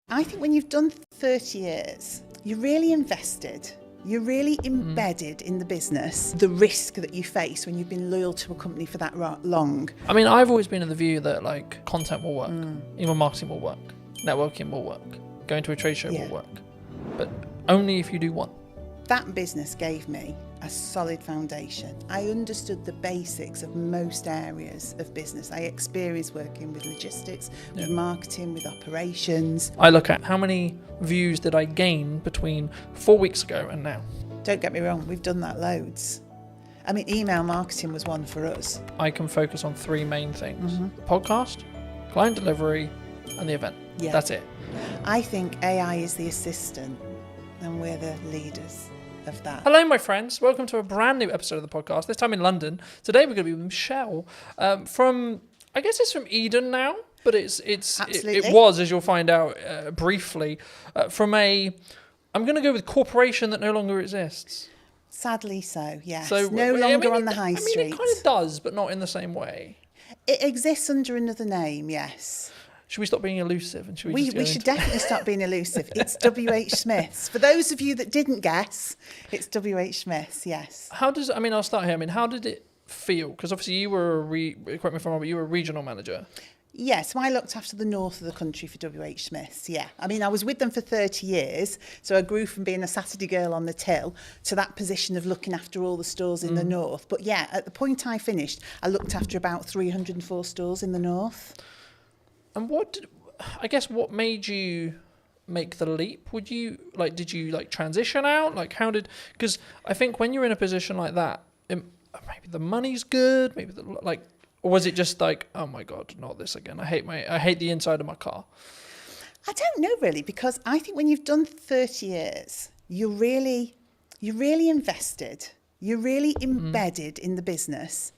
I think when you've done 30 years, you're really invested. You're really embedded in the business, the risk that you face when you've been loyal to a company for that long. I mean, I've always been of the view that like content will work, email marketing will work, networking will work, going to a trade show will work, but only if you do one. That business gave me a solid foundation. I understood the basics of most areas of business. I experienced working with logistics, with marketing, with operations. I look at how many views did I gain between 4 weeks ago and now. Don't get me wrong, we've done that loads. I mean, email marketing was one for us. I can focus on three main things: the podcast, client delivery, and the event. Yeah. That's it. I think AI is the assistant and we're the leaders of that. Hello, my friends. Welcome to a brand new episode of the podcast, this time in London. Today we're going to be with Michelle from, I guess it's from Eden now, but it was, as you'll find out briefly, from I'm going to go with corporation that no longer exists. Sadly so, yes. So, no longer on the high street. I mean, it kind of does, but not in the same way. It exists under another name, yes. Should we stop being elusive? And We should definitely stop being elusive. It's W.H. Smith's. For those of you that didn't guess, it's W.H. Smith's, yes. I'll start here. I mean, how did it feel? Because obviously you were correct me if I'm wrong, but you were a regional manager. Yeah, so I looked after the north of the country for W.H. Smith's, yeah. I mean, I was with them for 30 years, so I grew from being a Saturday girl on the till to that position of looking after all the stores in the north. But yeah, at the point I finished, I looked after about 304 stores in the north. And what made you make the leap? Did you transition out? Because I think when you're in a position like that, maybe the money's good, or was it just like, oh my God, not this again. I hate the inside of my car. I don't know really, because I think when you've done 30 years, you're really invested. You're really embedded in the business.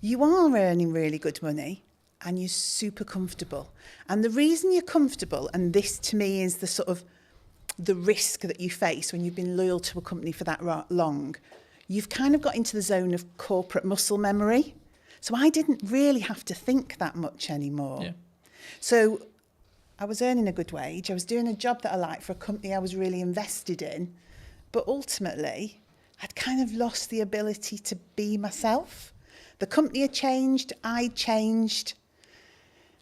You are earning really good money. And you're super comfortable. And the reason you're comfortable, and this to me is the sort of the risk that you face when you've been loyal to a company for that long, you've kind of got into the zone of corporate muscle memory. So I didn't really have to think that much anymore. Yeah. So I was earning a good wage. I was doing a job that I liked for a company I was really invested in. But ultimately, I'd kind of lost the ability to be myself. The company had changed. I'd changed.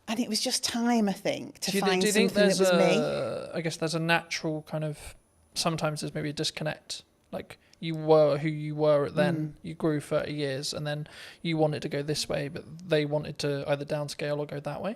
And it was just time, I think, to find something that was me. I guess there's a natural kind of, sometimes there's maybe a disconnect. Like you were who you were then, you grew 30 years and then you wanted to go this way, but they wanted to either downscale or go that way.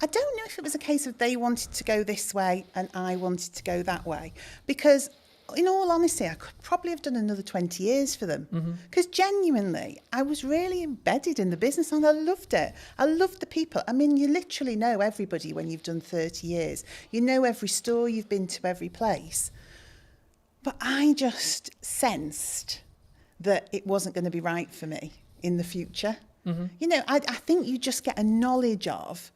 I don't know if it was a case of they wanted to go this way and I wanted to go that way. Because in all honesty, I could probably have done another 20 years for them. Because genuinely, I was really embedded in the business and I loved it. I loved the people. I mean, you literally know everybody when you've done 30 years. You know every store, you've been to every place. But I just sensed that it wasn't going to be right for me in the future. You know, I think you just get a knowledge of,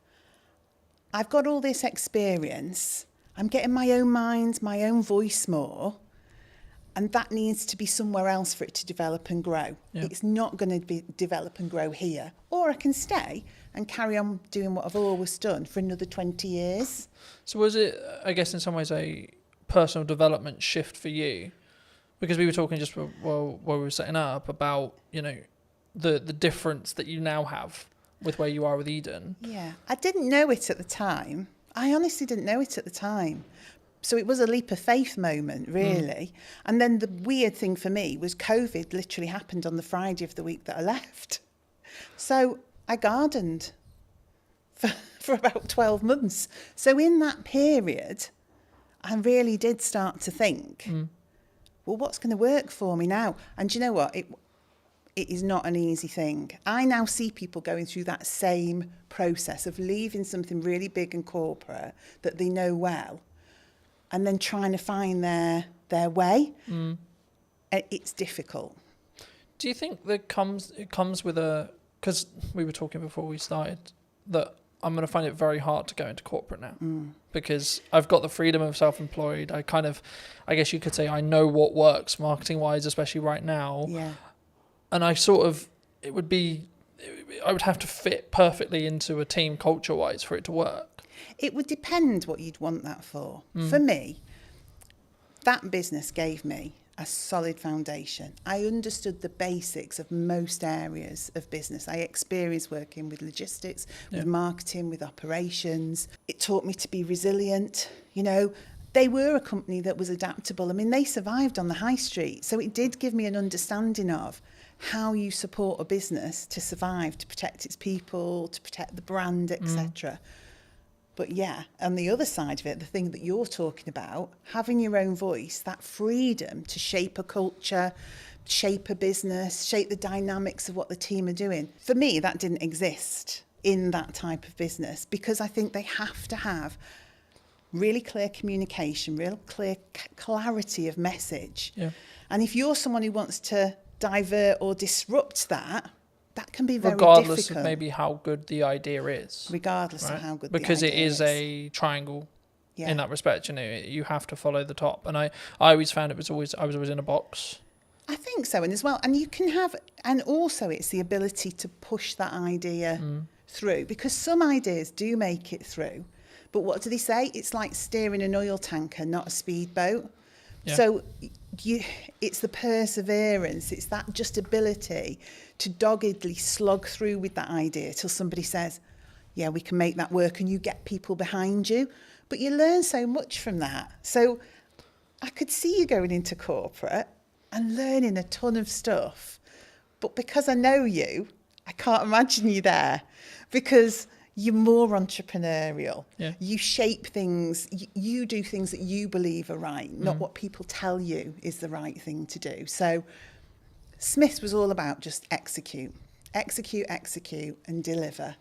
I've got all this experience, I'm getting my own mind, my own voice more, and that needs to be somewhere else for it to develop and grow. Yeah. It's not going to develop and grow here. Or I can stay and carry on doing what I've always done for another 20 years. So was it, I guess, in some ways a personal development shift for you? Because we were talking just while we were setting up about, you know, the difference that you now have with where you are with Eden. Yeah, I didn't know it at the time. I honestly didn't know it at the time. So it was a leap of faith moment, really. And then the weird thing for me was COVID literally happened on the Friday of the week that I left. So I gardened for about 12 months. So in that period, I really did start to think, well, what's going to work for me now? And do you know what? It is not an easy thing. I now see people going through that same process of leaving something really big and corporate that they know well and then trying to find their way. It's difficult. Do you think that it comes with because we were talking before we started that I'm going to find it very hard to go into corporate now because I've got the freedom of self-employed. I guess you could say I know what works marketing wise, especially right now. Yeah. And I would have to fit perfectly into a team culture-wise for it to work. It would depend what you'd want that for. Mm. For me, that business gave me a solid foundation. I understood the basics of most areas of business. I experienced working with logistics, with marketing, with operations. It taught me to be resilient. You know, they were a company that was adaptable. I mean, they survived on the high street. So it did give me an understanding of how you support a business to survive, to protect its people, to protect the brand, etc. But yeah, on the other side of it, the thing that you're talking about, having your own voice, that freedom to shape a culture, shape a business, shape the dynamics of what the team are doing. For me, that didn't exist in that type of business, because I think they have to have really clear communication, real clear clarity of message. Yeah. And if you're someone who wants to divert or disrupt that, that can be very Regardless difficult. of maybe how good the idea is. Regardless Right? of how good Because the it idea is a triangle Yeah. in that respect. You know, you have to follow the top. And I always found I was always in a box. I think so, and as well, and you can have, and also it's the ability to push that idea through, because some ideas do make it through, but what do they say? It's like steering an oil tanker, not a speedboat. Yeah. So it's the perseverance, it's that just ability to doggedly slog through with that idea till somebody says, yeah, we can make that work, and you get people behind you. But you learn so much from that. So I could see you going into corporate and learning a ton of stuff. But because I know you, I can't imagine you there, because you're more entrepreneurial. Yeah. You shape things, you do things that you believe are right, not what people tell you is the right thing to do. So Smiths was all about just execute, and deliver.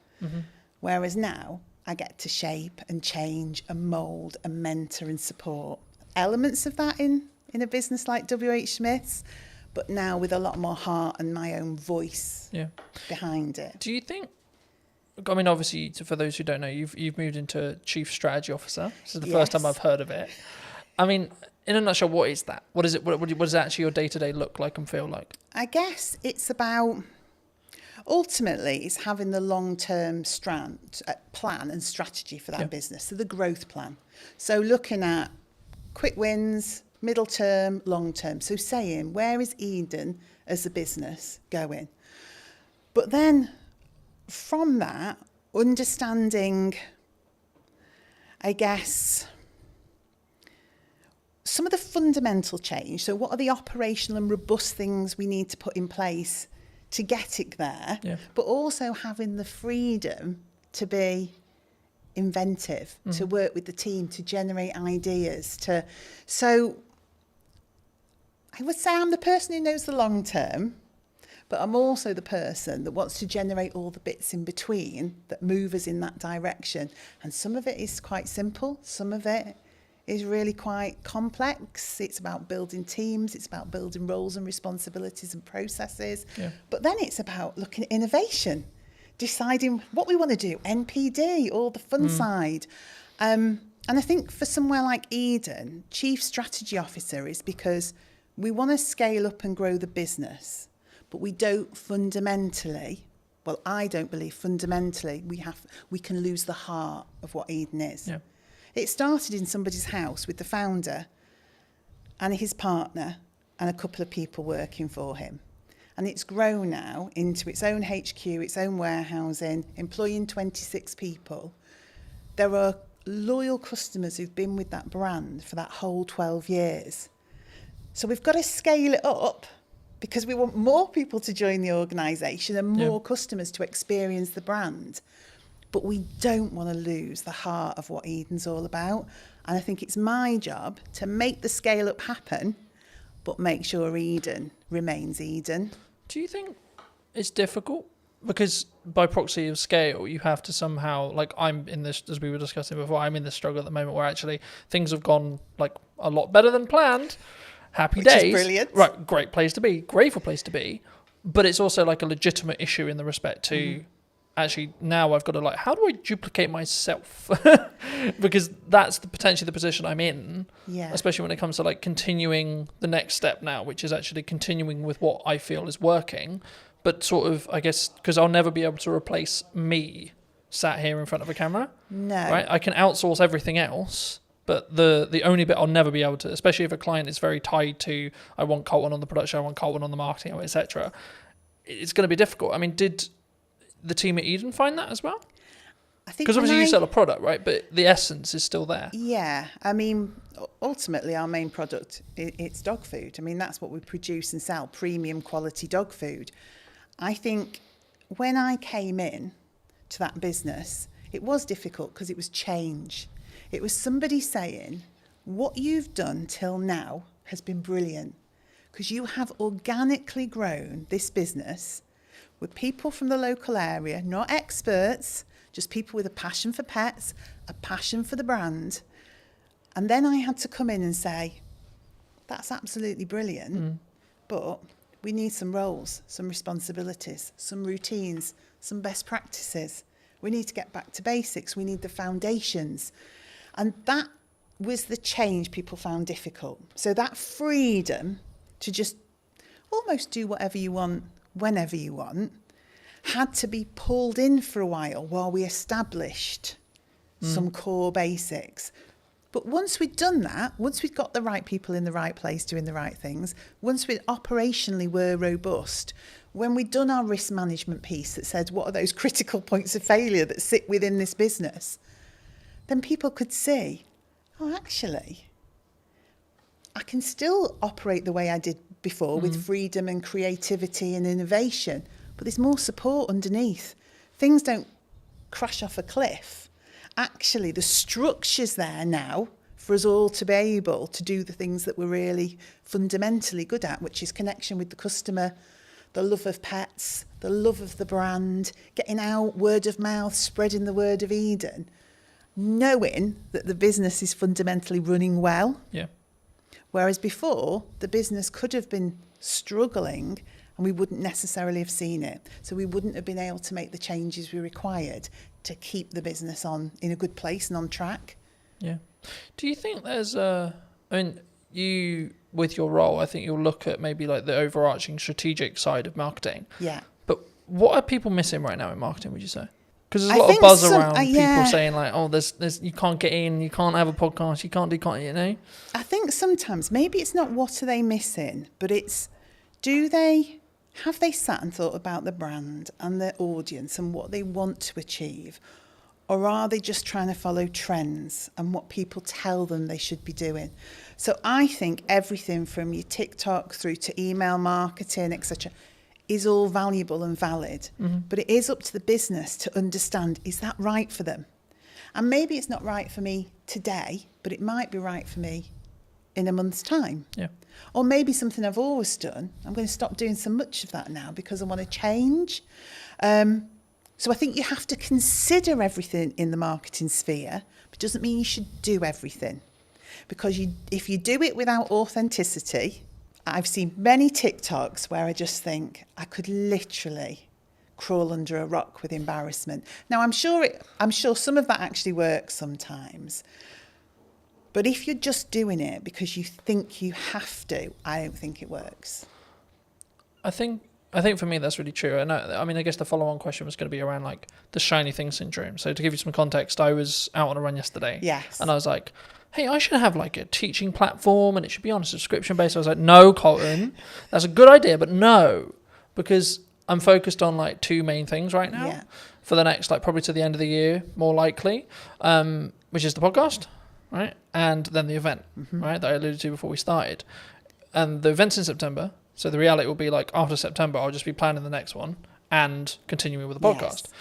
Whereas now I get to shape and change and mould and mentor and support elements of that in a business like WH Smiths, but now with a lot more heart and my own voice behind it. Do you think, I mean, obviously, for those who don't know, you've moved into Chief Strategy Officer. This is the first time I've heard of it. I mean, in a nutshell, what is that? What is it? What does actually your day-to-day look like and feel like? I guess it's about, ultimately, it's having the long-term plan and strategy for that business, so the growth plan. So looking at quick wins, middle term, long term. So saying, where is Eden as a business going? But then from that, understanding, I guess, some of the fundamental change. So what are the operational and robust things we need to put in place to get it there? Yeah. But also having the freedom to be inventive, to work with the team, to generate ideas. So I would say I'm the person who knows the long term, but I'm also the person that wants to generate all the bits in between that move us in that direction. And some of it is quite simple. Some of it is really quite complex. It's about building teams. It's about building roles and responsibilities and processes. Yeah. But then it's about looking at innovation, deciding what we want to do, NPD, all the fun side. And I think for somewhere like Eden, Chief Strategy Officer is because we want to scale up and grow the business, but we don't fundamentally, well, I don't believe fundamentally we can lose the heart of what Eden is. Yeah. It started in somebody's house with the founder and his partner and a couple of people working for him. And it's grown now into its own HQ, its own warehousing, employing 26 people. There are loyal customers who've been with that brand for that whole 12 years. So we've got to scale it up because we want more people to join the organisation and more customers to experience the brand. But we don't want to lose the heart of what Eden's all about. And I think it's my job to make the scale up happen, but make sure Eden remains Eden. Do you think it's difficult? Because by proxy of scale, you have to somehow, like I'm in this, as we were discussing before, I'm in this struggle at the moment where actually things have gone like a lot better than planned. Happy Which days. is brilliant. Right, great place to be, grateful place to be. But it's also like a legitimate issue in the respect to actually now I've got to like, how do I duplicate myself? Because that's potentially the position I'm in, especially when it comes to like continuing the next step now, which is actually continuing with what I feel is working, but sort of, I guess, because I'll never be able to replace me sat here in front of a camera. No. Right? I can outsource everything else, but the only bit I'll never be able to, especially if a client is very tied to, I want Colton on the production, I want Colton on the marketing, etc. It's going to be difficult. I mean, did the team at Eden find that as well? I think Because obviously you sell a product, right? But the essence is still there. Yeah, I mean, ultimately our main product, it's dog food. I mean, that's what we produce and sell, premium quality dog food. I think when I came in to that business, it was difficult because it was change. It was somebody saying, what you've done till now has been brilliant because you have organically grown this business with people from the local area, not experts, just people with a passion for pets, a passion for the brand. And then I had to come in and say, that's absolutely brilliant, but we need some roles, some responsibilities, some routines, some best practices. We need to get back to basics. We need the foundations. And that was the change people found difficult. So that freedom to just almost do whatever you want, whenever you want, had to be pulled in for a while we established some core basics. But once we'd done that, once we'd got the right people in the right place doing the right things, once we operationally were robust, when we'd done our risk management piece that said what are those critical points of failure that sit within this business, then people could see, oh, actually, I can still operate the way I did before with freedom and creativity and innovation, but there's more support underneath. Things don't crash off a cliff. Actually, the structure's there now for us all to be able to do the things that we're really fundamentally good at, which is connection with the customer, the love of pets, the love of the brand, getting out, word of mouth, spreading the word of Eden, knowing that the business is fundamentally running well. Yeah. Whereas before, the business could have been struggling and we wouldn't necessarily have seen it. So we wouldn't have been able to make the changes we required to keep the business in a good place and on track. Yeah. Do you think there's you, with your role, I think you'll look at maybe like the overarching strategic side of marketing. Yeah. But what are people missing right now in marketing, would you say? Because there's a I lot of think buzz some- around yeah. people saying like, oh, there's you can't get in, you can't have a podcast, you can't do content, you know? I think sometimes maybe it's not what are they missing, but it's have they sat and thought about the brand and their audience and what they want to achieve? Or are they just trying to follow trends and what people tell them they should be doing? So I think everything from your TikTok through to email marketing, etc., is all valuable and valid. But it is up to the business to understand, is that right for them? And maybe it's not right for me today, but it might be right for me in a month's time. Yeah. Or maybe something I've always done, I'm going to stop doing so much of that now because I want to change. So I think you have to consider everything in the marketing sphere, but it doesn't mean you should do everything. Because if you do it without authenticity, I've seen many TikToks where I just think I could literally crawl under a rock with embarrassment. Now, I'm sure some of that actually works sometimes. But if you're just doing it because you think you have to, I don't think it works. I think for me that's really true. And I mean, I guess the follow-on question was going to be around like the shiny thing syndrome. So to give you some context, I was out on a run yesterday. Yes. And I was like, hey, I should have like a teaching platform and it should be on a subscription base. I was like, no, Colton, that's a good idea, but no, because I'm focused on like two main things right now for the next, like probably to the end of the year, more likely, which is the podcast, right? And then the event, right? That I alluded to before we started. And the event's in September. So the reality will be like after September, I'll just be planning the next one and continuing with the podcast. Yes.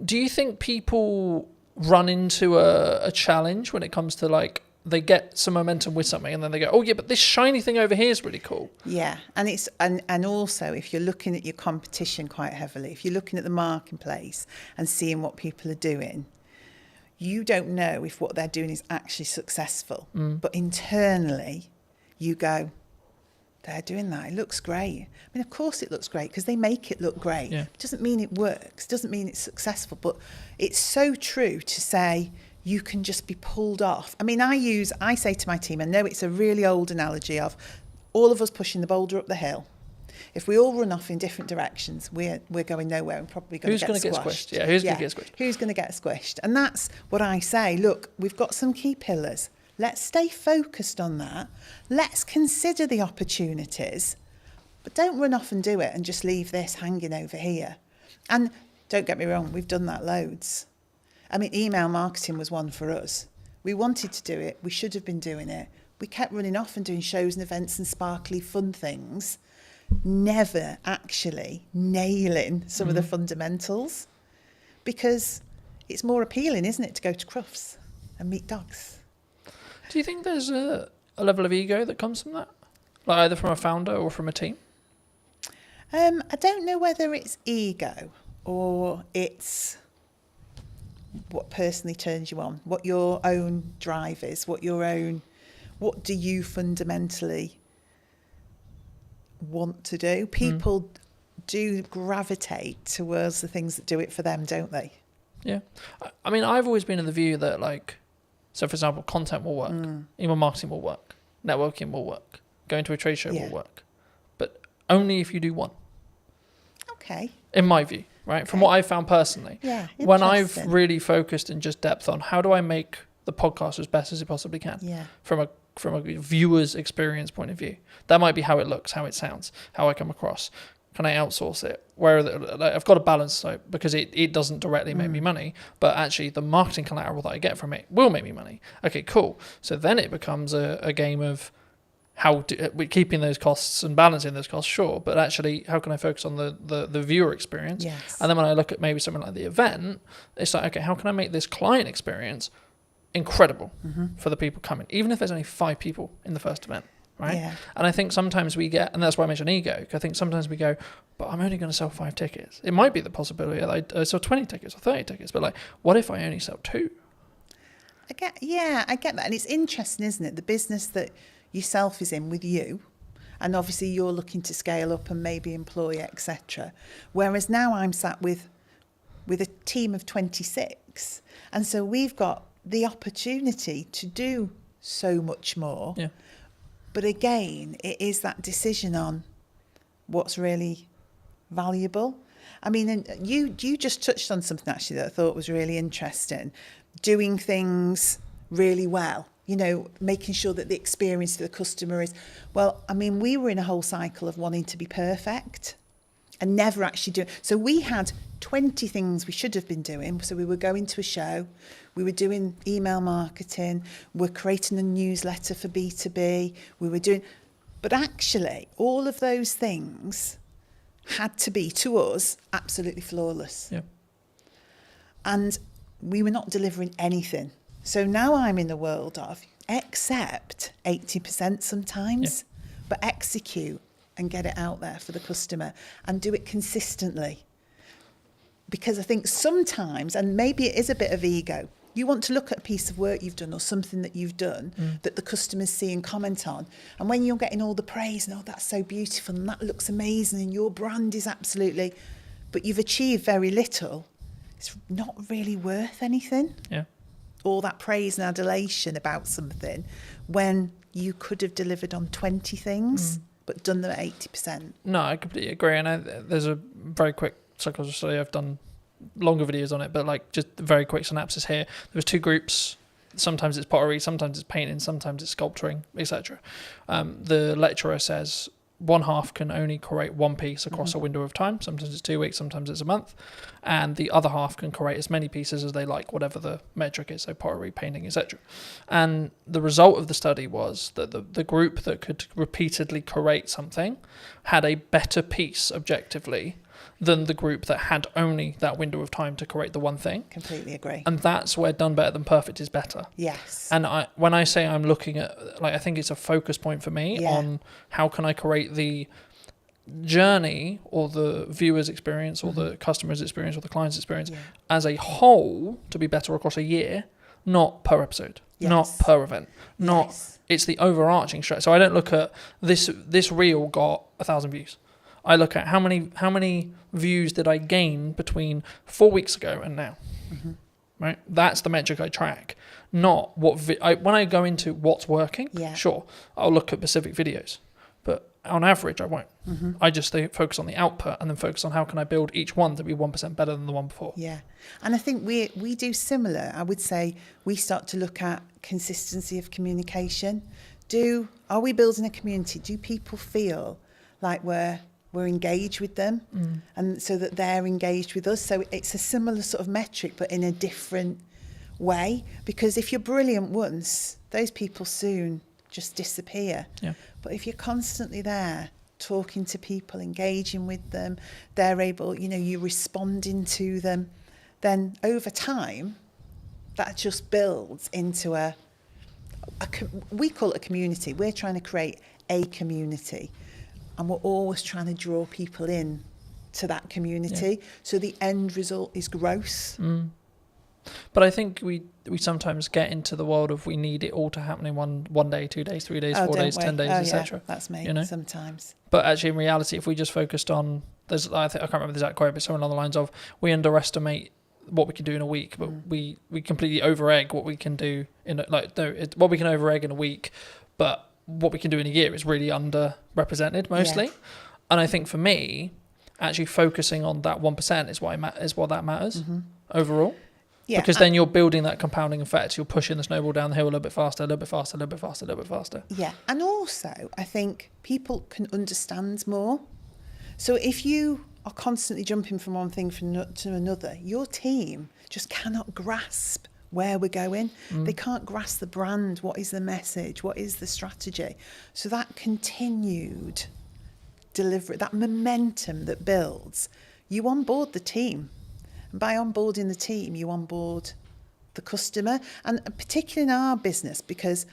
Do you think people run into a challenge when it comes to like, they get some momentum with something and then they go, oh yeah, but this shiny thing over here is really cool. Yeah, and it's and also if you're looking at your competition quite heavily, if you're looking at the marketplace and seeing what people are doing, you don't know if what they're doing is actually successful. But internally, you go, they're doing that. It looks great. I mean, of course it looks great because they make it look great. Yeah. It doesn't mean it works. Doesn't mean it's successful. But it's so true to say you can just be pulled off. I mean, I say to my team, I know it's a really old analogy of all of us pushing the boulder up the hill. If we all run off in different directions, we're going nowhere and probably going to get squashed. Yeah, who's going to get squished? Who's going to get squished? And that's what I say. Look, we've got some key pillars. Let's stay focused on that. Let's consider the opportunities, but don't run off and do it and just leave this hanging over here. And don't get me wrong, we've done that loads. I mean, email marketing was one for us. We wanted to do it. We should have been doing it. We kept running off and doing shows and events and sparkly fun things, never actually nailing some of the fundamentals, because it's more appealing, isn't it, to go to Crufts and meet dogs. Do you think there's a level of ego that comes from that? Like either from a founder or from a team? I don't know whether it's ego or it's what personally turns you on, what your own drive is, what do you fundamentally want to do? People do gravitate towards the things that do it for them, don't they? Yeah. I mean, I've always been of the view that, like, so for example, content will work, email marketing will work, networking will work, going to a trade show will work, but only if you do one. Okay. In my view, right? From what I've found personally. Yeah. When I've really focused in just depth on how do I make the podcast as best as it possibly can. Yeah. From a viewer's experience point of view. That might be how it looks, how it sounds, how I come across. Can I outsource it? I've got a balance, so because it doesn't directly make me money, but actually the marketing collateral that I get from it will make me money. Okay, cool. So then it becomes a game of we're keeping those costs and balancing those costs, sure, but actually how can I focus on the viewer experience? Yes. And then when I look at maybe something like the event, it's like, okay, how can I make this client experience incredible for the people coming, even if there's only 5 people in the first event, right? Yeah. And I think sometimes we get, and that's why I mentioned ego, I think sometimes we go, but I'm only going to sell 5 tickets. It might be the possibility that I sell 20 tickets or 30 tickets, but like, what if I only sell 2? I get that. And it's interesting, isn't it? The business that yourself is in with you, and obviously you're looking to scale up and maybe employ, etc. Whereas now I'm sat with a team of 26, and so we've got the opportunity to do so much more. Yeah. But again, it is that decision on what's really valuable. I mean, and you just touched on something actually that I thought was really interesting. Doing things really well, making sure that the experience for the customer is, well, I mean, we were in a whole cycle of wanting to be perfect and never actually doing. So we had 20 things we should have been doing. So we were going to a show, we were doing email marketing, we're creating a newsletter for B2B, but actually all of those things had to be, to us, absolutely flawless. Yeah. And we were not delivering anything. So now I'm in the world of accept 80% sometimes, but execute and get it out there for the customer and do it consistently. Because I think sometimes, and maybe it is a bit of ego, you want to look at a piece of work you've done or something that you've done that the customers see and comment on. And when you're getting all the praise and, oh, that's so beautiful and that looks amazing and your brand is absolutely, but you've achieved very little, it's not really worth anything. Yeah. All that praise and adulation about something when you could have delivered on 20 things but done them at 80%. No, I completely agree. And there's a very quick psychology study. I've done longer videos on it, but like just a very quick synopsis here. There was 2 groups. Sometimes it's pottery, sometimes it's painting, sometimes it's sculpturing, etc. The lecturer says one half can only create one piece across a window of time. Sometimes it's 2 weeks, sometimes it's a month. And the other half can create as many pieces as they like, whatever the metric is, so pottery, painting, etc. And the result of the study was that the group that could repeatedly create something had a better piece objectively than the group that had only that window of time to create the one thing. Completely agree. And that's where done better than perfect is better. Yes. And when I say I'm looking at, like, I think it's a focus point for me on how can I create the journey or the viewer's experience or the customer's experience or the client's experience as a whole to be better across a year, not per episode, not per event, it's the overarching strategy. So I don't look at this reel got 1,000 views. I look at how many views did I gain between 4 weeks ago and now, right? That's the metric I track, not what when I go into what's working. Sure, I'll look at specific videos, but on average, I won't. I just focus on the output and then focus on how can I build each one to be 1% better than the one before. Yeah. And I think we do similar. I would say we start to look at consistency of communication. Are we building a community? Do people feel like we're engaged with them, and so that they're engaged with us? So it's a similar sort of metric, but in a different way. Because if you're brilliant once, those people soon just disappear. Yeah. But if you're constantly there, talking to people, engaging with them, they're able, you're responding to them, then over time, that just builds into we call it a community. We're trying to create a community, and we're always trying to draw people in to that community. So the end result is growth. But I think we sometimes get into the world of we need it all to happen in one day, 2 days, 3 days, 4 days, 10 days, etc. That's me. Sometimes. But actually, in reality, if we just focused on, I can't remember the exact quote, but something along the lines of, we underestimate what we can do in a week, but we completely over-egg what we can do what we can over-egg in a week, but what we can do in a year is really underrepresented mostly. Yeah. And I think for me, actually focusing on that 1% is what that matters overall. Yeah, because then you're building that compounding effect. You're pushing the snowball down the hill a little bit faster, a little bit faster, a little bit faster, a little bit faster. Yeah, and also I think people can understand more. So if you are constantly jumping from one thing to another, your team just cannot grasp where we're going. They can't grasp the brand. What is the message? What is the strategy? So that continued delivery, that momentum that builds, you onboard the team. And by onboarding the team, you onboard the customer, and particularly in our business, because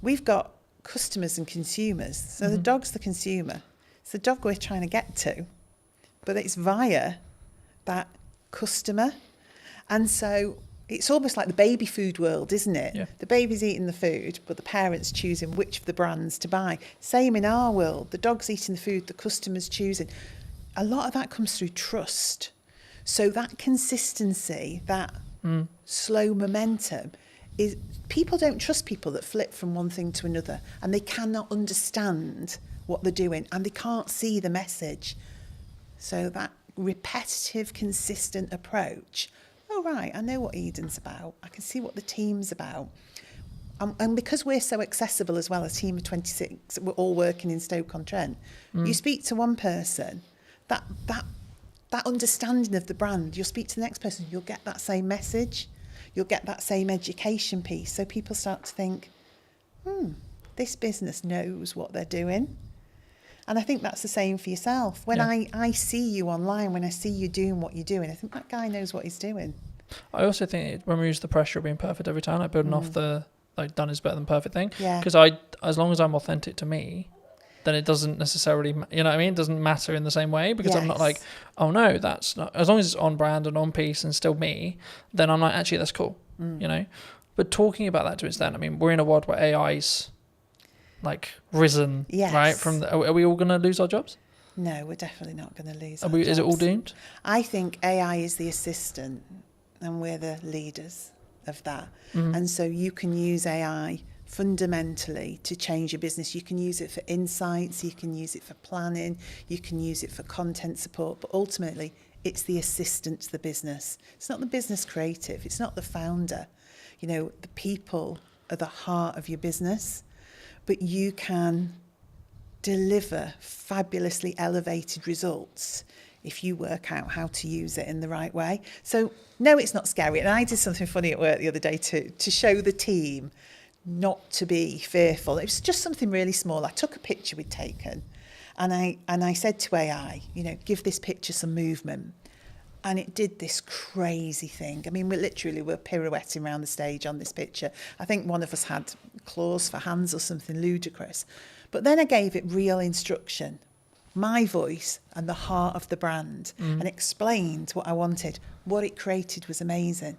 we've got customers and consumers. So the dog's the consumer. It's the dog we're trying to get to, but it's via that customer. And so it's almost like the baby food world, isn't it? Yeah. The baby's eating the food, but the parent's choosing which of the brands to buy. Same in our world. The dog's eating the food, the customer's choosing. A lot of that comes through trust. So that consistency, that slow momentum, is people don't trust people that flip from one thing to another, and they cannot understand what they're doing, and they can't see the message. So that repetitive, consistent approach. Oh, right, I know what Eden's about. I can see what the team's about. And because we're so accessible as well, a team of 26, we're all working in Stoke-on-Trent. You speak to one person, that understanding of the brand, you'll speak to the next person, you'll get that same message, you'll get that same education piece. So people start to think, this business knows what they're doing. And I think that's the same for yourself. When I see you online, when I see you doing what you're doing, I think that guy knows what he's doing. I also think it removes the pressure of being perfect every time, like building off the done is better than perfect thing. Yeah. Because as long as I'm authentic to me, then it doesn't necessarily, you know what I mean? It doesn't matter in the same way, because I'm not like, oh no, that's not, as long as it's on brand and on piece and still me, then I'm like, actually, that's cool, you know? But talking about that to its extent, I mean, we're in a world where AI's like risen, right? Are we all going to lose our jobs? No, we're definitely not going to lose our jobs. Is it all doomed? I think AI is the assistant and we're the leaders of that. And so you can use AI fundamentally to change your business. You can use it for insights, you can use it for planning, you can use it for content support, but ultimately it's the assistant to the business. It's not the business creative, it's not the founder. You know, the people are the heart of your business, but you can deliver fabulously elevated results if you work out how to use it in the right way. So no, it's not scary. And I did something funny at work the other day to show the team not to be fearful. It was just something really small. I took a picture we'd taken and I said to AI, you know, give this picture some movement. And it did this crazy thing. I mean, we're pirouetting around the stage on this picture. I think one of us had claws for hands or something ludicrous. But then I gave it real instruction, my voice and the heart of the brand, and explained what I wanted. What it created was amazing.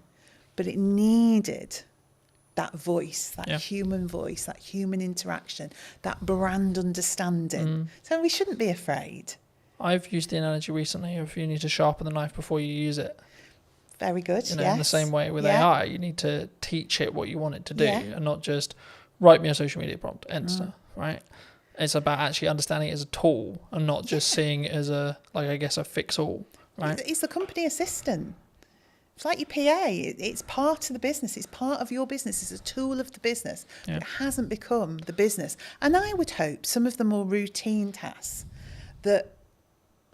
But it needed that voice, that human voice, that human interaction, that brand understanding. So we shouldn't be afraid. I've used the analogy recently of you need to sharpen the knife before you use it. Very good, you know, in the same way with AI, you need to teach it what you want it to do and not just write me a social media prompt, Insta, right? It's about actually understanding it as a tool and not just seeing it as a, like, I guess, a fix-all, right? It's the company assistant. It's like your PA. It's part of the business. It's part of your business. It's a tool of the business. Yeah. It hasn't become the business. And I would hope some of the more routine tasks that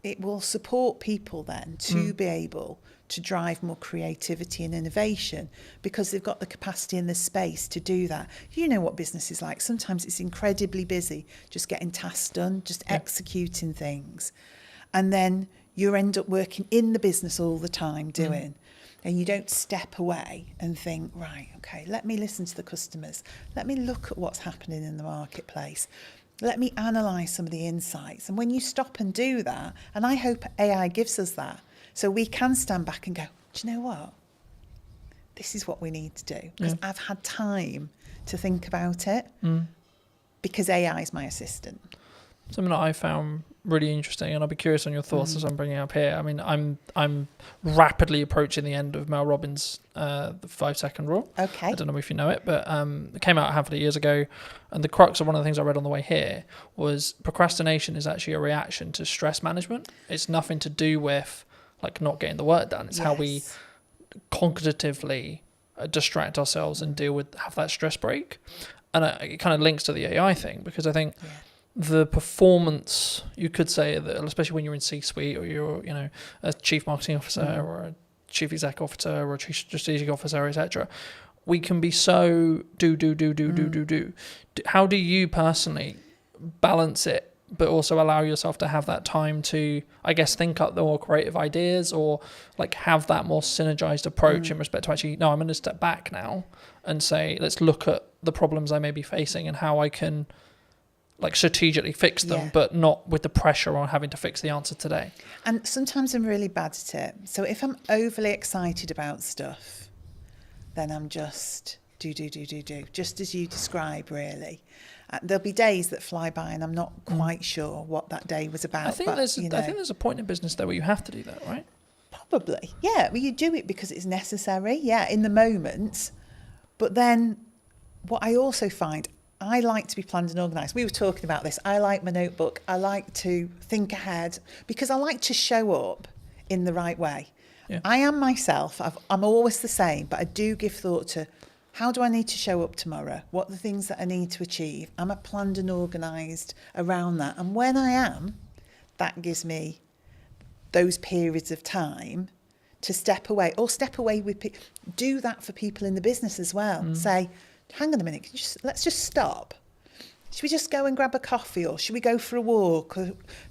it will support people then to be able to drive more creativity and innovation because they've got the capacity and the space to do that. You know what business is like. Sometimes it's incredibly busy just getting tasks done, just executing things. And then you end up working in the business all the time doing. And you don't step away and think, right, okay, let me listen to the customers. Let me look at what's happening in the marketplace. Let me analyse some of the insights. And when you stop and do that, and I hope AI gives us that, so we can stand back and go, do you know what? This is what we need to do. Because I've had time to think about it because AI is my assistant. Something that I found really interesting, and I'll be curious on your thoughts as I'm bringing it up here. I mean, I'm rapidly approaching the end of Mel Robbins' the 5-second rule. Okay. I don't know if you know it, but it came out a handful of years ago, and the crux of one of the things I read on the way here was procrastination is actually a reaction to stress management. It's nothing to do with like not getting the work done. It's how we cognitively distract ourselves and have that stress break. And it kind of links to the AI thing because I think the performance, you could say that, especially when you're in C-suite or you're, you know, a chief marketing officer or a chief exec officer or a chief strategic officer, etc., we can be so do. How do you personally balance it, but also allow yourself to have that time to, I guess, think up the more creative ideas or like have that more synergized approach in respect to actually, no, I'm going to step back now and say, let's look at the problems I may be facing and how I can like strategically fix them, but not with the pressure on having to fix the answer today. And sometimes I'm really bad at it. So if I'm overly excited about stuff, then I'm just do, just as you describe, really. There'll be days that fly by and I'm not quite sure what that day was about. I think there's a point in business there where you have to do that, right? Probably, yeah. Well, you do it because it's necessary, in the moment. But then what I also find, I like to be planned and organised. We were talking about this. I like my notebook. I like to think ahead because I like to show up in the right way. Yeah. I am myself. I'm always the same, but I do give thought to how do I need to show up tomorrow? What are the things that I need to achieve? Am I planned and organised around that? And when I am, that gives me those periods of time to step away with people. Do that for people in the business as well. Say, hang on a minute, let's just stop. Should we just go and grab a coffee or should we go for a walk?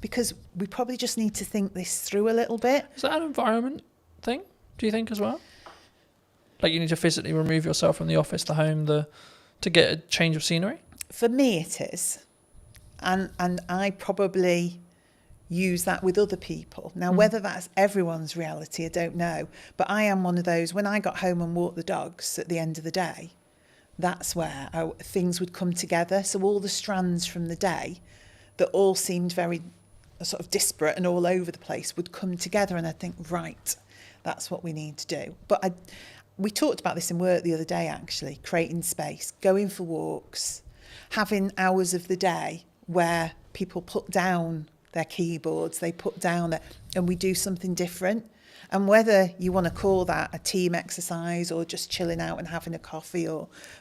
Because we probably just need to think this through a little bit. Is that an environment thing, do you think, as well? Like you need to physically remove yourself from the office, the home, to get a change of scenery? For me it is. And I probably use that with other people. Now, whether that's everyone's reality, I don't know. But I am one of those, when I got home and walked the dogs at the end of the day, that's where things would come together. So all the strands from the day that all seemed very sort of disparate and all over the place would come together and I'd think, right, that's what we need to do. But we talked about this in work the other day, actually, creating space, going for walks, having hours of the day where people put down their keyboards, they put down and we do something different. And whether you want to call that a team exercise or just chilling out and having a coffee,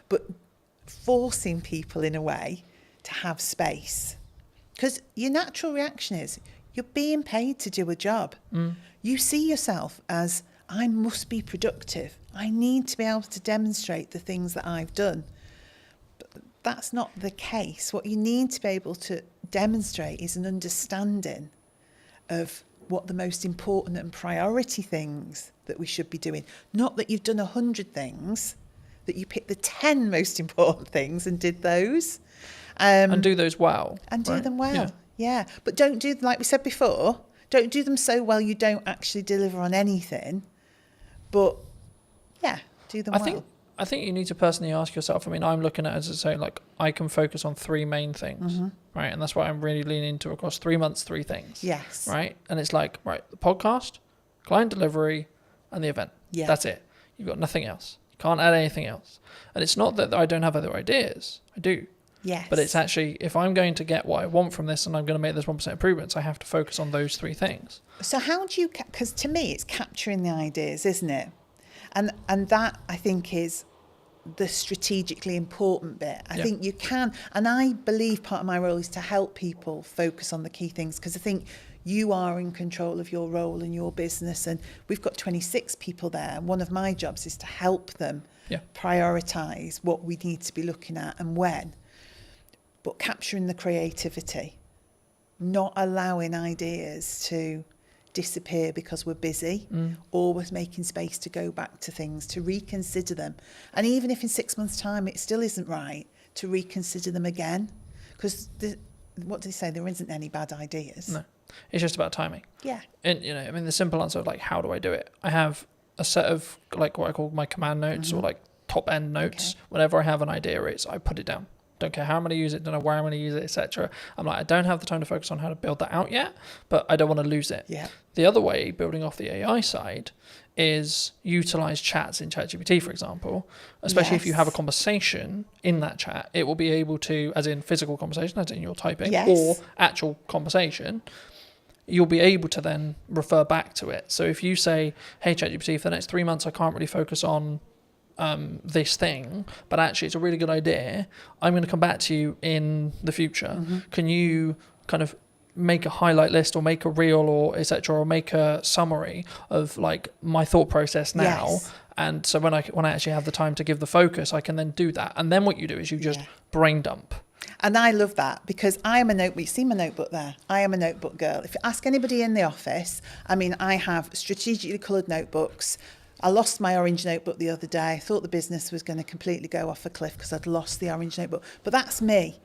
but forcing people in a way to have space. Because your natural reaction is you're being paid to do a job. You see yourself as, I must be productive. I need to be able to demonstrate the things that I've done. But that's not the case. What you need to be able to demonstrate is an understanding of what the most important and priority things that we should be doing. Not that you've done 100 things, that you picked the 10 most important things and did those. And do those well. And do them well, yeah. But don't do, like we said before, don't do them so well you don't actually deliver on anything. But, do them well. I think you need to personally ask yourself, I mean, I'm looking at it as I say, like, I can focus on 3 main things, right? And that's why I'm really leaning into across 3 months, 3 things. Yes. Right? And it's like, right, the podcast, client delivery, and the event. Yeah. That's it. You've got nothing else. You can't add anything else. And it's not that I don't have other ideas. I do. Yes. But it's actually, if I'm going to get what I want from this and I'm going to make this 1% improvements, I have to focus on those 3 things. So how do you, because to me it's capturing the ideas, isn't it? And that I think is the strategically important bit. I think you can, and I believe part of my role is to help people focus on the key things, because I think you are in control of your role and your business, and we've got 26 people there, and one of my jobs is to help them prioritise what we need to be looking at and when, but capturing the creativity, not allowing ideas to disappear because we're busy, always making space to go back to things, to reconsider them. And even if in 6 months' time it still isn't right, to reconsider them again. Because what do they say? There isn't any bad ideas. No, it's just about timing. Yeah. And, you know, I mean, the simple answer of like, how do I do it? I have a set of like what I call my command notes or like top end notes. Okay. Whenever I have an idea, I put it down. Don't care how I'm going to use it, don't know where I'm going to use it, etc. I'm like, I don't have the time to focus on how to build that out yet, but I don't want to lose it. Yeah. The other way, building off the AI side, is utilize chats in ChatGPT, for example, especially if you have a conversation in that chat, it will be able to, as in physical conversation, as in you're typing, or actual conversation, you'll be able to then refer back to it. So if you say, hey, ChatGPT, for the next 3 months, I can't really focus on this thing, but actually it's a really good idea, I'm going to come back to you in the future. Can you kind of make a highlight list or make a reel or etc., or make a summary of like my thought process now? And so when I actually have the time to give the focus, I can then do that. And then what you do is you just brain dump. And I love that, because I am a notebook. You see my notebook there? I am a notebook girl. If you ask anybody in the office, I mean, I have strategically coloured notebooks. I lost my orange notebook the other day. I thought the business was going to completely go off a cliff because I'd lost the orange notebook. But that's me.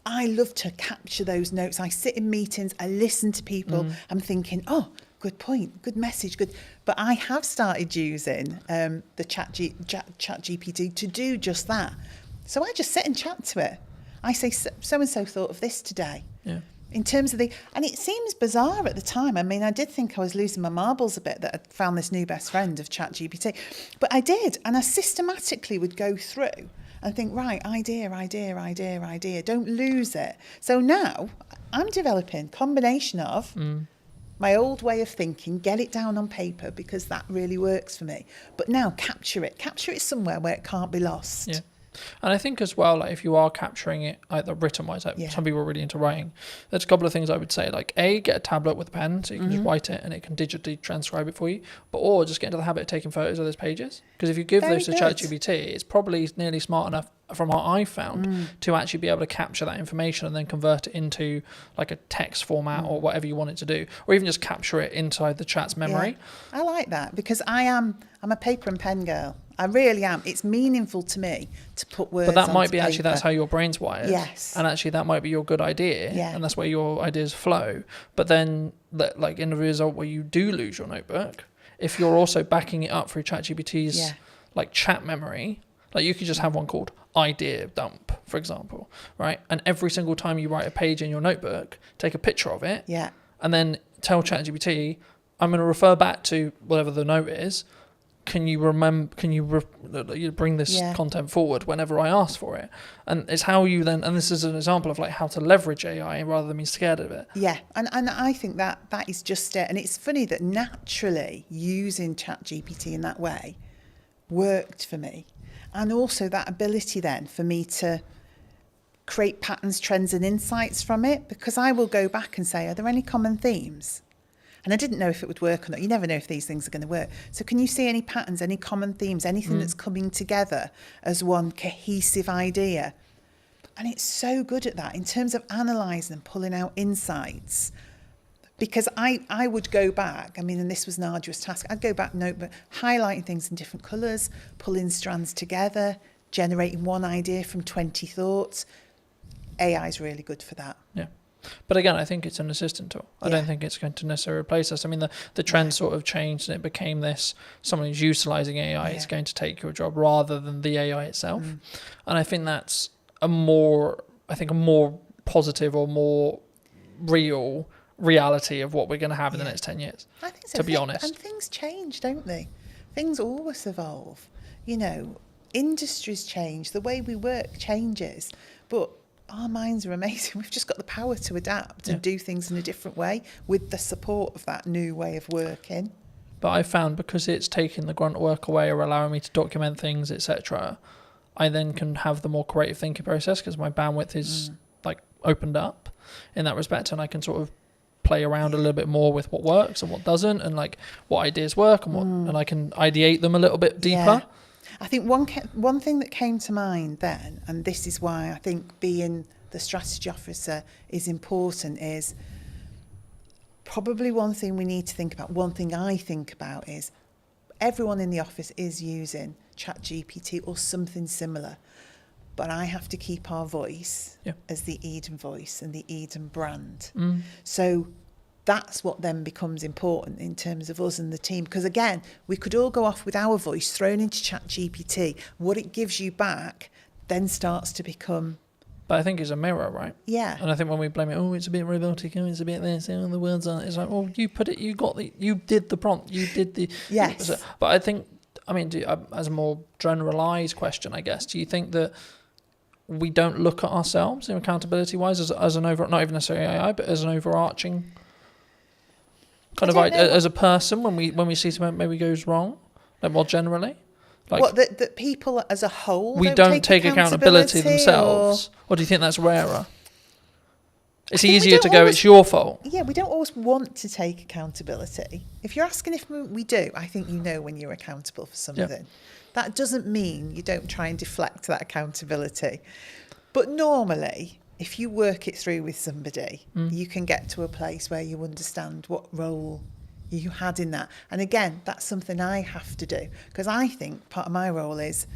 I love to capture those notes. I sit in meetings, I listen to people. I'm thinking, oh, good point, good message, good. But I have started using the chat GPT to do just that. So I just sit and chat to it. I say, so-and-so thought of this today. Yeah. In terms of and it seems bizarre at the time. I mean, I did think I was losing my marbles a bit that I'd found this new best friend of ChatGPT. But I did. And I systematically would go through and think, right, idea. Don't lose it. So now I'm developing a combination of my old way of thinking, get it down on paper because that really works for me. But now capture it somewhere where it can't be lost. Yeah. And I think as well, like if you are capturing it either written wise, like some people are really into writing, there's a couple of things I would say, like get a tablet with a pen so you can just write it and it can digitally transcribe it for you, or just get into the habit of taking photos of those pages, because if you give those to ChatGPT, it's probably nearly smart enough from what I've found to actually be able to capture that information and then convert it into like a text format or whatever you want it to do, or even just capture it inside the chat's memory. I like that, because I'm a paper and pen girl. I really am. It's meaningful to me to put words on. But that might be paper. actually that's how your brain's wired. Yes. And actually that might be your good idea. Yeah. And that's where your ideas flow. But then like in the result where you do lose your notebook, if you're also backing it up through ChatGPT's like chat memory, like you could just have one called idea dump, for example, right? And every single time you write a page in your notebook, take a picture of it. Yeah. And then tell ChatGPT, I'm going to refer back to whatever the note is. Can you bring this content forward whenever I ask for it? And it's how you then, and this is an example of like how to leverage AI rather than being scared of it. Yeah, and I think that is just it. And it's funny that naturally using ChatGPT in that way worked for me. And also that ability then for me to create patterns, trends and insights from it, because I will go back and say, are there any common themes? And I didn't know if it would work or not. You never know if these things are going to work. So can you see any patterns, any common themes, anything that's coming together as one cohesive idea? And it's so good at that in terms of analysing and pulling out insights. Because I would go back, I mean, and this was an arduous task, I'd go back notebook, highlighting things in different colours, pulling strands together, generating one idea from 20 thoughts. AI is really good for that. Yeah. But again, I think it's an assistant tool. I don't think it's going to necessarily replace us. I mean, the trend sort of changed and it became this, someone who's utilising AI is going to take your job rather than the AI itself. And I think that's a more positive or more real reality of what we're going to have in the next 10 years. I think so. To be honest. And things change, don't they? Things always evolve. You know, industries change, the way we work changes. But our minds are amazing. We've just got the power to adapt Yeah. and do things in a different way with the support of that new way of working. But I found because it's taking the grunt work away or allowing me to document things, etc., I then can have the more creative thinking process because my bandwidth is like opened up in that respect, and I can sort of play around a little bit more with what works and what doesn't, and like what ideas work and what, and I can ideate them a little bit deeper. Yeah. I think one thing that came to mind then, and this is why I think being the strategy officer is important, is probably one thing we need to think about. One thing I think about is everyone in the office is using ChatGPT or something similar, but I have to keep our voice as the Eden voice and the Eden brand. So that's what then becomes important in terms of us and the team. Because again, we could all go off with our voice thrown into ChatGPT. What it gives you back then starts to become... But I think it's a mirror, right? Yeah. And I think when we blame it, oh, it's a bit robotic, oh, it's a bit this, oh, the words aren't. It's like, well, you put it, you did the prompt, you did the... Yes. But I think, I mean, as a more generalised question, I guess, do you think that we don't look at ourselves, accountability-wise, as an over, not even necessarily AI, but as an overarching kind of like, as a person when we see something maybe goes wrong, like more generally? Like, what, that people as a whole we don't take accountability themselves? Or do you think that's rarer? It's easier to go, it's your fault. Yeah, we don't always want to take accountability. If you're asking if we do, I think you know when you're accountable for something. Yeah. That doesn't mean you don't try and deflect that accountability. But normally, if you work it through with somebody, you can get to a place where you understand what role you had in that. And again, that's something I have to do, because I think part of my role is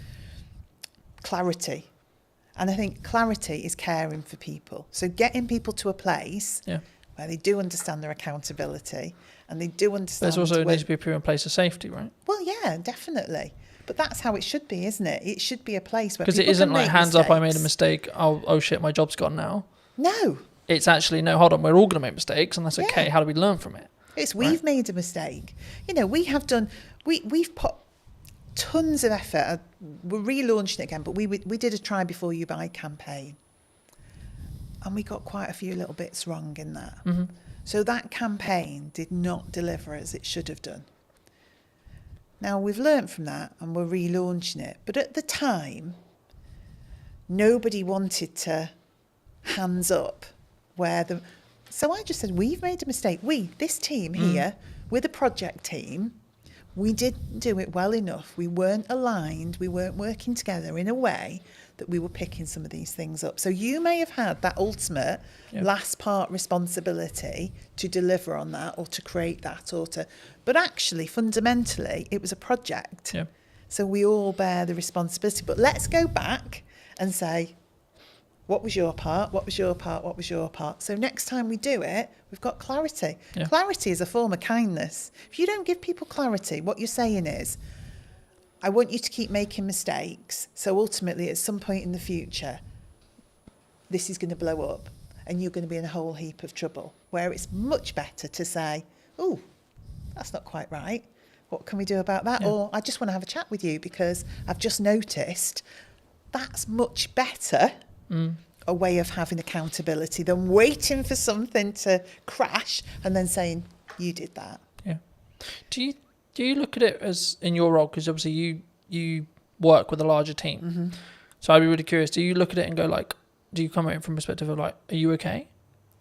clarity. And I think clarity is caring for people. So getting people to a place where they do understand their accountability and they do understand... There's also needs to be a proven place of safety, right? Well, yeah, definitely. But that's how it should be, isn't it? It should be a place where because it isn't like hands up, I made a mistake, oh shit, my job's gone now. No. It's actually, no, hold on, we're all going to make mistakes and that's okay. How do we learn from it? It's we've made a mistake. You know, we have done, we've put tons of effort. We're relaunching it again, but we did a Try Before You Buy campaign. And we got quite a few little bits wrong in that. Mm-hmm. So that campaign did not deliver as it should have done. Now, we've learnt from that and we're relaunching it. But at the time, nobody wanted to hands up where the... So I just said, we've made a mistake. This team here, we're the project team. We didn't do it well enough. We weren't aligned. We weren't working together in a way that we were picking some of these things up. So you may have had that ultimate last part responsibility to deliver on that or to create that but actually fundamentally it was a project. Yeah. So we all bear the responsibility. But let's go back and say, what was your part? What was your part? What was your part? So next time we do it, we've got clarity. Yeah. Clarity is a form of kindness. If you don't give people clarity, what you're saying is, I want you to keep making mistakes. So ultimately, at some point in the future, this is going to blow up and you're going to be in a whole heap of trouble. Where it's much better to say, oh, that's not quite right. What can we do about that? Yeah. Or I just want to have a chat with you because I've just noticed. That's much better. A way of having accountability than waiting for something to crash and then saying, you did that. Yeah. Do you look at it as, in your role, because obviously you work with a larger team. Mm-hmm. So I'd be really curious, do you look at it and go like, do you come at it from a perspective of like, are you okay?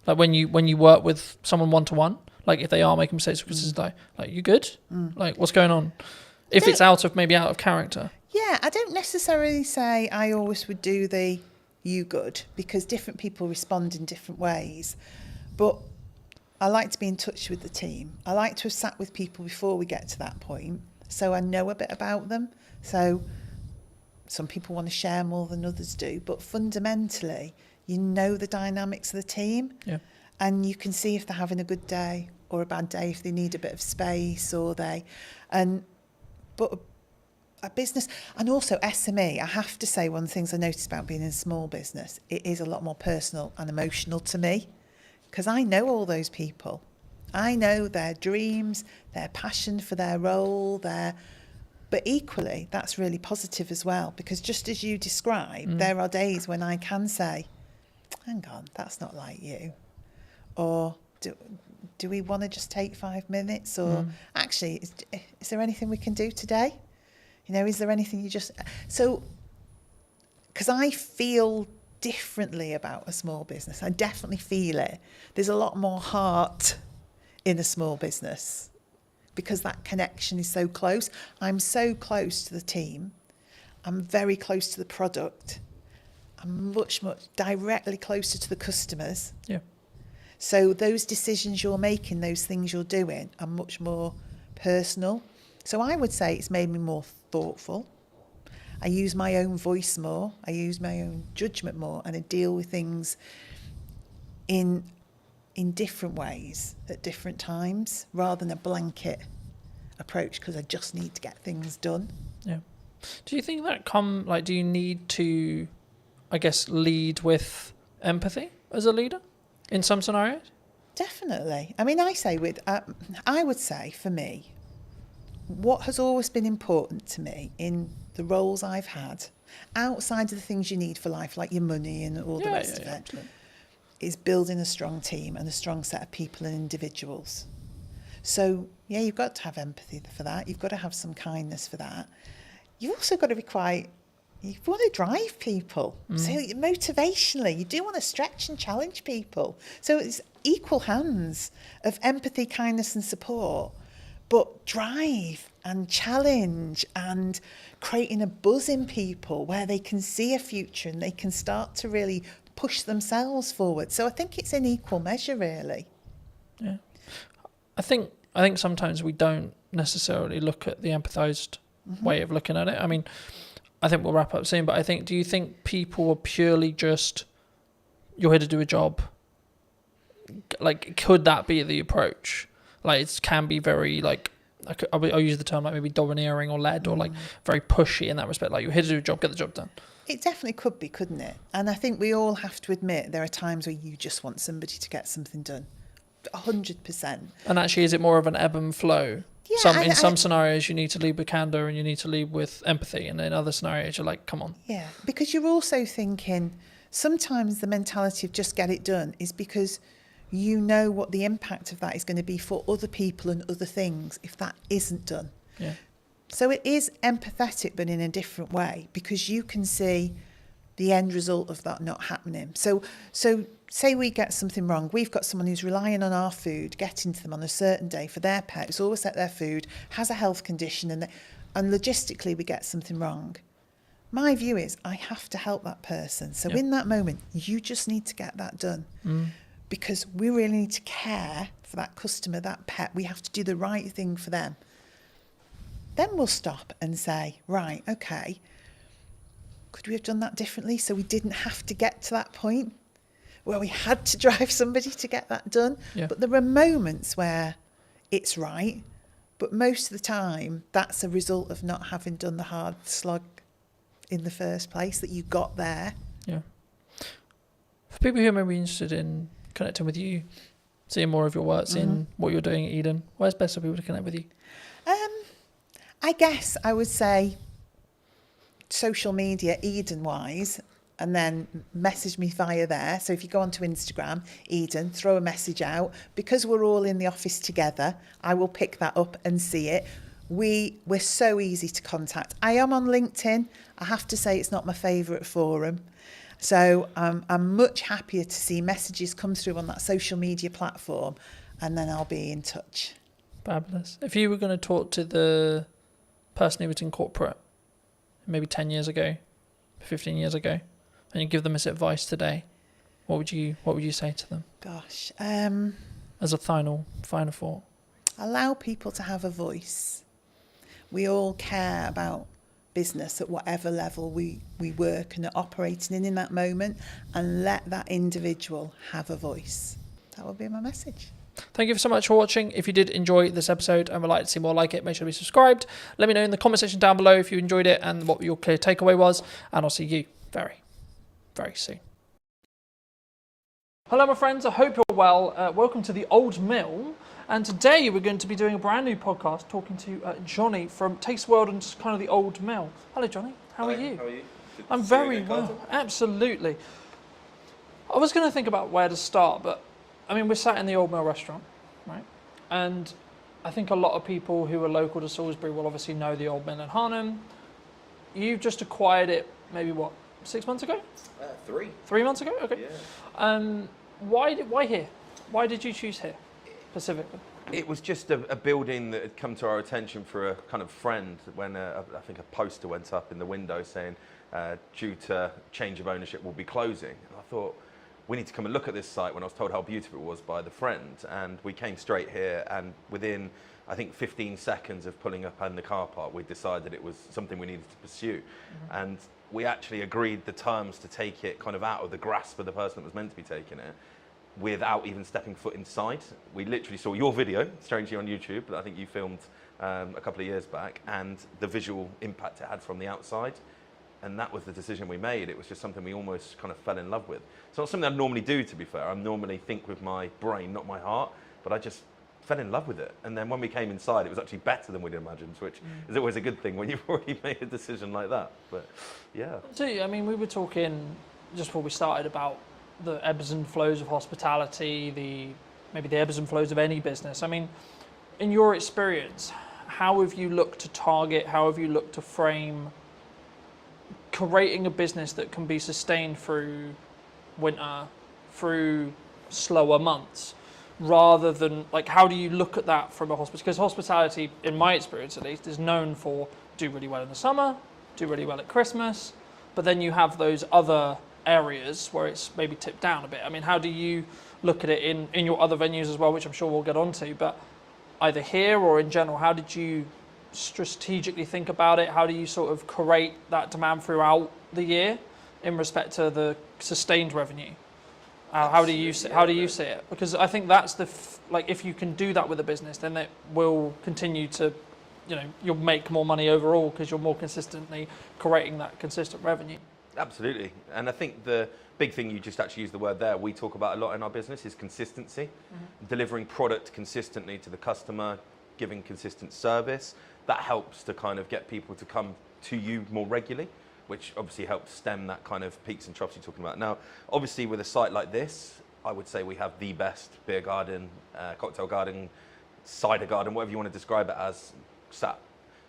Like when you work with someone one-to-one, like if they are making mistakes, because it's like you good? Like what's going on? If it's out of character. Yeah, I don't necessarily say I always would do the you good, because different people respond in different ways. But I like to be in touch with the team. I like to have sat with people before we get to that point, so I know a bit about them. So some people want to share more than others do, but fundamentally, you know the dynamics of the team, and you can see if they're having a good day or a bad day, if they need a bit of space but a business, and also SME, I have to say, one of the things I noticed about being in a small business, it is a lot more personal and emotional to me, because I know all those people. I know their dreams, their passion for their role, but equally, that's really positive as well, because just as you described, there are days when I can say, hang on, that's not like you. Or do we want to just take 5 minutes? Or actually, is there anything we can do today? Is there anything you just... So, because I feel differently about a small business. I definitely feel it. There's a lot more heart in a small business because that connection is so close. I'm so close to the team. I'm very close to the product. I'm much directly closer to the customers. Yeah. So those decisions you're making, those things you're doing are much more personal. So I would say it's made me more thoughtful. I use my own voice more. I use my own judgment more, and I deal with things in different ways at different times rather than a blanket approach because I just need to get things done. Yeah. Do you think that do you need to, I guess, lead with empathy as a leader in some scenarios? Definitely. I mean, I would say for me, what has always been important to me in the roles I've had, outside of the things you need for life, like your money and all the rest of it, absolutely. is building a strong team and a strong set of people and individuals. So, yeah, you've got to have empathy for that. You've got to have some kindness for that. You've also got to be you want to drive people. So motivationally, you do want to stretch and challenge people. So it's equal hands of empathy, kindness and support, but drive and challenge and creating a buzz in people where they can see a future and they can start to really push themselves forward. So I think it's in equal measure, really. Yeah. I think sometimes we don't necessarily look at the empathized way of looking at it. I mean, I think we'll wrap up soon, but do you think people are purely just, you're here to do a job? Like, could that be the approach? Like, it can be very, like, I'll use the term like maybe domineering or led or like very pushy in that respect. Like, you're here to do a job, get the job done. It definitely could be, couldn't it? And I think we all have to admit there are times where you just want somebody to get something done. 100%. And actually, is it more of an ebb and flow? Yeah, in some scenarios, you need to lead with candor and you need to lead with empathy. And in other scenarios, you're like, come on. Yeah, because you're also thinking sometimes the mentality of just get it done is because you know what the impact of that is going to be for other people and other things if that isn't done. Yeah. So it is empathetic, but in a different way, because you can see the end result of that not happening. So say we get something wrong. We've got someone who's relying on our food, getting to them on a certain day for their pet, who's always at their food, has a health condition, and logistically we get something wrong. My view is I have to help that person. So in that moment, you just need to get that done. Because we really need to care for that customer, that pet. We have to do the right thing for them. Then we'll stop and say, right, okay, could we have done that differently so we didn't have to get to that point where we had to drive somebody to get that done? Yeah. But there are moments where it's right, but most of the time that's a result of not having done the hard slog in the first place, that you got there. Yeah. For people who may be interested in connecting with you, seeing more of your work, seeing what you're doing at Eden, where's best for people to connect with you? I guess I would say social media, Eden-wise, and then message me via there. So if you go onto Instagram, Eden, throw a message out. Because we're all in the office together, I will pick that up and see it. We're so easy to contact. I am on LinkedIn. I have to say it's not my favourite forum. So I'm much happier to see messages come through on that social media platform, and then I'll be in touch. Fabulous. If you were going to talk to the person who was in corporate maybe 10 years ago, 15 years ago, and you give them this advice today, what would you say to them? Gosh. As a final thought. Allow people to have a voice. We all care about business at whatever level we work and are operating in that moment, and let that individual have a voice. That would be my message. Thank you so much for watching. If you did enjoy this episode and would like to see more like it, make sure to be subscribed. Let me know in the comment section down below if you enjoyed it and what your clear takeaway was, and I'll see you very, very soon. Hello, my friends. I hope you're well. Welcome to the Old Mill. And today we're going to be doing a brand new podcast talking to Johnny from Taste World and just kind of the Old Mill. Hello, Johnny. How are you? How are you? I'm very well. Absolutely. I was going to think about where to start, but I mean, we're sat in the Old Mill restaurant, right? And I think a lot of people who are local to Salisbury will obviously know the Old Mill in Harnham. You've just acquired it, maybe what, 6 months ago? 3. 3 months ago? Okay. Yeah. Why here? Why did you choose here specifically? It was just a building that had come to our attention for a kind of friend when I think a poster went up in the window saying, due to change of ownership, will be closing. And I thought, we need to come and look at this site when I was told how beautiful it was by the friend. And we came straight here, and within, I think, 15 seconds of pulling up in the car park, we decided it was something we needed to pursue. Mm-hmm. And we actually agreed the terms to take it kind of out of the grasp of the person that was meant to be taking it, without even stepping foot inside. We literally saw your video, strangely on YouTube, that I think you filmed a couple of years back, and the visual impact it had from the outside. And that was the decision we made. It was just something we almost kind of fell in love with. It's not something I normally do, to be fair. I normally think with my brain, not my heart, but I just fell in love with it. And then when we came inside, it was actually better than we'd imagined, which is always a good thing when you've already made a decision like that. But yeah. So, I mean, we were talking just before we started about the ebbs and flows of hospitality, maybe the ebbs and flows of any business. I mean, in your experience, how have you looked to target, how have you looked to frame creating a business that can be sustained through winter, through slower months, rather than, like, how do you look at that from a hospital? Because hospitality, in my experience at least, is known for do really well in the summer, do really well at Christmas, but then you have those other areas where it's maybe tipped down a bit. I mean, how do you look at it in your other venues as well, which I'm sure we'll get onto, but either here or in general, how did you strategically think about it? How do you sort of create that demand throughout the year in respect to the sustained revenue? How do you see it? Because I think that's like, if you can do that with a business, then it will continue to, you'll make more money overall because you're more consistently creating that consistent revenue. Absolutely. And I think the big thing, you just actually used the word there, we talk about a lot in our business, is consistency. Mm-hmm. Delivering product consistently to the customer, giving consistent service. That helps to kind of get people to come to you more regularly, which obviously helps stem that kind of peaks and troughs you're talking about. Now, obviously with a site like this, I would say we have the best beer garden, cocktail garden, cider garden, whatever you want to describe it as, sat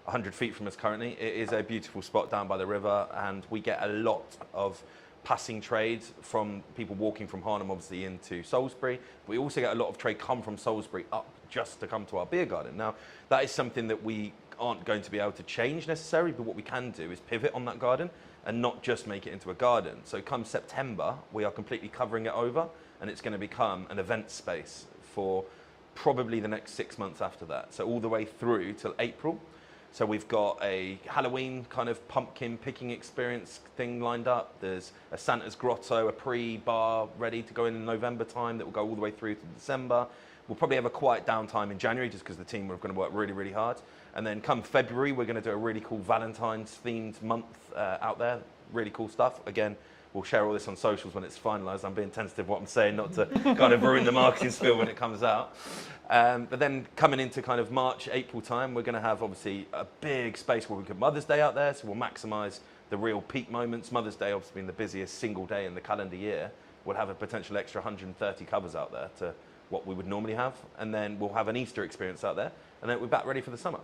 100 feet from us currently. It is a beautiful spot down by the river, and we get a lot of passing trade from people walking from Harnham obviously into Salisbury. We also get a lot of trade come from Salisbury up just to come to our beer garden. Now, that is something that we aren't going to be able to change necessarily, but what we can do is pivot on that garden and not just make it into a garden. So come September, we are completely covering it over, and it's going to become an event space for probably the next 6 months after that. So all the way through till April. So we've got a Halloween kind of pumpkin picking experience thing lined up. There's a Santa's Grotto, a pre-bar ready to go in November time that will go all the way through to December. We'll probably have a quiet downtime in January just because the team are going to work really, really hard. And then come February, we're going to do a really cool Valentine's themed month out there. Really cool stuff. Again, we'll share all this on socials when it's finalised. I'm being tentative what I'm saying, not to kind of ruin the marketing spiel when it comes out. But then coming into kind of March, April time, we're going to have obviously a big space where we put Mother's Day out there. So we'll maximise the real peak moments. Mother's Day obviously being the busiest single day in the calendar year. We'll have a potential extra 130 covers out there to what we would normally have. And then we'll have an Easter experience out there. And then we're back ready for the summer.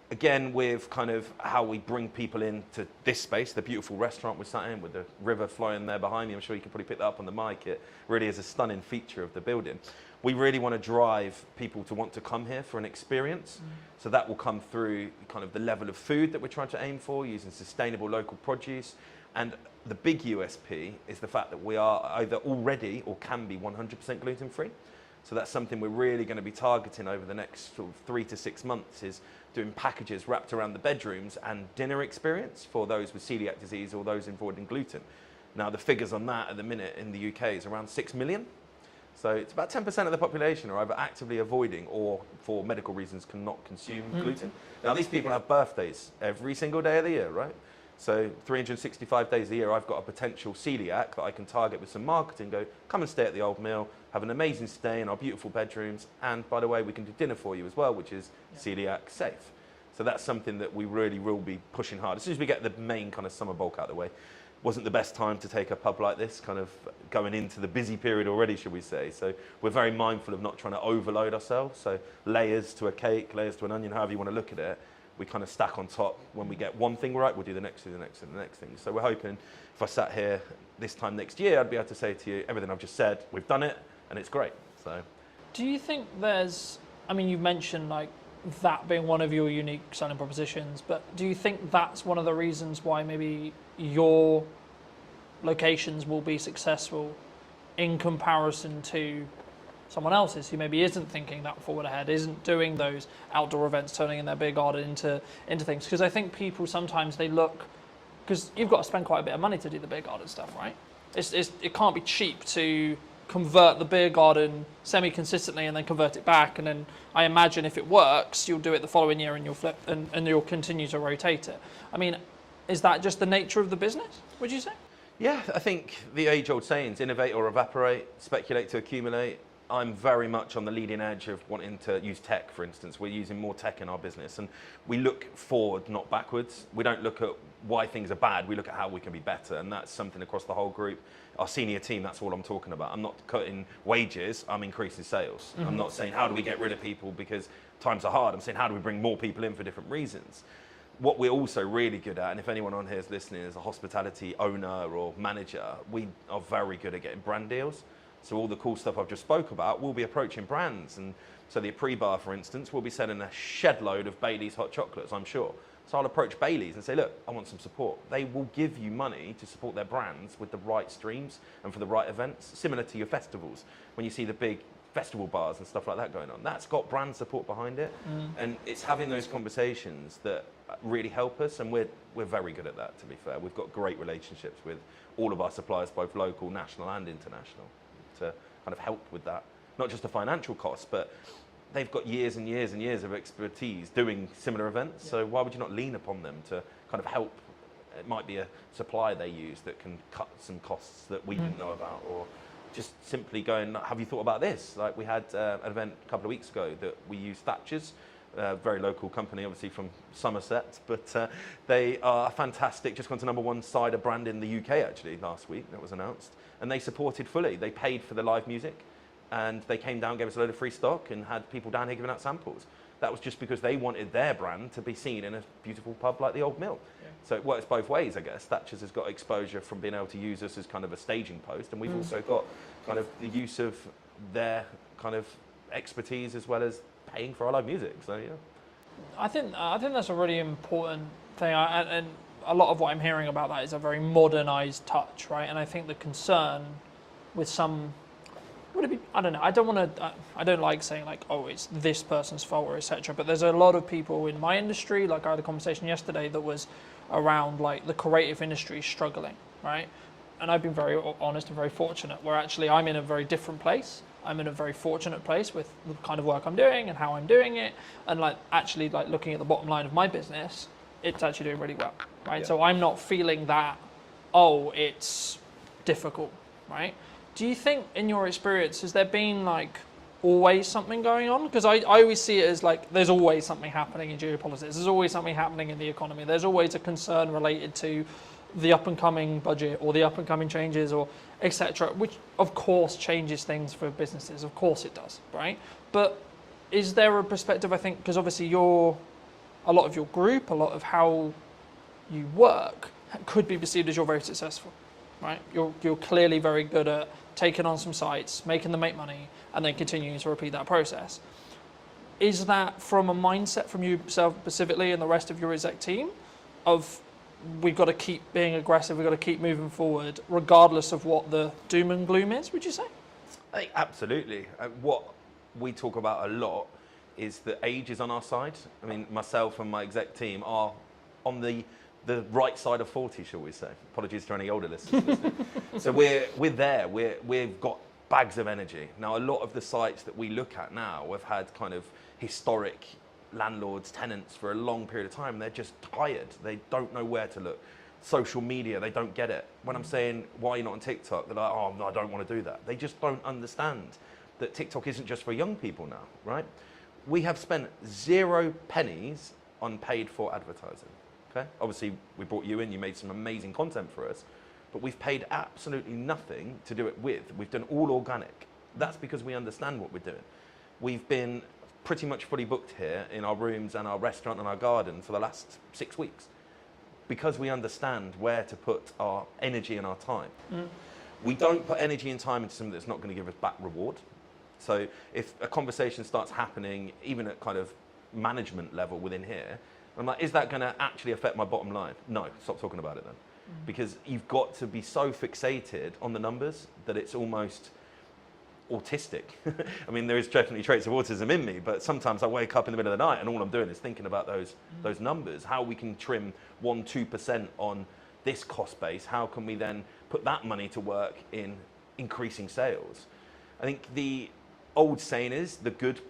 Again, with kind of how we bring people into this space, the beautiful restaurant we're sat in with the river flowing there behind me. I'm sure you can probably pick that up on the mic. It really is a stunning feature of the building. We really want to drive people to want to come here for an experience. So that will come through kind of the level of food that we're trying to aim for, using sustainable local produce. And the big USP is the fact that we are either already or can be 100% gluten-free. So that's something we're really going to be targeting over the next sort of 3 to 6 months, is doing packages wrapped around the bedrooms and dinner experience for those with celiac disease or those avoiding gluten. Now, the figures on that at the minute in the UK is around 6 million. So it's about 10% of the population are either actively avoiding or for medical reasons cannot consume gluten. Now, these people have birthdays every single day of the year, right? So 365 days a year, I've got a potential celiac that I can target with some marketing, go, come and stay at the Old Mill, have an amazing stay in our beautiful bedrooms, and by the way, we can do dinner for you as well, which is celiac safe. So that's something that we really will be pushing hard. As soon as we get the main kind of summer bulk out of the way, wasn't the best time to take a pub like this, kind of going into the busy period already, should we say. So we're very mindful of not trying to overload ourselves. So layers to a cake, layers to an onion, however you want to look at it, we kind of stack on top. When we get one thing right, we'll do the next thing, the next thing, the next thing. So we're hoping if I sat here this time next year, I'd be able to say to you, everything I've just said, we've done it, and it's great. So, Do you think there's, I mean, you mentioned like that being one of your unique selling propositions, but do you think that's one of the reasons why maybe your locations will be successful in comparison to someone else's who maybe isn't thinking that forward ahead, isn't doing those outdoor events, turning in their beer garden into things? Because I think people sometimes they look, because you've got to spend quite a bit of money to do the beer garden stuff, right? It can't be cheap to convert the beer garden semi-consistently and then convert it back, and then I imagine if it works, you'll do it the following year and you'll flip and you'll continue to rotate it. I mean, is that just the nature of the business, would you say? yeah, I think the age-old sayings, innovate or evaporate, speculate to accumulate. I'm very much on the leading edge of wanting to use tech, for instance. We're using more tech in our business, and we look forward, not backwards. We don't look at why things are bad, we look at how we can be better, and that's something across the whole group. Our senior team, that's all I'm talking about. I'm not cutting wages, I'm increasing sales. I'm not saying how do we get rid of people because times are hard. I'm saying how do we bring more people in for different reasons. What we're also really good at, and if anyone on here is listening is a hospitality owner or manager, we are very good at getting brand deals. So all the cool stuff I've just spoke about, we'll be approaching brands. And so the Apres bar, for instance, will be selling a shed load of Bailey's hot chocolates, I'm sure. So I'll approach Bailey's and say, look, I want some support. They will give you money to support their brands with the right streams and for the right events, similar to your festivals. When you see the big festival bars and stuff like that going on, that's got brand support behind it. And it's having those conversations that really help us, and we're very good at that, to be fair. We've got great relationships with all of our suppliers, both local, national and international, to kind of help with that. Not just the financial costs, but they've got years and years and years of expertise doing similar events, so why would you not lean upon them to kind of help? It might be a supplier they use that can cut some costs that we didn't know about, or just simply going, have you thought about this? Like we had an event a couple of weeks ago that we used Thatcher's, a very local company, obviously from Somerset, but they are fantastic, just gone to #1 cider brand in the UK actually last week, that was announced, and they supported fully. They paid for the live music, and they came down, gave us a load of free stock, and had people down here giving out samples. That was just because they wanted their brand to be seen in a beautiful pub like the Old Mill. Yeah. So it works both ways, I guess. Thatcher's has got exposure from being able to use us as kind of a staging post, and we've also got kind of the use of their kind of expertise as well as paying for our live music. So yeah, I think that's a really important thing, and a lot of what I'm hearing about that is a very modernised touch, right? And I think the concern with some, would it be, I don't know, I don't like saying like, oh, it's this person's fault or etc. But there's a lot of people in my industry, like I had a conversation yesterday that was around like the creative industry struggling, right? And I've been very honest and very fortunate where actually I'm in a very different place. I'm in a very fortunate place with the kind of work I'm doing and how I'm doing it, and like actually like looking at the bottom line of my business, it's actually doing really well, right? Yeah. So I'm not feeling that, oh, it's difficult, right? Do you think in your experience, has there been like always something going on? Because I always see it as like there's always something happening in geopolitics, there's always something happening in the economy, there's always a concern related to the up and coming budget or the up and coming changes or etc., which of course changes things for businesses, of course it does, right? But is there a perspective, I think, because obviously a lot of your group, a lot of how you work could be perceived as you're very successful, right? You're clearly very good at taking on some sites, making them make money, and then continuing to repeat that process. Is that from a mindset from yourself specifically and the rest of your exec team of we've got to keep being aggressive, we've got to keep moving forward, regardless of what the doom and gloom is, would you say? I think absolutely. What we talk about a lot is that age is on our side. I mean, myself and my exec team are on the right side of 40, shall we say. Apologies to any older listeners listening. So we're there. We've got bags of energy. Now, a lot of the sites that we look at now have had kind of historic landlords, tenants for a long period of time. They're just tired. They don't know where to look. Social media, they don't get it. When I'm saying, why are you not on TikTok? They're like, oh, no, I don't want to do that. They just don't understand that TikTok isn't just for young people now, right? We have spent 0 pennies on paid for advertising, okay? Obviously, we brought you in, you made some amazing content for us, but we've paid absolutely nothing to do it with. We've done all organic. That's because we understand what we're doing. We've been pretty much fully booked here in our rooms and our restaurant and our garden for the last 6 weeks because we understand where to put our energy and our time. We don't put energy and time into something that's not going to give us back reward. So if a conversation starts happening, even at kind of management level within here, I'm like, is that going to actually affect my bottom line? No, stop talking about it then. Because you've got to be so fixated on the numbers that it's almost autistic. I mean, there is definitely traits of autism in me, but sometimes I wake up in the middle of the night and all I'm doing is thinking about those numbers, how we can trim 1-2% on this cost base, how can we then put that money to work in increasing sales. I think the old saying is the good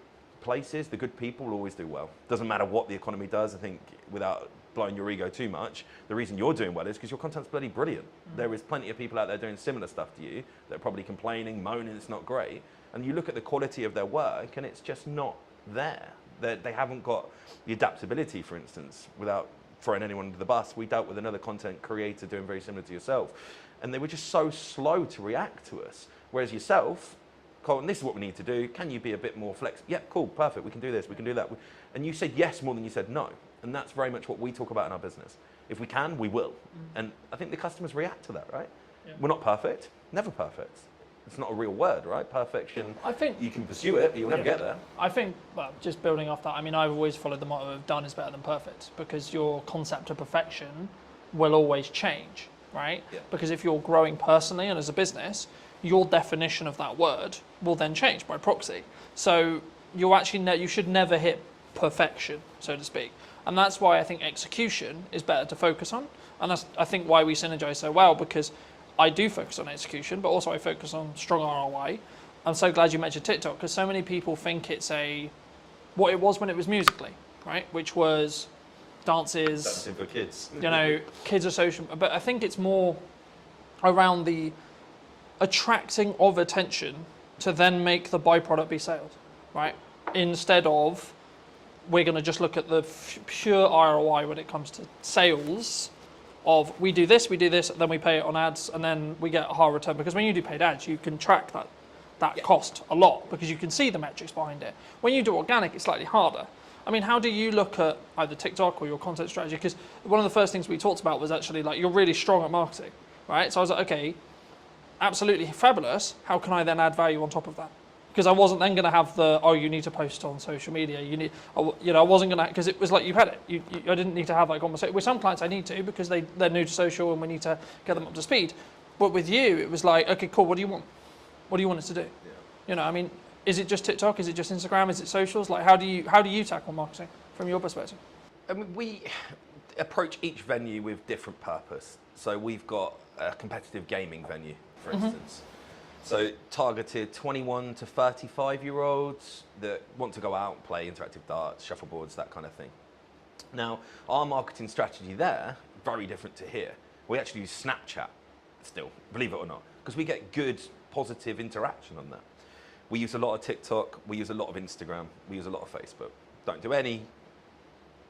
places, the good people will always do well. Doesn't matter what the economy does. I think without blowing your ego too much, the reason you're doing well is because your content's bloody brilliant. There is plenty of people out there doing similar stuff to you that are probably complaining, moaning it's not great. And you look at the quality of their work and it's just not there. They haven't got the adaptability, for instance, without throwing anyone under the bus. We dealt with another content creator doing very similar to yourself. And they were just so slow to react to us. Whereas yourself, Colton, this is what we need to do. Can you be a bit more flexible? Yeah, cool, perfect. We can do this, we can do that. And you said yes more than you said no. And that's very much what we talk about in our business. If we can, we will. And I think the customers react to that, right? Yeah. We're not perfect, never perfect. It's not a real word, right? Perfection, I think you can pursue it, but you'll never get there. I think, well, just building off that, I mean, I've always followed the motto of done is better than perfect, because your concept of perfection will always change, right? Yeah. Because if you're growing personally and as a business, your definition of that word will then change by proxy. So you should never hit perfection, so to speak. And that's why I think execution is better to focus on. And that's, I think, why we synergize so well, because I do focus on execution, but also I focus on strong ROI. I'm so glad you mentioned TikTok, because so many people think it's what it was when it was Musical.ly, right? Which was dances. Dancing for kids. Kids are social. But I think it's more around the attracting of attention to then make the byproduct be sales, right? Instead of we're going to just look at the pure ROI when it comes to sales of we do this, then we pay it on ads, and then we get a higher return. Because when you do paid ads, you can track that cost a lot because you can see the metrics behind it. When you do organic, it's slightly harder. I mean, how do you look at either TikTok or your content strategy? Because one of the first things we talked about was actually like you're really strong at marketing, right? So I was like, okay, absolutely fabulous. How can I then add value on top of that? Because I wasn't then going to have you need to post on social media. I wasn't going to, because it was like you had it. I didn't need to have that conversation. With some clients I need to because they're new to social and we need to get them up to speed. But with you, it was like, okay, cool, what do you want? What do you want us to do? Yeah. I mean, is it just TikTok? Is it just Instagram? Is it socials? Like, how do you tackle marketing from your perspective? I mean, we approach each venue with different purpose. So we've got a competitive gaming venue, for instance. So targeted 21 to 35-year-olds that want to go out and play interactive darts, shuffleboards, that kind of thing. Now, our marketing strategy there, very different to here. We actually use Snapchat still, believe it or not, because we get good, positive interaction on that. We use a lot of TikTok, we use a lot of Instagram, we use a lot of Facebook. Don't do any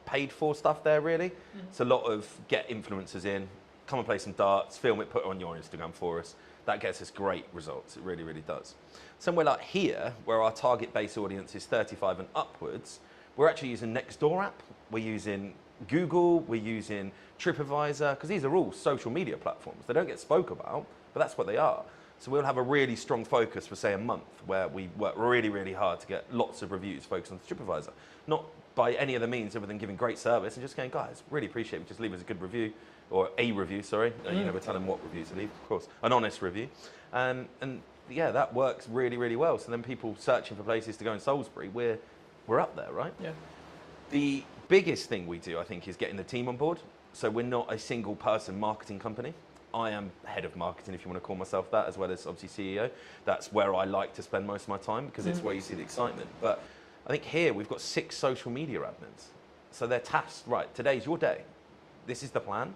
paid for stuff there, really. It's a lot of get influencers in, come and play some darts, film it, put it on your Instagram for us. That gets us great results. It really, really does. Somewhere like here, where our target base audience is 35 and upwards, we're actually using Nextdoor app. We're using Google. We're using TripAdvisor, because these are all social media platforms. They don't get spoke about, but that's what they are. So we'll have a really strong focus for, say, a month, where we work really, really hard to get lots of reviews focused on TripAdvisor. Not by any other means other than giving great service and just going, guys, really appreciate it. Just leave us a good review. Or a review, sorry. You never tell them what review to leave, of course. An honest review. And yeah, that works really, really well. So then people searching for places to go in Salisbury, we're up there, right? Yeah. The biggest thing we do, I think, is getting the team on board. So we're not a single person marketing company. I am head of marketing, if you want to call myself that, as well as obviously CEO. That's where I like to spend most of my time because it's where you see the excitement. But I think here we've got 6 social media admins. So they're tasked, right, today's your day. This is the plan.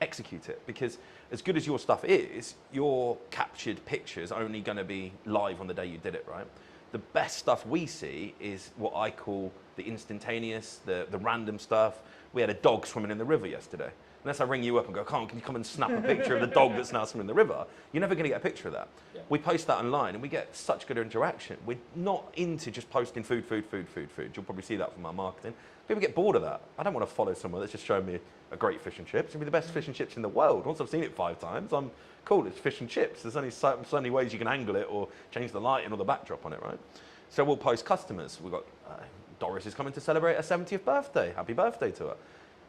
Execute it, because as good as your stuff is, your captured pictures are only going to be live on the day you did it, right? The best stuff we see is what I call the instantaneous, the random stuff. We had a dog swimming in the river yesterday. Unless I ring you up and go, can you come and snap a picture of the dog that's now swimming in the river? You're never going to get a picture of that. Yeah. We post that online and we get such good interaction. We're not into just posting food. You'll probably see that from our marketing. People get bored of that. I don't want to follow someone that's just showing me a great fish and chips. It'll be the best fish and chips in the world. Once I've seen it 5 times, I'm cool, it's fish and chips. There's only so many ways you can angle it or change the lighting or the backdrop on it, right? So we'll post customers. We've got Doris is coming to celebrate her 70th birthday. Happy birthday to her.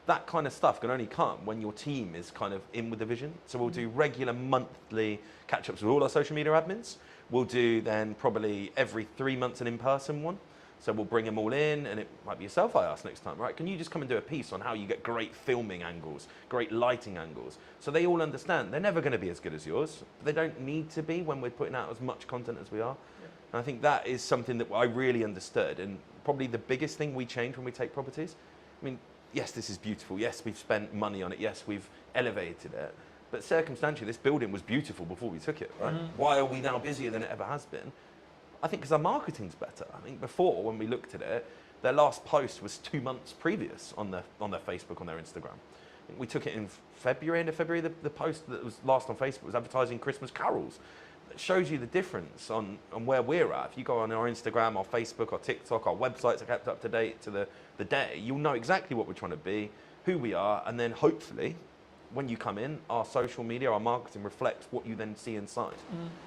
That kind of stuff can only come when your team is kind of in with the vision. So we'll do regular monthly catch-ups with all our social media admins. We'll do then probably every 3 months an in-person one. So we'll bring them all in, and it might be yourself I ask next time, right? Can you just come and do a piece on how you get great filming angles, great lighting angles? So they all understand they're never going to be as good as yours. They don't need to be when we're putting out as much content as we are. Yeah. And I think that is something that I really understood, and probably the biggest thing we change when we take properties. I mean, yes, this is beautiful. Yes, we've spent money on it. Yes, we've elevated it. But circumstantially, this building was beautiful before we took it, right? Mm-hmm. Why are we now busier than it ever has been? I think because our marketing's better. I think before, when we looked at it, their last post was 2 months previous on their Facebook, on their Instagram. I think we took it in February, end of February. The post that was last on Facebook was advertising Christmas carols. It shows you the difference on where we're at. If you go on our Instagram, our Facebook, our TikTok, our websites are kept up to date to the day, you'll know exactly what we're trying to be, who we are, and then hopefully, when you come in, our social media, our marketing reflects what you then see inside.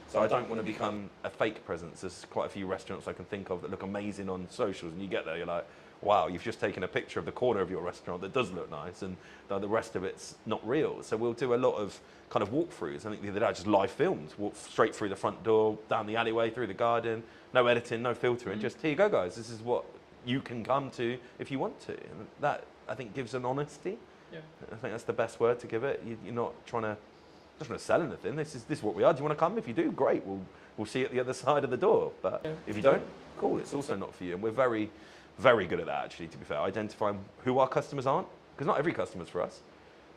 So I don't want to become a fake presence. There's quite a few restaurants I can think of that look amazing on socials, and you get there, you're like, wow, you've just taken a picture of the corner of your restaurant that does look nice, and the rest of it's not real. So we'll do a lot of kind of walkthroughs. I think the other day I just live filmed, walk straight through the front door, down the alleyway, through the garden, no editing, no filtering, just here you go, guys. This is what you can come to if you want to. And that, I think, gives an honesty. Yeah. I think that's the best word to give it. You're not trying to sell anything. This is what we are. Do you want to come? If you do, great. We'll see you at the other side of the door. But if you don't, cool. It's also not for you. And we're very, very good at that, actually, to be fair. Identifying who our customers aren't, because not every customer's for us.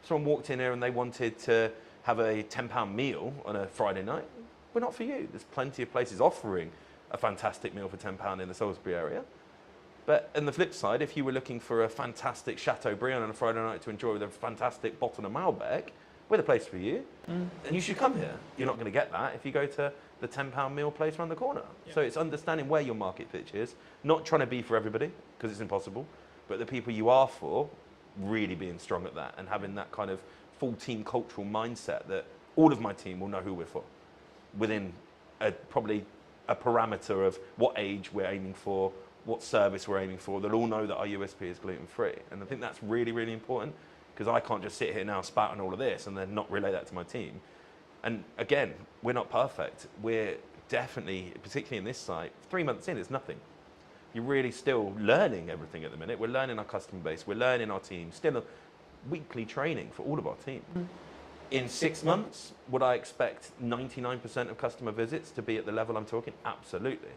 Someone walked in here and they wanted to have a £10 meal on a Friday night. We're not for you. There's plenty of places offering a fantastic meal for £10 in the Salisbury area. But on the flip side, if you were looking for a fantastic Chateaubriand on a Friday night to enjoy with a fantastic bottle of Malbec, we're the place for you. And you should come here. You're not going to get that if you go to the £10 meal place around the corner. Yeah. So it's understanding where your market pitch is, not trying to be for everybody, because it's impossible, but the people you are for, really being strong at that and having that kind of full team cultural mindset that all of my team will know who we're for within probably a parameter of what age we're aiming for, what service we're aiming for. They'll all know that our USP is gluten-free. And I think that's really, really important, because I can't just sit here now spouting all of this and then not relay that to my team. And again, we're not perfect. We're definitely, particularly in this site, 3 months in, it's nothing. You're really still learning everything at the minute. We're learning our customer base. We're learning our team. Still a weekly training for all of our team. In 6 months, would I expect 99% of customer visits to be at the level I'm talking? Absolutely.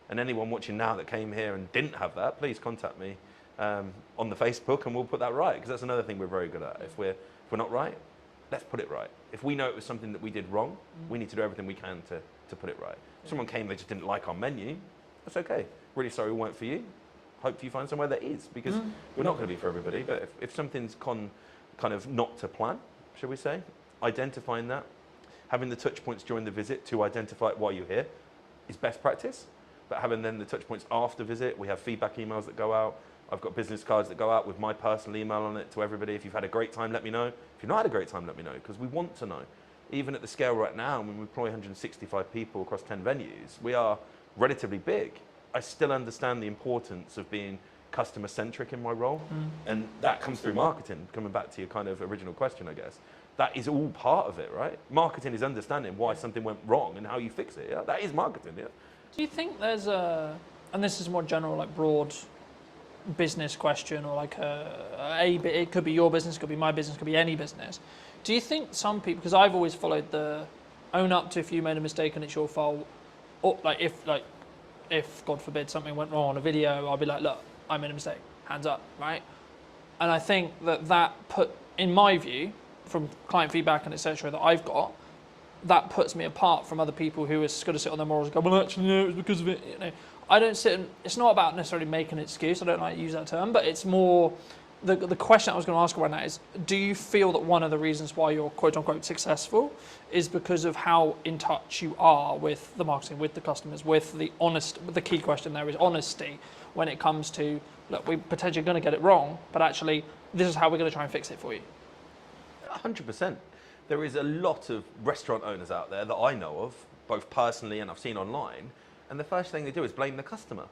And anyone watching now that came here and didn't have that, please contact me on the Facebook and we'll put that right, because that's another thing we're very good at. If we're not right, let's put it right. If we know it was something that we did wrong, we need to do everything we can to put it right. If someone came, they just didn't like our menu, that's okay. Really sorry we weren't for you. Hope you find somewhere that is, because we're not going to be for everybody. But if something's kind of not to plan, shall we say, identifying that, having the touch points during the visit to identify why you're here is best practice. But having then the touch points after visit, we have feedback emails that go out. I've got business cards that go out with my personal email on it to everybody. If you've had a great time, let me know. If you've not had a great time, let me know, because we want to know. Even at the scale we're at now, when we employ 165 people across 10 venues, we are relatively big. I still understand the importance of being customer-centric in my role. And that comes through marketing, coming back to your kind of original question, I guess. That is all part of it, right? Marketing is understanding why something went wrong and how you fix it. Yeah? That is marketing, yeah. Do you think there's and this is more general, like broad business question, or like it could be your business, it could be my business, it could be any business. Do you think some people, because I've always followed the own up to if you made a mistake and it's your fault, or if God forbid something went wrong on a video, I'll be like, look, I made a mistake, hands up, right? And I think that put, in my view, from client feedback and etc. that I've got, that puts me apart from other people who are going to sit on their morals and go, well, actually, no, it was because of it. You know, I don't sit. It's not about necessarily making an excuse. I don't like to use that term, but it's more the question I was going to ask around that is, do you feel that one of the reasons why you're quote unquote successful is because of how in touch you are with the marketing, with the customers, with the key question there is honesty when it comes to, look, we're potentially going to get it wrong, but actually this is how we're going to try and fix it for you. 100%. There is a lot of restaurant owners out there that I know of, both personally and I've seen online, and the first thing they do is blame the customer.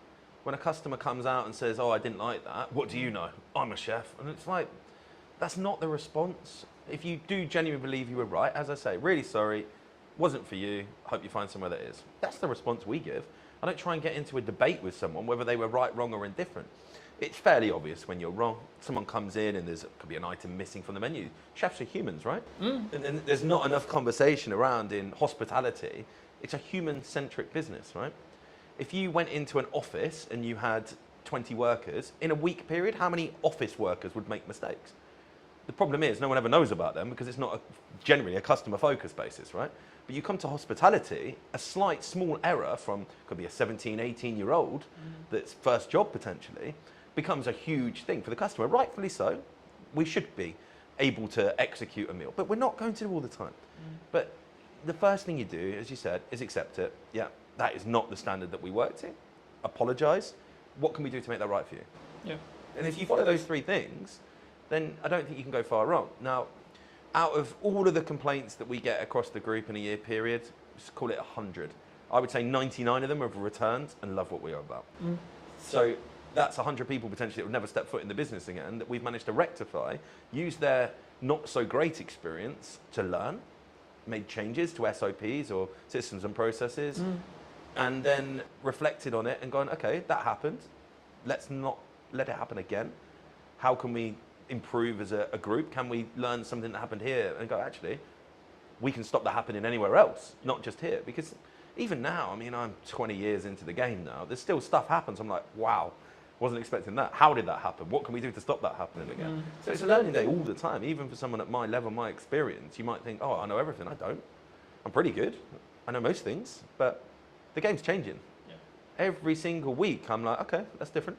When a customer comes out and says, oh, I didn't like that, what do you know? I'm a chef. And it's like, that's not the response. If you do genuinely believe you were right, as I say, really sorry, wasn't for you, hope you find somewhere that is. That's the response we give. I don't try and get into a debate with someone whether they were right, wrong, or indifferent. It's fairly obvious when you're wrong. Someone comes in and could be an item missing from the menu. Chefs are humans, right? And there's not enough conversation around in hospitality. It's a human-centric business, right? If you went into an office and you had 20 workers, in a week period, how many office workers would make mistakes? The problem is no one ever knows about them because it's not generally a customer-focused basis, right? But you come to hospitality, a slight small error from, could be a 17, 18-year-old that's first job potentially, becomes a huge thing for the customer. Rightfully so. We should be able to execute a meal, but we're not going to all the time. But the first thing you do, as you said, is accept it. Yeah, that is not the standard that we work to. Apologise. What can we do to make that right for you? Yeah. And if you follow those three things, then I don't think you can go far wrong. Now, out of all of the complaints that we get across the group in a year period, just call it 100. I would say 99 of them have returned and love what we are about. So that's 100 people potentially that would never step foot in the business again that we've managed to rectify, use their not so great experience to learn, made changes to SOPs or systems and processes, and then reflected on it and gone, okay, that happened. Let's not let it happen again. How can we improve as a group? Can we learn something that happened here and go, actually, we can stop that happening anywhere else, not just here? Because even now, I mean, I'm 20 years into the game now, there's still stuff happens. I'm like, wow, wasn't expecting that. How did that happen? What can we do to stop that happening again? So it's a learning day all the time. Even for someone at my level, my experience, you might think, oh, I know everything. I don't. I'm pretty good. I know most things, but the game's changing. Yeah. Every single week, I'm like, okay, that's different.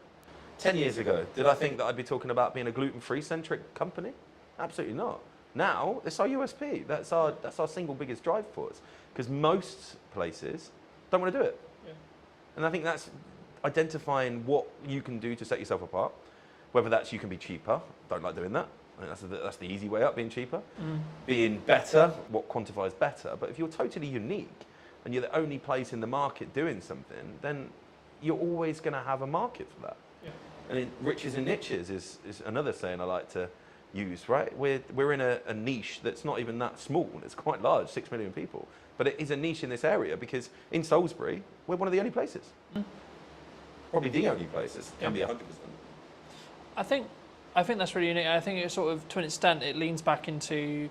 10 years ago, did I think that I'd be talking about being a gluten-free centric company? Absolutely not. Now, it's our USP. That's our single biggest drive for us. Because most places don't want to do it. Yeah. And I think that's identifying what you can do to set yourself apart. Whether that's you can be cheaper. Don't like doing that. I think that's the easy way up, being cheaper. Being better, what quantifies better. But if you're totally unique and you're the only place in the market doing something, then you're always going to have a market for that. Yeah. And riches and niches is another saying I like to use, right? We're in a niche that's not even that small. It's quite large, 6 million people. But it is a niche in this area because in Salisbury, we're one of the only places. Probably the only places. Can be 100%. I think that's really unique. I think it sort of, to an extent, it leans back into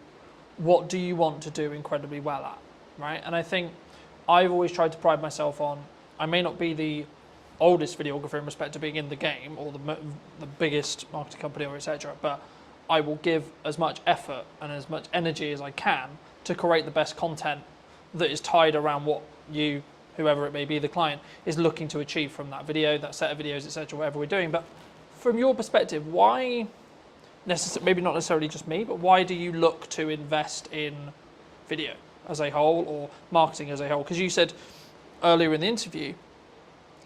what do you want to do incredibly well at, right? And I think I've always tried to pride myself on, I may not be the oldest videographer in respect to being in the game or the biggest marketing company or etc., but I will give as much effort and as much energy as I can to create the best content that is tied around what you, whoever it may be, the client, is looking to achieve from that video, that set of videos, etc., whatever we're doing. But from your perspective, why, maybe not necessarily just me, but why do you look to invest in video as a whole or marketing as a whole? Because you said earlier in the interview,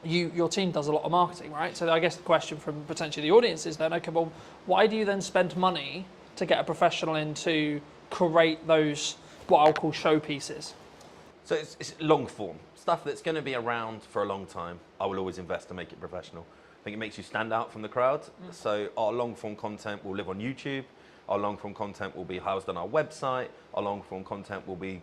your team does a lot of marketing, right? So I guess the question from potentially the audience is then, okay, well, why do you then spend money to get a professional in to create those, what I'll call showpieces? So it's long form. Stuff that's going to be around for a long time, I will always invest to make it professional. I think it makes you stand out from the crowd. So our long form content will live on YouTube. Our long form content will be housed on our website. Our long form content will be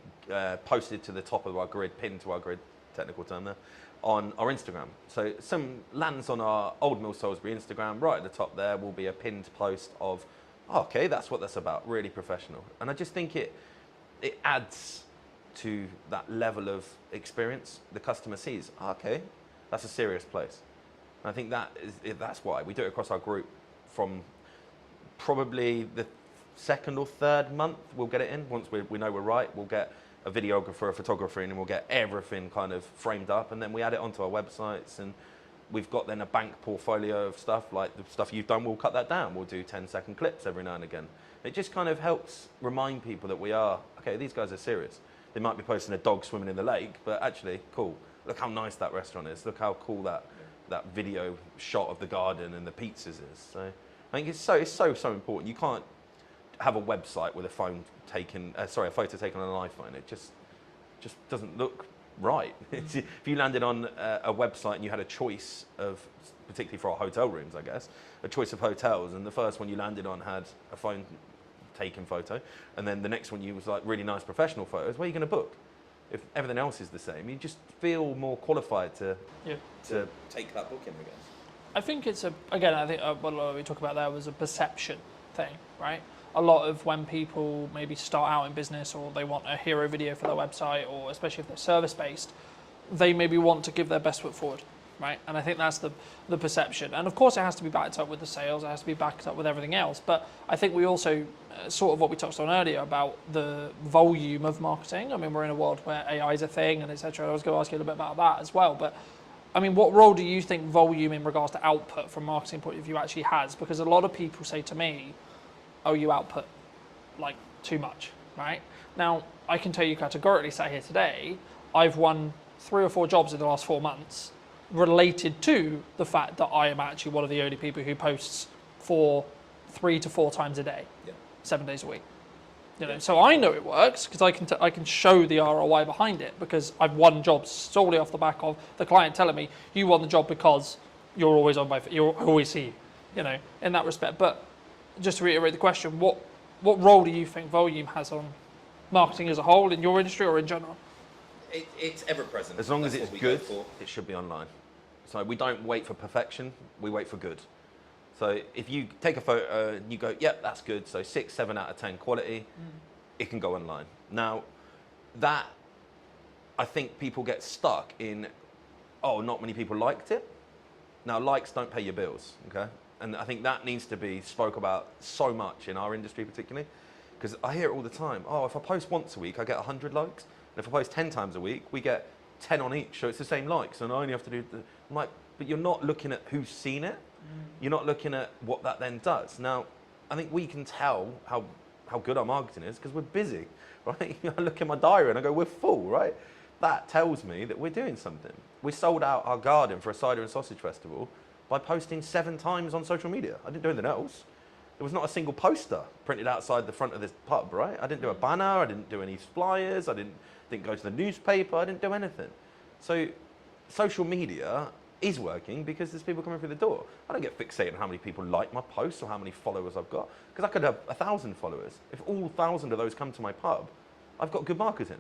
posted to the top of our grid, pinned to our grid, technical term there, on our Instagram. So some lands on our Old Mill Salisbury Instagram. Right at the top there will be a pinned post of, oh, okay, that's what that's about, really professional. And I just think it adds to that level of experience. The customer sees, oh, okay, that's a serious place. And I think that's why we do it across our group. From probably the second or third month, we'll get it in. Once we know we're right, we'll get a videographer, a photographer in, and we'll get everything kind of framed up, and then we add it onto our websites. And we've got then a bank portfolio of stuff, like the stuff you've done, we'll cut that down. We'll do 10-second clips every now and again. It just kind of helps remind people that we are, okay, these guys are serious. They might be posting a dog swimming in the lake, but actually, cool. Look how nice that restaurant is. Look how cool that video shot of the garden and the pizzas is. So I think it's so important. You can't have a website with a phone taken, a photo taken on an iPhone. It just doesn't look right. If you landed on a website and you had a choice of, particularly for our hotel rooms, I guess, a choice of hotels, and the first one you landed on had a phone taken photo, and then the next one you was like really nice professional photos, where are you going to book? If everything else is the same, you just feel more qualified to take that booking, I guess. I think it's again, I think what we talked about there was a perception thing, right? A lot of when people maybe start out in business or they want a hero video for their website, or especially if they're service-based, they maybe want to give their best foot forward, right? And I think that's the perception. And of course it has to be backed up with the sales, it has to be backed up with everything else. But I think we also, sort of what we touched on earlier about the volume of marketing. I mean, we're in a world where AI is a thing and etc. I was going to ask you a little bit about that as well. But I mean, what role do you think volume in regards to output from a marketing point of view actually has? Because a lot of people say to me, oh, you output like too much, right? Now, I can tell you categorically, sat here today, I've won 3 or 4 jobs in the last 4 months related to the fact that I am actually one of the only people who posts for 3 to 4 times a day, 7 days a week. You know, so I know it works because I can show the ROI behind it, because I've won jobs solely off the back of the client telling me you won the job because you're always on I always see you know, in that respect. But just to reiterate the question, what role do you think volume has on marketing as a whole in your industry or in general? It's ever present. As long as it's good, it should be online. So we don't wait for perfection, we wait for good. So if you take a photo and you go, yep, that's good, so 6, 7 out of 10 quality, it can go online. Now, that, I think people get stuck in, oh, not many people liked it. Now, likes don't pay your bills, okay? And I think that needs to be spoke about so much in our industry particularly, because I hear it all the time. Oh, if I post once a week, I get 100 likes. And if I post 10 times a week, we get 10 on each. So it's the same likes, and I only have to do I'm like, but you're not looking at who's seen it. You're not looking at what that then does. Now, I think we can tell how good our marketing is because we're busy, right? I look at my diary and I go, we're full, right? That tells me that we're doing something. We sold out our garden for a cider and sausage festival by posting 7 times on social media. I didn't do anything else. There was not a single poster printed outside the front of this pub, right? I didn't do a banner, I didn't do any flyers, I didn't go to the newspaper, I didn't do anything. So social media is working because there's people coming through the door. I don't get fixated on how many people like my posts or how many followers I've got, because I could have 1,000 followers. If all 1,000 of those come to my pub, I've got good marketing.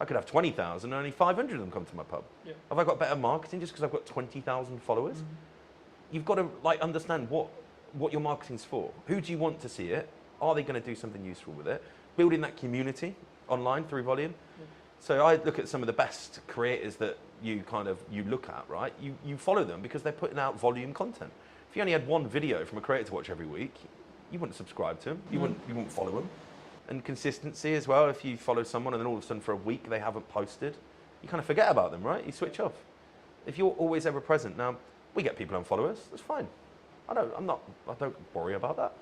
I could have 20,000 and only 500 of them come to my pub. Yeah. Have I got better marketing just because I've got 20,000 followers? You've got to understand what your marketing's for. Who do you want to see it? Are they going to do something useful with it? Building that community online through volume. Yeah. So I look at some of the best creators that you look at, right? You follow them because they're putting out volume content. If you only had one video from a creator to watch every week, you wouldn't subscribe to them. You wouldn't follow them. And consistency as well. If you follow someone and then all of a sudden for a week they haven't posted, you kind of forget about them, right? You switch off. If you're always ever present, now we get people unfollow us. That's fine. I don't worry about that.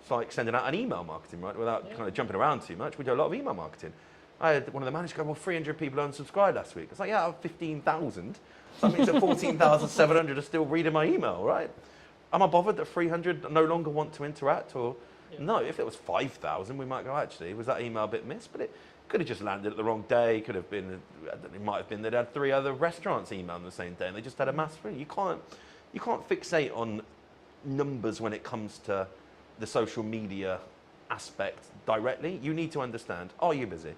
It's like sending out an email marketing, right? Without kind of jumping around too much. We do a lot of email marketing. I had one of the managers go, well, 300 people unsubscribed last week. It's like, yeah, out of 15,000. So that means that 14,700 are still reading my email, right? Am I bothered that 300 no longer want to interact? Or no, if it was 5,000, we might go, actually, was that email a bit missed? But it could have just landed at the wrong day. Could have been, it might have been they'd had 3 other restaurants email them the same day and they just had a mass free. You can't fixate on numbers when it comes to the social media aspect directly. You need to understand, are you busy?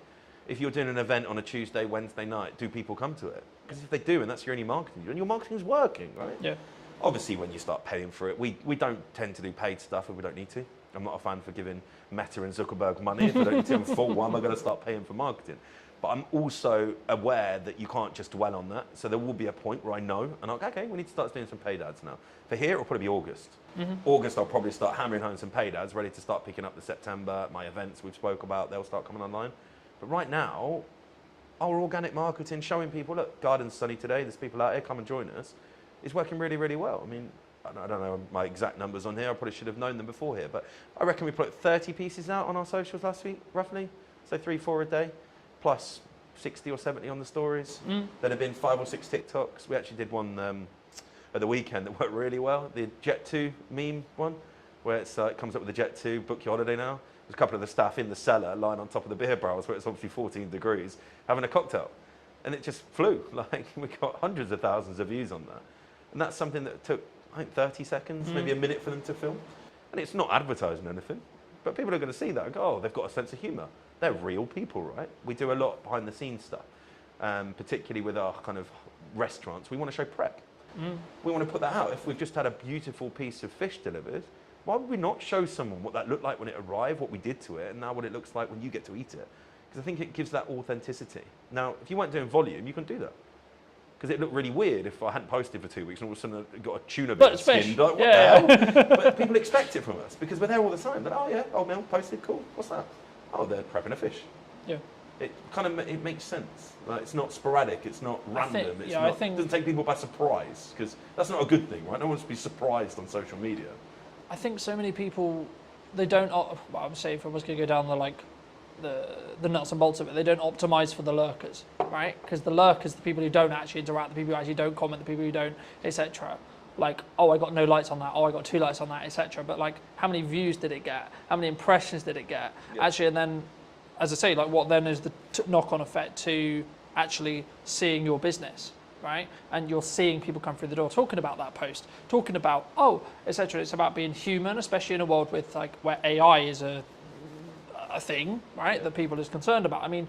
If you're doing an event on a Tuesday, Wednesday night, do people come to it? Because if they do, and that's your only marketing, and your marketing's working, right? Yeah. Obviously, when you start paying for it, we don't tend to do paid stuff if we don't need to. I'm not a fan for giving Meta and Zuckerberg money. If I don't need to, I'm full. Why am I going to start paying for marketing? But I'm also aware that you can't just dwell on that. So there will be a point where I know, and I'm like, okay, we need to start doing some paid ads now. For here, it'll probably be August. August, I'll probably start hammering home some paid ads, ready to start picking up the September. My events we've spoke about, they'll start coming online. But right now, our organic marketing, showing people, look, garden's sunny today, there's people out here, come and join us. is working really, really well. I mean, I don't know my exact numbers on here. I probably should have known them before here, but I reckon we put 30 pieces out on our socials last week, roughly. So 3-4 a day, plus 60 or 70 on the stories. There have been 5 or 6 TikToks. We actually did one at the weekend that worked really well. The Jet2 meme one, where it comes up with the Jet2, book your holiday now. There's a couple of the staff in the cellar lying on top of the beer barrels where it's obviously 14 degrees, having a cocktail. And it just flew. Like, we got hundreds of thousands of views on that. And that's something that took, I think, 30 seconds, maybe a minute for them to film. And it's not advertising anything, but people are going to see that and go, oh, they've got a sense of humour. They're real people, right? We do a lot behind the scenes stuff, particularly with our kind of restaurants. We want to show prep. We want to put that out. If we've just had a beautiful piece of fish delivered, why would we not show someone what that looked like when it arrived, what we did to it, and now what it looks like when you get to eat it? Because I think it gives that authenticity. Now, if you weren't doing volume, you couldn't do that. Because it looked really weird if I hadn't posted for 2 weeks and all of a sudden I got a tuna bit of skin. Like, what the hell? But people expect it from us because we're there all the time. They're, oh yeah, old Mel posted, cool. What's that? Oh, they're prepping a fish. Yeah. It kind of it makes sense. Like, it's not sporadic. It's not random. It doesn't take people by surprise because that's not a good thing, right? No one wants to be surprised on social media. I think so many people, they don't. Well, I would say if I was going to go down the nuts and bolts of it, they don't optimize for the lurkers, right? Because the lurkers, the people who don't actually interact, the people who actually don't comment, the people who don't, etc. Like, oh, I got no likes on that. Oh, I got 2 likes on that, etc. But like, how many views did it get? How many impressions did it get? Yep. Actually, and then, as I say, like, what then is the knock-on effect to actually seeing your business, right? And you're seeing people come through the door talking about that post, talking about, oh, etc. It's about being human, especially in a world with like where AI is a thing, right? That people is concerned about. I mean,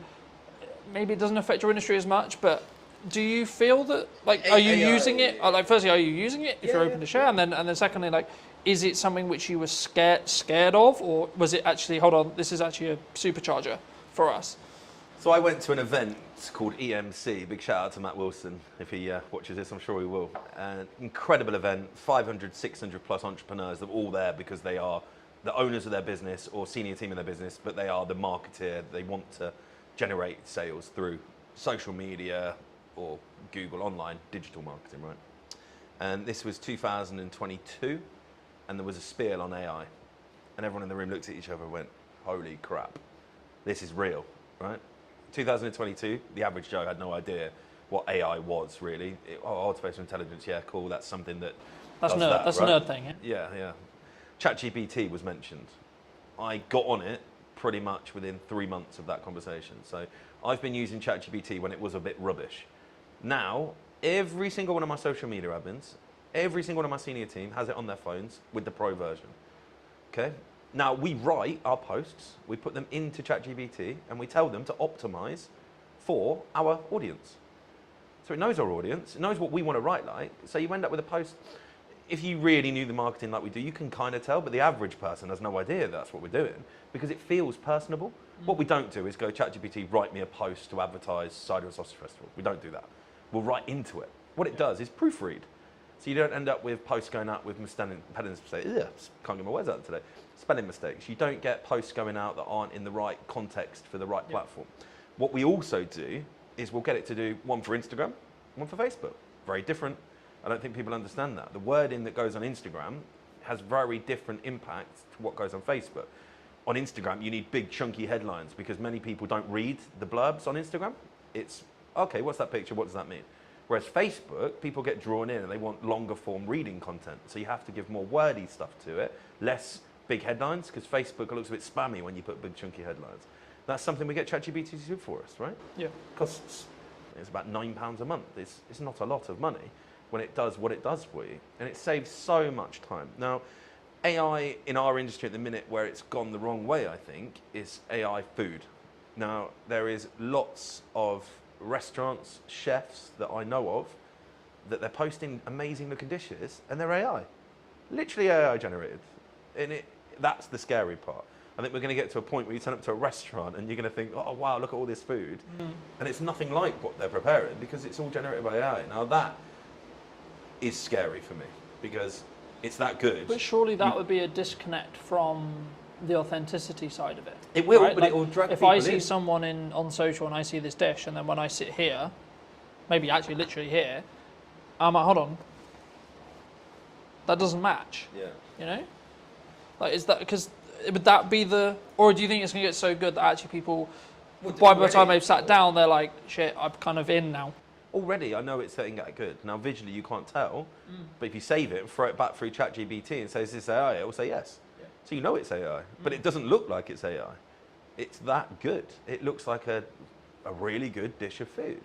maybe it doesn't affect your industry as much, but do you feel that, like, are you using it? Like, firstly, are you using it if you're open to share? And then secondly, like, is it something which you were scared of, or was it actually, hold on, this is actually a supercharger for us? So I went to an event called EMC. Big shout out to Matt Wilson if he watches this. I'm sure he will. Incredible event. 500, 600 plus entrepreneurs. They're all there because they are the owners of their business or senior team in their business, but they are the marketeer. They want to generate sales through social media or Google online, digital marketing, right? And this was 2022, and there was a spiel on AI. And everyone in the room looked at each other and went, holy crap, this is real, right? 2022, the average Joe had no idea what AI was really. Artificial intelligence, yeah, cool, that's something that That's does nerd. that, That's right? a nerd thing, Yeah, yeah. ChatGPT was mentioned. I got on it pretty much within 3 months of that conversation. So I've been using ChatGPT when it was a bit rubbish. Now, every single one of my social media admins, every single one of my senior team has it on their phones with the pro version. Okay? Now, we write our posts, we put them into ChatGPT, and we tell them to optimize for our audience. So it knows our audience, it knows what we want to write like. So you end up with a post. If you really knew the marketing like we do, you can kind of tell, but the average person has no idea that's what we're doing because it feels personable. What we don't do is go, ChatGPT, write me a post to advertise Cider and Sausage Festival. We don't do that. We'll write into it. What it does is proofread. So you don't end up with posts going out with spelling mistakes. Can't get my words out today. Spelling mistakes. You don't get posts going out that aren't in the right context for the right platform. What we also do is we'll get it to do one for Instagram, one for Facebook. Very different. I don't think people understand that. The wording that goes on Instagram has very different impacts to what goes on Facebook. On Instagram, you need big chunky headlines because many people don't read the blurbs on Instagram. It's, okay, what's that picture? What does that mean? Whereas Facebook, people get drawn in and they want longer form reading content. So you have to give more wordy stuff to it, less big headlines, because Facebook looks a bit spammy when you put big chunky headlines. That's something we get ChatGPT to do for us, right? Yeah. Costs, it's about £9 a month. It's not a lot of money when it does what it does for you. And it saves so much time. Now, AI in our industry at the minute where it's gone the wrong way, I think, is AI food. Now, there is lots of restaurants, chefs that I know of, that they're posting amazing looking dishes and they're AI. Literally AI generated. And that's the scary part. I think we're going to get to a point where you turn up to a restaurant and you're going to think, oh wow, look at all this food. And it's nothing like what they're preparing because it's all generated by AI. Now that is scary for me because it's that good. But surely that would be a disconnect from the authenticity side of it. It will, right? but Like, it will drag if people I see in. someone on social and I see this dish, and then when I sit here, maybe actually literally here, I'm like, hold on, that doesn't match. Yeah. You know, like is that because would that be the, or do you think it's going to get so good that actually people, by the time they've sat down, they're like, shit, I'm kind of in now. Already, I know it's getting that good. Now, visually, you can't tell, but if you save it and throw it back through ChatGPT and say, is this AI? It will say yes. Yeah. So you know it's AI, but it doesn't look like it's AI. It's that good. It looks like a really good dish of food.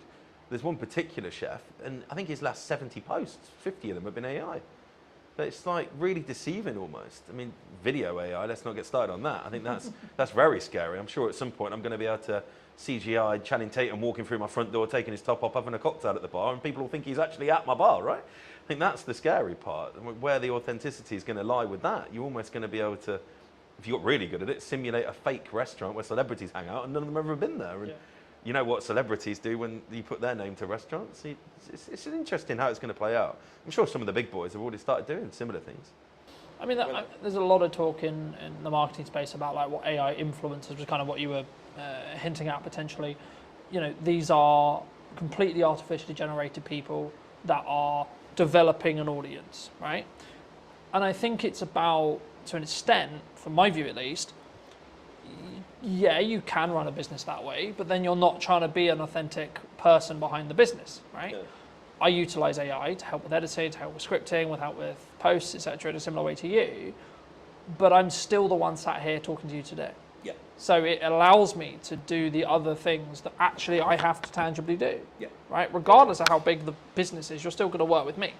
There's one particular chef, and I think his last 70 posts, 50 of them have been AI. But it's like really deceiving almost. I mean, video AI, let's not get started on that. I think that's very scary. I'm sure at some point I'm going to be able to CGI Channing Tatum walking through my front door, taking his top off, having a cocktail at the bar, and people will think he's actually at my bar, right? I think that's the scary part. Where the authenticity is going to lie with that, you're almost going to be able to, if you got really good at it, simulate a fake restaurant where celebrities hang out and none of them have ever been there. And you know what celebrities do when you put their name to restaurants? It's interesting how it's going to play out. I'm sure some of the big boys have already started doing similar things. I mean, there's a lot of talk in the marketing space about like what AI influencers was kind of what you were hinting at potentially. You know, these are completely artificially generated people that are developing an audience, right? And I think it's about, to an extent, from my view at least, yeah, you can run a business that way, but then you're not trying to be an authentic person behind the business, right? Yeah. I utilize AI to help with editing, to help with scripting, with help with posts, etc., in a similar way to you, but I'm still the one sat here talking to you today. Yeah. So it allows me to do the other things that actually I have to tangibly do, right? Regardless of how big the business is, you're still going to work with me.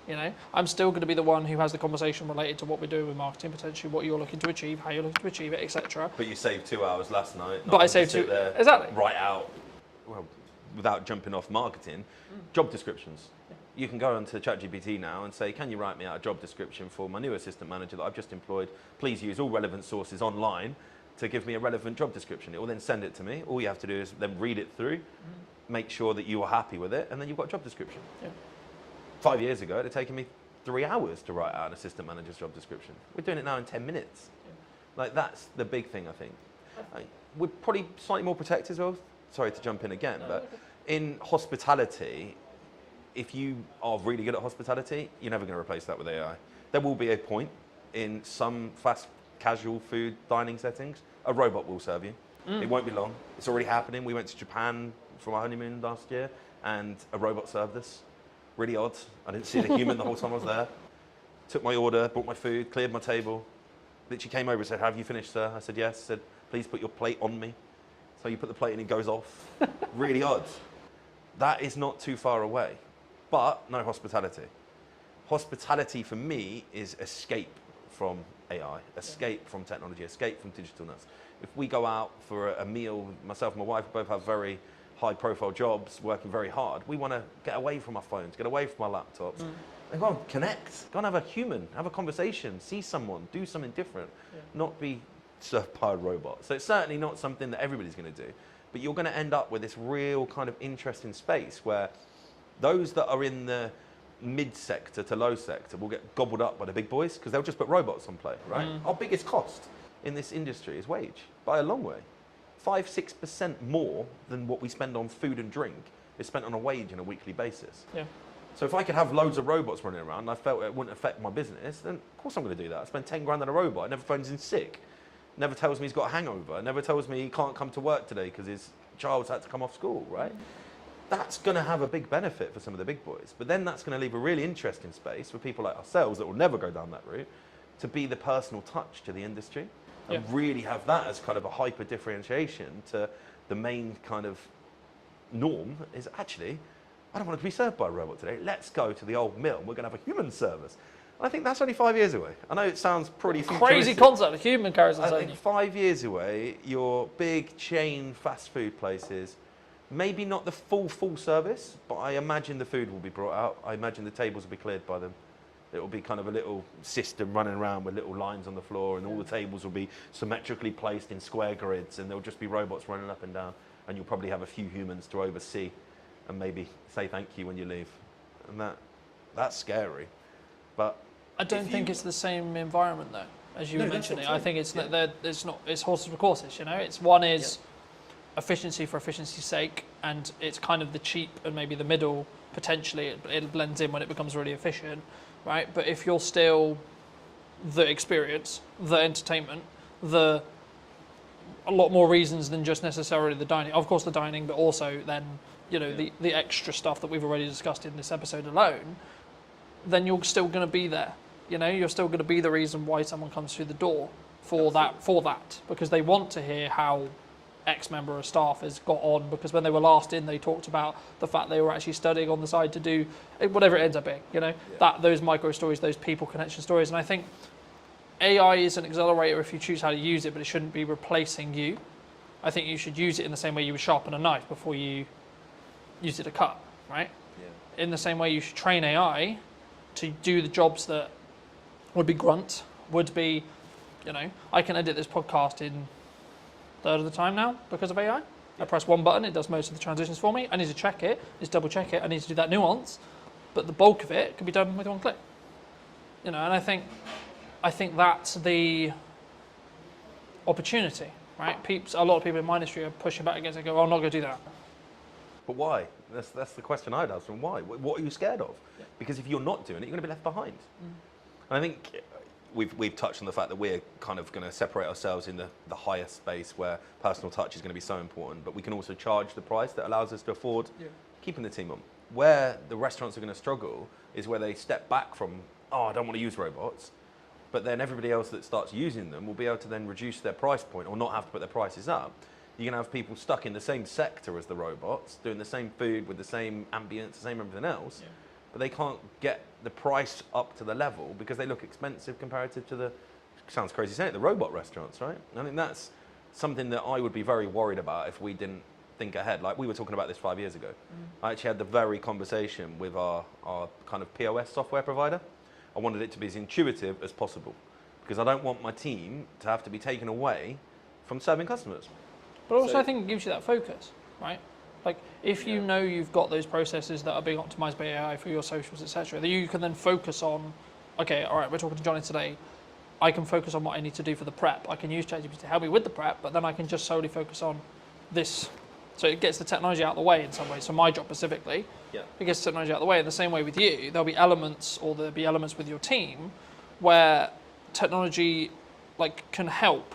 You know, I'm still going to be the one who has the conversation related to what we're doing with marketing, potentially what you're looking to achieve, how you're looking to achieve it, etc. But you saved 2 hours last night. But I saved two, exactly. Write out, well, without jumping off marketing, job descriptions. You can go onto ChatGPT now and say, can you write me out a job description for my new assistant manager that I've just employed? Please use all relevant sources online to give me a relevant job description. It will then send it to me. All you have to do is then read it through, make sure that you are happy with it, and then you've got a job description. Yeah. 5 years ago, it had taken me 3 hours to write out an assistant manager's job description. We're doing it now in 10 minutes. Yeah. Like, that's the big thing, I think. We're probably slightly more protected as well. Sorry to jump in again, but in hospitality, if you are really good at hospitality, you're never going to replace that with AI. There will be a point in some fast casual food dining settings, a robot will serve you. It won't be long. It's already happening. We went to Japan for my honeymoon last year, and a robot served us. Really odd. I didn't see the human the whole time I was there. Took my order, brought my food, cleared my table. Literally came over and said, have you finished, sir? I said, yes. Said, please put your plate on me. So you put the plate and it goes off. Really odd. That is not too far away. But no hospitality. Hospitality for me is escape from AI, escape from technology, escape from digitalness. If we go out for a meal, myself and my wife both have very high profile jobs, working very hard. We want to get away from our phones, get away from our laptops. And go and connect, go and have a human, have a conversation, see someone, do something different, not be served by a robot. So it's certainly not something that everybody's going to do, but you're going to end up with this real kind of interesting space where those that are in the mid sector to low sector will get gobbled up by the big boys because they'll just put robots on play, right? Our biggest cost in this industry is wage, by a long way. 5-6% more than what we spend on food and drink is spent on a wage on a weekly basis. Yeah. So if I could have loads of robots running around and I felt it wouldn't affect my business, then of course I'm going to do that. I spend 10 grand on a robot. It never phones in sick. Never tells me he's got a hangover. Never tells me he can't come to work today because his child's had to come off school, right? That's going to have a big benefit for some of the big boys. But then that's going to leave a really interesting space for people like ourselves that will never go down that route to be the personal touch to the industry and really have that as kind of a hyper differentiation to the main kind of norm is actually, I don't want to be served by a robot today. Let's go to the old mill. We're going to have a human service. And I think that's only 5 years away. I know it sounds pretty crazy concept. A human carries us. I think 5 years away, your big chain fast food places, maybe not the full service, but I imagine the food will be brought out. I imagine the tables will be cleared by them. It will be kind of a little system running around with little lines on the floor, and all the tables will be symmetrically placed in square grids, and there'll just be robots running up and down, and you'll probably have a few humans to oversee and maybe say thank you when you leave. And that's scary. But I don't think it's the same environment though, as you were mentioning. I think it's it's horses for courses, you know. It's one is efficiency for efficiency's sake, and it's kind of the cheap and maybe the middle potentially it blends in when it becomes really efficient. right? But if you're still the experience, the entertainment, a lot more reasons than just necessarily the dining. Of course, the dining, but also then, the extra stuff that we've already discussed in this episode alone, then you're still going to be there. You're still going to be the reason why someone comes through the door for that, because they want to hear how X member of staff has got on, because when they were last in, they talked about the fact they were actually studying on the side to do whatever it ends up being, that those micro stories, those people connection stories. And I think AI is an accelerator if you choose how to use it, but it shouldn't be replacing you. I think you should use it in the same way you would sharpen a knife before you use it to cut, right? Yeah. In the same way you should train AI to do the jobs that would be grunt, would be, I can edit this podcast in a third of the time now because of AI. I press one button, it does most of the transitions for me. I need to check it, just double check it. I need to do that nuance, but the bulk of it can be done with one click. And I think that's the opportunity, right? A lot of people in my industry are pushing back against it. Go, I'm not going to do that. But why? That's the question I'd ask them. Why? What are you scared of? Yeah. Because if you're not doing it, you're going to be left behind. And I think we've touched on the fact that we're kind of going to separate ourselves in the higher space where personal touch is going to be so important, but we can also charge the price that allows us to afford keeping the team on. Where the restaurants are going to struggle is where they step back from, I don't want to use robots, but then everybody else that starts using them will be able to then reduce their price point or not have to put their prices up. You're going to have people stuck in the same sector as the robots, doing the same food with the same ambience, the same everything else, but they can't get the price up to the level because they look expensive comparative to sounds crazy saying it, the robot restaurants, right? I think that's something that I would be very worried about if we didn't think ahead. Like we were talking about this 5 years ago. I actually had the very conversation with our kind of POS software provider. I wanted it to be as intuitive as possible because I don't want my team to have to be taken away from serving customers. But also I think it gives you that focus, right? Like if you know you've got those processes that are being optimized by AI for your socials, etc., that you can then focus on, okay, all right, we're talking to Johnny today. I can focus on what I need to do for the prep. I can use ChatGPT to help me with the prep, but then I can just solely focus on this. So it gets the technology out of the way in some ways. So my job specifically, it gets the technology out of the way. In the same way with you, there'll be elements with your team where technology can help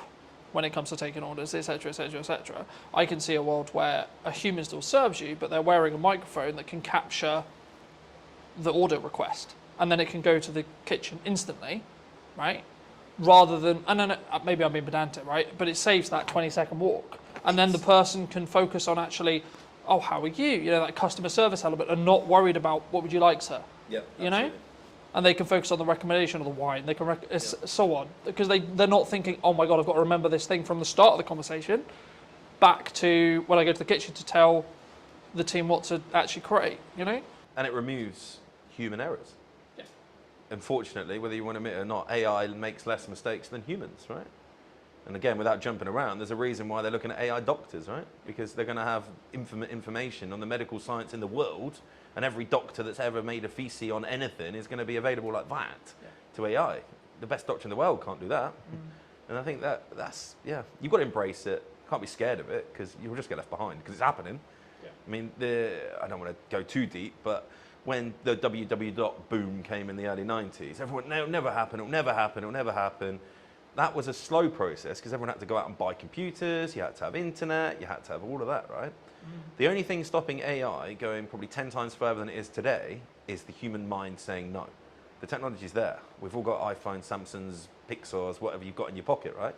when it comes to taking orders, etc., etc., etc. I can see a world where a human still serves you, but they're wearing a microphone that can capture the order request, and then it can go to the kitchen instantly, right? Rather than, and then maybe I'm being pedantic, right? But it saves that 20-second walk, and then the person can focus on actually, how are you? That customer service element, and not worried about what would you like, sir? Yeah. And they can focus on the recommendation of the wine. They can so on, because they're not thinking, oh my god, I've got to remember this thing from the start of the conversation, back to when I go to the kitchen to tell the team what to actually create. And it removes human errors. Yeah. Unfortunately, whether you want to admit it or not, AI makes less mistakes than humans, right? And again, without jumping around, there's a reason why they're looking at AI doctors, right? Because they're going to have information on the medical science in the world, and every doctor that's ever made a thesis on anything is going to be available like that to AI. The best doctor in the world can't do that. And I think that's you've got to embrace it. Can't be scared of it because you'll just get left behind because it's happening. Yeah. I mean, I don't want to go too deep, but when the www boom came in the early 90s, everyone, no, it'll never happen, it'll never happen, it'll never happen. That was a slow process because everyone had to go out and buy computers, you had to have internet, you had to have all of that, right? The only thing stopping AI going probably 10 times further than it is today is the human mind saying no. The technology's there. We've all got iPhones, Samsungs, Pixars, whatever you've got in your pocket, right?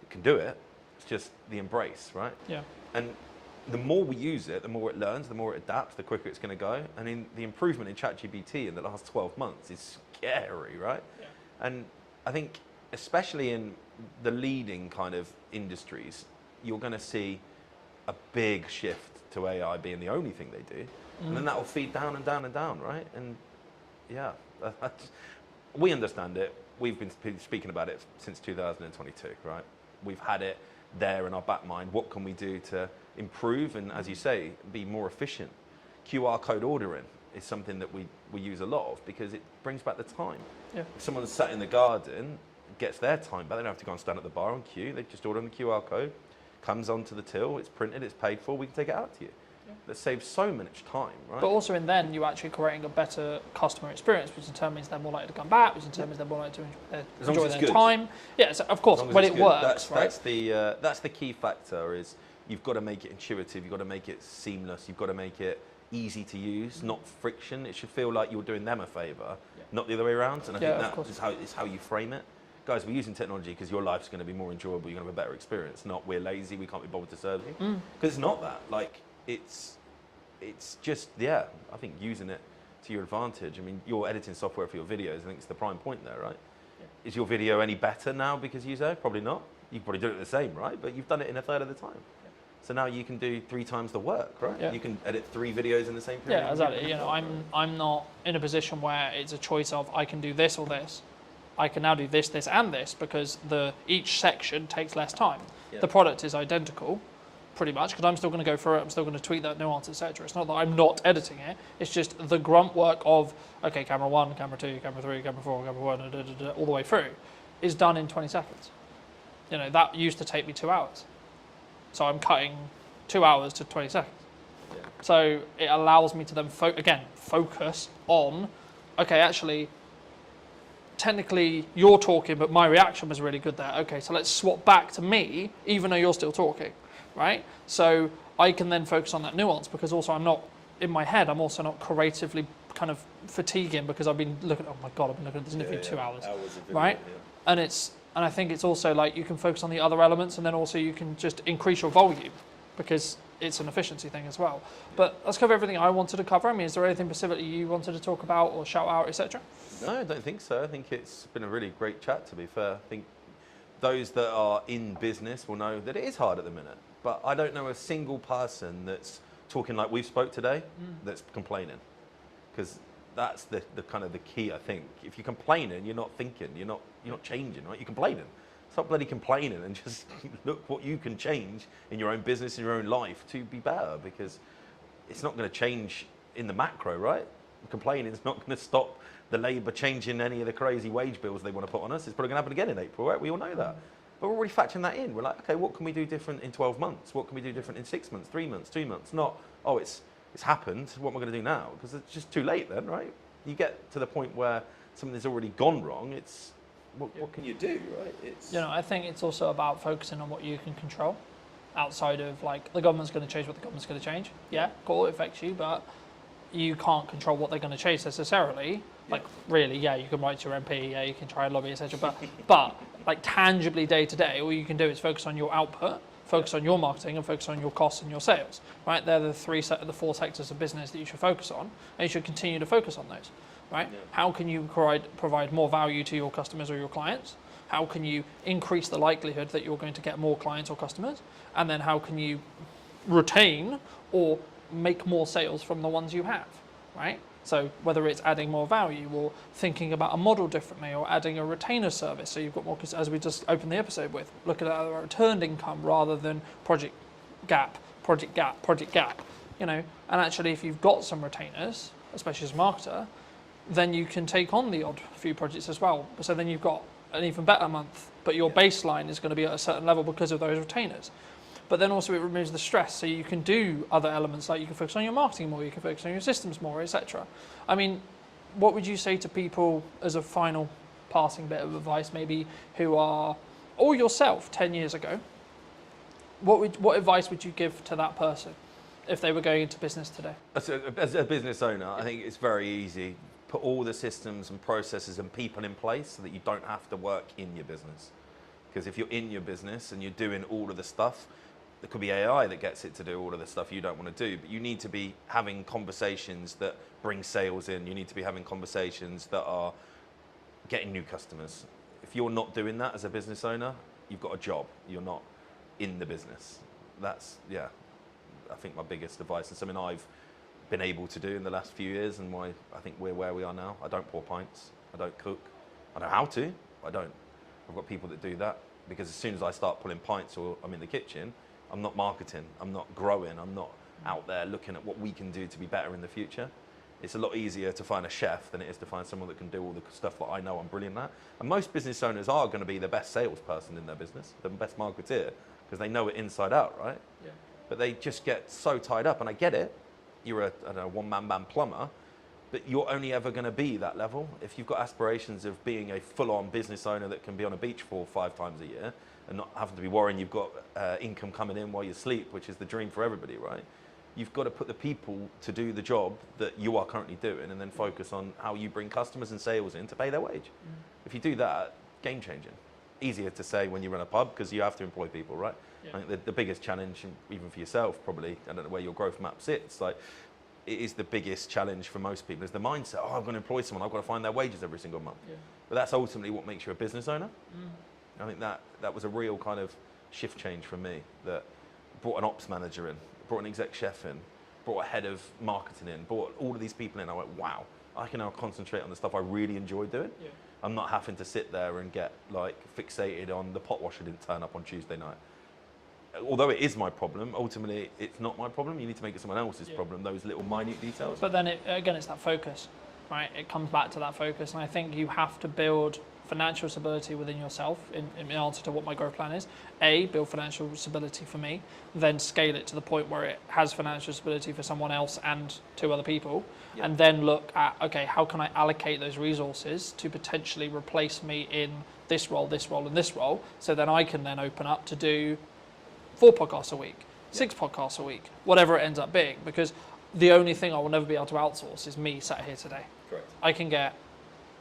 You can do it. It's just the embrace, right? Yeah. And the more we use it, the more it learns, the more it adapts, the quicker it's going to go. I mean, the improvement in ChatGPT in the last 12 months is scary, right? Yeah. And I think, especially in the leading kind of industries, you're going to see a big shift to AI being the only thing they do. And then that will feed down and down and down, right? And yeah, we understand it. We've been speaking about it since 2022, right? We've had it there in our back mind. What can we do to improve and, as you say, be more efficient? QR code ordering is something that we use a lot of because it brings back the time. Yeah. If someone's sat in the garden, gets their time back, they don't have to go and stand at the bar on queue. They just order on the QR code, comes onto the till, it's printed, it's paid for, we can take it out to you. that saves so much time, right? But also in then, you're actually creating a better customer experience, which determines they're more likely to come back, which determines they're more likely to As long as enjoy it's their good. time. Yeah, so of course, As long as when it's it good. works, right? That's the key factor. Is you've got to make it intuitive. You've got to make it seamless. You've got to make it easy to use, not friction. It should feel like you're doing them a favour, not the other way around. And I Yeah, of think course. that is how you frame it. Guys, we're using technology because your life's going to be more enjoyable. You're going to have a better experience. Not we're lazy. We can't be bothered to serve you. Because it's not that. Like it's just I think using it to your advantage. I mean, you're editing software for your videos. I think it's the prime point there, right? Is your video any better now because you say? Probably not. You probably do it the same, right? But you've done it in a third of the time. So now you can do 3 times the work, right? Yeah. You can edit 3 videos in the same period. Yeah, exactly. You know, I'm not in a position where it's a choice of I can do this or this. I can now do this, this, and this because each section takes less time. Yeah. The product is identical, pretty much, because I'm still going to go through it. I'm still going to tweak that nuance, etc. It's not that I'm not editing it. It's just the grunt work of okay, camera 1, camera 2, camera 3, camera 4, camera 1, all the way through, is done in 20 seconds. You know, that used to take me 2 hours. So I'm cutting 2 hours to 20 seconds. Yeah. So it allows me to then focus on, okay, actually, technically you're talking, but my reaction was really good there. Okay, so let's swap back to me, even though you're still talking, right? So I can then focus on that nuance because also I'm not, in my head, I'm also not creatively kind of fatiguing because I've been looking, oh my God, I've been looking at this interview 2 hours, Hours of video, right? yeah. And I think it's also like you can focus on the other elements and then also you can just increase your volume because it's an efficiency thing as well. But let's cover everything I wanted to cover. I mean, is there anything specifically you wanted to talk about or shout out, etc.? No, I don't think so. I think it's been a really great chat, to be fair. I think those that are in business will know that it is hard at the minute. But I don't know a single person that's talking like we've spoke today that's complaining. Because that's the kind of the key, I think. If you're complaining, you're not thinking, you're not changing, right? You're complaining. Stop bloody complaining and just look what you can change in your own business, in your own life to be better, because it's not going to change in the macro, right? Complaining is not going to stop the Labour changing any of the crazy wage bills they want to put on us. It's probably going to happen again in April, right? We all know that. But we're already factoring that in. We're like, okay, what can we do different in 12 months? What can we do different in 6 months, 3 months, 2 months? Not, oh, it's happened. What am I going to do now? Because it's just too late then, right? You get to the point where something's already gone wrong. It's what can you do, right? It's You know, I think it's also about focusing on what you can control outside of like the government's going to change what the government's going to change. Yeah, cool, it affects you, but you can't control what they're going to change necessarily. Like really, yeah, you can write to your MP, yeah, you can try and lobby, etc. But like tangibly day to day, all you can do is focus on your output, focus on your marketing, and focus on your costs and your sales. Right? They're the 4 sectors of business that you should focus on, and you should continue to focus on those. Right? Yeah. How can you provide more value to your customers or your clients? How can you increase the likelihood that you're going to get more clients or customers? And then how can you retain or make more sales from the ones you have, right? So whether it's adding more value or thinking about a model differently or adding a retainer service, so you've got more, as we just opened the episode with, looking at a returned income rather than project gap, you know, and actually if you've got some retainers, especially as a marketer, then you can take on the odd few projects as well. So then you've got an even better month, but your baseline is going to be at a certain level because of those retainers. But then also it removes the stress, so you can do other elements, like you can focus on your marketing more, you can focus on your systems more, etc. I mean, what would you say to people as a final passing bit of advice, maybe who are, or yourself 10 years ago, what advice would you give to that person if they were going into business today? As a business owner, I think it's very easy. Put all the systems and processes and people in place so that you don't have to work in your business. Because if you're in your business and you're doing all of the stuff, there could be AI that gets it to do all of the stuff you don't want to do, but you need to be having conversations that bring sales in. You need to be having conversations that are getting new customers. If you're not doing that as a business owner, you've got a job. You're not in the business. That's, yeah, I think my biggest advice and something I've been able to do in the last few years and why I think we're where we are now. I don't pour pints. I don't cook. I know how to, but I don't. I've got people that do that because as soon as I start pulling pints or I'm in the kitchen, I'm not marketing, I'm not growing, I'm not out there looking at what we can do to be better in the future. It's a lot easier to find a chef than it is to find someone that can do all the stuff that I know I'm brilliant at. And most business owners are going to be the best salesperson in their business, the best marketeer, because they know it inside out, right? Yeah. but they just get so tied up. And I get it. You're a, I don't know, one-man band plumber, but you're only ever going to be that level. If you've got aspirations of being a full-on business owner that can be on a beach 4 or 5 times a year and not having to be worrying you've got income coming in while you sleep, which is the dream for everybody, right? You've got to put the people to do the job that you are currently doing and then focus on how you bring customers and sales in to pay their wage. If you do that, game changing. Easier to say when you run a pub because you have to employ people, right? I think the biggest challenge, even for yourself probably, I don't know where your growth map sits, like it is the biggest challenge for most people is the mindset, oh, I'm going to employ someone, I've got to find their wages every single month. But that's ultimately what makes you a business owner. I think that was a real kind of shift change for me, that brought an ops manager in, brought an exec chef in, brought a head of marketing in, brought all of these people in. I went, wow, I can now concentrate on the stuff I really enjoy doing. I'm not having to sit there and get like fixated on the pot washer didn't turn up on Tuesday night. Although it is my problem, ultimately it's not my problem. You need to make it someone else's problem, those little minute details. But then again, it's that focus, right? It comes back to that focus. And I think you have to build financial stability within yourself in answer to what my growth plan is. A, build financial stability for me, then scale it to the point where it has financial stability for someone else and 2 other people. And then look at, okay, how can I allocate those resources to potentially replace me in this role, and this role, so then I can then open up to do 4 podcasts a week, 6 podcasts a week, whatever it ends up being, because the only thing I will never be able to outsource is me sat here today. Correct. I can get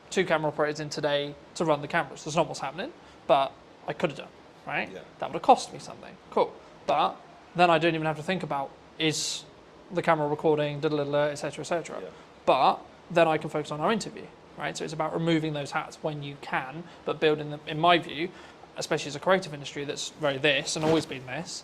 2 camera operators in today to run the cameras. That's not what's happening, but I could have done, right? Yeah. That would have cost me something. Cool. But then I don't even have to think about, is the camera recording, etc., etc. Yeah. But then I can focus on our interview, right? So it's about removing those hats when you can, but building them, in my view, especially as a creative industry that's very this and always been this,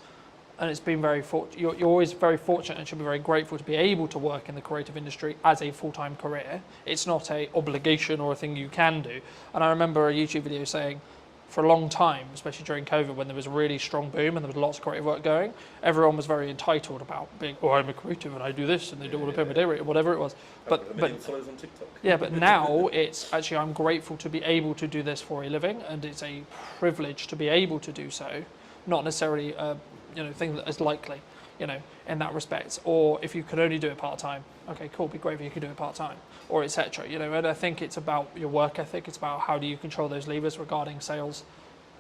and it's been very you're always very fortunate and should be very grateful to be able to work in the creative industry as a full-time career. It's not a obligation or a thing you can do. And I remember a YouTube video saying, for a long time, especially during COVID, when there was a really strong boom and there was lots of creative work going, everyone was very entitled about being, oh, I'm a creative and I do this and they do all the pay my day rate or whatever it was. But followers on TikTok. yeah, but now it's actually, I'm grateful to be able to do this for a living, and it's a privilege to be able to do so, not necessarily a thing that is likely, in that respect. Or if you could only do it part-time, okay, cool, be great if you could do it part-time, or etc. And I think it's about your work ethic. It's about how do you control those levers regarding sales.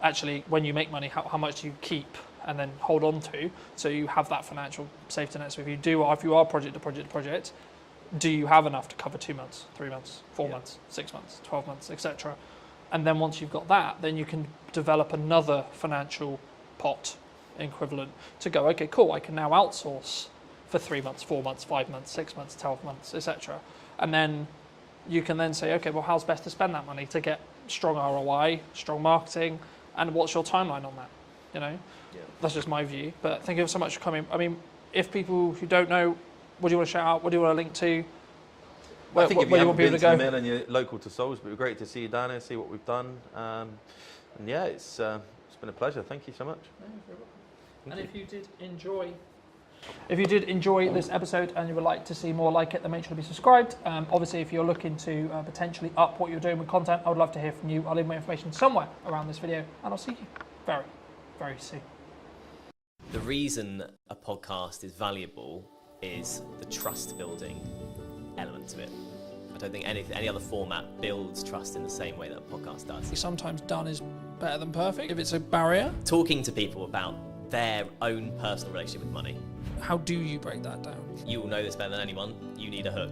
Actually, when you make money, how much do you keep and then hold on to, so you have that financial safety net. So if you are project to project, do you have enough to cover 2 months, 3 months, 4 months, 6 months, 12 months, etc. And then once you've got that, then you can develop another financial pot equivalent to go, okay, cool, I can now outsource for 3 months, 4 months, 5 months, 6 months, 12 months, etc. And then you can then say, okay, well, how's best to spend that money to get strong ROI, strong marketing, and what's your timeline on that? That's just my view. But thank you so much for coming. I mean, if people who don't know, what do you want to shout out? What do you want to link to? I think if you haven't been to the go? Mill and you're local to Salisbury, it'd be great to see you down here, see what we've done. And yeah, it's been a pleasure. Thank you so much. And if you did enjoy this episode and you would like to see more like it, then make sure to be subscribed. Obviously, if you're looking to potentially up what you're doing with content, I would love to hear from you. I'll leave my information somewhere around this video, and I'll see you very, very soon. The reason a podcast is valuable is the trust building element to it. I don't think any other format builds trust in the same way that a podcast does. Sometimes done is better than perfect. If it's a barrier, Talking to people about their own personal relationship with money. how do you break that down? You will know this better than anyone. You need a hook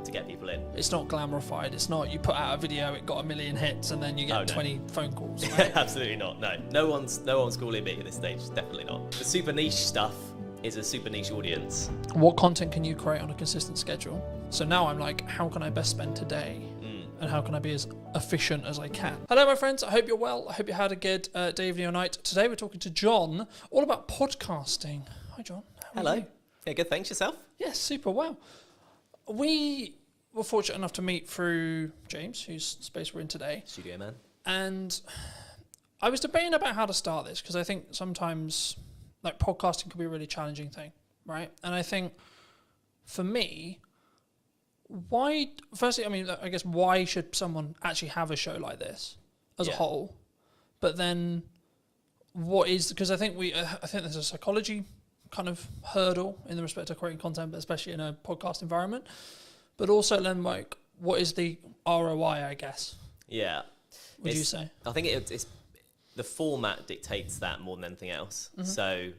to get people in. It's not glamorified. It's not you put out a video, it got 1 million hits, and then you get 20 phone calls. Right? Absolutely not. No one's calling me at this stage. Definitely not. The super niche stuff is a super niche audience. What content can you create on a consistent schedule? So now I'm like, how can I best spend today? And how can I be as efficient as I can? Hello, my friends. I hope you're well. I hope you had a good day, evening, or night. Today we're talking to John all about podcasting. Hi, John. How are Hello. you? Yeah, good. Thanks. Yourself? Yes, super well. We were fortunate enough to meet through James, whose space we're in today. Studio man. And I was debating about how to start this, because I think sometimes like podcasting can be a really challenging thing, right? And I think for me, why should someone actually have a show like this as a whole? But then because I think there's a psychology kind of hurdle in the respect of creating content, but especially in a podcast environment. But also then, like, what is the ROI, I guess? Yeah. Would you say? I think it's the format dictates that more than anything else. Mm-hmm. So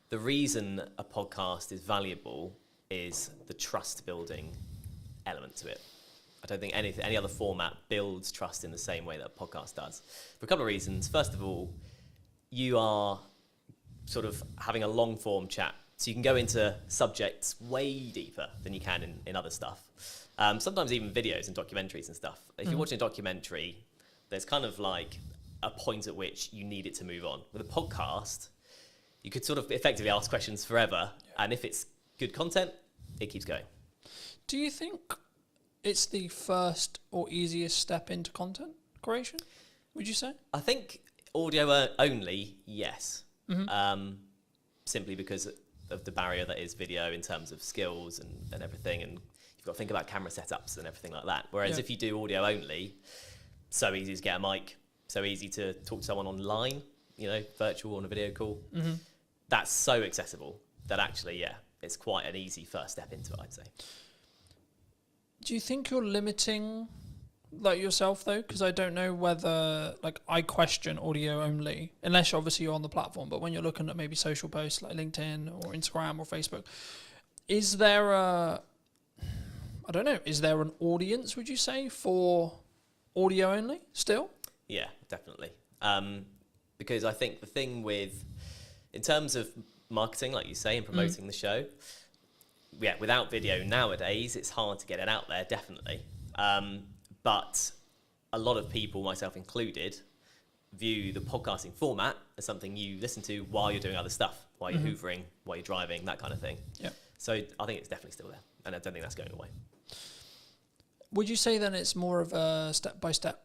the reason a podcast is valuable is the trust building element to it. I don't think any other format builds trust in the same way that a podcast does. For a couple of reasons. First of all, you are sort of having a long form chat. So you can go into subjects way deeper than you can in other stuff. Sometimes even videos and documentaries and stuff. If you're watching a documentary, there's kind of like a point at which you need it to move on. With a podcast, you could sort of effectively ask questions forever. And if it's good content, it keeps going. Do you think it's the first or easiest step into content creation, would you say? I think audio only, yes. Simply because of the barrier that is video in terms of skills and everything. And you've got to think about camera setups and everything like that. Whereas if you do audio only, so easy to get a mic, so easy to talk to someone online, virtual on a video call. That's so accessible that actually, it's quite an easy first step into it, I'd say. Do you think you're limiting like yourself though? Because I don't know whether, like, I question audio only, unless obviously you're on the platform, but when you're looking at maybe social posts like LinkedIn or Instagram or Facebook, is there is there an audience, would you say, for audio only still? Yeah, definitely. Because I think the thing in terms of marketing, like you say, and promoting the show, without video nowadays, it's hard to get it out there, definitely. But a lot of people, myself included, view the podcasting format as something you listen to while you're doing other stuff, while you're hoovering, while you're driving, that kind of thing. Yeah. So I think it's definitely still there, and I don't think that's going away. Would you say then it's more of a step by step?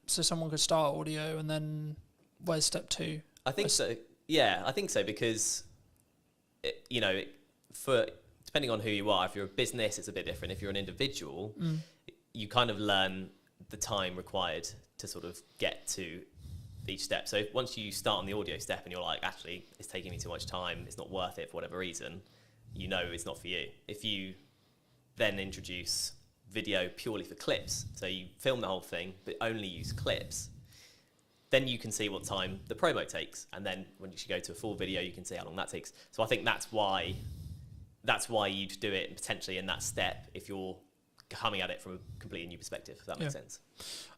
So someone could start audio, and then where's step two? I think so. Yeah, I think so, because for depending on who you are, if you're a business, it's a bit different. If you're an individual, you kind of learn the time required to sort of get to each step. So once you start on the audio step and you're like, actually, it's taking me too much time, it's not worth it for whatever reason, it's not for you. If you then introduce video purely for clips, so you film the whole thing but only use clips, then you can see what time the promo takes, and then when you should go to a full video, you can see how long that takes. So I think that's why you'd do it potentially in that step if you're coming at it from a completely new perspective, if that makes sense.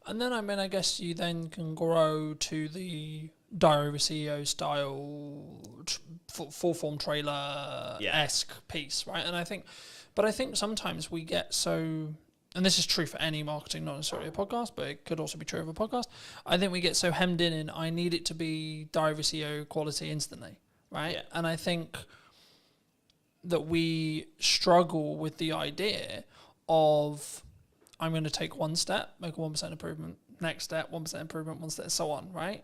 And then, I guess you then can grow to the Diary of a CEO style, full form trailer-esque piece, right? And I think sometimes we get so, and this is true for any marketing, not necessarily a podcast, but it could also be true of a podcast. I think we get so hemmed in I need it to be Diary of a CEO quality instantly, right? Yeah. And I think that we struggle with the idea of, I'm going to take one step, make a 1% improvement, next step, 1% improvement, one step, so on, right?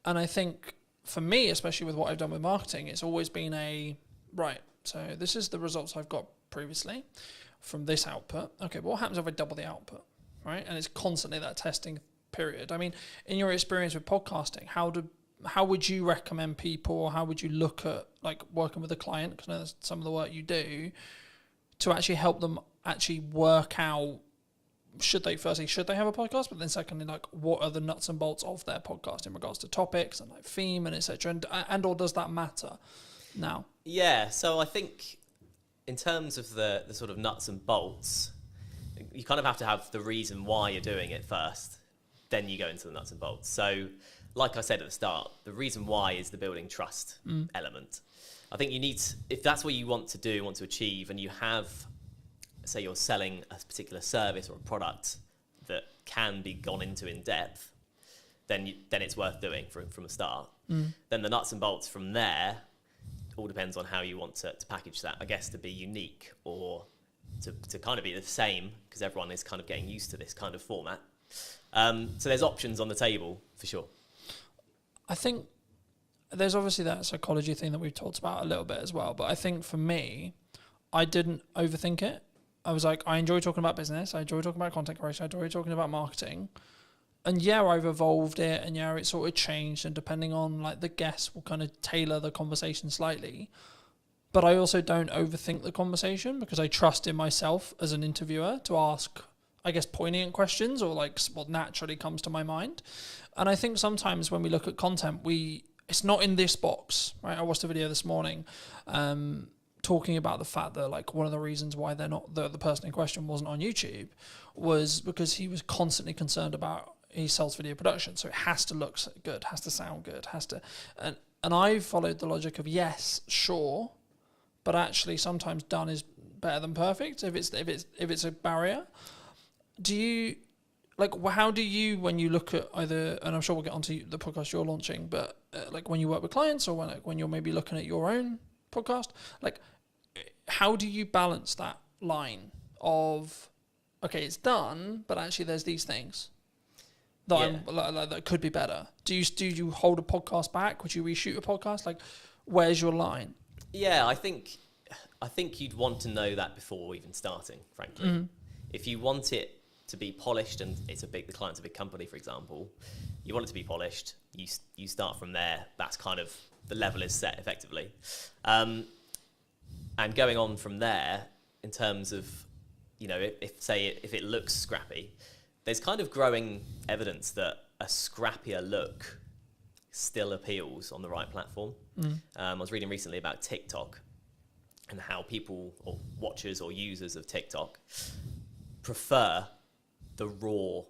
And I think for me, especially with what I've done with marketing, it's always been so this is the results I've got previously from this output. Okay, but what happens if I double the output, right? And it's constantly that testing period. I mean, in your experience with podcasting, how would you recommend people, or how would you look at like working with a client, because I know that's some of the work you do, to actually help them actually work out, should they have a podcast, but then secondly, like, what are the nuts and bolts of their podcast in regards to topics and like theme and etc. and or does that matter now? Yeah, so I think in terms of the sort of nuts and bolts, you kind of have to have the reason why you're doing it first, then you go into the nuts and bolts. So like I said at the start, the reason why is the building trust element. I think you need, if that's what you want to achieve, and you have, say you're selling a particular service or a product that can be gone into in depth, then it's worth doing from the start. Then the nuts and bolts from there all depends on how you want to package that, I guess, to be unique or to kind of be the same, because everyone is kind of getting used to this kind of format. So there's options on the table for sure. I think there's obviously that psychology thing that we've talked about a little bit as well, but I think for me, I didn't overthink it. I was like, I enjoy talking about business, I enjoy talking about content creation, I enjoy talking about marketing. And I've evolved it, and it sort of changed, and depending on like the guests will kind of tailor the conversation slightly. but I also don't overthink the conversation because I trust in myself as an interviewer to ask, I guess, poignant questions or like what naturally comes to my mind. And I think sometimes when we look at content, it's not in this box, right? I watched a video this morning talking about the fact that like one of the reasons why they're not the person in question wasn't on YouTube was because he was constantly concerned about he sells video production, so it has to look good, has to sound good, and I followed the logic of yes, sure, but actually sometimes done is better than perfect if it's a barrier. Do you like how do you, when you look at either, and I'm sure we'll get onto the podcast you're launching, but like when you work with clients or when you're maybe looking at your own podcast, like how do you balance that line of okay, it's done, but actually there's these things that that could be better. Do you hold a podcast back? Would you reshoot a podcast? Like, where's your line? Yeah, I think you'd want to know that before even starting, frankly. Mm-hmm. If you want it to be polished, and the client's a big company, for example, you want it to be polished, you start from there. That's kind of the level is set effectively. And going on from there, in terms of, if it looks scrappy, there's kind of growing evidence that a scrappier look still appeals on the right platform. I was reading recently about TikTok and how people or watchers or users of TikTok prefer the raw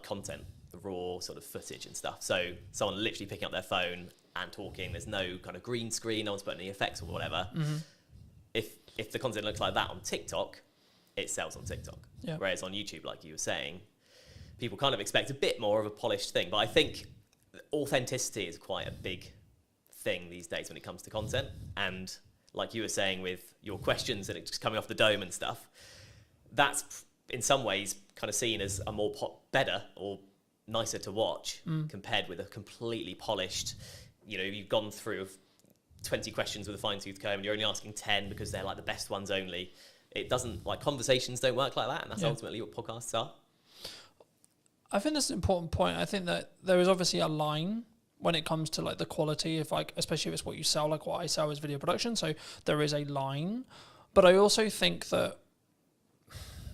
content, the raw sort of footage and stuff. So someone literally picking up their phone and talking, there's no kind of green screen, no one's putting any effects or whatever. Mm-hmm. If the content looks like that on TikTok, it sells on TikTok. Yeah. Whereas on YouTube, like you were saying, people kind of expect a bit more of a polished thing. But I think authenticity is quite a big thing these days when it comes to content. And like you were saying with your questions and it's just coming off the dome and stuff, that's in some ways kind of seen as a more better or nicer to watch compared with a completely polished, you've gone through 20 questions with a fine-tooth comb and you're only asking 10 because they're like the best ones only. It doesn't, like, conversations don't work like that, and that's ultimately what podcasts are. I think that's an important point. I think that there is obviously a line when it comes to like the quality, especially if it's what you sell, like what I sell is video production. So there is a line, but I also think that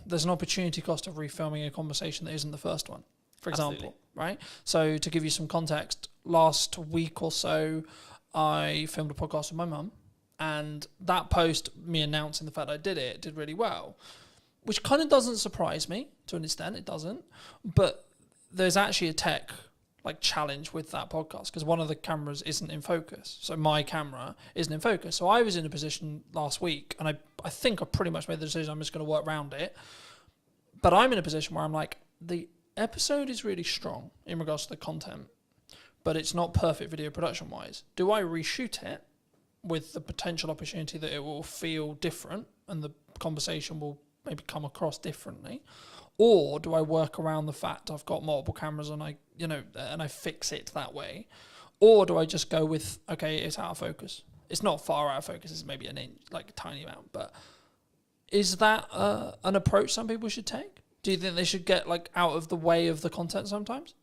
there's an opportunity cost of refilming a conversation that isn't the first one, for example, Absolutely. Right? So to give you some context, last week or so, I filmed a podcast with my mum. And that post, me announcing the fact I did it, did really well, which kind of doesn't surprise me to an extent. It doesn't. But there's actually a tech challenge with that podcast because one of the cameras isn't in focus. So my camera isn't in focus. So I was in a position last week, and I think I pretty much made the decision I'm just going to work around it. But I'm in a position where I'm like, the episode is really strong in regards to the content, but it's not perfect video production wise. Do I reshoot it with the potential opportunity that it will feel different and the conversation will maybe come across differently? Or do I work around the fact I've got multiple cameras and I fix it that way? Or do I just go with, okay, it's out of focus. It's not far out of focus, it's maybe an inch, like a tiny amount. But is that an approach some people should take? Do you think they should get out of the way of the content sometimes?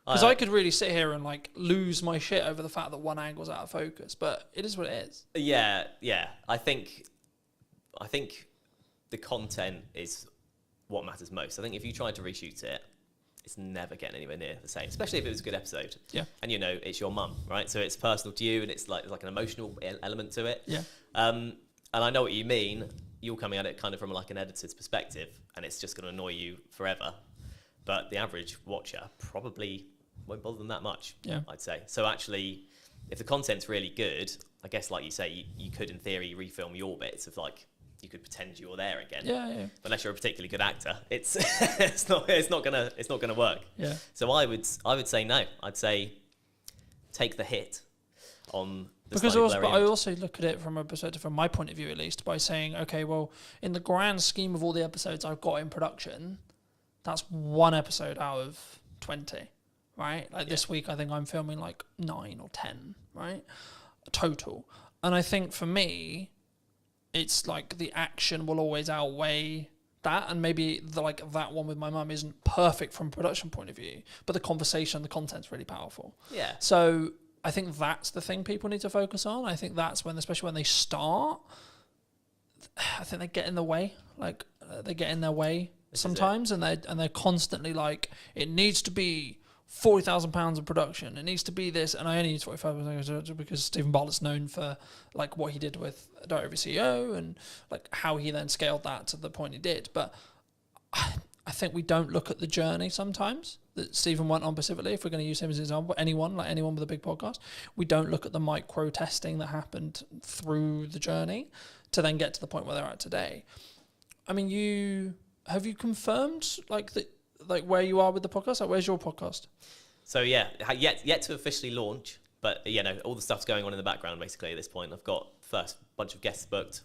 Because I could really sit here and lose my shit over the fact that one angle's out of focus, but it is what it is. Yeah. I think the content is what matters most. I think if you try to reshoot it, it's never getting anywhere near the same, especially if it was a good episode. Yeah. And it's your mum, right? So it's personal to you and it's like an emotional element to it. Yeah. And I know what you mean. You're coming at it kind of from an editor's perspective and it's just going to annoy you forever. But the average watcher probably won't bother them that much, I'd say. So actually, if the content's really good, I guess like you say, you could in theory refilm your bits of you could pretend you're there again. Yeah. But unless you're a particularly good actor, it's not gonna work. Yeah. So I would say no. I'd say take the hit on the because I also look at it from a perspective, from my point of view at least, by saying, okay, well, in the grand scheme of all the episodes I've got in production, that's one episode out of 20, right? This week, I think I'm filming 9 or 10, right? Total. And I think for me, it's the action will always outweigh that. And maybe that one with my mum isn't perfect from a production point of view, but the conversation, the content's really powerful. Yeah. So I think that's the thing people need to focus on. I think that's when, especially when they start, I think they get in the way. Like they get in their way sometimes, and they're constantly like, it needs to be £40,000 of production. It needs to be this, and I only use 45% because Stephen Bartlett's known for like what he did with Direct Every CEO and like how he then scaled that to the point he did. But I think we don't look at the journey sometimes that Stephen went on specifically. If we're going to use him as an example, anyone with a big podcast, we don't look at the micro testing that happened through the journey to then get to the point where they're at today. I mean, have you confirmed like where you are with the podcast? Like, where's your podcast? So yeah, yet to officially launch, but all the stuff's going on in the background basically at this point. I've got first bunch of guests booked,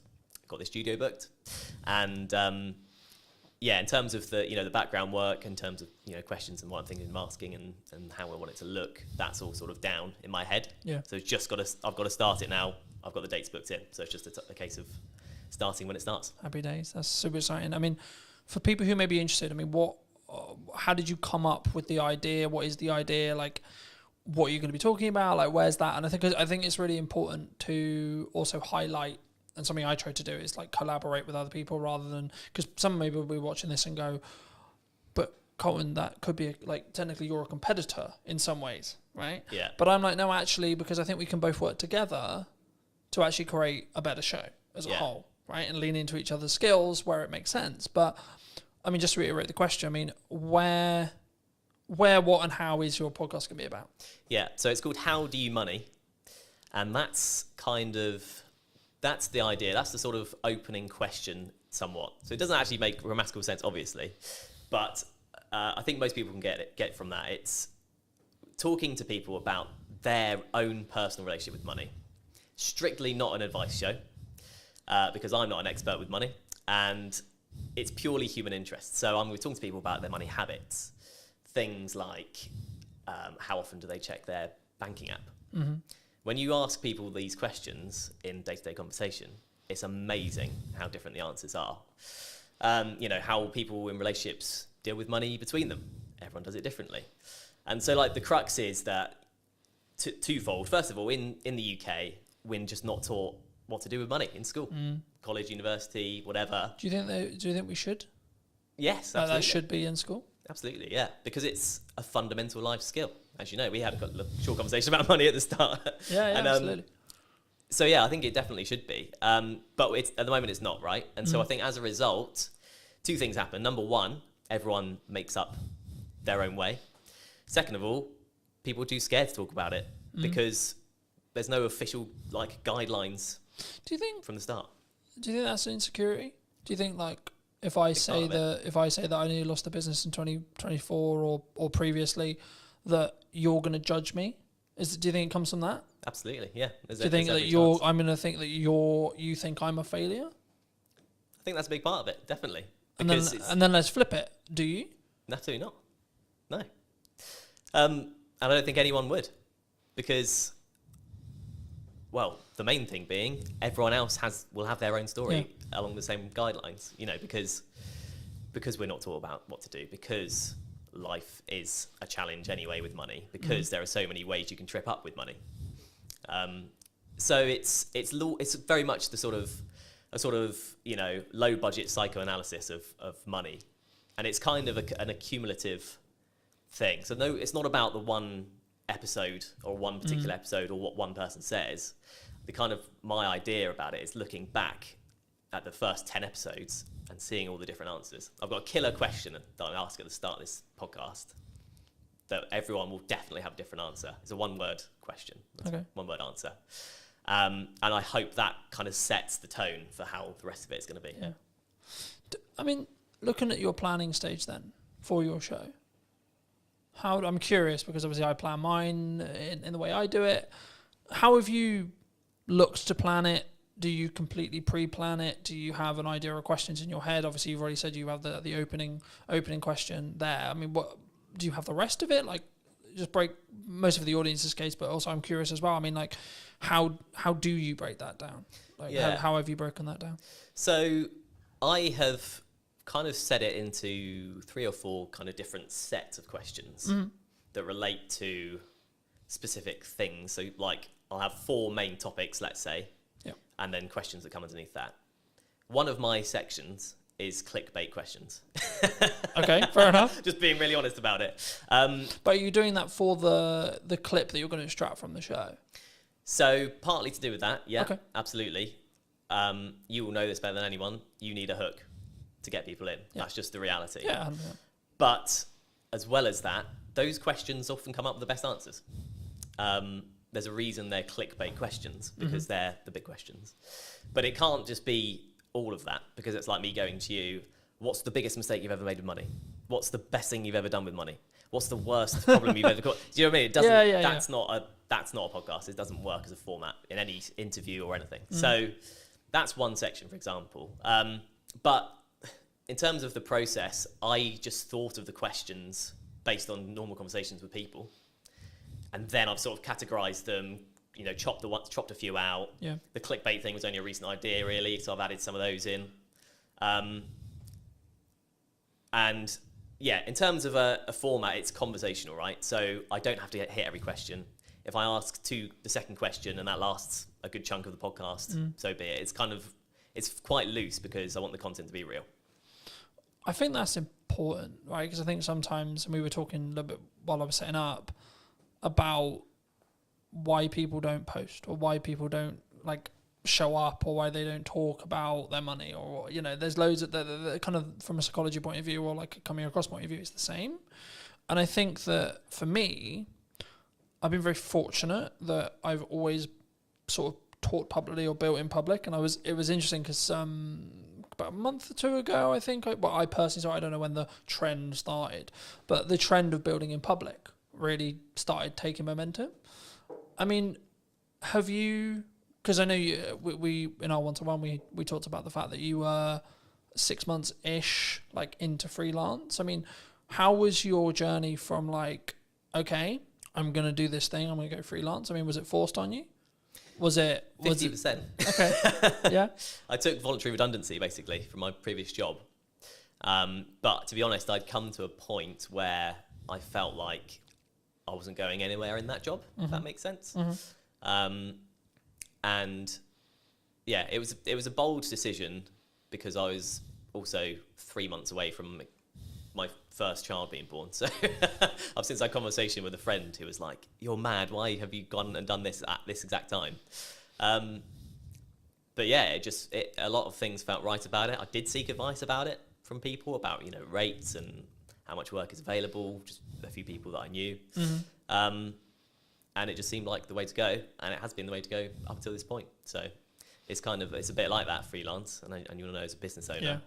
got the studio booked, and in terms of the background work, in terms of questions and what I'm thinking, masking and how I want it to look, that's all sort of down in my head. Yeah. So it's I've got to start it now. I've got the dates booked in, so it's just a case of starting when it starts. Happy days. That's super exciting. I mean, for people who may be interested, I mean, how did you come up with the idea? What is the idea? Like, what are you going to be talking about? Like, where's that? And I think it's really important to also highlight, and something I try to do is like collaborate with other people rather than, because some maybe will be watching this and go, but Colton, that could be like technically you're a competitor in some ways, right? Yeah. But I'm like, no, actually, because I think we can both work together to actually create a better show as a whole, right? And lean into each other's skills where it makes sense. But I mean, just to reiterate the question, I mean, where, what, and how is your podcast going to be about? Yeah, so it's called How Do You Money? And that's the idea. That's the sort of opening question somewhat. So it doesn't actually make grammatical sense, obviously. But I think most people can get from that. It's talking to people about their own personal relationship with money. Strictly not an advice show, because I'm not an expert with money. And it's purely human interest. So I'm talking to people about their money habits. Things like how often do they check their banking app? Mm-hmm. When you ask people these questions in day-to-day conversation, it's amazing how different the answers are. How people in relationships deal with money between them. Everyone does it differently. And so like the crux is that twofold. First of all, in the UK, we're just not taught what to do with money in school, college, university, whatever. Do you think we should? Yes, absolutely. That should be in school? Absolutely, yeah, because it's a fundamental life skill. As you know, we had a short conversation about money at the start. Yeah, absolutely. So yeah, I think it definitely should be. But at the moment it's not, right? And so I think as a result, two things happen. Number one, everyone makes up their own way. Second of all, people are too scared to talk about it because there's no official like guidelines. Do you think from the start? Do you think that's an insecurity? Do you think like if I say that I nearly lost the business in 2024 or previously, that you're going to judge me? Do you think it comes from that? Absolutely, yeah. Do you think that I'm going to think that you think I'm a failure? I think that's a big part of it, definitely. And then let's flip it. Do you? Absolutely not. No. And I don't think anyone would, because, well, the main thing being everyone else will have their own story along the same guidelines. Because we're not taught about what to do, because life is a challenge anyway with money, because there are so many ways you can trip up with money. So it's very much the sort of low budget psychoanalysis of money, and it's kind of an accumulative thing. So no, it's not about the one episode or one particular episode or what one person says. My idea about it is looking back at the first 10 episodes and seeing all the different answers. I've got a killer question that I ask at the start of this podcast that everyone will definitely have a different answer. It's a one-word question. Okay. One-word answer. And I hope that kind of sets the tone for how the rest of it is going to be. Yeah. I mean, looking at your planning stage then for your show, I'm curious because obviously I plan mine in the way I do it. How have you looked to plan it? Do you completely pre-plan it? Do you have an idea of questions in your head? Obviously, you've already said you have the opening question there. I mean, what do you have the rest of it? Like, just break most of the audience's case, but also I'm curious as well. I mean, like, how do you break that down? Like, how have you broken that down? So I have kind of set it into 3 or 4 kind of different sets of questions that relate to specific things. So like I'll have 4 main topics, let's say, Yeah. and then questions that come underneath that. One of my sections is clickbait questions. Okay, fair enough. Just being really honest about it. But are you doing that for the clip that you're going to extract from the show? So partly to do with that, yeah, Okay. absolutely. You will know this better than anyone. You need a hook to get people in. Yeah. That's just the reality. Yeah, 100%. But as well as that, those questions often come up with the best answers. There's a reason they're clickbait questions, because they're the big questions. But it can't just be all of that, because it's like me going to you, what's the biggest mistake you've ever made with money? What's the best thing you've ever done with money? What's the worst problem you've ever got? Do you know what I mean? It doesn't, that's not a podcast. It doesn't work as a format in any interview or anything. So that's one section, for example. But in terms of the process, I just thought of the questions based on normal conversations with people. And then I've sort of categorized them, you know, chopped a few out. Yeah. The clickbait thing was only a recent idea, really, so I've added some of those in. And yeah, in terms of a format, it's conversational, right? So I don't have to hit every question. If I ask the second question and that lasts a good chunk of the podcast, so be it. It's quite loose because I want the content to be real. I think that's important, right? Because I think sometimes, and we were talking a little bit while I was setting up, about why people don't post or why people don't like show up or why they don't talk about their money, or, you know, there's loads of the kind of from a psychology point of view or like coming across point of view, it's the same. And I think that for me, I've been very fortunate that I've always sort of taught publicly or built in public. And it was interesting because about a month or 2 ago, I think, I personally saw, I don't know when the trend started, but the trend of building in public really started taking momentum. I mean, have you, because I know we in our one-to-one, we talked about the fact that you were 6 months-ish like into freelance. I mean, how was your journey from like, okay, I'm going to do this thing, I'm going to go freelance? I mean, was it forced on you? Was it 50%? Okay. Yeah. I took voluntary redundancy basically from my previous job. But to be honest, I'd come to a point where I felt like I wasn't going anywhere in that job, if that makes sense. And yeah, it was a bold decision because I was also 3 months away from my first child being born. So I've since had a conversation with a friend who was like, "You're mad. Why have you gone and done this at this exact time?" But yeah, a lot of things felt right about it. I did seek advice about it from people about, you know, rates and how much work is available, just a few people that I knew. And it just seemed like the way to go, and it has been the way to go up until this point. So it's a bit like that freelance, and you'll know as a business owner,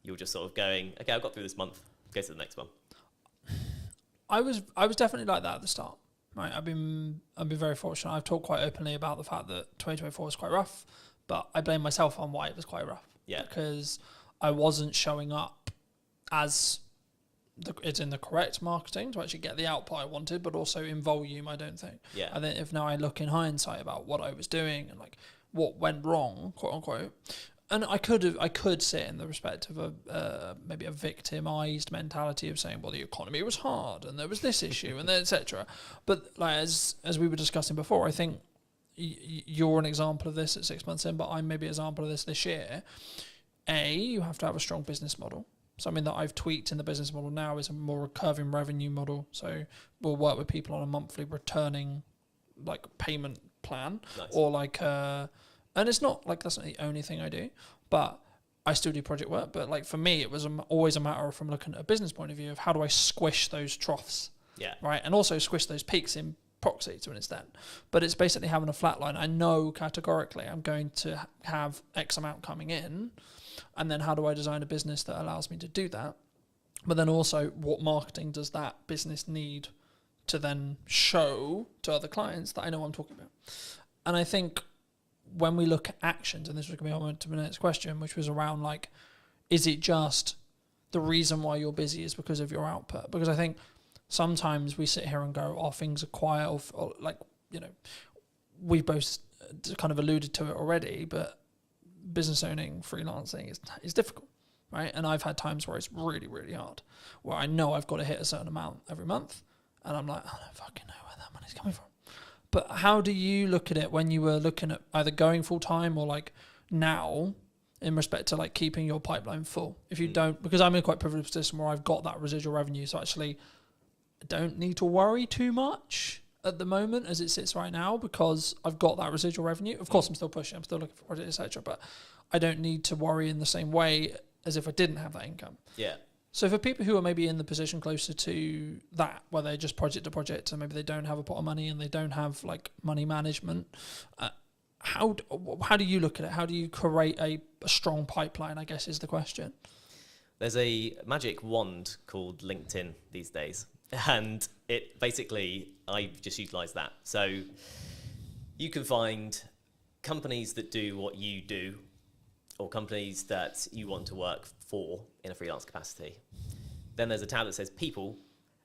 you're just sort of going, okay, I've got through this month, go to the next one. I was definitely like that at the start. Right, I've been very fortunate. I've talked quite openly about the fact that 2024 was quite rough, but I blame myself on why it was quite rough. Yeah, because I wasn't showing up as it's in the correct marketing to actually get the output I wanted, but also in volume, I don't think. Yeah. I think if now I look in hindsight about what I was doing and like what went wrong, quote unquote, and I could sit in the respect of maybe a victimized mentality of saying, well, the economy was hard and there was this issue and then etc. But like as we were discussing before, I think you're an example of this at 6 months in, but I'm maybe an example of this year. You have to have a strong business model. Something that I've tweaked in the business model now is a more recurring revenue model. So we'll work with people on a monthly returning like payment plan. Nice. Or like, and it's not like that's not the only thing I do, but I still do project work. But like for me, it was always a matter of, from looking at a business point of view, of how do I squish those troughs, right? And also squish those peaks in proxy to an extent. But it's basically having a flat line. I know categorically I'm going to have X amount coming in. And then how do I design a business that allows me to do that? But then also, what marketing does that business need to then show to other clients that I know what I'm talking about? And I think when we look at actions, and this was going to be on to my next question, which was around like, is it just the reason why you're busy is because of your output? Because I think sometimes we sit here and go, oh, things are quiet, or like, you know, we both kind of alluded to it already, but business owning, freelancing is difficult, right? And I've had times where it's really, really hard, where I know I've got to hit a certain amount every month, and I'm like, I don't fucking know where that money's coming from. But how do you look at it when you were looking at either going full time or like now in respect to like keeping your pipeline full? If you don't, because I'm in a quite privileged position where I've got that residual revenue, so actually I don't need to worry too much at the moment as it sits right now because I've got that residual revenue. Of course, I'm still pushing, I'm still looking for projects, etc. But I don't need to worry in the same way as if I didn't have that income. Yeah. So for people who are maybe in the position closer to that, where they're just project to project and maybe they don't have a pot of money and they don't have like money management, how do you look at it? How do you create a strong pipeline, I guess is the question. There's a magic wand called LinkedIn these days. And it basically, I've just utilised that. So you can find companies that do what you do or companies that you want to work for in a freelance capacity. Then there's a tab that says people,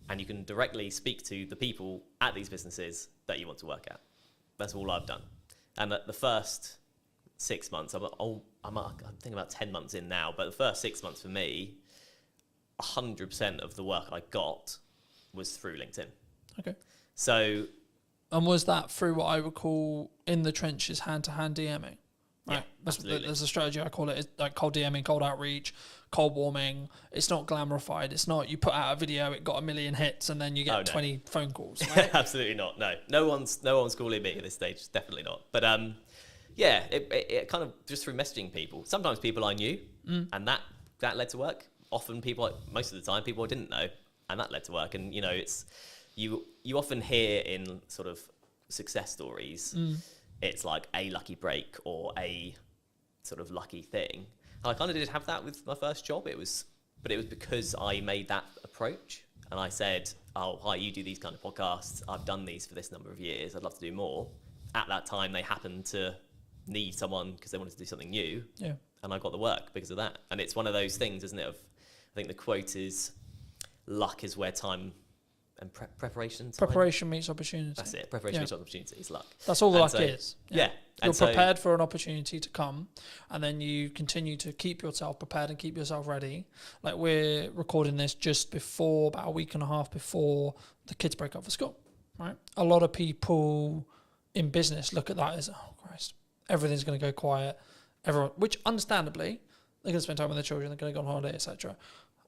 and you can directly speak to the people at these businesses that you want to work at. That's all I've done. And the first 6 months, I'm thinking about 10 months in now, but the first 6 months for me, 100% of the work I got was through LinkedIn. Okay. So, and was that through what I would call in the trenches hand-to-hand DMing? Right. Yeah, absolutely. There's a strategy I call it. It's like cold DMing, cold outreach, cold warming. It's not glamorified. It's not you put out a video, it got 1 million hits, and then you get 20 phone calls. Right? Absolutely not. No one's calling me at this stage. Definitely not. But yeah, it kind of just through messaging people. Sometimes people I knew, and that led to work. Often most of the time, people I didn't know, and that led to work. And it's you often hear in sort of success stories. It's like a lucky break or a sort of lucky thing. And I kind of did have that with my first job. But it was because I made that approach and I said, oh, hi, you do these kind of podcasts. I've done these for this number of years. I'd love to do more. At that time, they happened to need someone because they wanted to do something new. Yeah. And I got the work because of that. And it's one of those things, isn't it? I think the quote is, luck is where time and preparation meets opportunity. That's it. Preparation meets opportunity. It's luck. That's all the luck is. Yeah. You're prepared for an opportunity to come, and then you continue to keep yourself prepared and keep yourself ready. Like we're recording this just before, about a week and a half before the kids break up for school, right? A lot of people in business look at that as, oh Christ, everything's going to go quiet. Which understandably, they're going to spend time with their children, they're going to go on holiday, etc.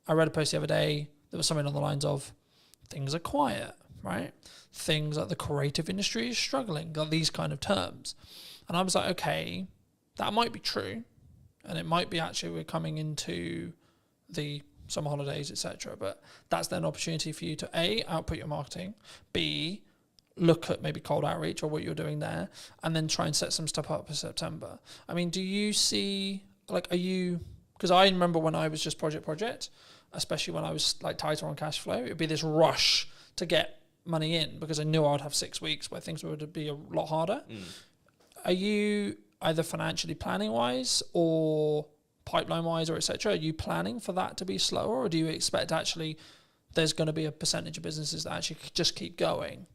I read a post the other day, there was something on the lines of, things are quiet, right? Things like the creative industry is struggling, like these kind of terms. And I was like, okay, that might be true. And it might be actually we're coming into the summer holidays, etc. But that's then an opportunity for you to A, output your marketing, B, look at maybe cold outreach or what you're doing there, and then try and set some stuff up for September. I mean, do you see, like, because I remember when I was just project, especially when I was like tighter on cash flow, it would be this rush to get money in because I knew I would have 6 weeks where things would be a lot harder. Are you either financially planning wise or pipeline wise or etc.? Are you planning for that to be slower, or do you expect actually there's going to be a percentage of businesses that actually just keep going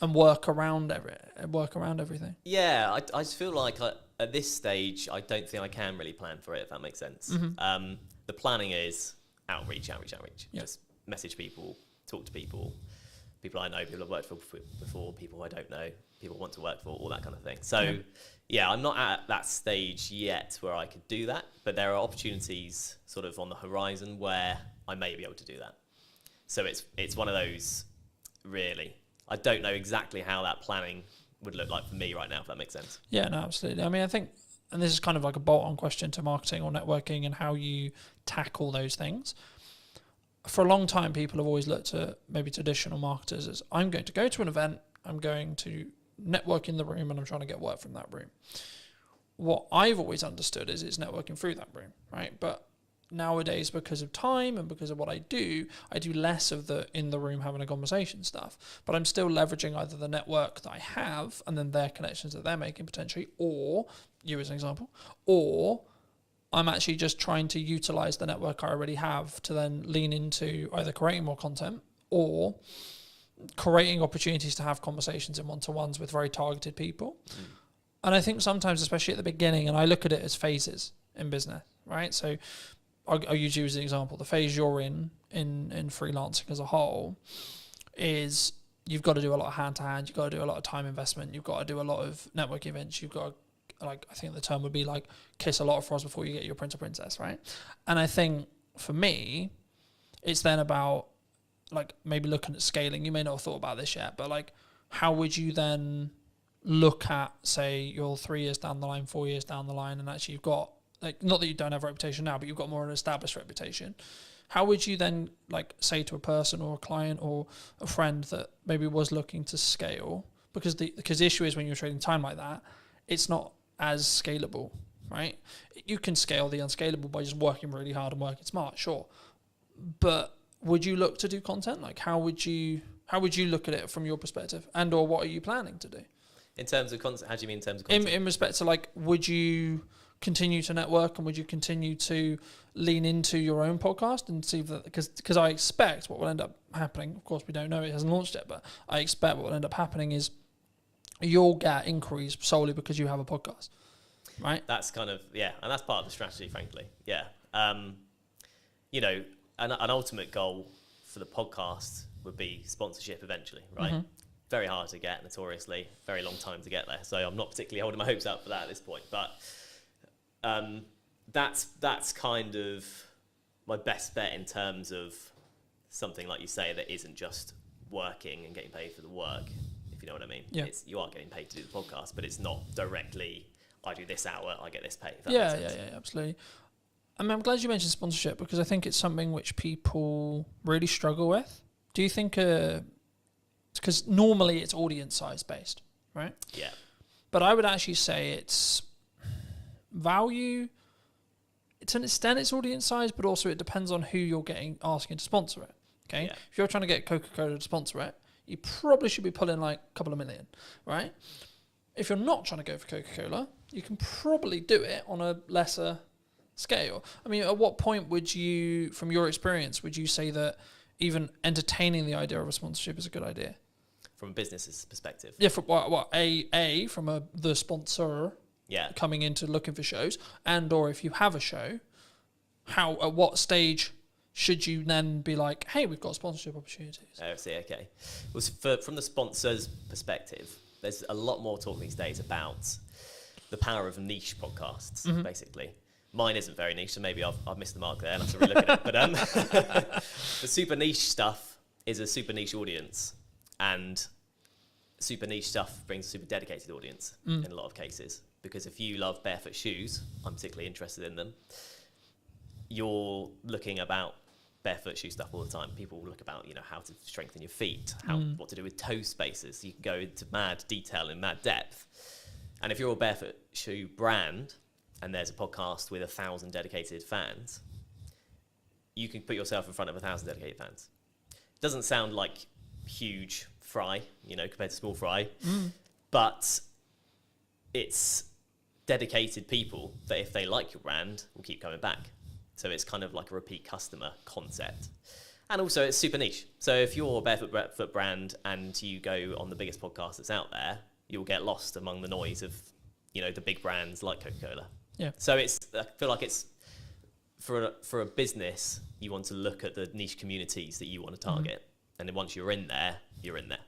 and work around everything? Yeah, I just feel like at this stage, I don't think I can really plan for it, if that makes sense. The planning is outreach. Yeah. Just message people, talk to people I know, people I've worked for before, people I don't know, people I want to work for, all that kind of thing. So yeah, I'm not at that stage yet where I could do that, but there are opportunities sort of on the horizon where I may be able to do that. So it's one of those, really. I don't know exactly how that planning would look like for me right now, if that makes sense. Yeah, no, absolutely. I mean, I think, and this is kind of like a bolt-on question to marketing or networking and how you tackle those things. For a long time, people have always looked at maybe traditional marketers as, I'm going to go to an event, I'm going to network in the room, and I'm trying to get work from that room. What I've always understood is it's networking through that room, right? But nowadays, because of time and because of what I do less of the in the room having a conversation stuff, but I'm still leveraging either the network that I have and then their connections that they're making potentially, or you as an example, or I'm actually just trying to utilize the network I already have to then lean into either creating more content or creating opportunities to have conversations in one-to-ones with very targeted people. And I think sometimes, especially at the beginning, and I look at it as phases in business, right? So I'll use you as an example. The phase you're in freelancing as a whole is you've got to do a lot of hand-to-hand, you've got to do a lot of time investment, you've got to do a lot of network events, you've got to, like, I think the term would be like kiss a lot of frogs before you get your prince or princess, right? And I think for me, it's then about like maybe looking at scaling. You may not have thought about this yet, but like how would you then look at, say, you're 3 years down the line, 4 years down the line, and actually you've got, like, not that you don't have a reputation now, but you've got more of an established reputation. How would you then like say to a person or a client or a friend that maybe was looking to scale, because the issue is when you're trading time like that, it's not as scalable, right? You can scale the unscalable by just working really hard and working smart, sure. But would you look to do content? Like how would you look at it from your perspective, and or what are you planning to do? In terms of content, how do you mean in terms of content? In respect to like, would you continue to network and would you continue to lean into your own podcast and see that, because I expect what will end up happening, of course we don't know, it hasn't launched yet, but I expect what will end up happening is you'll get inquiries solely because you have a podcast, right? That's kind of, yeah, and that's part of the strategy, frankly. Yeah. You know, an ultimate goal for the podcast would be sponsorship eventually, right? Mm-hmm. Very hard to get, notoriously, very long time to get there. So I'm not particularly holding my hopes out for that at this point, but that's kind of my best bet in terms of something like you say that isn't just working and getting paid for the work, if you know what I mean. Yeah. You are getting paid to do the podcast, but it's not directly, I do this hour, I get this pay. Yeah, absolutely. I mean, I'm glad you mentioned sponsorship because I think it's something which people really struggle with. Do you think, because normally it's audience size based, right? Yeah. But I would actually say it's value. To an extent, it's audience size, but also it depends on who you're asking to sponsor it. Okay, Yeah. If you're trying to get Coca-Cola to sponsor it, you probably should be pulling like a couple of million, right? If you're not trying to go for Coca-Cola, you can probably do it on a lesser scale. I mean, at what point would you, from your experience, would you say that even entertaining the idea of a sponsorship is a good idea? From a business's perspective. Yeah, from from the sponsor Yeah. coming into looking for shows, and or if you have a show, at what stage should you then be like, hey, we've got sponsorship opportunities? Oh, I see, okay. Well, from the sponsor's perspective, there's a lot more talk these days about the power of niche podcasts, basically. Mine isn't very niche, so maybe I've missed the mark there and I have to relook at it. But the super niche stuff is a super niche audience, and super niche stuff brings a super dedicated audience in a lot of cases. Because if you love barefoot shoes, I'm particularly interested in them, you're looking about barefoot shoe stuff all the time. People look about, how to strengthen your feet, what to do with toe spaces. You can go into mad detail and mad depth. And if you're a barefoot shoe brand and there's a podcast with 1,000 dedicated fans, you can put yourself in front of 1,000 dedicated fans. It doesn't sound like huge fry, compared to small fry, but it's dedicated people that if they like your brand will keep coming back. So it's kind of like a repeat customer concept. And also it's super niche. So if you're a barefoot brand and you go on the biggest podcast that's out there, you'll get lost among the noise of, the big brands like Coca-Cola. Yeah. So I feel like it's for a business, you want to look at the niche communities that you want to target. And then once you're in there, you're in there.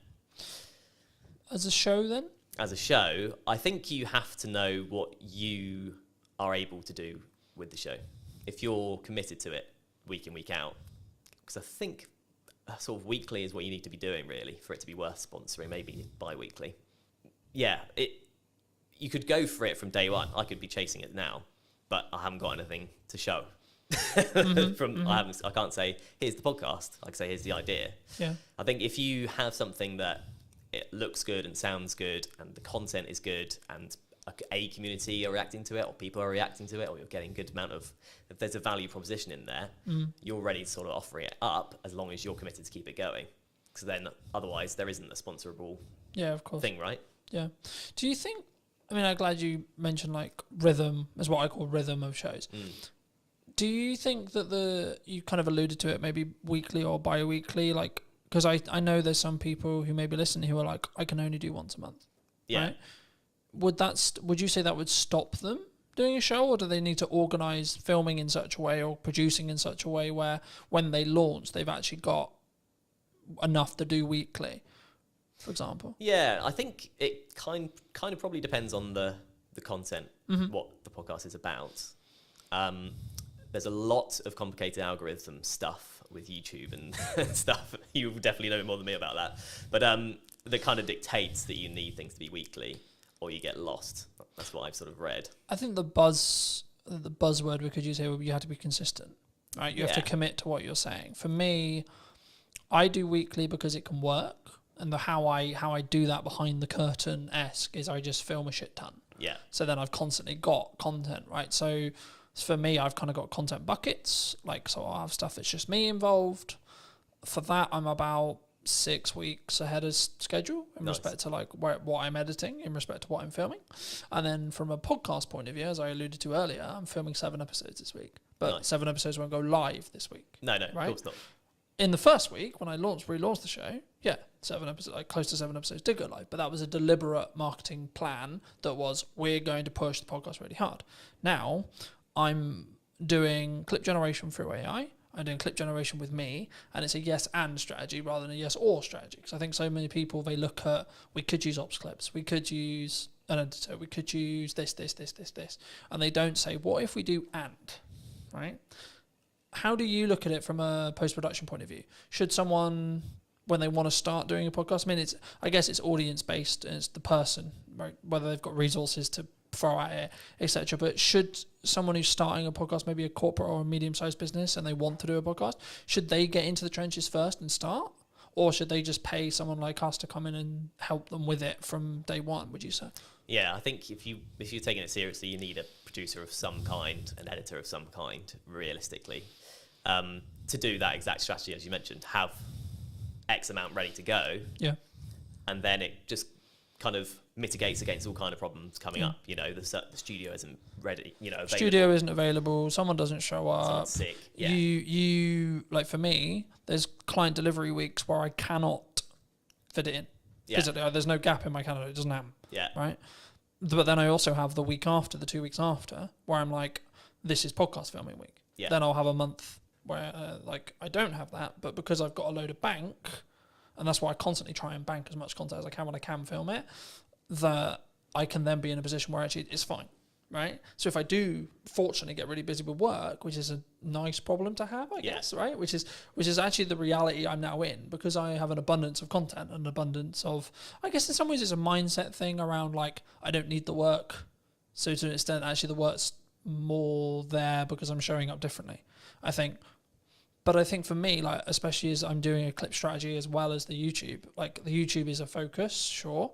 As a show then? As a show, I think you have to know what you are able to do with the show. If you're committed to it week in, week out, because I think sort of weekly is what you need to be doing really for it to be worth sponsoring, maybe bi-weekly. Yeah, you could go for it from day one. I could be chasing it now, but I haven't got anything to show. I can't say, here's the podcast. I can say, here's the idea. Yeah. I think if you have something that it looks good and sounds good and the content is good and a community are reacting to it or people are reacting to it or you're getting a good amount of, if there's a value proposition in there, you're ready to sort of offer it up as long as you're committed to keep it going. Because then otherwise there isn't a sponsorable thing, right? Yeah. Do you think, I'm glad you mentioned like rhythm, is what I call rhythm of shows. Do you think that you kind of alluded to it, maybe weekly or bi-weekly, like, because I know there's some people who maybe listen who are like, I can only do once a month. Yeah. Right? Would you say that would stop them doing a show, or do they need to organise filming in such a way or producing in such a way where when they launch, they've actually got enough to do weekly? for example? Yeah, I think it kind of probably depends on the content, what the podcast is about. There's a lot of complicated algorithm stuff with YouTube and stuff. You definitely know more than me about that. But that kind of dictates that you need things to be weekly or you get lost. That's what I've sort of read. I think the buzzword we could use here would be you have to be consistent, right? You have to commit to what you're saying. For me, I do weekly because it can work. And how I do that behind the curtain-esque is I just film a shit ton. Yeah. So then I've constantly got content, right? So for me, I've kind of got content buckets. Like, so I'll have stuff that's just me involved. For that, I'm about 6 weeks ahead of schedule in respect to like what I'm editing, in respect to what I'm filming. And then from a podcast point of view, as I alluded to earlier, I'm filming 7 episodes this week. But 7 episodes won't go live this week. No, right? Of course not. In the first week, when I relaunched the show, 7 episodes, like close to 7 episodes did go live, but that was a deliberate marketing plan that was, we're going to push the podcast really hard. Now, I'm doing clip generation through AI. I'm doing clip generation with me, and it's a yes and strategy rather than a yes or strategy. Because I think so many people, they look at, we could use ops clips, we could use an editor, we could use this, and they don't say, what if we do and, right? How do you look at it from a post-production point of view? Should someone, when they want to start doing a podcast, I guess it's audience-based, and it's the person, right? Whether they've got resources to throw at it, etc. But should someone who's starting a podcast, maybe a corporate or a medium-sized business, and they want to do a podcast, should they get into the trenches first and start? Or should they just pay someone like us to come in and help them with it from day one, would you say? Yeah, I think if you're taking it seriously, you need a producer of some kind, an editor of some kind, realistically. To do that exact strategy, as you mentioned, have X amount ready to go. Yeah. And then it just kind of mitigates against all kind of problems coming up. You know, the studio isn't ready, available. Studio isn't available, someone doesn't show up. Someone's sick. Yeah. You like, for me, there's client delivery weeks where I cannot fit it in. Physically, there's no gap in my calendar, it doesn't happen. Yeah. Right? But then I also have the week after, the 2 weeks after, where I'm like, this is podcast filming week. Yeah. Then I'll have a month where I don't have that, but because I've got a load of bank, and that's why I constantly try and bank as much content as I can when I can film it, that I can then be in a position where actually it's fine, right? So if I do fortunately get really busy with work, which is a nice problem to have, I guess, right? Which is actually the reality I'm now in, because I have an abundance of content, an abundance of, I guess in some ways it's a mindset thing around like, I don't need the work. So to an extent, actually the work's more there because I'm showing up differently, I think. But I think for me, like, especially as I'm doing a clip strategy as well as the YouTube, like the YouTube is a focus, sure.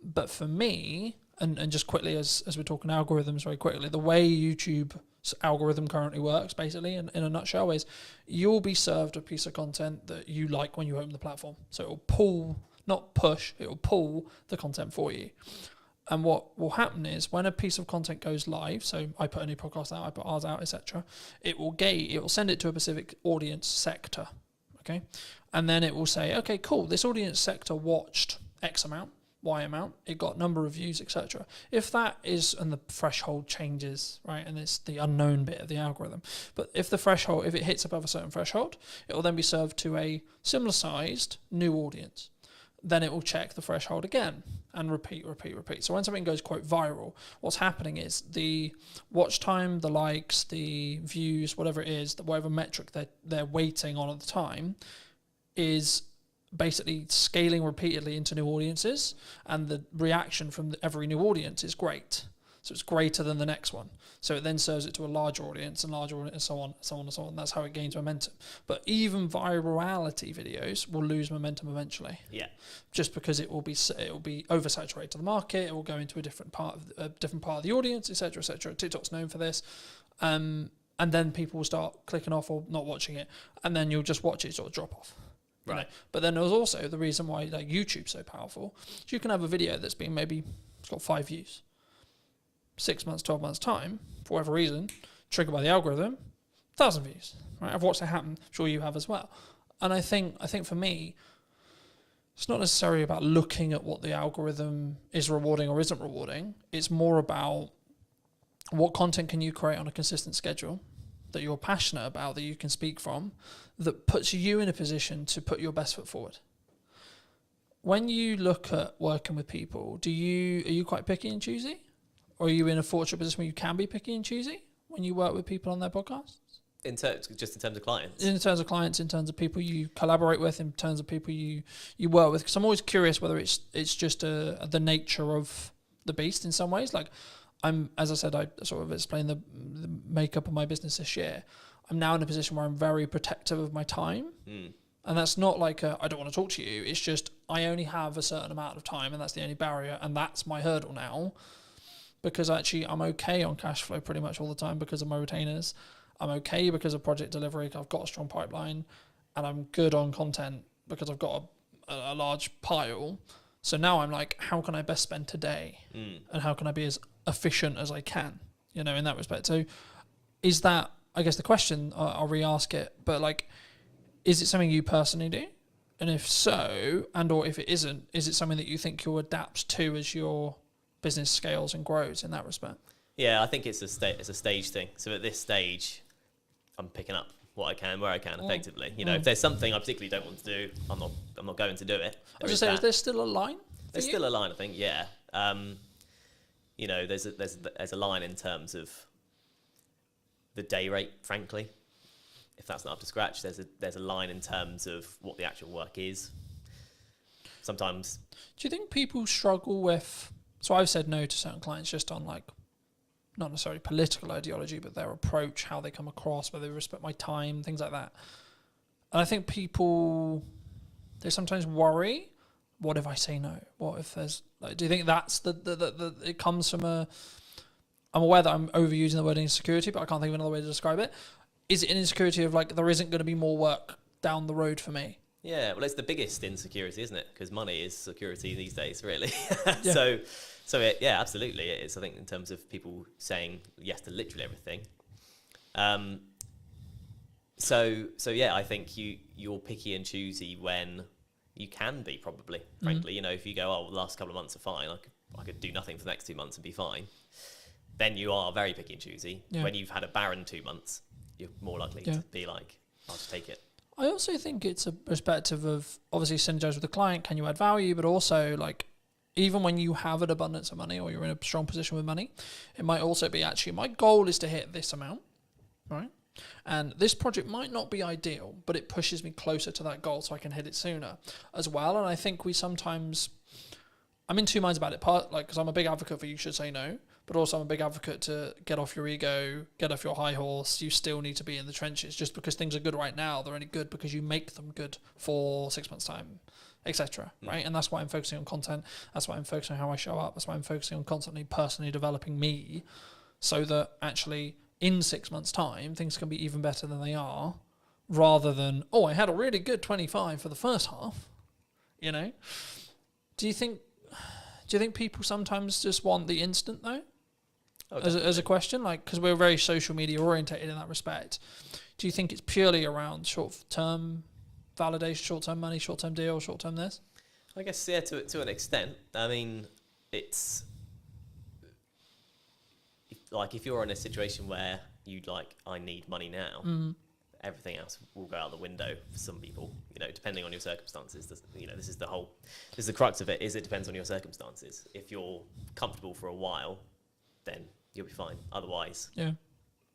But for me, and just quickly, as we're talking algorithms very quickly, the way YouTube's algorithm currently works, basically, in a nutshell, is you'll be served a piece of content that you like when you open the platform. So it will pull, not push, it will pull the content for you. And what will happen is when a piece of content goes live, so I put a new podcast out, I put ours out, etc., it will send it to a specific audience sector, okay? And then it will say, okay, cool, this audience sector watched X amount, Y amount, it got number of views, etc. If that is, and the threshold changes, right, and it's the unknown bit of the algorithm, but if it hits above a certain threshold, it will then be served to a similar sized new audience. Then it will check the threshold again and repeat. So when something goes, quote, viral, what's happening is the watch time, the likes, the views, whatever it is, whatever metric they're waiting on at the time, is basically scaling repeatedly into new audiences, and the reaction from every new audience is great. So it's greater than the next one. So it then serves it to a larger audience, and so on. That's how it gains momentum. But even virality videos will lose momentum eventually. Yeah. Just because it will be oversaturated to the market. It will go into a different part of the audience, etc., etc. TikTok's known for this. And then people will start clicking off or not watching it, and then you'll just watch it sort of drop off. Right. You know? But then there's also the reason why like YouTube's so powerful. So you can have a video that's been it's got 5 views. 6 months, 12 months time, for whatever reason, triggered by the algorithm, 1,000 views. Right? I've watched it happen. I'm sure you have as well. And I think for me, it's not necessarily about looking at what the algorithm is rewarding or isn't rewarding. It's more about what content can you create on a consistent schedule that you're passionate about, that you can speak from, that puts you in a position to put your best foot forward. when you look at working with people, are you quite picky and choosy? Or are you in a fortunate position where you can be picky and choosy when you work with people on their podcasts? Just in terms of clients. In terms of clients, in terms of people you collaborate with, in terms of people you work with, because I'm always curious whether it's just the nature of the beast in some ways. Like as I said, I sort of explained the makeup of my business this year. I'm now in a position where I'm very protective of my time, and that's not like I don't want to talk to you. It's just I only have a certain amount of time, and that's the only barrier, and that's my hurdle now. Because actually, I'm okay on cash flow pretty much all the time because of my retainers. I'm okay because of project delivery. I've got a strong pipeline, and I'm good on content because I've got a large pile. So now I'm like, how can I best spend today? And how can I be as efficient as I can, in that respect? So is that, I guess the question, I'll re-ask it, but like, is it something you personally do? And if so, and or if it isn't, is it something that you think you'll adapt to as your business scales and grows in that respect? Yeah, I think it's a stage thing. So at this stage, I'm picking up what I can, where I can, effectively. If there's something I particularly don't want to do, I'm not going to do it. I was just saying, is there still a line? There's still a line, I think. Yeah. There's a line in terms of the day rate. Frankly, if that's not up to scratch, there's a line in terms of what the actual work is. Sometimes. Do you think people struggle with? So I've said no to certain clients just on like, not necessarily political ideology, but their approach, how they come across, whether they respect my time, things like that. And I think people, they sometimes worry, what if I say no? What if there's, like, do you think that's it comes from I'm aware that I'm overusing the word insecurity, but I can't think of another way to describe it. Is it an insecurity of like, there isn't going to be more work down the road for me? Yeah, well, it's the biggest insecurity, isn't it? Because money is security these days, really. Yeah. Absolutely, it is. I think in terms of people saying yes to literally everything. I think you're picky and choosy when you can be, probably. Frankly, if you go, the last couple of months are fine. I could do nothing for the next 2 months and be fine. Then you are very picky and choosy. Yeah. When you've had a barren 2 months, you're more likely to be like, I'll just take it. I also think it's a perspective of obviously synergize with the client. Can you add value? But also like, even when you have an abundance of money or you're in a strong position with money, it might also be actually my goal is to hit this amount, right? And this project might not be ideal, but it pushes me closer to that goal so I can hit it sooner as well. And I think I'm in two minds about it. Because I'm a big advocate for you should say no, but also I'm a big advocate to get off your ego, get off your high horse. You still need to be in the trenches. Just because things are good right now, they're only good because you make them good for 6 months' time, etc. Right? And that's why I'm focusing on content. That's why I'm focusing on how I show up. That's why I'm focusing on constantly personally developing me, so that actually in 6 months' time things can be even better than they are, rather than I had a really good 25 for the first half. Do you think people sometimes just want the instant though? As a question, like, because we're very social media orientated in that respect. Do you think it's purely around short-term validation, short-term money, short-term deal, short-term this? I guess, yeah, to an extent. I mean, it's like if you're in a situation where I need money now, everything else will go out the window for some people, depending on your circumstances. This is the crux of it, is it depends on your circumstances. If you're comfortable for a while, then you'll be fine. Otherwise,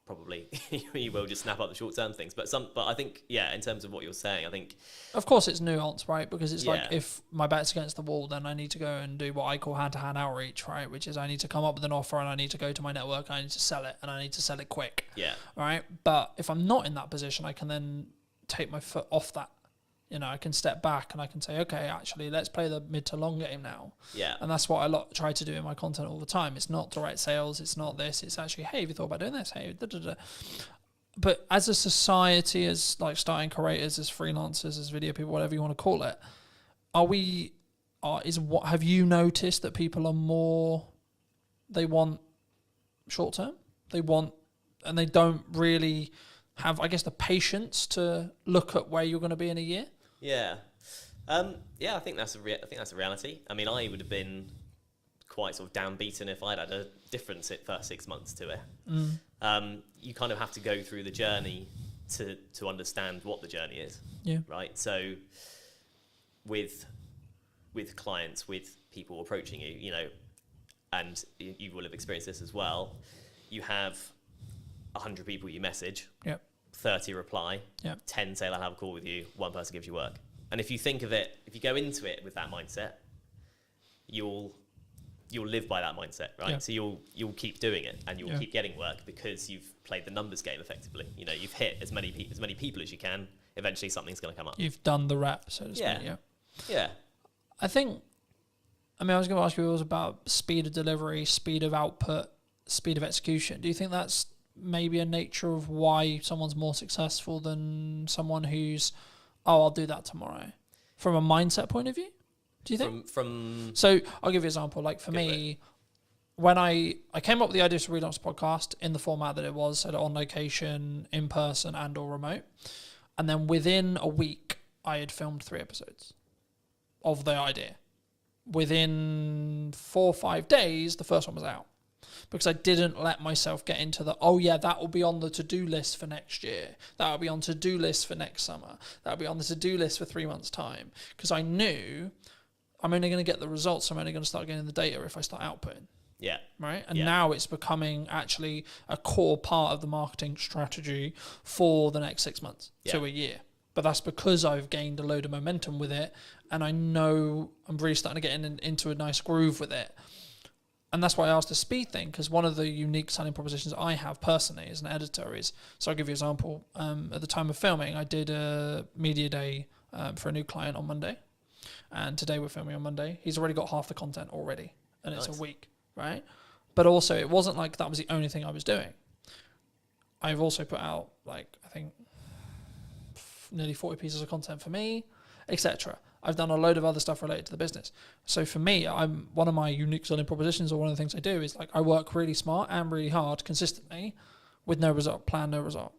probably you will just snap up the short-term things. But I think, in terms of what you're saying, I think... Of course it's nuanced, right? Because it's like, if my back's against the wall, then I need to go and do what I call hand-to-hand outreach, right? Which is I need to come up with an offer and I need to go to my network and I need to sell it and I need to sell it quick. Yeah. Right? But if I'm not in that position, I can then take my foot off that. I can step back and I can say, okay, actually, let's play the mid to long game now. Yeah. And that's what I try to do in my content all the time. It's not direct sales. It's not this. It's actually, hey, have you thought about doing this? Hey, da, da, da. But as a society, as like starting creators, as freelancers, as video people, whatever you want to call it, have you noticed that people are more, they want short term? And they don't really have, I guess, the patience to look at where you're going to be in a year? Yeah. I think that's a reality. I mean, I would have been quite sort of downbeaten if I'd had a different first 6 months to it. You kind of have to go through the journey to understand what the journey is. Yeah. Right. So with with clients, with people approaching you, you know, and you will have experienced this as well. You have 100 people you message, Yep. 30 reply, Yep. 10 say they'll have a call with you, one person gives you work. And if you think of it, if you go into it with that mindset, you'll live by that mindset, right? Yeah. So you'll keep doing it, and you'll Yeah. keep getting work because you've played the numbers game effectively. You know, you've hit as many people as you can. Eventually, something's going to come up. You've done the rep, so to speak. Yeah. Yeah. Yeah, I think, I mean, I was going to ask you, it was about speed of delivery, speed of output, speed of execution. Do you think that's maybe a nature of why someone's more successful than someone who's, oh, I'll do that tomorrow? From a mindset point of view, do you think? from So I'll give you an example. Like for Go for me, when I came up with the idea to relaunch the podcast in the format that it was, so on location, in person, and or remote, and then within a week, I had filmed 3 episodes of the idea. Within 4 or 5 days, the first one was out. Because I didn't let myself get into the, oh yeah, that will be on the to-do list for next year. That will be on to-do list for next summer. That will be on the to-do list for 3 months' time. Because I knew I'm only going to get the results. I'm only going to start getting the data if I start outputting. yeah, Right. And Yeah. now it's becoming actually a core part of the marketing strategy for the next 6 months to Yeah. a year. But that's because I've gained a load of momentum with it. And I know I'm really starting to get into a nice groove with it. And that's why I asked the speed thing, because one of the unique selling propositions I have personally as an editor is, so I'll give you an example. At the time of filming, I did a media day for a new client on Monday. And today we're filming on Monday. He's already got half the content already. And it's Nice. a week, right? But also, it wasn't like that was the only thing I was doing. I've also put out, like, I think, nearly 40 pieces of content for me, etc. I've done a load of other stuff related to the business. So for me, I'm one of my unique selling propositions, or one of the things I do is like I work really smart and really hard consistently with no result, plan no result.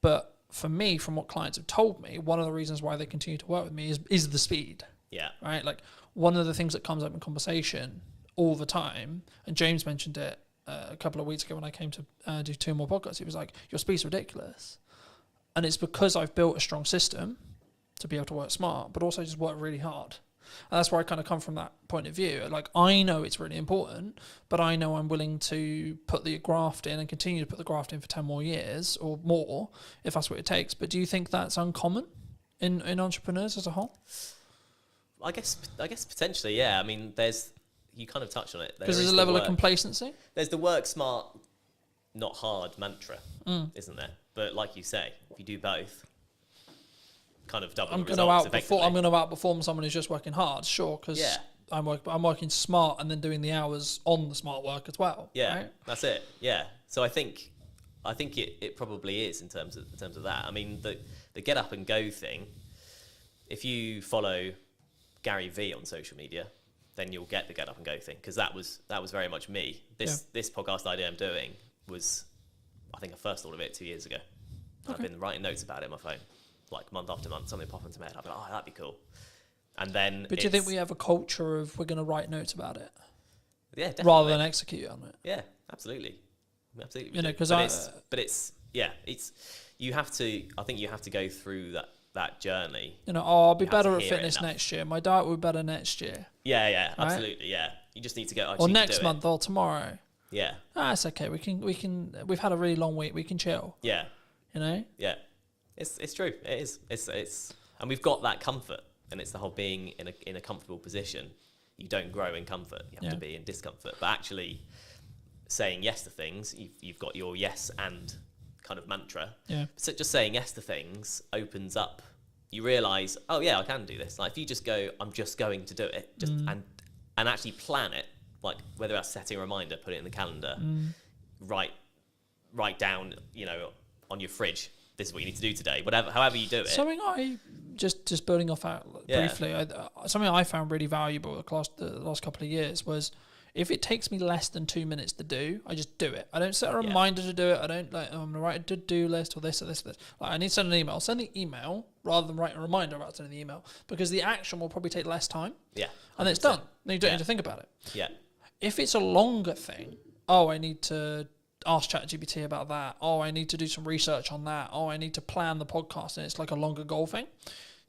But for me, from what clients have told me, one of the reasons why they continue to work with me is the speed, yeah, right? Like one of the things that comes up in conversation all the time, and James mentioned it a couple of weeks ago when I came to do 2 more podcasts. He was like, your speed's ridiculous. And it's because I've built a strong system to be able to work smart, but also just work really hard. And that's where I kind of come from that point of view. Like, I know it's really important, but I know I'm willing to put the graft in and continue to put the graft in for 10 more years or more, if that's what it takes. But do you think that's uncommon in entrepreneurs as a whole? I guess potentially, yeah. I mean, you kind of touched on it. Because there's a level of complacency. There's the work smart, not hard mantra, Mm. isn't there? But like you say, if you do both, kind of double I'm the going results to effectively. I'm going to outperform someone who's just working hard, sure, because Yeah. I'm working smart and then doing the hours on the smart work as well. Yeah, right? that's it. Yeah. So I think it probably is in terms of that. I mean, the get up and go thing. If you follow Gary V on social media, then you'll get the get up and go thing, because that was very much me. This podcast idea I'm doing was, I think I first thought of it 2 years ago. I've been writing notes about it on my phone, like month after month, something pop into my head. I'd be like, oh, that'd be cool. And then, But do you think we have a culture of we're going to write notes about it yeah, definitely. rather than execute on it? Yeah, absolutely, absolutely. we You know, do. 'cause you have to. I think you have to go through that journey. You know, oh, I'll be You have better to at hear it fitness enough. next year. My diet will be better next year. Yeah, Right? absolutely. Yeah, you just need to go. I just Or need to next do it. month or tomorrow. Yeah, It's okay. We've had a really long week. We can chill, yeah, you know? yeah. It's true. It is. It's and we've got that comfort, and it's the whole being in a comfortable position. You don't grow in comfort. You have to be in discomfort. But actually, saying yes to things, you've got your yes and kind of mantra. Yeah. So just saying yes to things opens up. You realise, oh yeah, I can do this. Like if you just go, I'm just going to do it, just and actually plan it. Like whether that's setting a reminder, put it in the calendar, write down, on your fridge, this is what you need to do today. However you do it. Something I just building off that briefly. Something I found really valuable the last couple of years was, if it takes me less than 2 minutes to do, I just do it. I don't set a reminder to do it. I don't I'm going to write a to-do list or this or this or this. Like I need to send an email. Send the email rather than write a reminder about sending the email, because the action will probably take less time. Yeah. And it's 100%. done. Then you don't need to think about it. Yeah. If it's a longer thing, I need to ask ChatGPT about that. I need to do some research on that. I need to plan the podcast, and it's like a longer goal thing.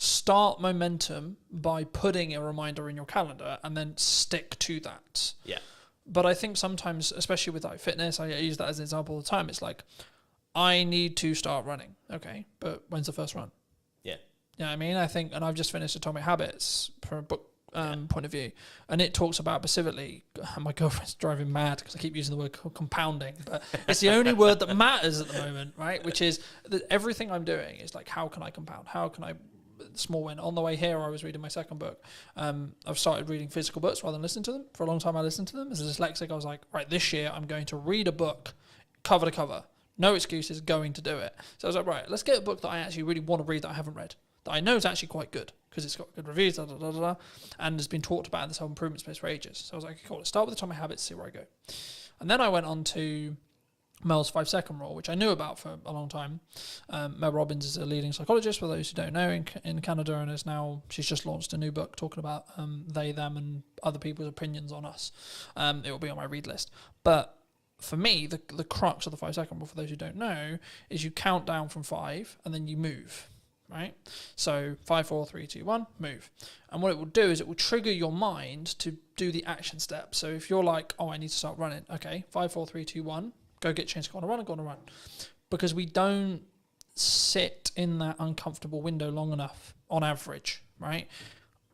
start momentum by putting a reminder in your calendar and then stick to that. Yeah. But I think sometimes, especially with like fitness, I use that as an example all the time. It's like, I need to start running. Okay, but when's the first run? Yeah. You know what I mean? I think, and I've just finished Atomic Habits from a book point of view, and it talks about specifically, my girlfriend's driving mad because I keep using the word compounding, but it's the only word that matters at the moment, right? Which is that everything I'm doing is like, how can I compound? How can I small win? On the way here, I was reading my second book. I've started reading physical books rather than listening to them. For a long time, I listened to them. As a dyslexic, I was like, right, this year I'm going to read a book cover to cover. No excuses, going to do it. So I was like, right, let's get a book that I actually really want to read that I haven't read, that I know is actually quite good because it's got good reviews, and has been talked about in this whole improvement space for ages. So I was like, cool, let's start with Atomic Habits, see where I go. And then I went on to Mel's 5-second rule, which I knew about for a long time. Mel Robbins is a leading psychologist, for those who don't know, in Canada, and she's just launched a new book talking about they, them, and other people's opinions on us. It will be on my read list. But for me, the crux of the 5-second rule, for those who don't know, is you count down from 5 and then you move, right? So 5, 4, 3, 2, 1, move. And what it will do is it will trigger your mind to do the action step. So if you're like, oh, I need to start running, okay, 5, 4, 3, 2, 1, go get changed, go on a run. Because we don't sit in that uncomfortable window long enough on average, right?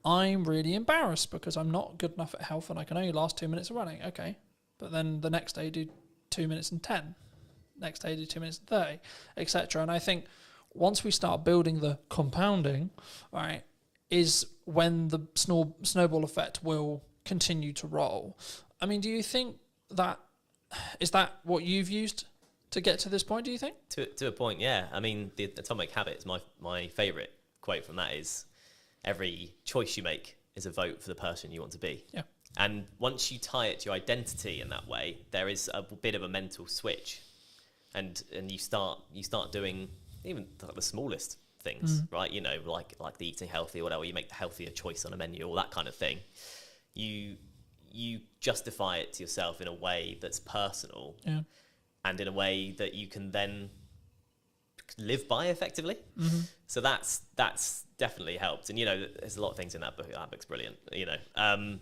I'm really embarrassed because I'm not good enough at health and I can only last 2 minutes of running. Okay. But then the next day do 2 minutes and 10. Next day do 2 minutes and 30, etc. And I think once we start building the compounding, right, is when the snowball effect will continue to roll. I mean, do you think that, is that what you've used to get to this point, do you think? To a point, yeah. I mean, the Atomic Habits, my favourite quote from that is, every choice you make is a vote for the person you want to be. Yeah. And once you tie it to your identity in that way, there is a bit of a mental switch, and you start doing even the smallest things, right? You know, like the eating healthy or whatever. You make the healthier choice on a menu or that kind of thing. You justify it to yourself in a way that's personal, and in a way that you can then live by effectively. So that's definitely helped. And you know, there's a lot of things in that book. That book's brilliant. You know.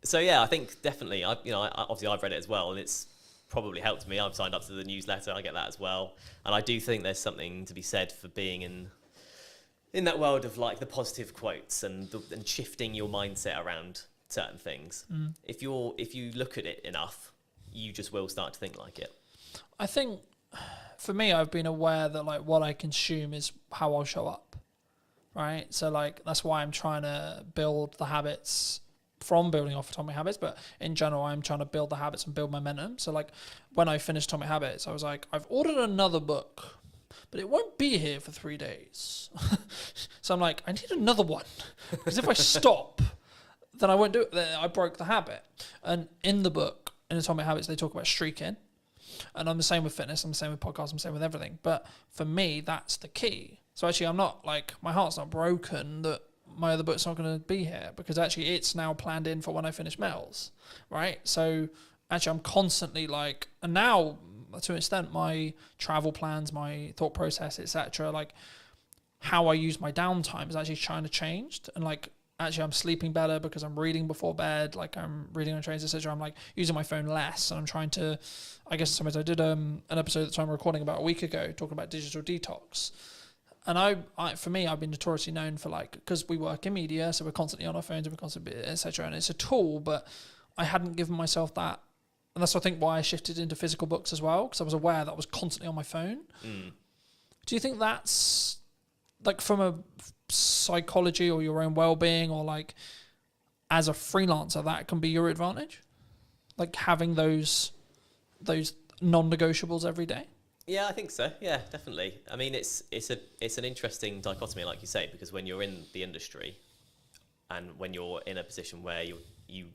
So yeah, I think definitely. Obviously I've read it as well, and it's probably helped me. I've signed up to the newsletter. I get that as well, and I do think there's something to be said for being in that world of like the positive quotes and shifting your mindset around certain things. If you look at it enough, you just will start to think like it. I think for me, I've been aware that like what I consume is how I'll show up, right? So like that's why I'm trying to build the habits from building off Atomic Habits, but in general, I'm trying to build the habits and build momentum. So like when I finished Atomic Habits, I was like, I've ordered another book, but it won't be here for 3 days. So I'm like, I need another one, because if I stop, then I won't do it. Then I broke the habit. And in the book, in Atomic Habits, they talk about streaking. And I'm the same with fitness, I'm the same with podcasts, I'm the same with everything. But for me, that's the key. So actually, I'm not like, my heart's not broken that my other book's not going to be here, because actually it's now planned in for when I finish Mel's, right? So actually I'm constantly like, and now to an extent, my travel plans, my thought process, etc., like how I use my downtime is actually trying to change. And like, actually I'm sleeping better because I'm reading before bed, like I'm reading on trains, etc. I'm like using my phone less, and I'm trying to, I guess in some ways I did an episode that I'm recording about a week ago talking about digital detox. And I for me, I've been notoriously known for like, because we work in media, so we're constantly on our phones and we're constantly, etc. And it's a tool, but I hadn't given myself that. And that's, I think, why I shifted into physical books as well, because I was aware that I was constantly on my phone. Do you think that's like from a psychology or your own well-being, or like as a freelancer, that can be your advantage? Like having those non-negotiables every day? Yeah, I think so. Yeah, definitely. I mean, it's an interesting dichotomy, like you say, because when you're in the industry and when you're in a position where you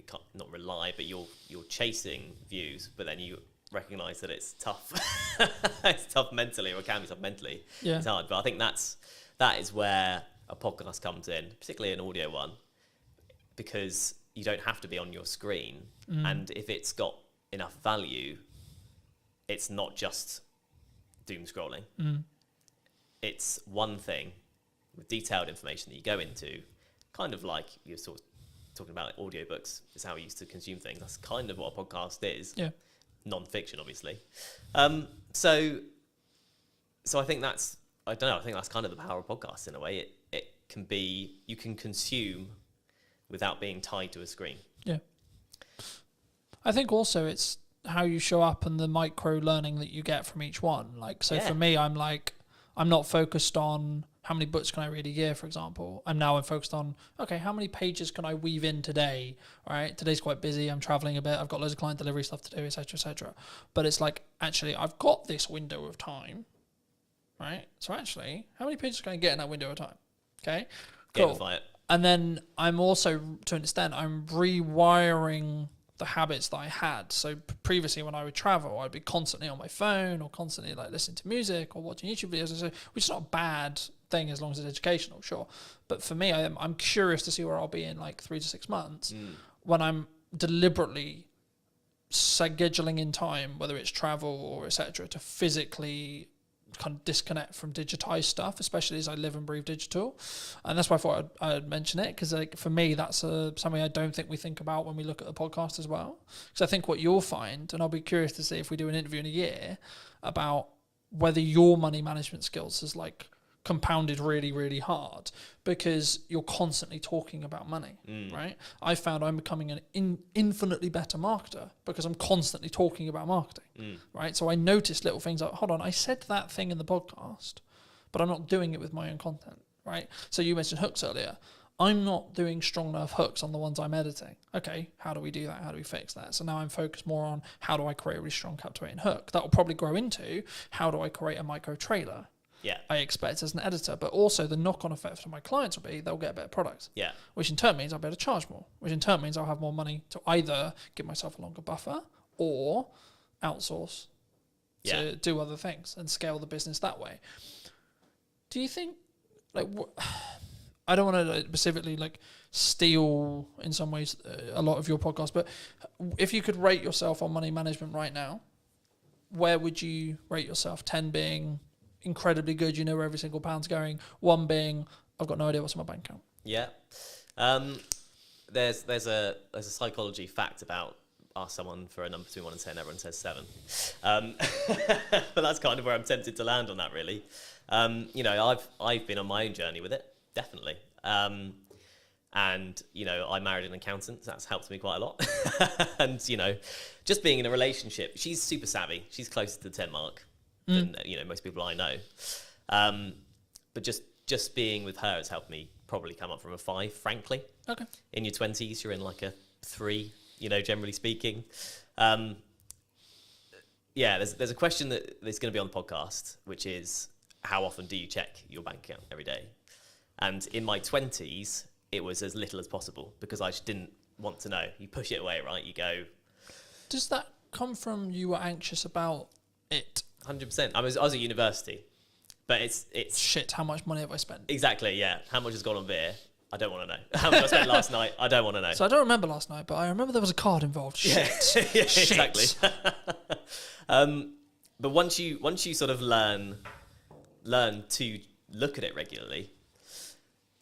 can't not rely, but you're chasing views, but then you recognise that it's tough. It's tough mentally, or it can be tough mentally. Yeah. It's hard, but I think that is where a podcast comes in, particularly an audio one, because you don't have to be on your screen, and if it's got enough value, it's not just doom scrolling. It's one thing with detailed information that you go into, kind of like you're sort of talking about audiobooks, is how we used to consume things. That's kind of what a podcast is. Yeah. Non-fiction, obviously. So I think that's, I don't know, I think that's kind of the power of podcasts in a way. It can be, you can consume without being tied to a screen. Yeah. I think also it's how you show up and the micro learning that you get from each one. Like, so for me, I'm not focused on how many books can I read a year, for example. I'm focused on, okay, how many pages can I weave in today? All right, today's quite busy. I'm traveling a bit. I've got loads of client delivery stuff to do, et cetera, et cetera. But it's like, actually, I've got this window of time, right? So actually, how many pages can I get in that window of time? Okay, cool. Gamify it. And then I'm also, to an extent, I'm rewiring the habits that I had. So previously when I would travel, I'd be constantly on my phone or constantly like listening to music or watching YouTube videos, which is not a bad thing as long as it's educational, sure. But for me, I'm curious to see where I'll be in like 3 to 6 months when I'm deliberately scheduling in time, whether it's travel or etc., to physically kind of disconnect from digitized stuff, especially as I live and breathe digital. And that's why I thought I'd mention it, because like for me, that's something I don't think we think about when we look at the podcast as well. Because I think what you'll find, and I'll be curious to see if we do an interview in a year about whether your money management skills is like compounded really, really hard because you're constantly talking about money, right? I found I'm becoming an infinitely better marketer because I'm constantly talking about marketing, right? So I noticed little things like, hold on, I said that thing in the podcast, but I'm not doing it with my own content, right? So you mentioned hooks earlier. I'm not doing strong enough hooks on the ones I'm editing. Okay, how do we do that? How do we fix that? So now I'm focused more on how do I create a really strong captivating hook? That will probably grow into how do I create a micro trailer? Yeah. I expect as an editor, but also the knock-on effect for my clients will be they'll get a better product. Yeah. Which in turn means I'll be able to charge more, which in turn means I'll have more money to either give myself a longer buffer or outsource to do other things and scale the business that way. Do you think, like, I don't want to specifically like steal in some ways a lot of your podcast, but if you could rate yourself on money management right now, where would you rate yourself? 10 being incredibly good, you know where every single pound's going. 1 being, I've got no idea what's in my bank account. Yeah. There's a psychology fact about ask someone for a number between 1 and 10, everyone says 7. But that's kind of where I'm tempted to land on that, really. You know, I've been on my own journey with it, definitely. And, you know, I married an accountant, so that's helped me quite a lot. And, you know, just being in a relationship, she's super savvy. She's closer to the 10 mark than, you know, most people I know. But just being with her has helped me probably come up from a 5, frankly. Okay. In your 20s, you're in like a 3, you know, generally speaking. Yeah, there's a question that's going to be on the podcast, which is how often do you check your bank account every day? And in my 20s, it was as little as possible because I just didn't want to know. You push it away, right? You go. Does that come from you were anxious about it? 100%. I was at university, but it's Shit, how much money have I spent? exactly, yeah. How much has gone on beer? I don't want to know. How much I spent last night? I don't want to know. So I don't remember last night, but I remember there was a card involved. Shit. Yeah, Shit. exactly. But once you sort of learn to look at it regularly,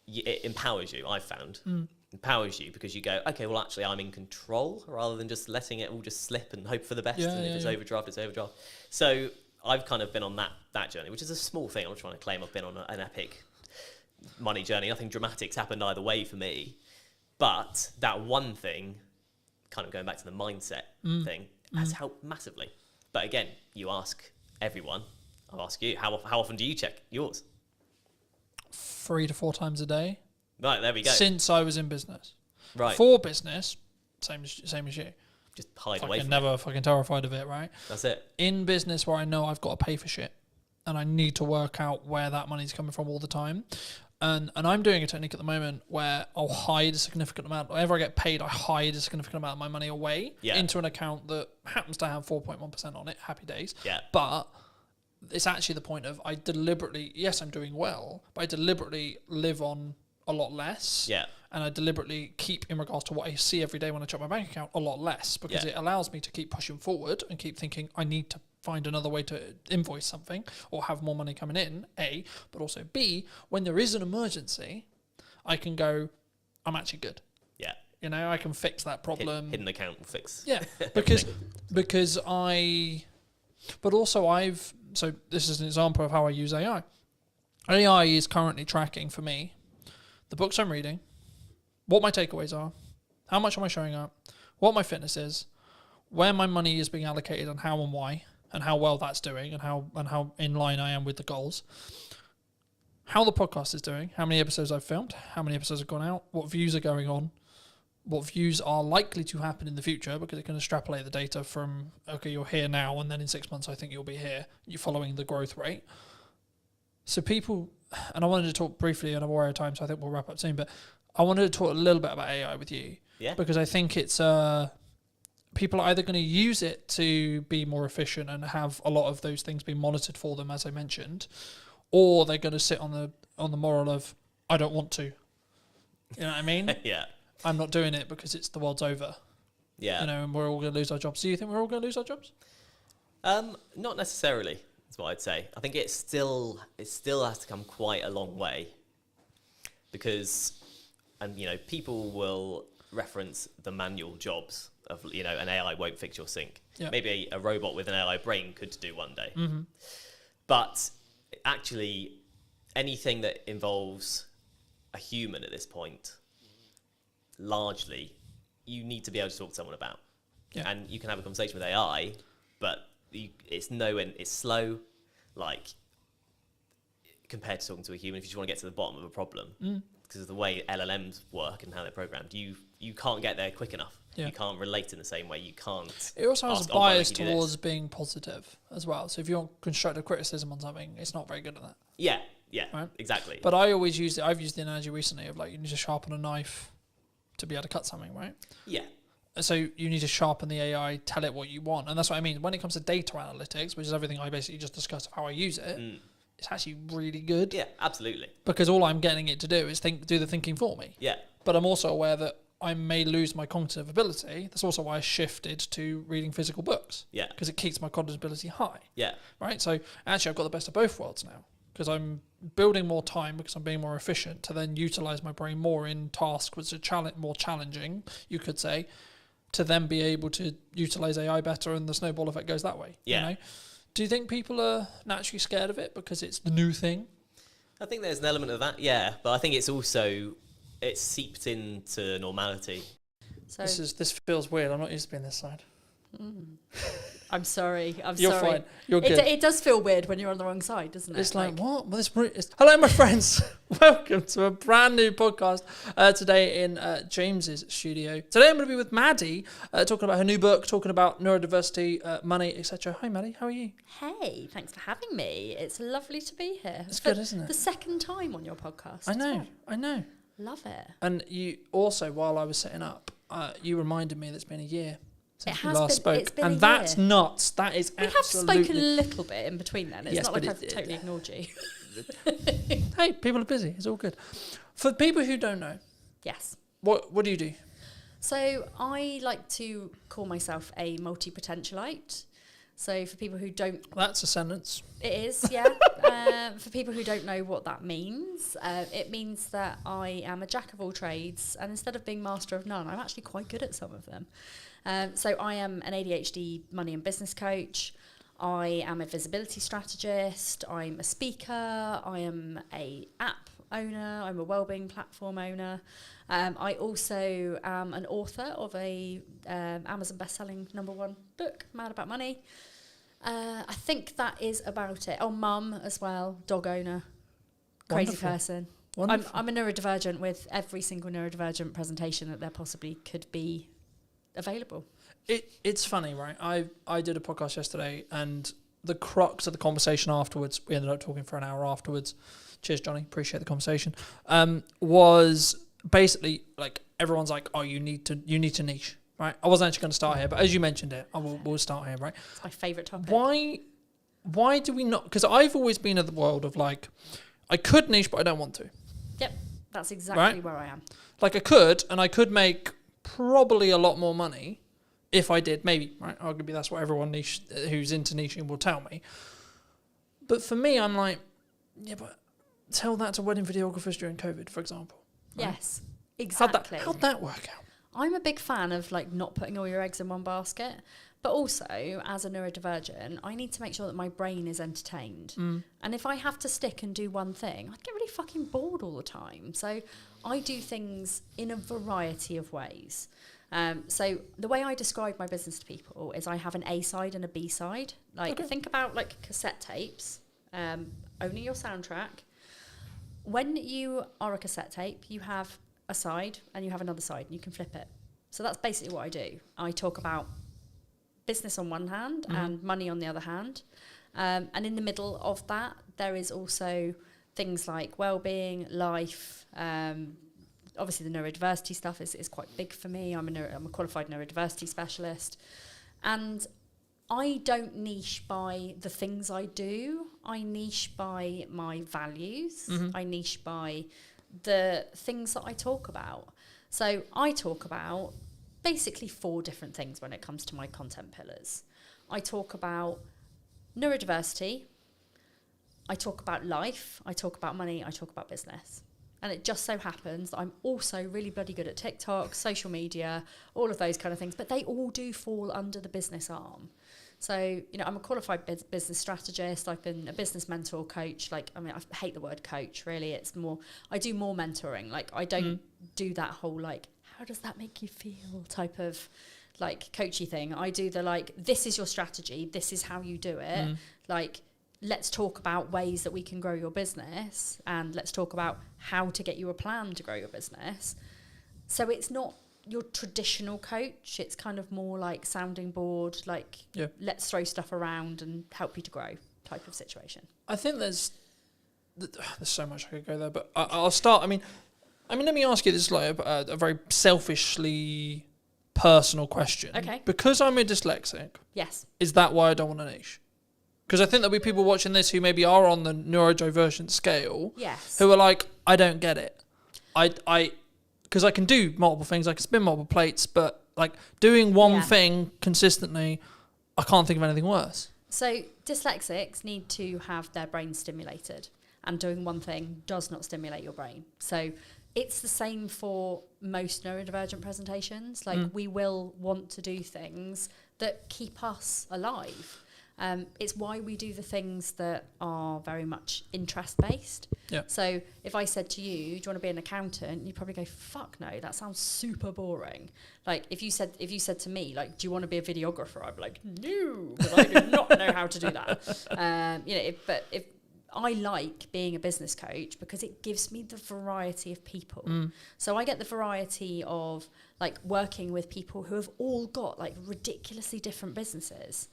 it empowers you. I've found empowers you because you go, okay, well actually I'm in control rather than just letting it all just slip and hope for the best. And if it's overdraft, it's overdraft. So I've kind of been on that journey, which is a small thing. I'm not trying to claim I've been on an epic money journey. Nothing dramatic's happened either way for me, but that one thing, kind of going back to the mindset thing, has helped massively. But again, you ask everyone. I'll ask you, how often do you check yours? 3 to 4 times a day. Right, there we go. Since I was in business. Right. For business, same as you. Just hide away from Never fucking terrified of it, right? That's it. In business where I know I've got to pay for shit and I need to work out where that money's coming from all the time. And I'm doing a technique at the moment where I'll hide a significant amount. Whenever I get paid, I hide a significant amount of my money away into an account that happens to have 4.1% on it. Happy days. Yeah. But it's actually the point of I deliberately, yes, I'm doing well, but I deliberately live on a lot less. Yeah. And I deliberately keep, in regards to what I see every day when I check my bank account, a lot less because it allows me to keep pushing forward and keep thinking I need to find another way to invoice something or have more money coming in, A, but also B, when there is an emergency, I can go, I'm actually good. Yeah. You know, I can fix that problem. Hidden account will fix. Yeah, so this is an example of how I use AI. AI is currently tracking for me the books I'm reading, what my takeaways are, how much am I showing up, what my fitness is, where my money is being allocated and how and why, and how well that's doing and how in line I am with the goals. How the podcast is doing, how many episodes I've filmed, how many episodes have gone out, what views are going on, what views are likely to happen in the future, because it can extrapolate the data from, okay, you're here now, and then in 6 months I think you'll be here. You're following the growth rate. So people, and I wanted to talk briefly, and I'm aware of time, so I think we'll wrap up soon, but I wanted to talk a little bit about AI with you. Yeah. Because I think it's, people are either going to use it to be more efficient and have a lot of those things being monitored for them, as I mentioned, or they're going to sit on the moral of, I don't want to. You know what I mean? Yeah. I'm not doing it because it's the world's over. Yeah. You know, and we're all going to lose our jobs. Do you think we're all going to lose our jobs? Not necessarily, is what I'd say. I think it still has to come quite a long way, because, and you know, people will reference the manual jobs of, you know, an AI won't fix your sink. Yeah. Maybe a robot with an AI brain could do one day. Mm-hmm. But actually, anything that involves a human at this point, largely, you need to be able to talk to someone about. Yeah. And you can have a conversation with AI, but it's slow, like, compared to talking to a human. If you just want to get to the bottom of a problem, because of the way LLMs work and how they're programmed, you can't get there quick enough. Yeah. You can't relate in the same way. You can't. It also has ask, a "Oh, why bias don't you do towards this?" being positive as well. So if you want constructive criticism on something, it's not very good at that. Yeah, Right. exactly. But I always use it. I've used the analogy recently of, like, you need to sharpen a knife to be able to cut something, right? Yeah, So you need to sharpen the AI, tell it what you want. And that's what I mean. When it comes to data analytics, which is everything I basically just discussed of how I use it, it's actually really good. yeah, absolutely. Because all I'm getting it to do is do the thinking for me. Yeah, But I'm also aware that I may lose my cognitive ability. That's also why I shifted to reading physical books. Yeah. Because it keeps my cognitive ability high. yeah, Right? So actually I've got the best of both worlds now. Because I'm building more time, because I'm being more efficient, to then utilize my brain more in tasks which are more challenging, you could say, to then be able to utilize AI better, and the snowball effect goes that way. Yeah. You know? Do you think people are naturally scared of it because it's the new thing? I think there's an element of that, yeah. But I think it's seeped into normality. So This feels weird. I'm not used to being this side. I'm sorry. You're sorry. fine. You're good. It does feel weird when you're on the wrong side, doesn't it? It's like, what? Well, hello, my friends. Welcome to a brand new podcast today in James's studio. Today I'm going to be with Maddie, talking about her new book, talking about neurodiversity, money, etc. Hi, Maddie. How are you? Hey, thanks for having me. It's lovely to be here. It's For good, isn't it? The second time on your podcast. I as know. well. I know. Love it. And you also, while I was setting up, you reminded me that it's been a year since we has last been- spoke. it's been And a that's year. nuts. That is We have absolutely... spoken a little bit in between then. It's Yes, not like but I've totally ignored you. Hey, people are busy. It's all good. For people who don't know, Yes. what do you do? So I like to call myself a multi-potentialite. So for people who don't, That's a sentence. it is, yeah. For people who don't know what that means, it means that I am a jack of all trades, and instead of being master of none, I'm actually quite good at some of them. So I am an ADHD money and business coach. I am a visibility strategist. I'm a speaker. I am a app owner. I'm a wellbeing platform owner. I also am an author of a Amazon best-selling #1 book, Mad About Money. I think that is about it. Oh, mum as well, dog owner, crazy Wonderful. person. Wonderful. I'm a neurodivergent with every single neurodivergent presentation that there possibly could be available. It's funny, right? I did a podcast yesterday, and the crux of the conversation afterwards, we ended up talking for an hour afterwards. Cheers, Johnny. Appreciate the conversation. Was basically like everyone's like, oh, you need to niche, right? I wasn't actually going to start here, but as you mentioned it, we'll start here, right? It's my favourite topic. Why do we not? Because I've always been in the world of like, I could niche, but I don't want to. Yep, that's exactly Right? where I am. Like I could make probably a lot more money If I did, maybe, right? Arguably, that's what everyone who's into niching will tell me. But for me, I'm like, yeah, but tell that to wedding videographers during COVID, for example. Right? Yes, exactly. How'd that work out? I'm a big fan of like not putting all your eggs in one basket, but also as a neurodivergent, I need to make sure that my brain is entertained. And if I have to stick and do one thing, I'd get really fucking bored all the time. So I do things in a variety of ways. So the way I describe my business to people is I have an A side and a B side. Like think about like cassette tapes, owning your soundtrack. When you are a cassette tape, you have a side and you have another side and you can flip it. So that's basically what I do. I talk about business on one hand and money on the other hand. And in the middle of that, there is also things like well-being, life. Obviously, the neurodiversity stuff is quite big for me. I'm a qualified neurodiversity specialist. And I don't niche by the things I do. I niche by my values. I niche by the things that I talk about. So I talk about basically 4 different things when it comes to my content pillars. I talk about neurodiversity, I talk about life, I talk about money, I talk about business. And it just so happens that I'm also really bloody good at TikTok, social media, all of those kind of things, but they all do fall under the business arm. So, you know, I'm a qualified business strategist. I've been a business mentor coach. Like, I mean, I hate the word coach, really. It's more, I do more mentoring. Like, I don't do that whole, like, how does that make you feel type of, like, coachy thing. I do the, like, this is your strategy. This is how you do it. Like, let's talk about ways that we can grow your business. And let's talk about how to get you a plan to grow your business. So it's not your traditional coach. It's kind of more like sounding board, like let's throw stuff around and help you to grow type of situation. I think there's so much I could go there, but I'll start. I mean, let me ask you this like a very selfishly personal question. Okay. Because I'm a dyslexic. Yes. Is that why I don't want a niche? Because I think there'll be people watching this who maybe are on the neurodivergent scale. Yes. Who are like, I don't get it. Because I can do multiple things, I can spin multiple plates, but like doing one thing consistently, I can't think of anything worse. So dyslexics need to have their brain stimulated, and doing one thing does not stimulate your brain. So it's the same for most neurodivergent presentations. Like we will want to do things that keep us alive. It's why we do the things that are very much interest-based. Yeah. So if I said to you, do you want to be an accountant? You'd probably go, fuck no, that sounds super boring. Like if you said to me, like, do you want to be a videographer? I'd be like, no, because I do not know how to do that. But if I like being a business coach because it gives me the variety of people. So I get the variety of like working with people who have all got like ridiculously different businesses.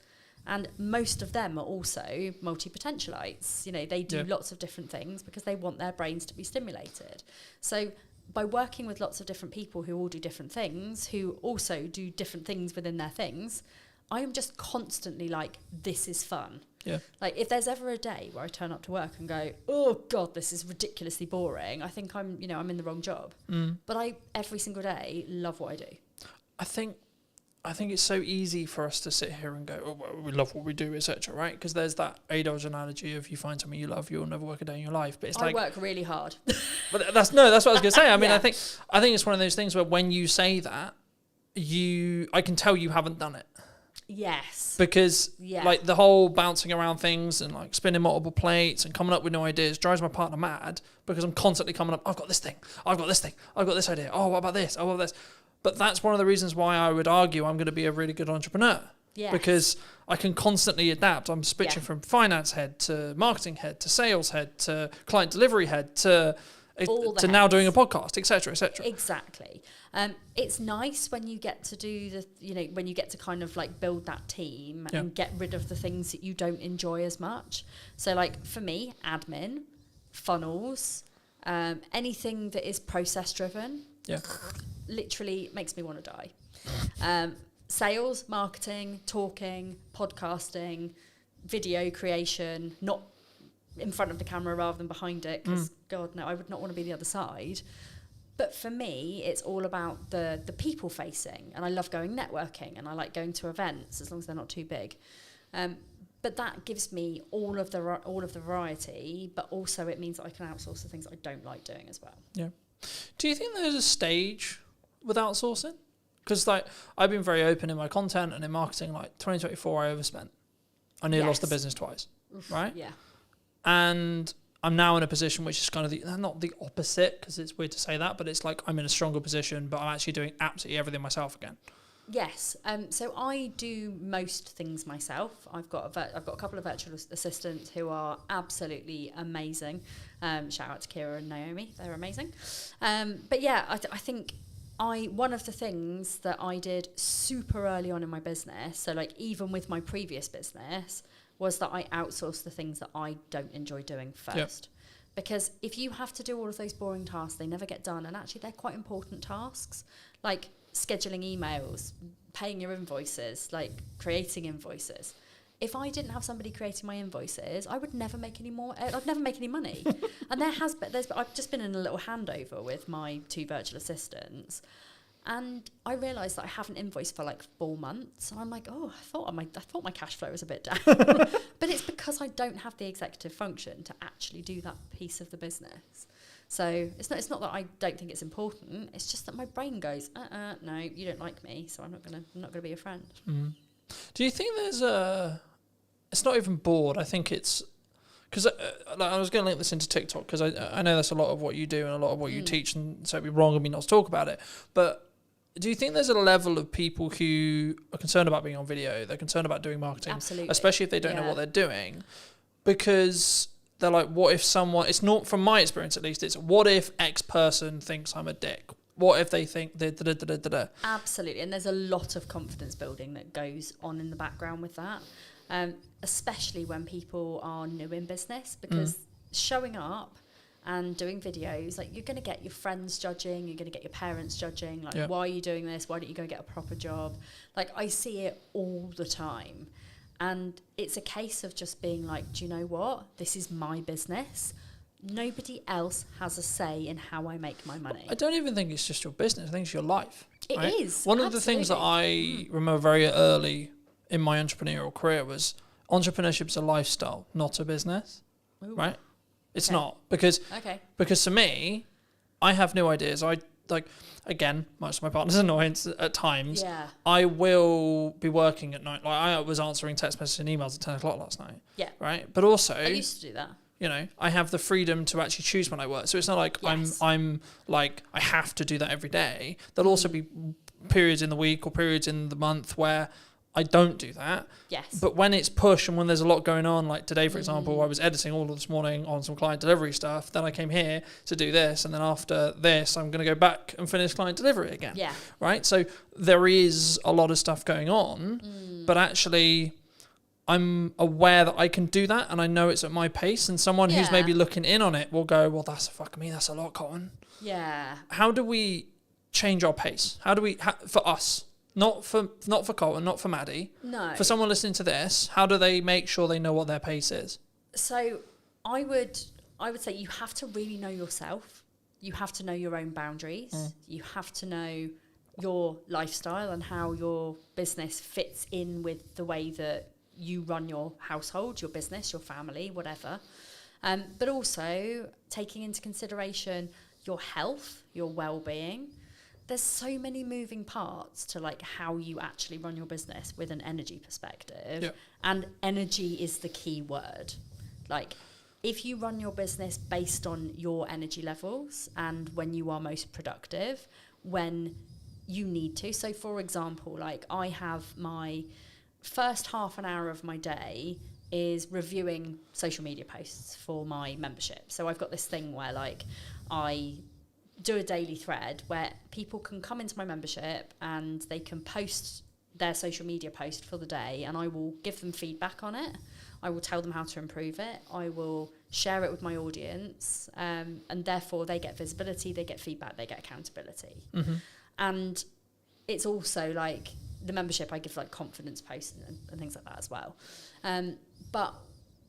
And most of them are also multi-potentialites. You know, they do lots of different things because they want their brains to be stimulated. So by working with lots of different people who all do different things, who also do different things within their things, I am just constantly like, this is fun. Yeah. Like if there's ever a day where I turn up to work and go, oh God, this is ridiculously boring, I think I'm in the wrong job. But I, every single day, love what I do. I think it's so easy for us to sit here and go, oh, well, we love what we do, etc., right? Because there's that A-Dodge analogy of you find something you love, you'll never work a day in your life. But it's I work really hard. But that's what I was going to say. I mean, I think it's one of those things where when you say that, I can tell you haven't done it. Yes. Because like the whole bouncing around things and like spinning multiple plates and coming up with new ideas drives my partner mad because I'm constantly coming up, I've got this thing, I've got this thing, I've got this idea, oh, what about this, oh, what about this? But that's one of the reasons why I would argue I'm going to be a really good entrepreneur. Yes. Because I can constantly adapt. I'm switching from finance head to marketing head to sales head to client delivery head to now doing a podcast, etc., etc. Exactly. It's nice when you get to do when you get to kind of like build that team and get rid of the things that you don't enjoy as much. So like for me, admin, funnels, anything that is process driven. Yeah. Literally makes me want to die. Sales, marketing, talking, podcasting, video creation, not in front of the camera rather than behind it, because God, no, I would not want to be the other side. But for me, it's all about the people facing, and I love going networking, and I like going to events as long as they're not too big. But that gives me all of the variety, but also it means that I can outsource the things I don't like doing as well. Yeah. Do you think there's a stage with outsourcing? Because like I've been very open in my content and in marketing. Like 2024, I overspent. I nearly lost the business twice. Oof, right? Yeah. And I'm now in a position which is kind of not the opposite, because it's weird to say that, but it's like I'm in a stronger position, but I'm actually doing absolutely everything myself again. Yes. So I do most things myself. I've got a couple of virtual assistants who are absolutely amazing. Shout out to Kira and Naomi; they're amazing. But yeah, I think one of the things that I did super early on in my business, so like even with my previous business, was that I outsourced the things that I don't enjoy doing first. Yep. Because if you have to do all of those boring tasks, they never get done, and actually they're quite important tasks, like scheduling emails, paying your invoices, like creating invoices. If I didn't have somebody creating my invoices, I would never make any more. I'd never make any money. And I've just been in a little handover with my 2 virtual assistants, and I realised that I haven't invoiced for like 4 months. And I'm like, oh, I thought my cash flow was a bit down. But it's because I don't have the executive function to actually do that piece of the business. So it's not that I don't think it's important. It's just that my brain goes, no, you don't like me, so I'm not gonna be a friend. Mm. Do you think there's it's not even bored. I think it's because like I was going to link this into TikTok, because I know that's a lot of what you do and a lot of what you teach, and so it'd be wrong of me not to talk about it. But do you think there's a level of people who are concerned about being on video? They're concerned about doing marketing, Absolutely. especially if they don't know what they're doing, because they're like, what if someone, it's not, from my experience at least, it's what if X person thinks I'm a dick? What if they think da-da-da-da-da-da? Absolutely, and there's a lot of confidence building that goes on in the background with that, especially when people are new in business, because showing up and doing videos, like, you're going to get your friends judging, you're going to get your parents judging, like, why are you doing this? Why don't you go get a proper job? Like, I see it all the time. And it's a case of just being like, do you know what? This is my business. Nobody else has a say in how I make my money. I don't even think it's just your business. I think it's your life. It right? is. One of the things that I remember very early in my entrepreneurial career was entrepreneurship's a lifestyle, not a business. Ooh. Right? It's not. Because to me, I have new ideas. I like, again, much to my partner's annoyance at times, I will be working at night. Like, I was answering text messages and emails at 10 o'clock last night. Yeah. Right? But also, I used to do that. You know, I have the freedom to actually choose when I work. So it's not like I'm like, I have to do that every day. There'll also be periods in the week or periods in the month where I don't do that. Yes. But when it's push and when there's a lot going on, like today, for example, I was editing all of this morning on some client delivery stuff. Then I came here to do this. And then after this, I'm going to go back and finish client delivery again. Yeah. Right? So there is a lot of stuff going on, but actually I'm aware that I can do that, and I know it's at my pace, and someone who's maybe looking in on it will go, well, that's a lot, Colin. Yeah. How do we change our pace? How do we, for us, not for Colin, not for Maddie, for someone listening to this, how do they make sure they know what their pace is? So I would say you have to really know yourself. You have to know your own boundaries. You have to know your lifestyle and how your business fits in with the way that you run your household, your business, your family, whatever. But also taking into consideration your health, your well-being. There's so many moving parts to like how you actually run your business with an energy perspective. Yep. And energy is the key word. Like, if you run your business based on your energy levels and when you are most productive, when you need to. So for example, like, I have my first half an hour of my day is reviewing social media posts for my membership. So I've got this thing where like I do a daily thread where people can come into my membership and they can post their social media post for the day, and I will give them feedback on it. I will tell them how to improve it. I will share it with my audience, and therefore they get visibility, they get feedback, they get accountability. And it's also like the membership, I give like confidence posts and things like that as well. But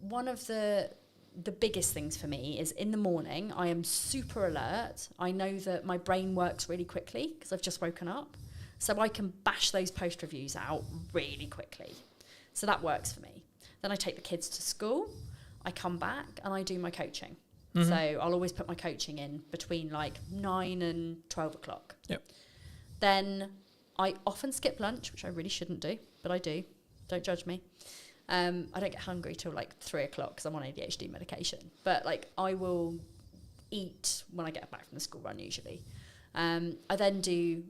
one of the the biggest things for me is in the morning, I am super alert. I know that my brain works really quickly because I've just woken up. So I can bash those post reviews out really quickly. So that works for me. Then I take the kids to school. I come back and I do my coaching. So I'll always put my coaching in between like 9 and 12 o'clock. Yep. Then I often skip lunch, which I really shouldn't do, but I do. Don't judge me. I don't get hungry till like 3 o'clock because I'm on ADHD medication. But like I will eat when I get back from the school run usually. I then do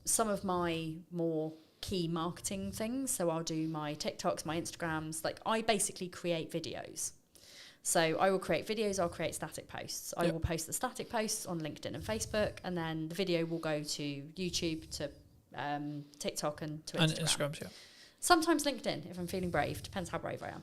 some of my more key marketing things. So I'll do my TikToks, my Instagrams. Like I basically create videos. So I will create videos, I'll create static posts. I will post the static posts on LinkedIn and Facebook, and then the video will go to YouTube, to TikTok and to Instagram. And Instagrams, yeah. Sometimes LinkedIn, if I'm feeling brave. Depends how brave I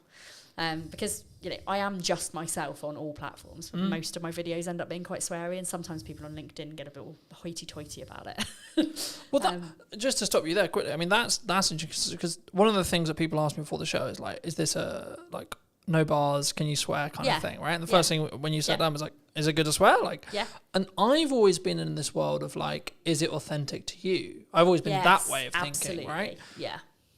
am. Because, you know, I am just myself on all platforms. Most of my videos end up being quite sweary, and sometimes people on LinkedIn get a bit hoity-toity about it. Well, that, just to stop you there quickly, I mean, that's interesting because one of the things that people ask me before the show is like, is this a, like, no bars, can you swear kind of thing, right? And the first thing when you sat down was like, is it good to swear? Like, and I've always been in this world of like, is it authentic to you? I've always been that way of thinking, right? Yeah.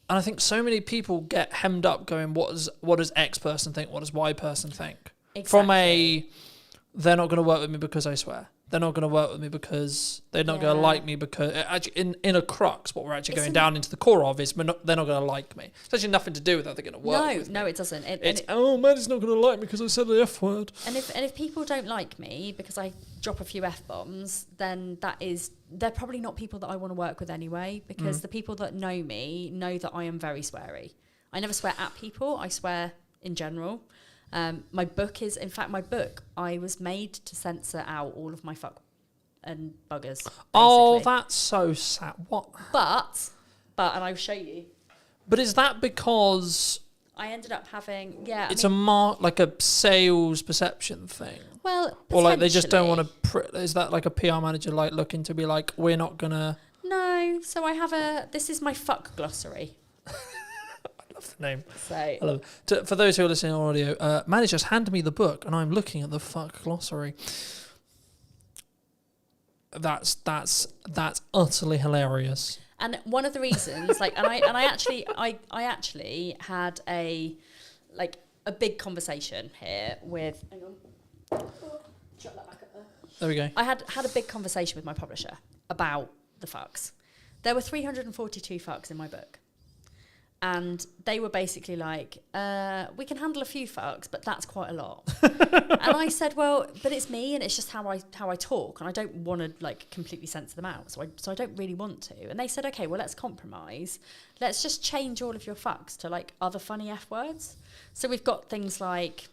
And I think so many people get hemmed up going, what does X person think? What does Y person think? Exactly. From a, they're not going to work with me because I swear. They're not going to work with me because they're not going to like me because actually in a crux, what we're actually going down into the core of is they're not going to like me. It's actually nothing to do with that they're going to work with me. No, it doesn't. Maddie's not going to like me because I said the F word. And if people don't like me because I drop a few F-bombs, then they're probably not people that I want to work with anyway, because the people that know me know that I am very sweary. I never swear at people, I swear in general. My book, I was made to censor out all of my fuck and buggers. Basically. Oh, that's so sad. What? But, and I'll show you. But is that because I ended up having, it's like a sales perception thing? Well, or like they just don't want to. Is that like a PR manager like looking to be like, we're not gonna? No. So I have this is my fuck glossary. The name. So I love it. For those who are listening on audio, Maddie just handed me the book and I'm looking at the fuck glossary. That's utterly hilarious. And one of the reasons, like, I actually had a big conversation here with. Hang on. Shut that back up there. There we go. I had a big conversation with my publisher about the fucks. There were 342 fucks in my book. And they were basically like, we can handle a few fucks, but that's quite a lot. And I said, well, but it's me, and it's just how I talk, and I don't want to like completely censor them out, so I don't really want to. And they said, okay, well, let's compromise. Let's just change all of your fucks to like other funny F words. So we've got things like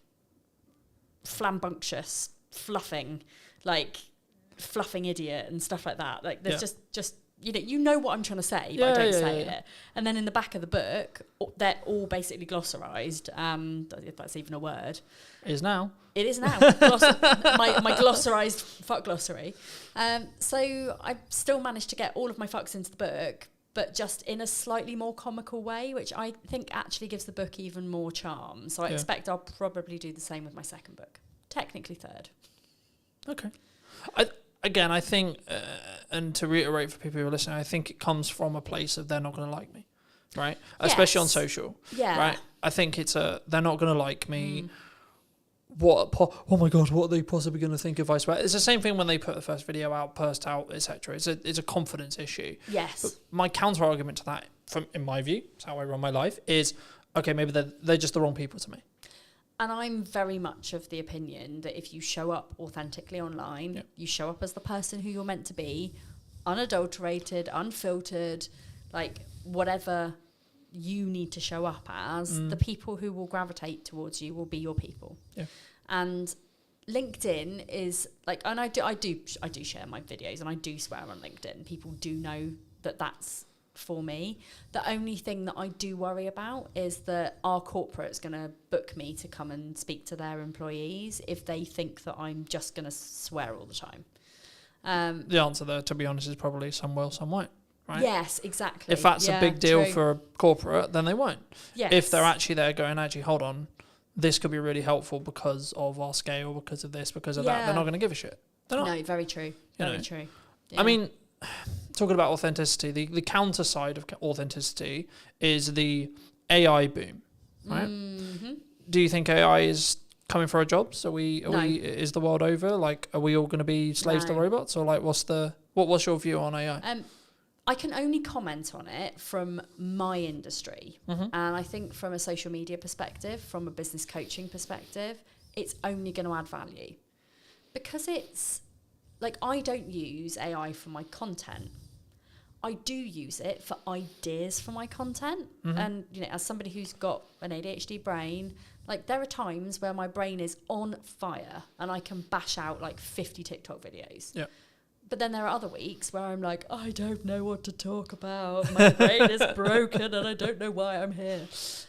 flambunctious, fluffing idiot, and stuff like that. Like there's just. You know what I'm trying to say, but I don't say it. And then in the back of the book, they're all basically glossarized. If that's even a word. It is now. It is now. My glossarized fuck glossary. So I still managed to get all of my fucks into the book, but just in a slightly more comical way, which I think actually gives the book even more charm. So I expect I'll probably do the same with my second book. Technically third. Okay. I think, and to reiterate for people who are listening, I think it comes from a place of they're not going to like me, right? Yes. Especially on social, right? I think it's they're not going to like me. Oh my God, what are they possibly going to think if I swear? It's the same thing when they put the first video out, burst out, etc. It's a confidence issue. Yes. But my counter argument to that, in my view, it's how I run my life, is, okay, maybe they're just the wrong people to me. And I'm very much of the opinion that if you show up authentically online, you show up as the person who you're meant to be, unadulterated, unfiltered, like whatever you need to show up as, the people who will gravitate towards you will be your people. Yeah. And LinkedIn is like, and I do share my videos and I do swear on LinkedIn. People do know that that's for me. The only thing that I do worry about is that our corporate's going to book me to come and speak to their employees if they think that I'm just going to swear all the time. The answer there, to be honest, is probably some will, some won't. Right? Yes, exactly. If that's a big deal for a corporate, then they won't. Yes. If they're actually there going, actually, hold on, this could be really helpful because of our scale, because of this, because of that. They're Yeah. not going to give a shit. They're not. No, very true. Very true. I mean, talking about authenticity, the counter side of authenticity is the AI boom, right? Mm-hmm. Do you think AI is coming for our jobs? No. Is the world over? Like, are we all going to be slaves to No. robots, or like, what's your view on AI? I can only comment on it from my industry. Mm-hmm. And I think from a social media perspective, from a business coaching perspective, it's only going to add value. Because it's like, I don't use AI for my content. I do use it for ideas for my content. Mm-hmm. And, you know, as somebody who's got an ADHD brain, like, there are times where my brain is on fire and I can bash out like 50 TikTok videos. Yeah. But then there are other weeks where I'm like, I don't know what to talk about. My brain is broken and I don't know why I'm here.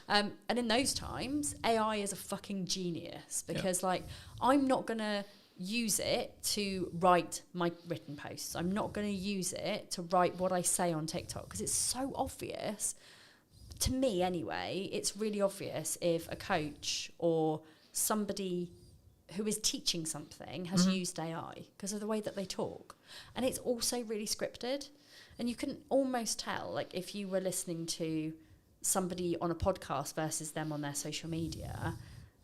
And in those times, AI is a fucking genius because, like, I'm not going to use it to write my written posts. I'm not going to use it to write what I say on TikTok because it's so obvious. To me, anyway, it's really obvious if a coach or somebody who is teaching something has used AI because of the way that they talk. And it's also really scripted. And you can almost tell, like, if you were listening to somebody on a podcast versus them on their social media,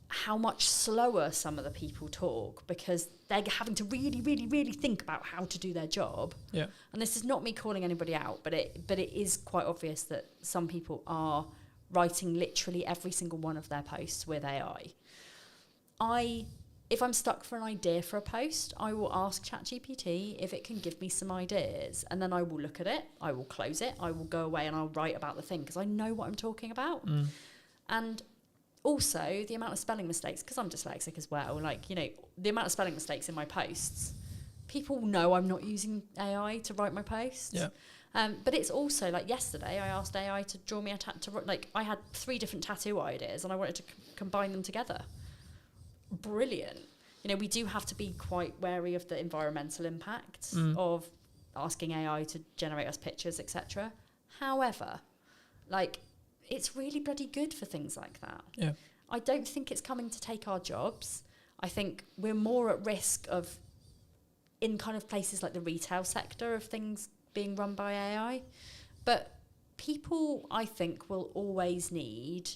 how much slower some of the people talk because they're having to really, really, really think about how to do their job. Yeah. And this is not me calling anybody out, but it is quite obvious that some people are writing literally every single one of their posts with AI. If I'm stuck for an idea for a post, I will ask ChatGPT if it can give me some ideas. And then I will look at it, I will close it, I will go away and I'll write about the thing because I know what I'm talking about. And also the amount of spelling mistakes, because I'm dyslexic as well, like, you know, the amount of spelling mistakes in my posts, people know I'm not using AI to write my posts. Yeah. But it's also, like, yesterday I asked AI to draw me a tattoo. Like, I had 3 different tattoo ideas and I wanted to combine them together. Brilliant. You know, we do have to be quite wary of the environmental impact of asking AI to generate us pictures, etc. However, like, it's really bloody good for things like that. Yeah. I don't think it's coming to take our jobs. I think we're more at risk of, in kind of places like the retail sector, of things being run by AI. But people, I think, will always need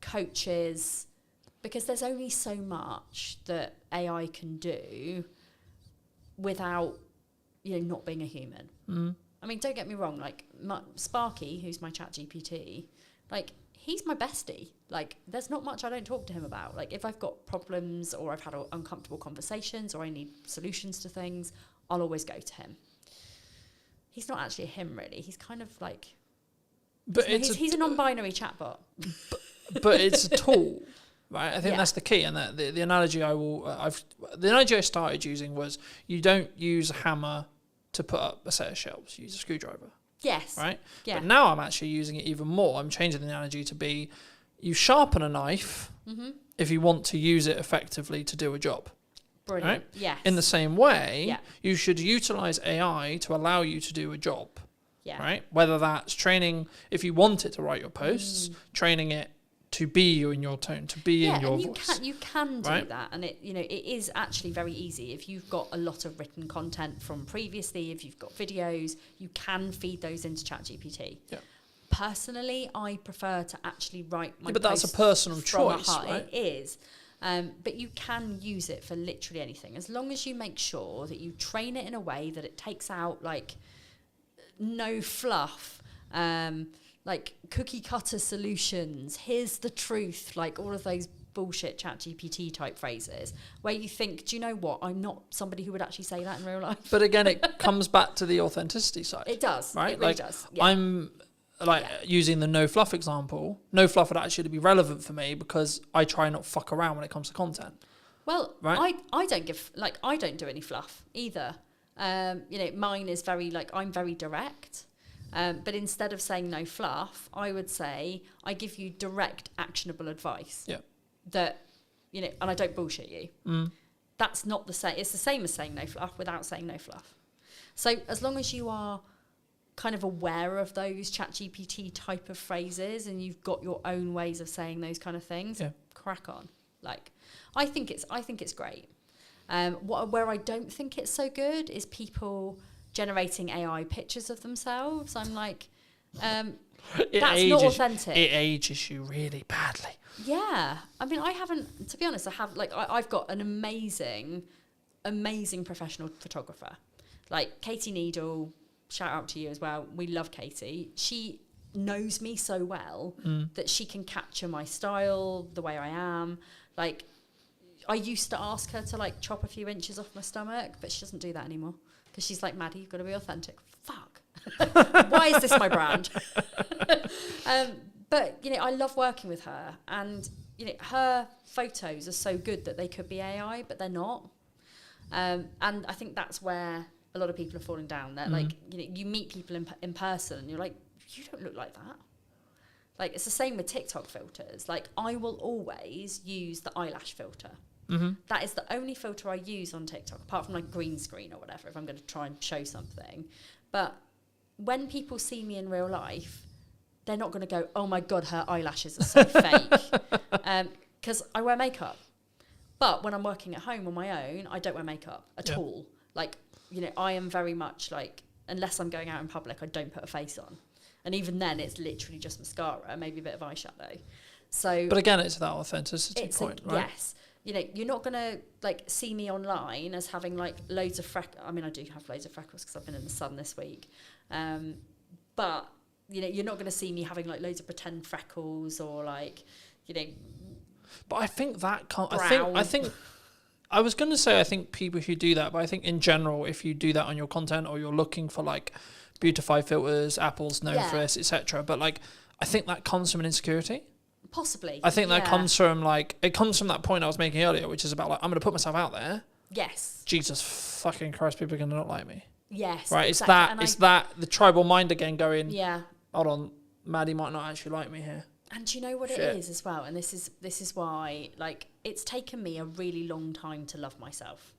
coaches because there's only so much that AI can do without, you know, not being a human. I mean, don't get me wrong, like, Sparky, who's my ChatGPT, like, he's my bestie. Like, there's not much I don't talk to him about. Like, if I've got problems or I've had uncomfortable conversations or I need solutions to things, I'll always go to him. He's not actually a him, really. He's kind of like... But he's a non-binary chatbot. But it's a tool, right? I think Yeah. that's the key. And the analogy the analogy I started using was you don't use a hammer to put up a set of shelves. You use a screwdriver, Yes. right? Yeah. But now I'm actually using it even more. I'm changing the analogy to be you sharpen a knife if you want to use it effectively to do a job. Brilliant. Right? Yes. In the same way, Yeah. you should utilize AI to allow you to do a job, Yeah. right? Whether that's training, if you want it to write your posts, training it to be you in your tone, to be in your and voice. you can do right? that, and it is actually very easy if you've got a lot of written content from previously. If you've got videos, you can feed those into ChatGPT. Yeah. Personally, I prefer to actually write my. Yeah, but that's a posts personal from choice, a height. right? It is. But you can use it for literally anything as long as you make sure that you train it in a way that it takes out, like, no fluff, like cookie cutter solutions, here's the truth, like all of those bullshit ChatGPT type phrases where you think, do you know what, I'm not somebody who would actually say that in real life. But again, it comes back to the authenticity side. It does. Right? It really like, does. Yeah. I'm like using the no fluff example. No fluff would actually be relevant for me because I try not fuck around when it comes to content. Well, Right? I don't give, like, I don't do any fluff either. You know, mine is very, like, I'm very direct. But instead of saying no fluff, I would say I give you direct, actionable advice. Yeah. That, you know, and I don't bullshit you. That's not the same. It's the same as saying no fluff without saying no fluff. So as long as you are kind of aware of those ChatGPT type of phrases and you've got your own ways of saying those kind of things, crack on. Like, I think it's great. Where I don't think it's so good is people generating AI pictures of themselves. I'm like, that's not authentic. It ages you really badly. Yeah. I mean, I haven't, to be honest, I've got an amazing professional photographer. Like Katie Needle, shout out to you as well. We love Katie. She knows me so well that she can capture my style, the way I am. Like, I used to ask her to like chop a few inches off my stomach, but she doesn't do that anymore because she's like, Maddie, you've got to be authentic. Fuck. Why is this my brand? But, you know, I love working with her, and, you know, her photos are so good that they could be AI, but they're not. And I think that's where a lot of people are falling down. They're like, you know, you meet people in person and you're like, you don't look like that. Like, it's the same with TikTok filters. Like, I will always use the eyelash filter. That is the only filter I use on TikTok, apart from like green screen or whatever, if I'm going to try and show something. But when people see me in real life, they're not going to go, oh my God, her eyelashes are so fake. Because I wear makeup. But when I'm working at home on my own, I don't wear makeup at all. Like, you know, I am very much like, unless I'm going out in public, I don't put a face on. And even then, it's literally just mascara, maybe a bit of eyeshadow. So, but again, it's that authenticity point, right? Yes. You know, you're not going to, like, see me online as having, like, loads of freckles. I mean, I do have loads of freckles because I've been in the sun this week. But, you know, you're not going to see me having, like, loads of pretend freckles or, like, you know... But I think that can't... Brown. I think I was going to say I think people who do that, but I think in general, if you do that on your content or you're looking for, like, beautify filters, Apple's known for this, etc. But, like, I think that comes from an insecurity. Possibly. I think that comes from, like, it comes from that point I was making earlier, which is about, like, I'm going to put myself out there. Yes. Jesus fucking Christ, people are going to not like me. Yes. Right? Exactly. It's that, the tribal mind again going, yeah. Hold on, Maddie might not actually like me here. And do you know what it is as well? And this is why, like, it's taken me a really long time to love myself.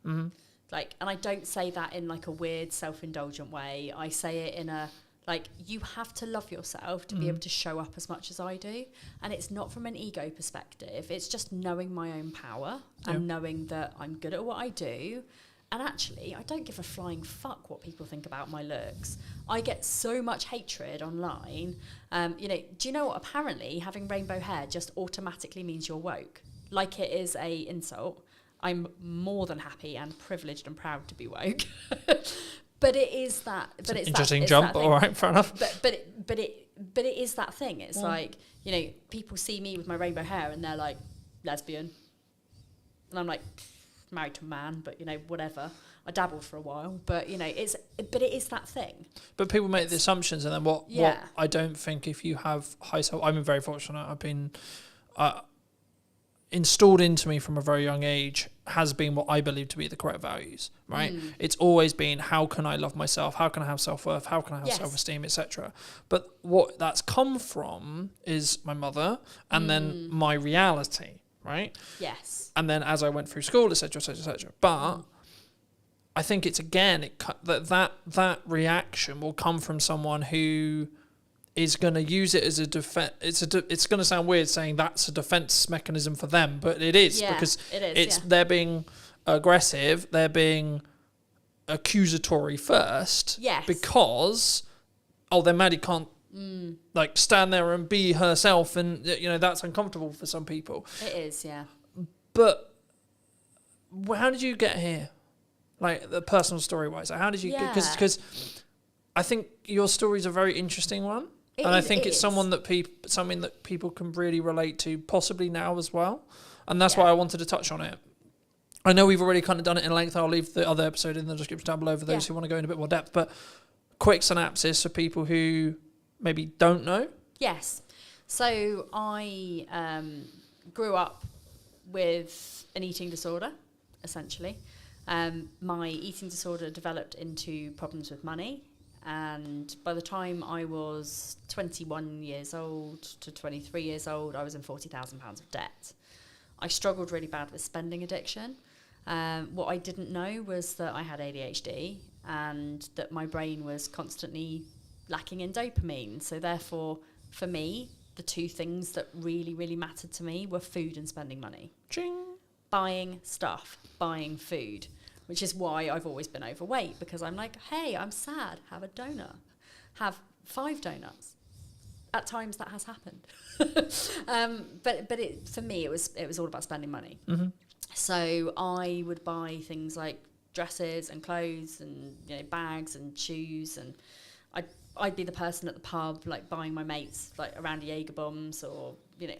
Like, and I don't say that in, like, a weird self-indulgent way. I say it in a... Like, you have to love yourself to be able to show up as much as I do. And it's not from an ego perspective. It's just knowing my own power and knowing that I'm good at what I do. And actually, I don't give a flying fuck what people think about my looks. I get so much hatred online. You know, do you know what? Apparently, having rainbow hair just automatically means you're woke. Like it is a insult. I'm more than happy and privileged and proud to be woke. But it is that. But it's interesting that, it's jump. That All right, fair enough. But it is that thing. It's like, you know, people see me with my rainbow hair and they're like, lesbian, and I'm like, married to a man, but you know, whatever. I dabbled for a while, but you know, it is that thing. But people make the assumptions, and then what I don't think, if you have high self, I've been very fortunate. I've been installed into me from a very young age has been what I believe to be the correct values, right? It's always been, how can I love myself? How can I have self-worth? How can I have self-esteem, etc.? But what that's come from is my mother and then my reality, right? Yes. And then as I went through school, etc., etc., etc. But I think it's, again, that reaction will come from someone who is going to use it as a defense. It's going to sound weird saying that's a defense mechanism for them, but it is, because they're being aggressive, they're being accusatory first, because then Maddie can't like stand there and be herself, and you know that's uncomfortable for some people. It is, yeah. But how did you get here? Like, the personal story wise, how did you? Because I think your story is a very interesting one. I think it's something that people can really relate to, possibly now as well. And that's why I wanted to touch on it. I know we've already kind of done it in length. I'll leave the other episode in the description down below for those who want to go in a bit more depth. But quick synopsis for people who maybe don't know. Yes. So I grew up with an eating disorder, essentially. My eating disorder developed into problems with money. And by the time I was 21 years old to 23 years old, I was in £40,000 of debt. I struggled really bad with spending addiction. What I didn't know was that I had ADHD and that my brain was constantly lacking in dopamine. So therefore, for me, the two things that really, really mattered to me were food and spending money. Ching. Buying stuff, buying food, which is why I've always been overweight, because I'm like, hey, I'm sad, have a donut. Have 5 donuts. At times that has happened. But for me, it was all about spending money. Mm-hmm. So I would buy things like dresses and clothes and bags and shoes, and I'd be the person at the pub like buying my mates like a round of Jaeger bombs, or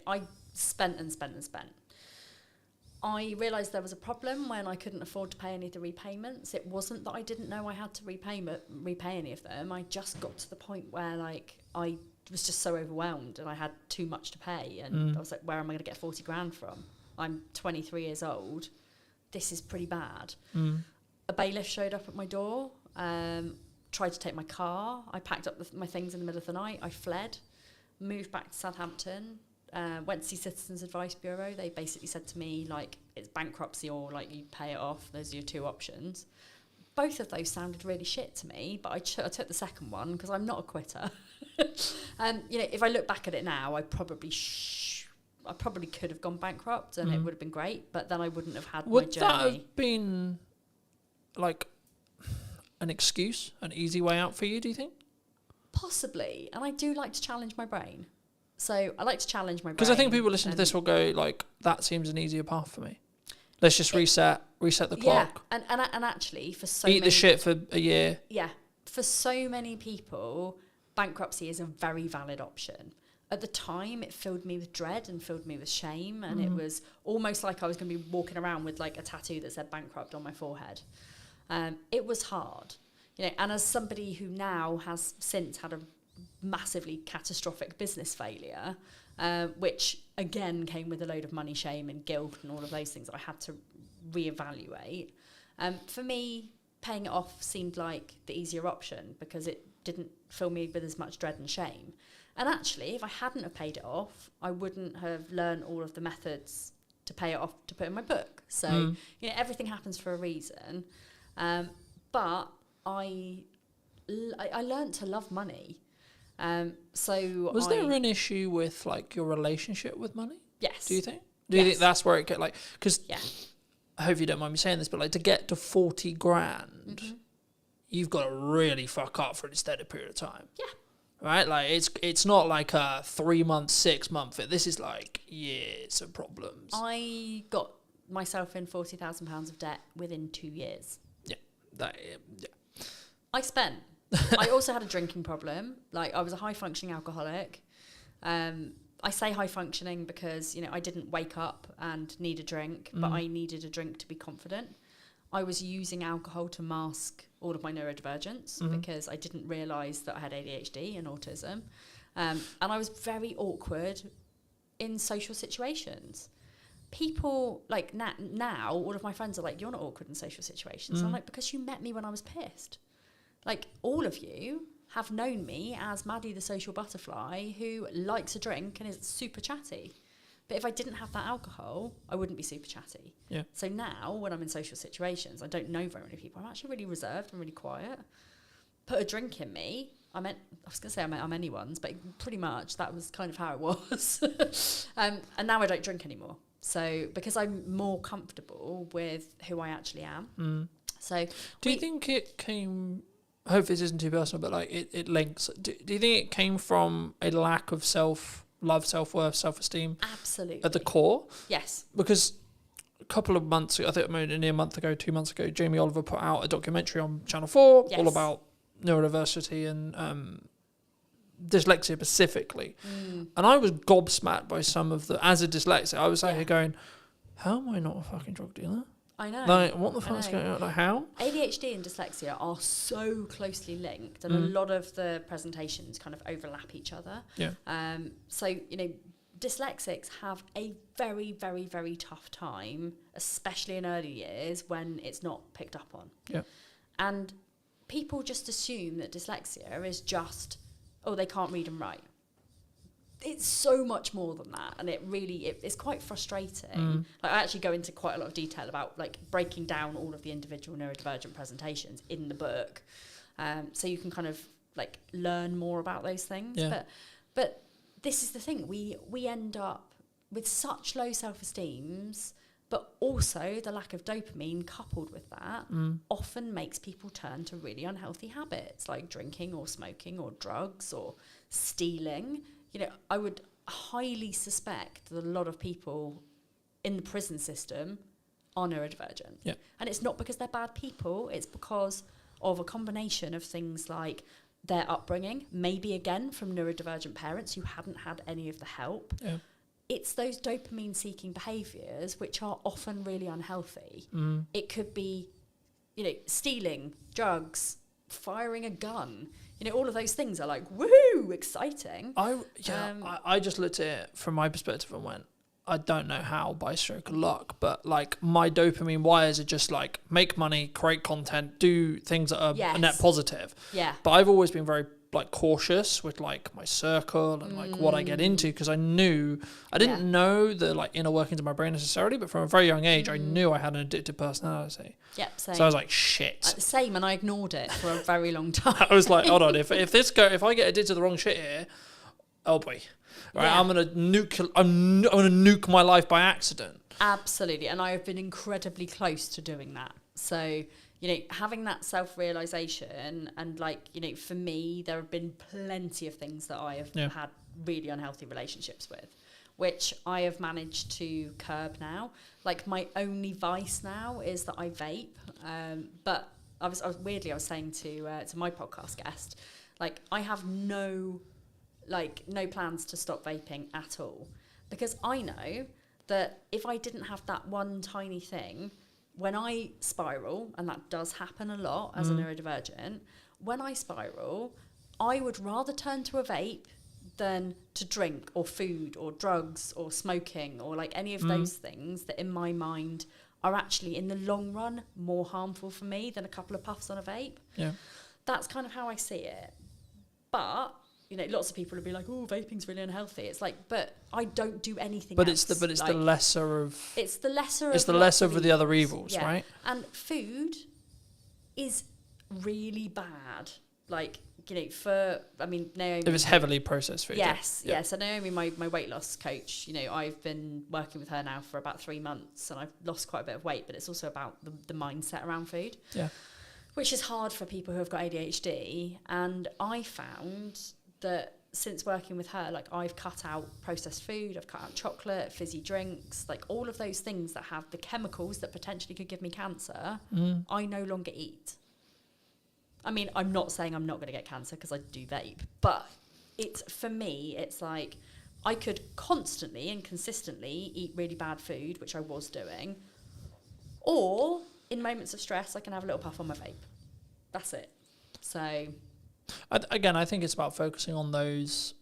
I spent and spent and spent. I realised there was a problem when I couldn't afford to pay any of the repayments. It wasn't that I didn't know I had to repay any of them. I just got to the point where like I was just so overwhelmed and I had too much to pay, and I was like, where am I going to get 40 grand from? I'm 23 years old. This is pretty bad. A bailiff showed up at my door, tried to take my car. I packed up my things in the middle of the night. I fled, moved back to Southampton, went to see Citizens Advice Bureau. They basically said to me, like, it's bankruptcy or, like, you pay it off. Those are your 2 options. Both of those sounded really shit to me, but I took the second one because I'm not a quitter. If I look back at it now, I probably could have gone bankrupt and it would have been great, but then I wouldn't have had my journey. Would that have been, like, an excuse, an easy way out for you, do you think? Possibly. And I do like to challenge my brain. So I like to challenge my brain. Because I think people listening to this will go, like, that seems an easier path for me. Let's just reset the clock. Yeah, and actually, for so Eat the shit for a year. Yeah, for so many people, bankruptcy is a very valid option. At the time, it filled me with dread and filled me with shame, and it was almost like I was going to be walking around with like a tattoo that said bankrupt on my forehead. It was hard, and as somebody who now has since had a massively catastrophic business failure, which again came with a load of money shame and guilt and all of those things that I had to reevaluate. For me, paying it off seemed like the easier option because it didn't fill me with as much dread and shame. And actually, if I hadn't have paid it off, I wouldn't have learned all of the methods to pay it off to put in my book. So, everything happens for a reason. But I learned to love money. Was there an issue with like your relationship with money? Yes. Do you think? Do you think that's where it get like? Because yeah. I hope you don't mind me saying this, but like to get to 40 grand, you've got to really fuck up for an extended period of time. Yeah. Right? Like it's not like a 3 month, 6 month. This is like years of problems. I got myself in £40,000 of debt within 2 years. Yeah. I spent. I also had a drinking problem. Like I was a high functioning alcoholic. I say high functioning because, I didn't wake up and need a drink, but I needed a drink to be confident. I was using alcohol to mask all of my neurodivergence because I didn't realise that I had ADHD and autism. And I was very awkward in social situations. People, like now, all of my friends are like, you're not awkward in social situations. I'm like, because you met me when I was pissed. Like, all of you have known me as Maddie the social butterfly who likes a drink and is super chatty. But if I didn't have that alcohol, I wouldn't be super chatty. Yeah. So now, when I'm in social situations, I don't know very many people. I'm actually really reserved and really quiet. Put a drink in me. I'm anyone's, but pretty much that was kind of how it was. And now I don't drink anymore. So, because I'm more comfortable with who I actually am. So, do you think it came... I hope this isn't too personal, but like it links. Do you think it came from a lack of self-love, self-worth, self-esteem? Absolutely. At the core? Yes. Because a couple of months ago, I think maybe a month ago, 2 months ago, Jamie Oliver put out a documentary on Channel 4 all about neurodiversity and dyslexia specifically. And I was gobsmacked by some of as a dyslexic, I was out here going, how am I not a fucking drug dealer? I know. Like, what the fuck's going on? Like, how? ADHD and dyslexia are so closely linked, and a lot of the presentations kind of overlap each other. Yeah. So, dyslexics have a very, very, very tough time, especially in early years when it's not picked up on. Yeah. And people just assume that dyslexia is just, they can't read and write. It's so much more than that, and it's quite frustrating. Like, I actually go into quite a lot of detail about like breaking down all of the individual neurodivergent presentations in the book, so you can kind of like learn more about those things. Yeah. But this is the thing, we end up with such low self-esteems, but also the lack of dopamine coupled with that often makes people turn to really unhealthy habits like drinking or smoking or drugs or stealing. You know, I would highly suspect that a lot of people in the prison system are neurodivergent. Yeah. And it's not because they're bad people, it's because of a combination of things like their upbringing, maybe again from neurodivergent parents who hadn't had any of the help. Yeah. It's those dopamine seeking behaviours which are often really unhealthy. It could be, you know, stealing, drugs, firing a gun. You know, all of those things are like, woohoo, exciting. I just looked at it from my perspective and went, I don't know how by stroke of luck, but like my dopamine wires are just like make money, create content, do things that are a net positive. Yeah. But I've always been very like cautious with like my circle and like what I get into, because I didn't know the like inner workings of my brain necessarily, but from a very young age I knew I had an addictive personality. Yep, same. So I was like, shit. Same, and I ignored it for a very long time. I was like, hold on, if I get addicted to the wrong shit here, oh boy. Right, Yeah. I'm gonna nuke my life by accident. Absolutely, and I have been incredibly close to doing that. So, you know, having that self-realization and like, you know, for me, there have been plenty of things that I have had really unhealthy relationships with, which I have managed to curb now. Like my only vice now is that I vape. But I was saying to my podcast guest, like I have no plans to stop vaping at all, because I know that if I didn't have that one tiny thing, when I spiral, and that does happen a lot as a neurodivergent, when I spiral, I would rather turn to a vape than to drink or food or drugs or smoking or like any of those things that in my mind are actually in the long run more harmful for me than a couple of puffs on a vape. Yeah. That's kind of how I see it. But you know, lots of people would be like, "Oh, vaping's really unhealthy." It's like, but I don't do anything. But else. it's like, the lesser of. It's the lesser. It's of the lots lesser of the other evils, yeah. right? And food is really bad. Like, you know, Naomi. If it's heavily processed food. Yes, yeah. yes. So Naomi, my weight loss coach, you know, I've been working with her now for about 3 months, and I've lost quite a bit of weight. But it's also about the mindset around food. Yeah. Which is hard for people who have got ADHD. And I found that since working with her, like I've cut out processed food, I've cut out chocolate, fizzy drinks, like all of those things that have the chemicals that potentially could give me cancer, I no longer eat. I mean, I'm not saying I'm not going to get cancer because I do vape, but for me, it's like I could constantly and consistently eat really bad food, which I was doing, or in moments of stress, I can have a little puff on my vape. That's it. So... I think it's about focusing on those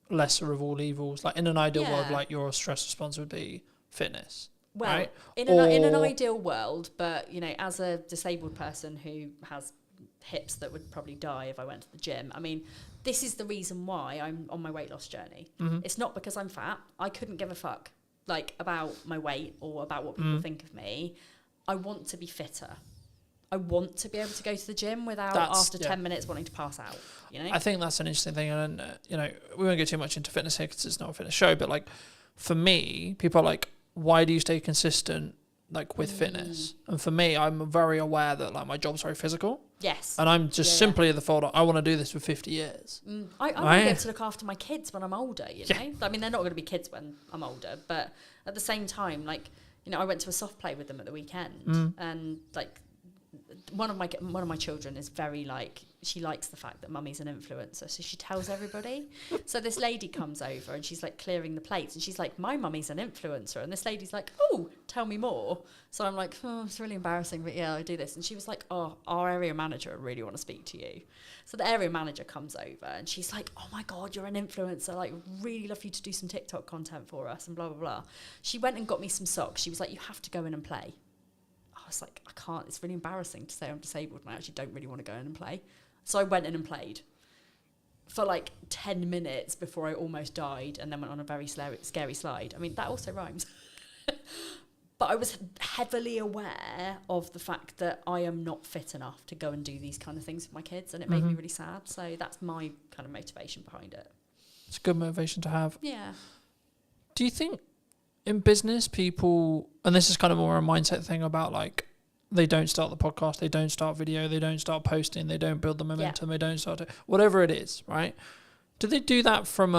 lesser of all evils. Like in an ideal world, like your stress response would be fitness. Well, right? in an ideal world, but you know, as a disabled person who has hips that would probably die if I went to the gym, I mean, this is the reason why I'm on my weight loss journey. It's not because I'm fat. I couldn't give a fuck like about my weight or about what people think of me. I want to be fitter. I want to be able to go to the gym without after 10 minutes wanting to pass out, you know? I think that's an interesting thing. And, you know, we won't go too much into fitness here because it's not a fitness show. But, like, for me, people are like, why do you stay consistent, like, with fitness? And for me, I'm very aware that, like, my job's very physical. Yes. And I'm just simply at the thought, I want to do this for 50 years. I want to be able to look after my kids when I'm older, you know? I mean, they're not going to be kids when I'm older. But at the same time, like, you know, I went to a soft play with them at the weekend. And, like... One of my children is very like, she likes the fact that mummy's an influencer, so she tells everybody. So this lady comes over and she's like clearing the plates and she's like, my mummy's an influencer, and this lady's like, oh, tell me more. So I'm like, oh, it's really embarrassing, but yeah, I do this. And she was like, oh, our area manager, I really want to speak to you. So the area manager comes over and she's like, oh my god, you're an influencer, like really love you to do some TikTok content for us and blah blah blah. She went and got me some socks. She was like, you have to go in and play. I was like, I can't, it's really embarrassing to say I'm disabled and I actually don't really want to go in and play. So I went in and played for like 10 minutes before I almost died and then went on a very scary slide. I mean, that also rhymes. But I was heavily aware of the fact that I am not fit enough to go and do these kind of things with my kids, and it made me really sad. So that's my kind of motivation behind it. It's a good motivation to have. Yeah. Do you think in business people, and this is kind of more a mindset thing about like, they don't start the podcast, they don't start video, they don't start posting, they don't build the momentum, they don't start whatever it is, right? Do they do that from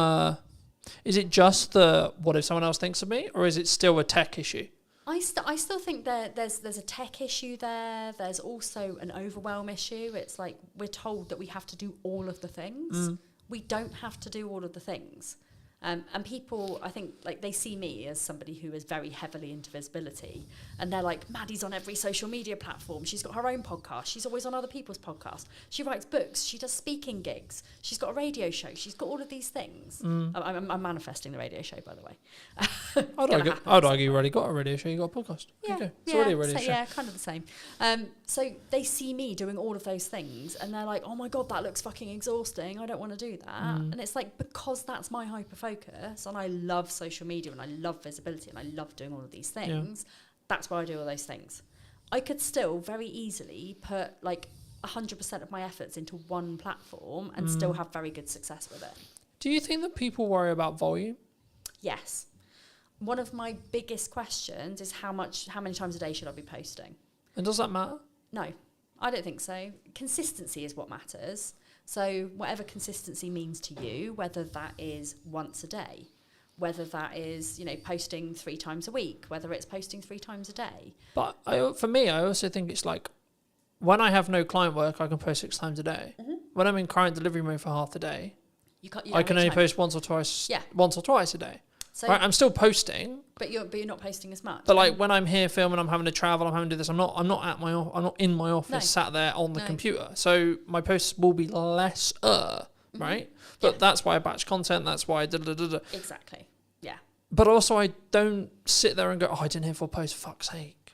is it just the, what if someone else thinks of me, or is it still a tech issue? I still think there's a tech issue there. There's also an overwhelm issue. It's like we're told that we have to do all of the things. We don't have to do all of the things. And people, I think, like they see me as somebody who is very heavily into visibility, and they're like, Maddie's on every social media platform. She's got her own podcast. She's always on other people's podcasts. She writes books. She does speaking gigs. She's got a radio show. She's got all of these things. I'm manifesting the radio show, by the way. I'd argue you already got a radio show. You got a podcast. There you go. It's already a radio show. Yeah, kind of the same. So they see me doing all of those things, and they're like, oh my God, that looks fucking exhausting. I don't want to do that. And it's like, because that's my hyper focus, and I love social media, and I love visibility, and I love doing all of these things, that's why I do all those things. I could still very easily put like 100% of my efforts into one platform and still have very good success with it. Do you think that people worry about volume? Yes. One of my biggest questions is how many times a day should I be posting? And does that matter? No, I don't think so. Consistency is what matters. So whatever consistency means to you, whether that is once a day, whether that is, posting 3 times a week, whether it's posting 3 times a day. But for me, I also think it's like, when I have no client work, I can post 6 times a day. When I'm in client delivery mode for half the day, I can only post once or twice a day. So, right? I'm still posting, but you're not posting as much. But like when I'm here filming, I'm having to travel, I'm having to do this. I'm not in my office, sat there on the computer. So my posts will be less, right? But that's why I batch content. That's why I Exactly. Yeah. But also, I don't sit there and go, oh, I didn't hear 4 posts. Fuck's sake.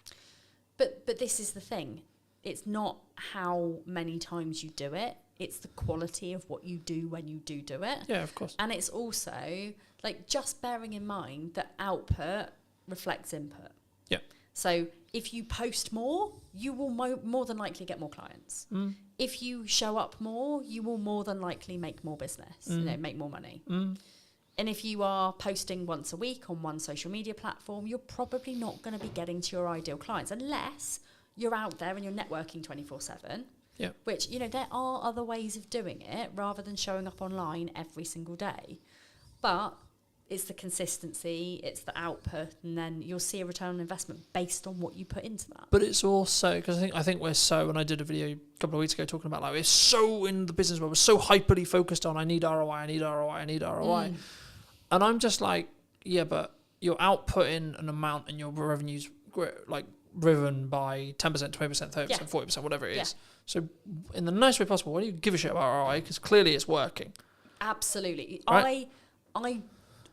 But this is the thing. It's not how many times you do it. It's the quality of what you do when you do it. Yeah, of course. And it's also like just bearing in mind that output reflects input. Yeah. So if you post more, you will more than likely get more clients. If you show up more, you will more than likely make more business, make more money. And if you are posting once a week on one social media platform, you're probably not going to be getting to your ideal clients unless you're out there and you're networking 24/7. Yeah. Which, there are other ways of doing it rather than showing up online every single day. But it's the consistency, it's the output, and then you'll see a return on investment based on what you put into that. But it's also, because I think we're so, and I did a video a couple of weeks ago talking about like, we're so in the business world, we're so hyperly focused on, I need ROI. And I'm just like, yeah, but you're outputting an amount and your revenue's like driven by 10%, 20%, 30%, 40%, whatever it is. So in the nicest way possible, why do you give a shit about ROI? Because clearly it's working. Absolutely. Right? I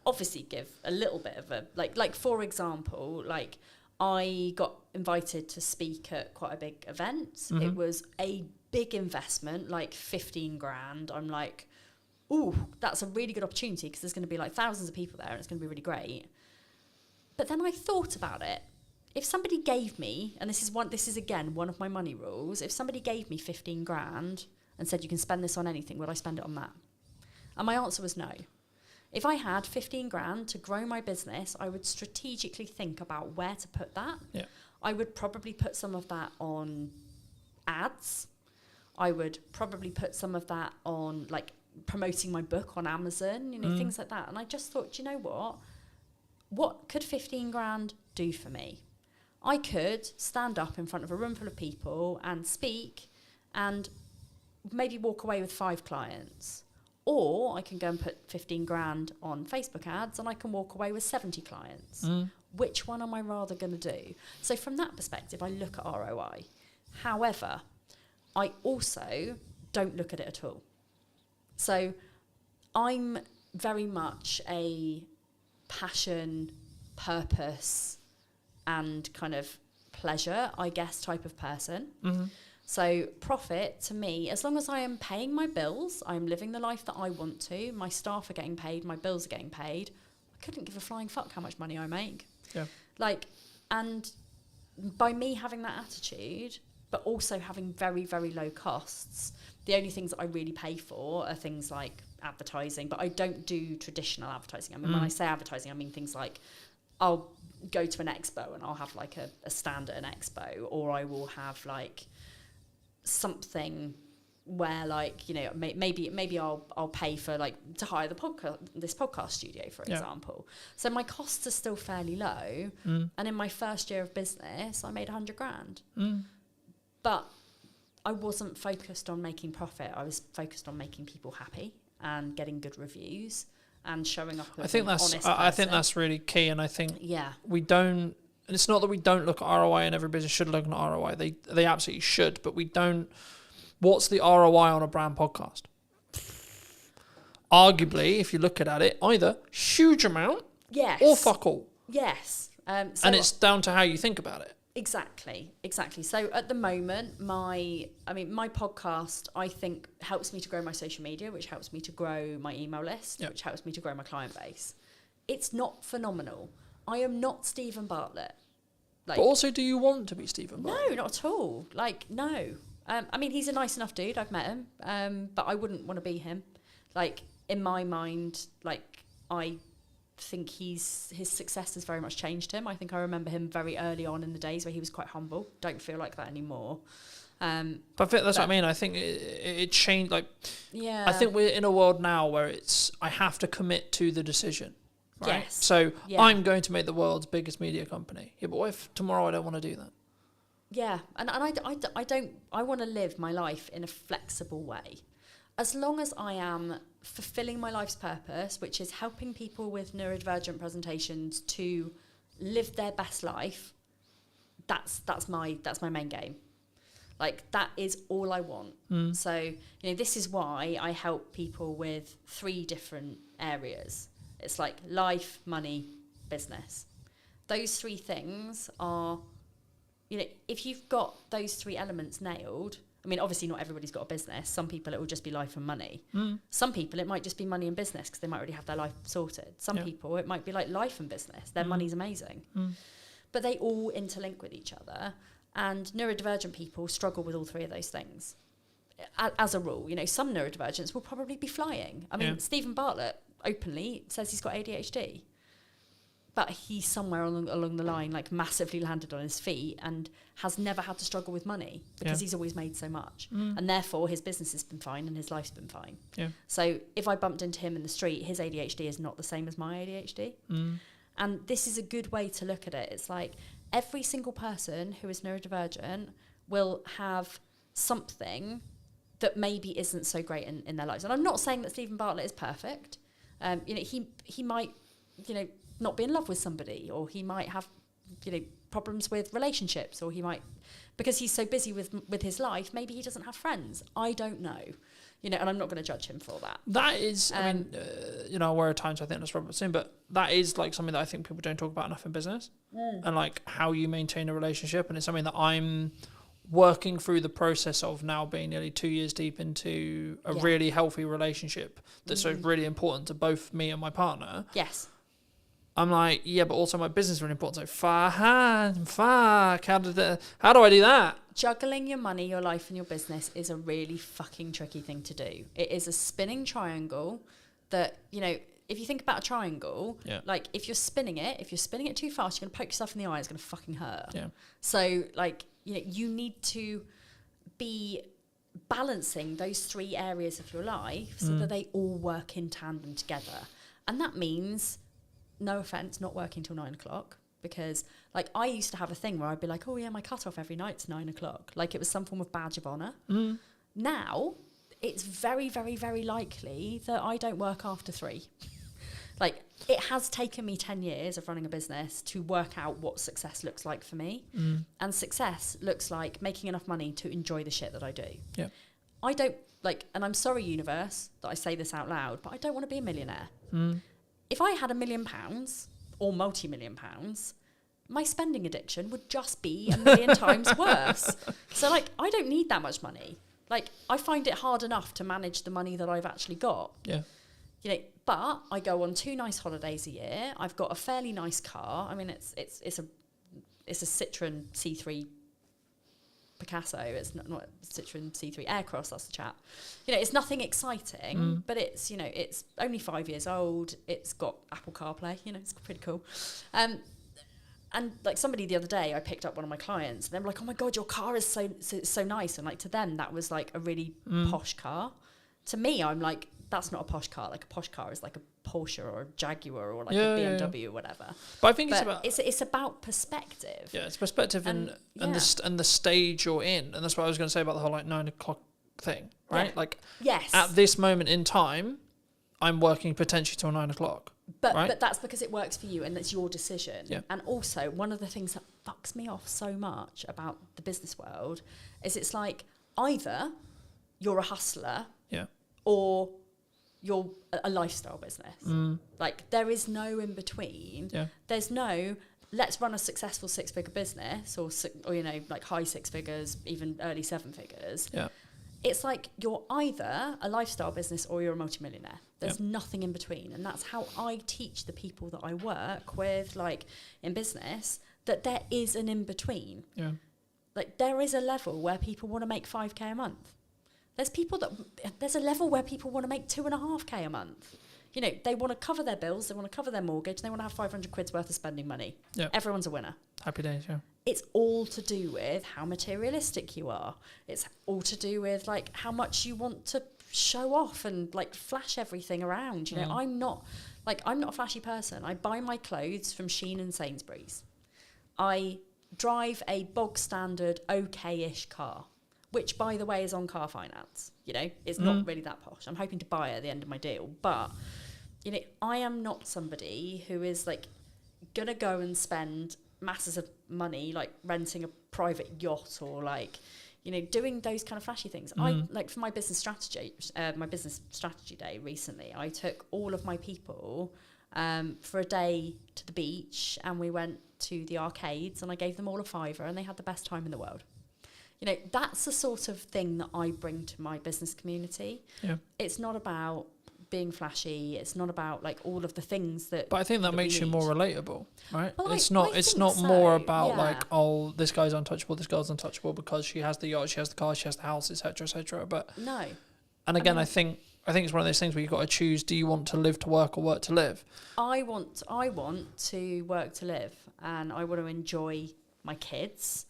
obviously give a little bit of a, like for example, like I got invited to speak at quite a big event. It was a big investment, like 15 grand. I'm like, ooh, that's a really good opportunity because there's going to be like thousands of people there and it's going to be really great. But then I thought about it. If somebody gave me, and this is again one of my money rules, if somebody gave me 15 grand and said you can spend this on anything, would I spend it on that? And my answer was no. If I had 15 grand to grow my business, I would strategically think about where to put that. Yeah. I would probably put some of that on ads. I would probably put some of that on like promoting my book on Amazon, things like that. And I just thought, you know what? What could 15 grand do for me? I could stand up in front of a room full of people and speak and maybe walk away with 5 clients. Or I can go and put 15 grand on Facebook ads and I can walk away with 70 clients. Which one am I rather going to do? So from that perspective, I look at ROI. However, I also don't look at it at all. So I'm very much a passion, purpose, and kind of pleasure, I guess, type of person. So profit to me, as long as I am paying my bills, I'm living the life that I want to, my staff are getting paid, my bills are getting paid, I couldn't give a flying fuck how much money I make. Yeah. Like, And by me having that attitude, but also having very, very low costs, the only things that I really pay for are things like advertising, but I don't do traditional advertising. I mean, when I say advertising, I mean things like I'll go to an expo and I'll have like a stand at an expo, or I will have like something where, like, you know, maybe I'll pay for like to hire this podcast studio, for example. So my costs are still fairly low, and in my first year of business I made 100 grand. But I wasn't focused on making profit. I was focused on making people happy and getting good reviews and showing up as an honest person. I think that's really key, and I think Yeah. we don't. And it's not that we don't look at ROI, and every business should look at ROI. They absolutely should, but we don't. What's the ROI on a brand podcast? Arguably, if you look at it, either huge amount Yes. or fuck all. Yes. And it's down to how you think about it. Exactly. So at the moment, my podcast, I think, helps me to grow my social media, which helps me to grow my email list, which helps me to grow my client base. It's not phenomenal. I am not Stephen Bartlett. Like, But also, do you want to be Stephen Bartlett? no, not at all. Like, no. I mean, he's a nice enough dude. I've met him. But I wouldn't want to be him. Like, in my mind, like, I think his success has very much changed him. I think I remember him very early on in the days where he was quite humble. Don't feel like that anymore. But I think that's what I mean. I think it changed. Like, Yeah. I think we're in a world now where I have to commit to the decision. Right? Yes. So Yeah. I'm going to make the world's biggest media company. Yeah, but what if tomorrow I don't want to do that? Yeah, and I want to live my life in a flexible way. As long as I am fulfilling my life's purpose, which is helping people with neurodivergent presentations to live their best life, that's my main game. Like, that is all I want. So, you know, this is why I help people with 3 different areas. It's like life, money, business. Those 3 things are, you know, if you've got those 3 elements nailed, I mean, obviously not everybody's got a business. Some people it will just be life and money. Some people it might just be money and business because they might already have their life sorted. Some people it might be like life and business. Their money's amazing. But they all interlink with each other. And neurodivergent people struggle with all 3 of those things. As a rule, you know, some neurodivergents will probably be flying. I mean, Stephen Bartlett openly says he's got ADHD. But he's somewhere along the line, like, massively landed on his feet and has never had to struggle with money because he's always made so much. And therefore, his business has been fine and his life's been fine. Yeah. So if I bumped into him in the street, his ADHD is not the same as my ADHD. And this is a good way to look at it. It's like every single person who is neurodivergent will have something that maybe isn't so great in their lives. And I'm not saying that Stephen Bartlett is perfect. You know, he might, you know, not be in love with somebody, or he might have, you know, problems with relationships, or he might, because he's so busy with his life, maybe he doesn't have friends. I don't know, you know, and I'm not going to judge him for that. That is, I mean, you know, where at times I think that's Robert soon, but that is like something that I think people don't talk about enough in business, and like how you maintain a relationship, and it's something that I'm working through the process of now, being nearly 2 years deep into a really healthy relationship that's so really important to both me and my partner. Yes. I'm like, yeah, but also my business is really important. So fuck, how do I do that? Juggling your money, your life, and your business is a really fucking tricky thing to do. It is a spinning triangle that, you know, if you think about a triangle, like, if you're spinning it too fast, you're going to poke yourself in the eye, it's going to fucking hurt. Yeah. So, like, you know, you need to be balancing those 3 areas of your life so that they all work in tandem together. And that means, no offense, not working till 9 o'clock, because, like, I used to have a thing where I'd be like, oh yeah, my cut-off every night's 9 o'clock. Like, it was some form of badge of honour. Now, it's very, very, very likely that I don't work after 3. Like, it has taken me 10 years of running a business to work out what success looks like for me. And success looks like making enough money to enjoy the shit that I do. Yeah. I don't, like, and I'm sorry, universe, that I say this out loud, but I don't want to be a millionaire. If I had £1 million or multi-million pounds, my spending addiction would just be 1,000,000 times worse. So, like, I don't need that much money. Like, I find it hard enough to manage the money that I've actually got. Yeah. You know, but I go on 2 nice holidays a year. I've got a fairly nice car. I mean, it's it's a Citroen C3 Picasso. It's not Citroen C3 Aircross. That's the chap. You know, it's nothing exciting, but it's, you know, it's only 5 years old. It's got Apple CarPlay. You know, it's pretty cool. And like somebody the other day, I picked up one of my clients, and they were like, "Oh my God, your car is so nice." And like to them, that was like a really posh car. To me, I'm like, that's not a posh car. Like a posh car is like a Porsche or a Jaguar or like a BMW or whatever. But I think But it's about perspective. Yeah, it's perspective and the stage you're in, and that's what I was going to say about the whole like 9 o'clock thing, right? Yeah. Like, Yes. at this moment in time, I'm working potentially till 9 o'clock. But that's because it works for you and it's your decision. Yeah. And also, one of the things that fucks me off so much about the business world is it's like either you're a hustler Yeah. or you're a lifestyle business. Like there is no in between. Yeah. There's no let's run a successful 6-figure business or you know, like high 6 figures, even early 7 figures. Yeah. It's like you're either a lifestyle business or you're a multimillionaire. There's nothing in between. And that's how I teach the people that I work with, like in business, that there is an in between. Yeah. Like there is a level where people want to make 5k a month. There's a level where people want to make 2.5k a month. You know, they want to cover their bills, they want to cover their mortgage, they want to have 500 quid's worth of spending money. Yeah. Everyone's a winner. Happy days, yeah. It's all to do with how materialistic you are. It's all to do with like how much you want to show off and like flash everything around. You know, I'm not a flashy person. I buy my clothes from Shein and Sainsbury's. I drive a bog standard okay-ish car, which by the way is on car finance. You know, it's not really that posh. I'm hoping to buy it at the end of my deal, but you know, I am not somebody who is like gonna go and spend masses of money like renting a private yacht or like, you know, doing those kind of flashy things. I like for my business strategy day recently, I took all of my people for a day to the beach, and we went to the arcades, and I gave them all a £5 and they had the best time in the world. You know, that's the sort of thing that I bring to my business community. Yeah. It's not about being flashy. It's not about like all of the things that. But I think that we makes you need. more relatable, right? Well, it's I not think more so, about yeah. like, oh, this guy's untouchable, this girl's untouchable because she has the yacht, she has the car, she has the house, etc., etc. But No. and again, mean- I think it's one of those things where you've got to choose: do you want to live to work or work to live? I want to work to live, and I want to enjoy my kids,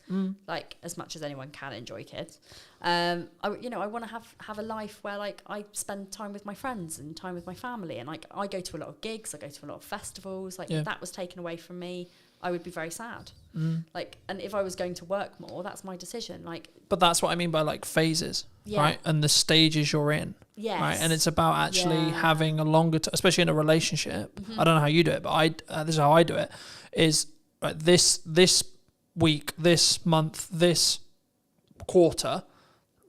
like as much as anyone can enjoy kids. I want to have a life where like I spend time with my friends and time with my family, and like I go to a lot of gigs, I go to a lot of festivals. Like if that was taken away from me, I would be very sad. Like, and if I was going to work more, that's my decision. Like, But that's what I mean by like phases, Yeah. right? And the stages you're in. yes, Right, and it's about actually Yeah. having a longer, especially in a relationship. I don't know how you do it, but this is how I do it. Is right, this week, this month, this quarter,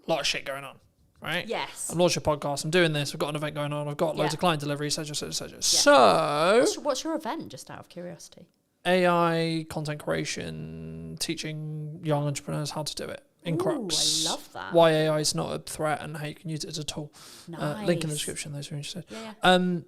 a lot of shit going on, right? Yes. I'm launching a podcast. I'm doing this. I've got an event going on. I've got loads Yeah. of client delivery, etc., etc., etc. So What's your event, just out of curiosity? AI content creation, teaching young entrepreneurs how to do it in Ooh, Crux. I love that. Why AI is not a threat and how you can use it as a tool. Nice. Link in the description, those who are interested. Yeah.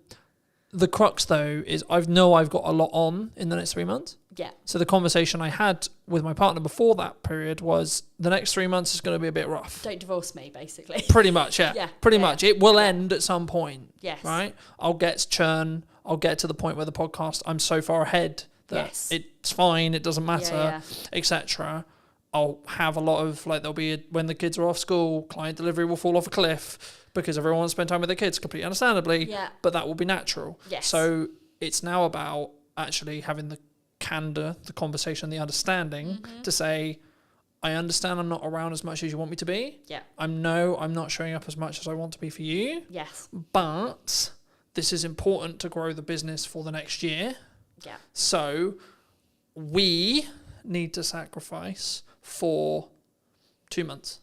The crux though is I've got a lot on in the next 3 months. Yeah. So the conversation I had with my partner before that period was the next 3 months is going to be a bit rough. Don't divorce me, basically. Pretty much, yeah. Yeah, Pretty yeah, much. It will yeah. end at some point. Yes. Right? I'll get churn. I'll get to the point where the podcast, I'm so far ahead that Yes. it's fine. It doesn't matter, Yeah. etc. I'll have a lot of like when the kids are off school, client delivery will fall off a cliff because everyone wants to spend time with their kids, completely understandably. Yeah. But that will be natural. Yes. So it's now about actually having the candor, the conversation, the understanding Mm-hmm. to say, I understand I'm not around as much as you want me to be. Yeah. I'm not showing up as much as I want to be for you. Yes. But this is important to grow the business for the next year. Yeah. So we need to sacrifice for 2 months,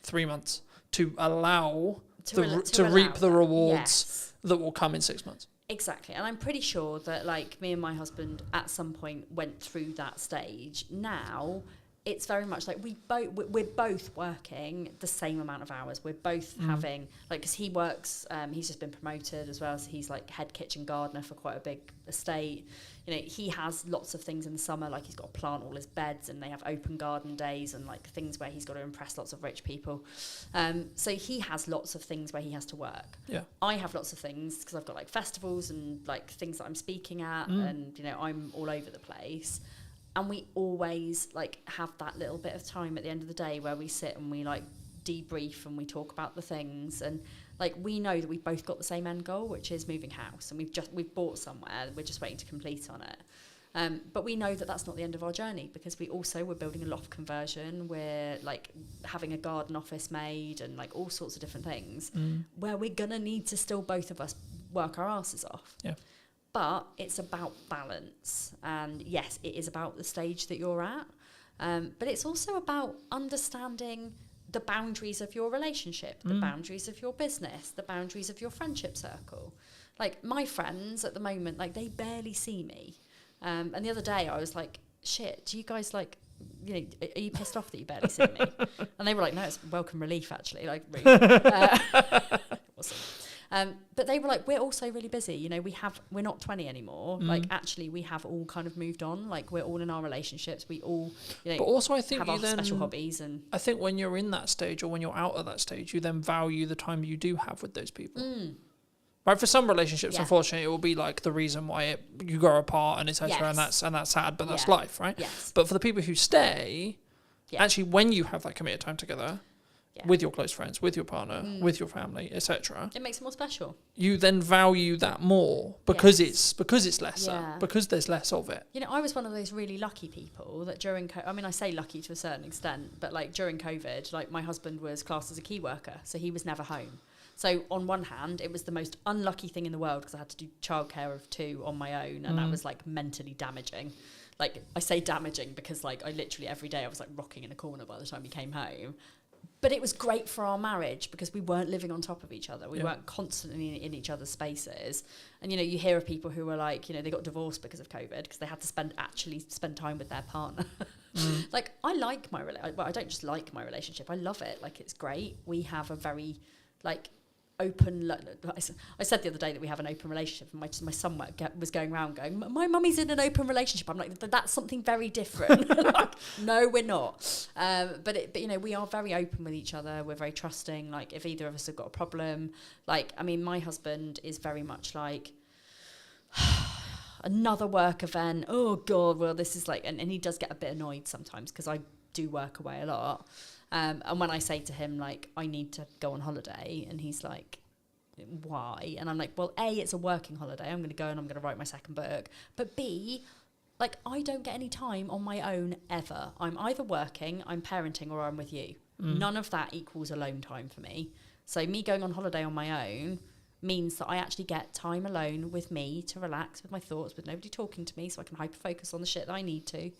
3 months to allow to reap the rewards Yes. that will come in 6 months. Exactly. And I'm pretty sure that like me and my husband at some point went through that stage. Now it's very much like we're both working the same amount of hours. We're both having, like, because he works, he's just been promoted as well, so he's like head kitchen gardener for quite a big estate. You know, he has lots of things in the summer, like he's got to plant all his beds, and they have open garden days and like things where he's got to impress lots of rich people. So he has lots of things where he has to work. Yeah. I have lots of things because I've got like festivals and like things that I'm speaking at, and you know, I'm all over the place. And we always like have that little bit of time at the end of the day where we sit and we like debrief and we talk about the things, and like we know that we've both got the same end goal, which is moving house, and we've bought somewhere, we're just waiting to complete on it. But we know that that's not the end of our journey, because we're building a loft conversion, we're like having a garden office made, and like all sorts of different things where we're gonna need to still both of us work our asses off. Yeah. But it's about balance, and yes, it is about the stage that you're at, but it's also about understanding the boundaries of your relationship, the boundaries of your business, the boundaries of your friendship circle. Like my friends at the moment, like they barely see me, and the other day I was like, shit, do you guys like, you know, are you pissed off that you barely see me? And they were like, no, it's welcome relief actually, like rude. It wasn't. But they were like, we're also really busy, you know, we're not 20 anymore. Like actually we have all kind of moved on, like we're all in our relationships, we all, you know, But also I think have you our then, special hobbies. And I think when you're in that stage or when you're out of that stage, you then value the time you do have with those people. Right, for some relationships, Yeah. unfortunately, it will be like the reason why you grow apart and etc. Yes. and that's sad, but that's Yeah. life, right? Yes. But for the people who stay, Yeah. actually, when you have that committed time together Yeah. with your close friends, with your partner, with your family, etc., it makes it more special. you then value that more because Yes. it's lesser, Yeah. because there's less of it. You know, I was one of those really lucky people that during I mean, I say lucky to a certain extent, but like during COVID, like my husband was classed as a key worker, so he was never home. So on one hand, it was the most unlucky thing in the world because I had to do childcare of 2 on my own, and that was like mentally damaging. Like I say damaging because like I literally every day I was like rocking in a corner by the time he came home. But it was great for our marriage because we weren't living on top of each other. We weren't constantly in each other's spaces. And, you know, you hear of people who were like, you know, they got divorced because of COVID because they had to spend time with their partner. Like, I like my relationship. Well, I don't just like my relationship. I love it. Like, it's great. We have a very, like, open... I said the other day that we have an open relationship, and my son was going around going, my mummy's in an open relationship. I'm like, that's something very different. Like, no, we're not. But you know, we are very open with each other. We're very trusting. Like, if either of us have got a problem, like, I mean, my husband is very much like, another work event. Oh God, well, this is like, and he does get a bit annoyed sometimes because I do work away a lot. And when I say to him, like, I need to go on holiday, and he's like, why? And I'm like, well, A, it's a working holiday. I'm going to go and I'm going to write my second book. But B, like, I don't get any time on my own ever. I'm either working, I'm parenting, or I'm with you. None of that equals alone time for me. So me going on holiday on my own means that I actually get time alone with me to relax with my thoughts, with nobody talking to me, so I can hyper-focus on the shit that I need to.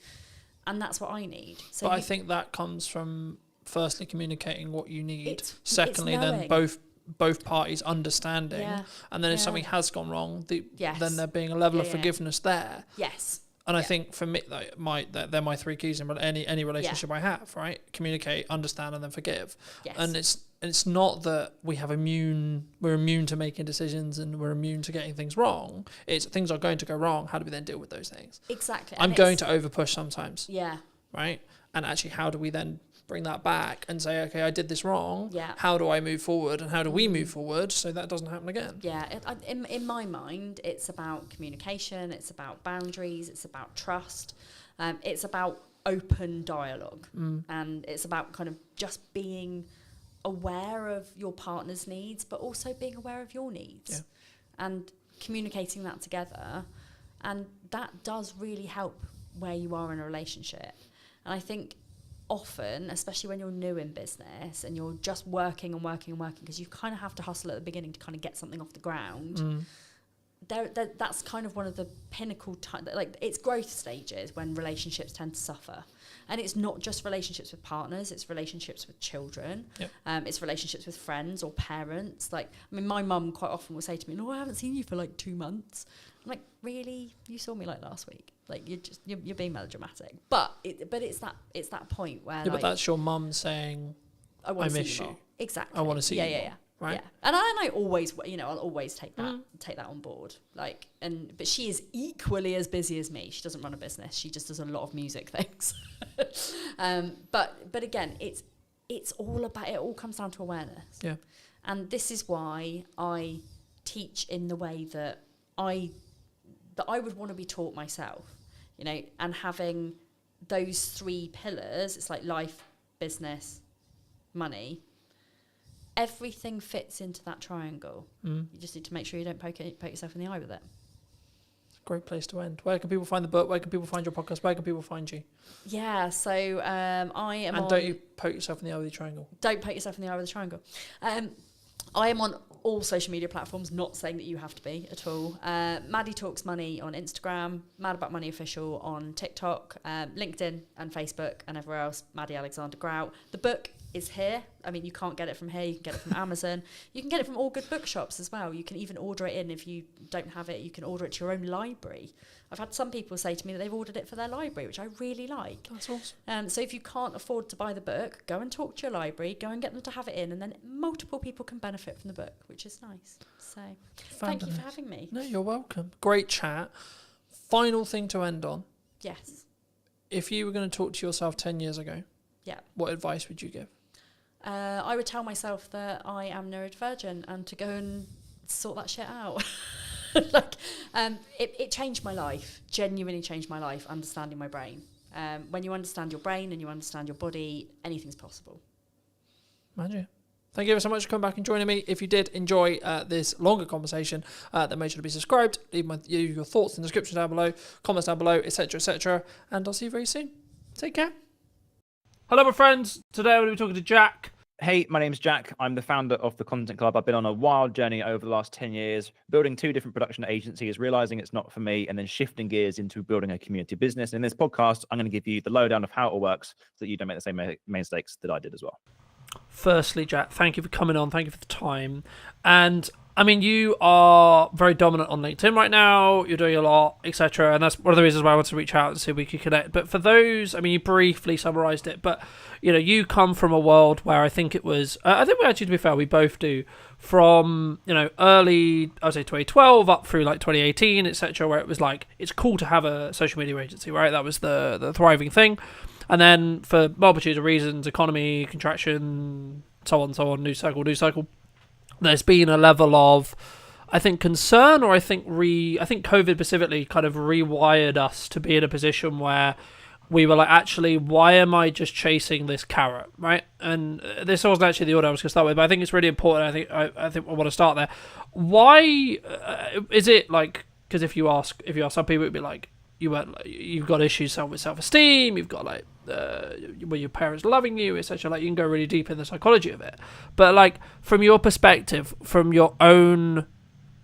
And that's what I need. So But I think that comes from firstly communicating what you need, It's secondly then knowing. both parties understanding, Yeah. and then if Yeah. something has gone wrong, Yes. then there being a level of Yeah. forgiveness there. Yes. And I Yeah. think for me, like, they're my 3 keys in any relationship I have, right? Communicate, understand, and then forgive. Yes. And it's not that we're immune to making decisions and we're immune to getting things wrong. It's things are going to go wrong. How do we then deal with those things? Exactly. I'm And going it's- to over push sometimes, Yeah. right? And actually, how do we then bring that back and say, okay, I did this wrong. Yeah. How do I move forward, and how do we move forward so that doesn't happen again? Yeah, in my mind, it's about communication, it's about boundaries, it's about trust, it's about open dialogue, and it's about kind of just being aware of your partner's needs, but also being aware of your needs, Yeah. and communicating that together, and that does really help where you are in a relationship. And I think often, especially when you're new in business and you're just working and working and working, because you kind of have to hustle at the beginning to kind of get something off the ground, that's kind of one of the pinnacle time, like it's growth stages when relationships tend to suffer. And it's not just relationships with partners, it's relationships with children. Yep. It's relationships with friends or parents. Like, I mean, my mum quite often will say to me, "No, I haven't seen you for like 2 months." I'm like, "Really? You saw me like last week? Like, you're being melodramatic." But it's that point where, Yeah, like, but that's your mum saying, I want I to see miss you you. more. Exactly. I wanna see you more, Yeah. right? Yeah. And I always, I'll always take that on board. Like, but she is equally as busy as me. She doesn't run a business. She just does a lot of music things. But again, it's all about, it all comes down to awareness. Yeah. And this is why I teach in the way that I would want to be taught myself, and having those 3 pillars, it's like life, business, money. Everything fits into that triangle. You just need to make sure you don't poke yourself in the eye with it. Great place to end. Where can people find the book? Where can people find your podcast? Where can people find you? Yeah, so I am And on... don't you poke yourself in the eye with the triangle. Don't poke yourself in the eye with a triangle. I am on all social media platforms, not saying that you have to be at all. Maddie Talks Money on Instagram, Mad About Money Official on TikTok, LinkedIn and Facebook, and everywhere else, Maddie Alexander Grout. The book is here. I mean, you can't get it from here. You can get it from Amazon. You can get it from all good bookshops as well. You can even order it in. If you don't have it, you can order it to your own library. I've had some people say to me that they've ordered it for their library, which I really like. That's awesome. So if you can't afford to buy the book, go and talk to your library, go and get them to have it in, and then multiple people can benefit from the book, which is nice. So thank you for having me. No, you're welcome. Great chat. Final thing to end on. Yes. If you were going to talk to yourself 10 years ago, Yeah. what advice would you give? I would tell myself that I am neurodivergent and to go and sort that shit out. It changed my life, genuinely changed my life, understanding my brain. When you understand your brain and you understand your body, anything's possible. Magic. Thank you ever so much for coming back and joining me. If you did enjoy this longer conversation, then make sure to be subscribed. Leave your thoughts in the description down below, comments down below, etc., etc. And I'll see you very soon. Take care. Hello, my friends. Today I'm going to be talking to Jack. Hey, my name's Jack. I'm the founder of The Content Club. I've been on a wild journey over the last 10 years, building 2 different production agencies, realizing it's not for me, and then shifting gears into building a community business. In this podcast, I'm going to give you the lowdown of how it all works so that you don't make the same mistakes that I did as well. Firstly, Jack, thank you for coming on. Thank you for the time. And I mean, you are very dominant on LinkedIn right now. You're doing a lot, etc. And that's one of the reasons why I wanted to reach out and see if we could connect. But for those, I mean, you briefly summarized it, but you come from a world where I think it was, I think we actually, to be fair, we both do, from, early, I would say 2012 up through like 2018, etc., where it was like, it's cool to have a social media agency, right? That was the thriving thing. And then for multitude of reasons, economy, contraction, so on, news cycle, there's been a level of, I think, concern, or I think COVID specifically kind of rewired us to be in a position where we were like, actually, why am I just chasing this carrot, right? And this wasn't actually the order I was going to start with, but I think it's really important. I think I want to start there. Why is it like? Because if you ask some people, it'd be like, you've got issues with self-esteem, you've got like were your parents loving you, etc. Like, you can go really deep in the psychology of it, but like from your perspective, from your own,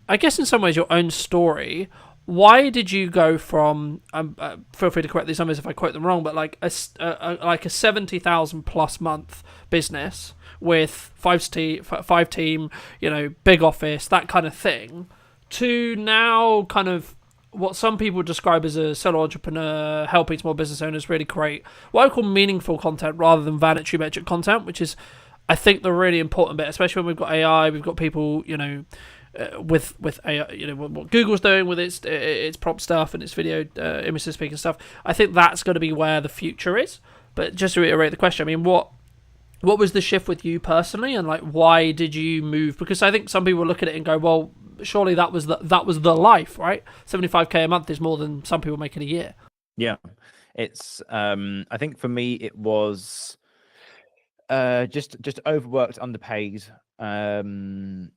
I guess in some ways your own story, why did you go from feel free to correct these numbers if I quote them wrong, but like a 70,000 plus month business with five team, big office, that kind of thing, to now kind of what some people describe as a solo entrepreneur, helping small business owners really create what I call meaningful content rather than vanity metric content, which is, I think, the really important bit, especially when we've got AI, we've got people, with AI, what Google's doing with its prompt stuff and its video image to speak and stuff. I think that's going to be where the future is. But just to reiterate the question, I mean, what was the shift with you personally, and like, why did you move? Because I think some people look at it and go, well, surely that was the life, right? 75k a month is more than some people make in a year. Yeah, it's I think for me it was just overworked, underpaid,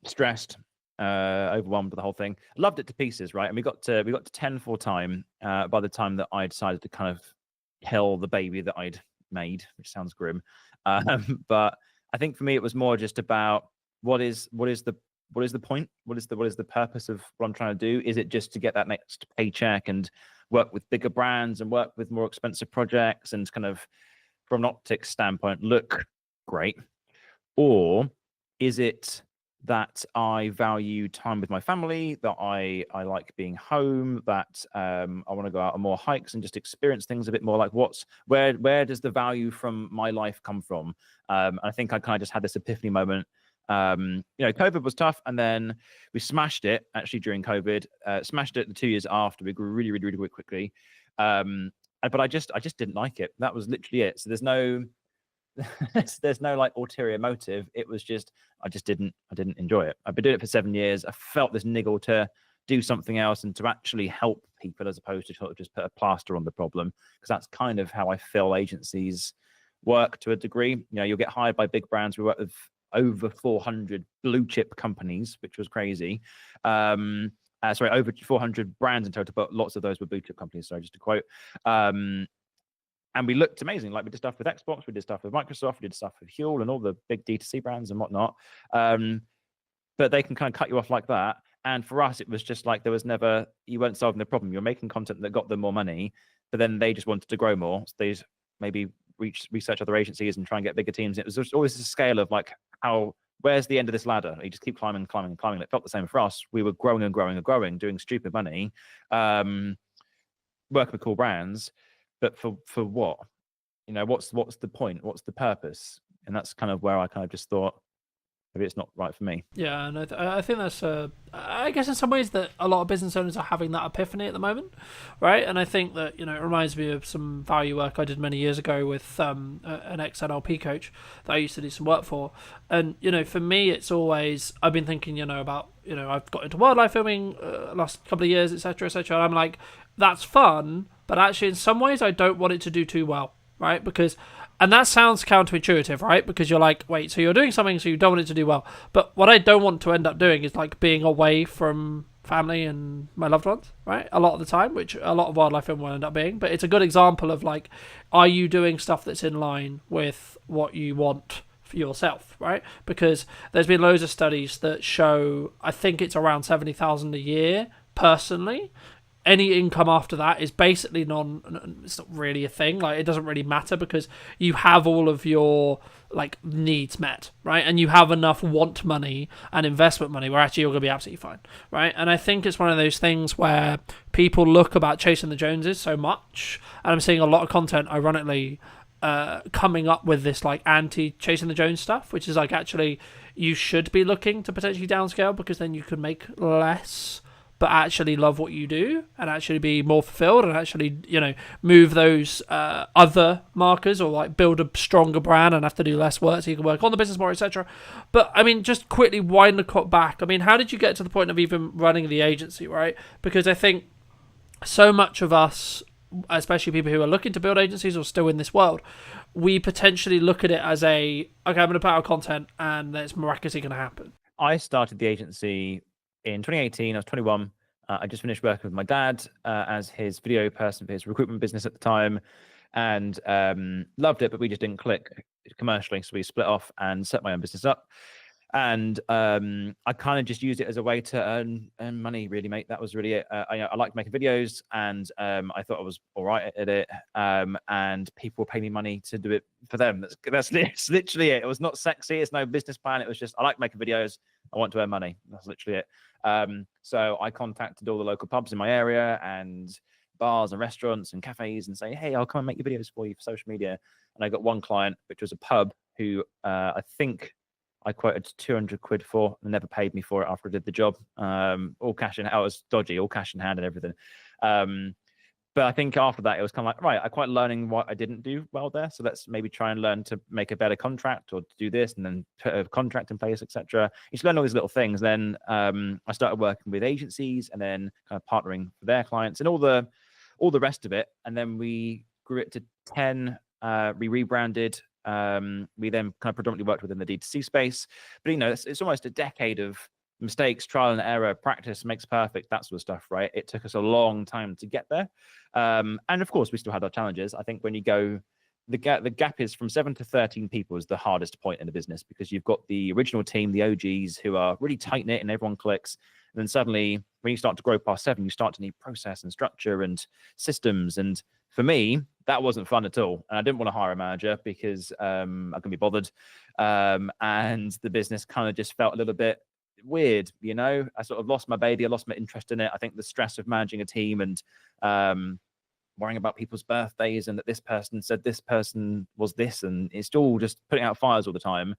stressed, overwhelmed with the whole thing. Loved it to pieces, right? And we got to 10 full time by the time that I decided to kind of kill the baby that I'd made, which sounds grim. But I think for me it was more just about what is the what is the point? What is the purpose of what I'm trying to do? Is it just to get that next paycheck and work with bigger brands and work with more expensive projects and kind of, from an optics standpoint, look great? Or is it that I value time with my family, that I like being home, that I want to go out on more hikes and just experience things a bit more? Like, where does the value from my life come from? I think I kind of just had this epiphany moment. COVID was tough, and then we smashed it actually during COVID. Smashed it the 2 years after. We grew really, really, really quickly. But I just didn't like it. That was literally it. So there's no like ulterior motive. It was just I didn't enjoy it. I've been doing it for 7 years. I felt this niggle to do something else and to actually help people, as opposed to sort of just put a plaster on the problem, because that's kind of how I feel agencies work to a degree. You'll get hired by big brands. We work with over 400 blue chip companies, which was crazy. Over 400 brands in total, but lots of those were blue chip companies. Sorry, just to quote. And we looked amazing. Like, we did stuff with Xbox, we did stuff with Microsoft, we did stuff with Huel and all the big D2C brands and whatnot. But they can kind of cut you off like that. And for us, it was just like you weren't solving the problem. You're making content that got them more money, but then they just wanted to grow more. So they maybe research other agencies and try and get bigger teams. It was just always a scale of like, where's the end of this ladder? You just keep climbing. It felt the same for us. We were growing and growing, doing stupid money, working with cool brands. But for what? What's the point? What's the purpose? And that's kind of where I kind of just thought, maybe it's not right for me. Yeah, and I think that's I guess in some ways that a lot of business owners are having that epiphany at the moment, right? And I think that it reminds me of some value work I did many years ago with an ex-NLP coach that I used to do some work for. And for me, it's always, I've been thinking about I've got into wildlife filming last couple of years, etc., etc. And I'm like, that's fun, but actually in some ways I don't want it to do too well, right? And that sounds counterintuitive, right? Because you're like, wait, so you're doing something, so you don't want it to do well. But what I don't want to end up doing is like being away from family and my loved ones, right? A lot of the time, which a lot of wildlife film will end up being. But it's a good example of like, are you doing stuff that's in line with what you want for yourself, right? Because there's been loads of studies that show, I think it's around 70,000 a year personally. Any income after that is basically it's not really a thing. Like, it doesn't really matter because you have all of your like needs met, right? And you have enough want money and investment money where actually you're going to be absolutely fine, right? And I think it's one of those things where people look about chasing the Joneses so much, and I'm seeing a lot of content, ironically, coming up with this like anti-chasing the Jones stuff, which is like, actually you should be looking to potentially downscale because then you could make less but actually love what you do and actually be more fulfilled and actually, move those other markers, or like build a stronger brand and have to do less work so you can work on the business more, etc. But I mean, just quickly wind the clock back. I mean, how did you get to the point of even running the agency, right? Because I think so much of us, especially people who are looking to build agencies or still in this world, we potentially look at it as okay, I'm going to put out content and it's miraculously going to happen. I started the agency in 2018. I was 21. I just finished working with my dad as his video person for his recruitment business at the time, and loved it, but we just didn't click commercially. So we split off and set my own business up. And I kind of just used it as a way to earn money, really, mate. That was really it. I liked making videos, and I thought I was all right at it. And people would pay me money to do it for them. That's literally it. It was not sexy. It's no business plan. It was just, I like making videos. I want to earn money. That's literally it. So I contacted all the local pubs in my area and bars and restaurants and cafes and say, hey, I'll come and make your videos for you for social media. And I got one client, which was a pub who I think I quoted 200 quid for, and never paid me for it after I did the job. All cash in. I was dodgy, all cash in hand and everything. But I think after that, it was kind of like, right, I'm quite learning what I didn't do well there. So let's maybe try and learn to make a better contract or to do this and then put a contract in place, etc. You just learn all these little things. Then I started working with agencies and then kind of partnering for their clients and all the rest of it. And then we grew it to 10. We rebranded. We then kind of predominantly worked within the D2C space, but it's almost a decade of mistakes, trial and error, practice makes perfect, that sort of stuff, right? It took us a long time to get there. And of course, we still had our challenges. I think when you go the gap is from 7 to 13 people is the hardest point in the business, because you've got the original team, the OGs, who are really tight knit and everyone clicks. And then suddenly, when you start to grow past 7, you start to need process and structure and systems. And for me, that wasn't fun at all. And I didn't want to hire a manager because I couldn't be bothered. And the business kind of just felt a little bit weird, you know. I sort of lost my baby. I lost my interest in it. I think the stress of managing a team and worrying about people's birthdays and that this person said this person was this, and it's all just putting out fires all the time.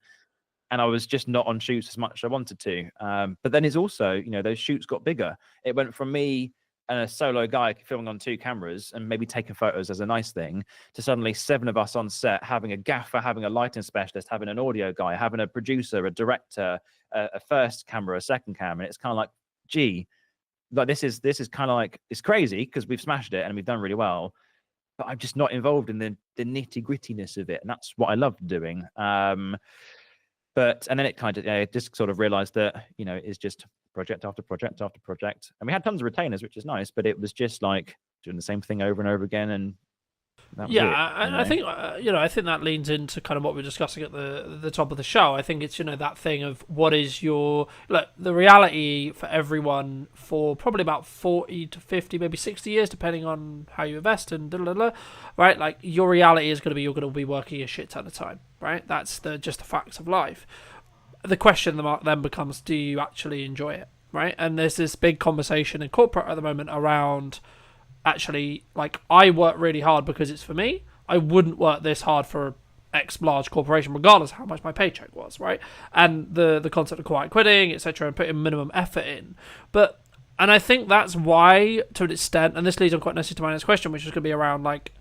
And I was just not on shoots as much as I wanted to. But then it's also, you know, those shoots got bigger. It went from me and a solo guy filming on 2 cameras and maybe taking photos as a nice thing, to suddenly 7 of us on set, having a gaffer, having a lighting specialist, having an audio guy, having a producer, a director, a first camera, a second camera. And it's kind of like, gee, like this is kind of like, it's crazy because we've smashed it and we've done really well, but I'm just not involved in the nitty grittiness of it. And that's what I love doing. And then it kind of just sort of realized that, you know, it's just project after project after project. And we had tons of retainers, which is nice, but it was just like doing the same thing over and over again. And that was I think I think that leans into kind of what we're discussing at the top of the show. I think it's, you know, that thing of what is your, look, the reality for everyone for probably about 40 to 50, maybe 60 years, depending on how you invest and right? Like, your reality is going to be, you're going to be working a shit ton of time, right? That's just the facts of life. The question then becomes, do you actually enjoy it, right? And there's this big conversation in corporate at the moment around, actually, like, I work really hard because it's for me. I wouldn't work this hard for X large corporation, regardless of how much my paycheck was, right? And the concept of quiet quitting, etc., and putting minimum effort in. And I think that's why, to an extent, and this leads on quite nicely to my next question, which is going to be around, like,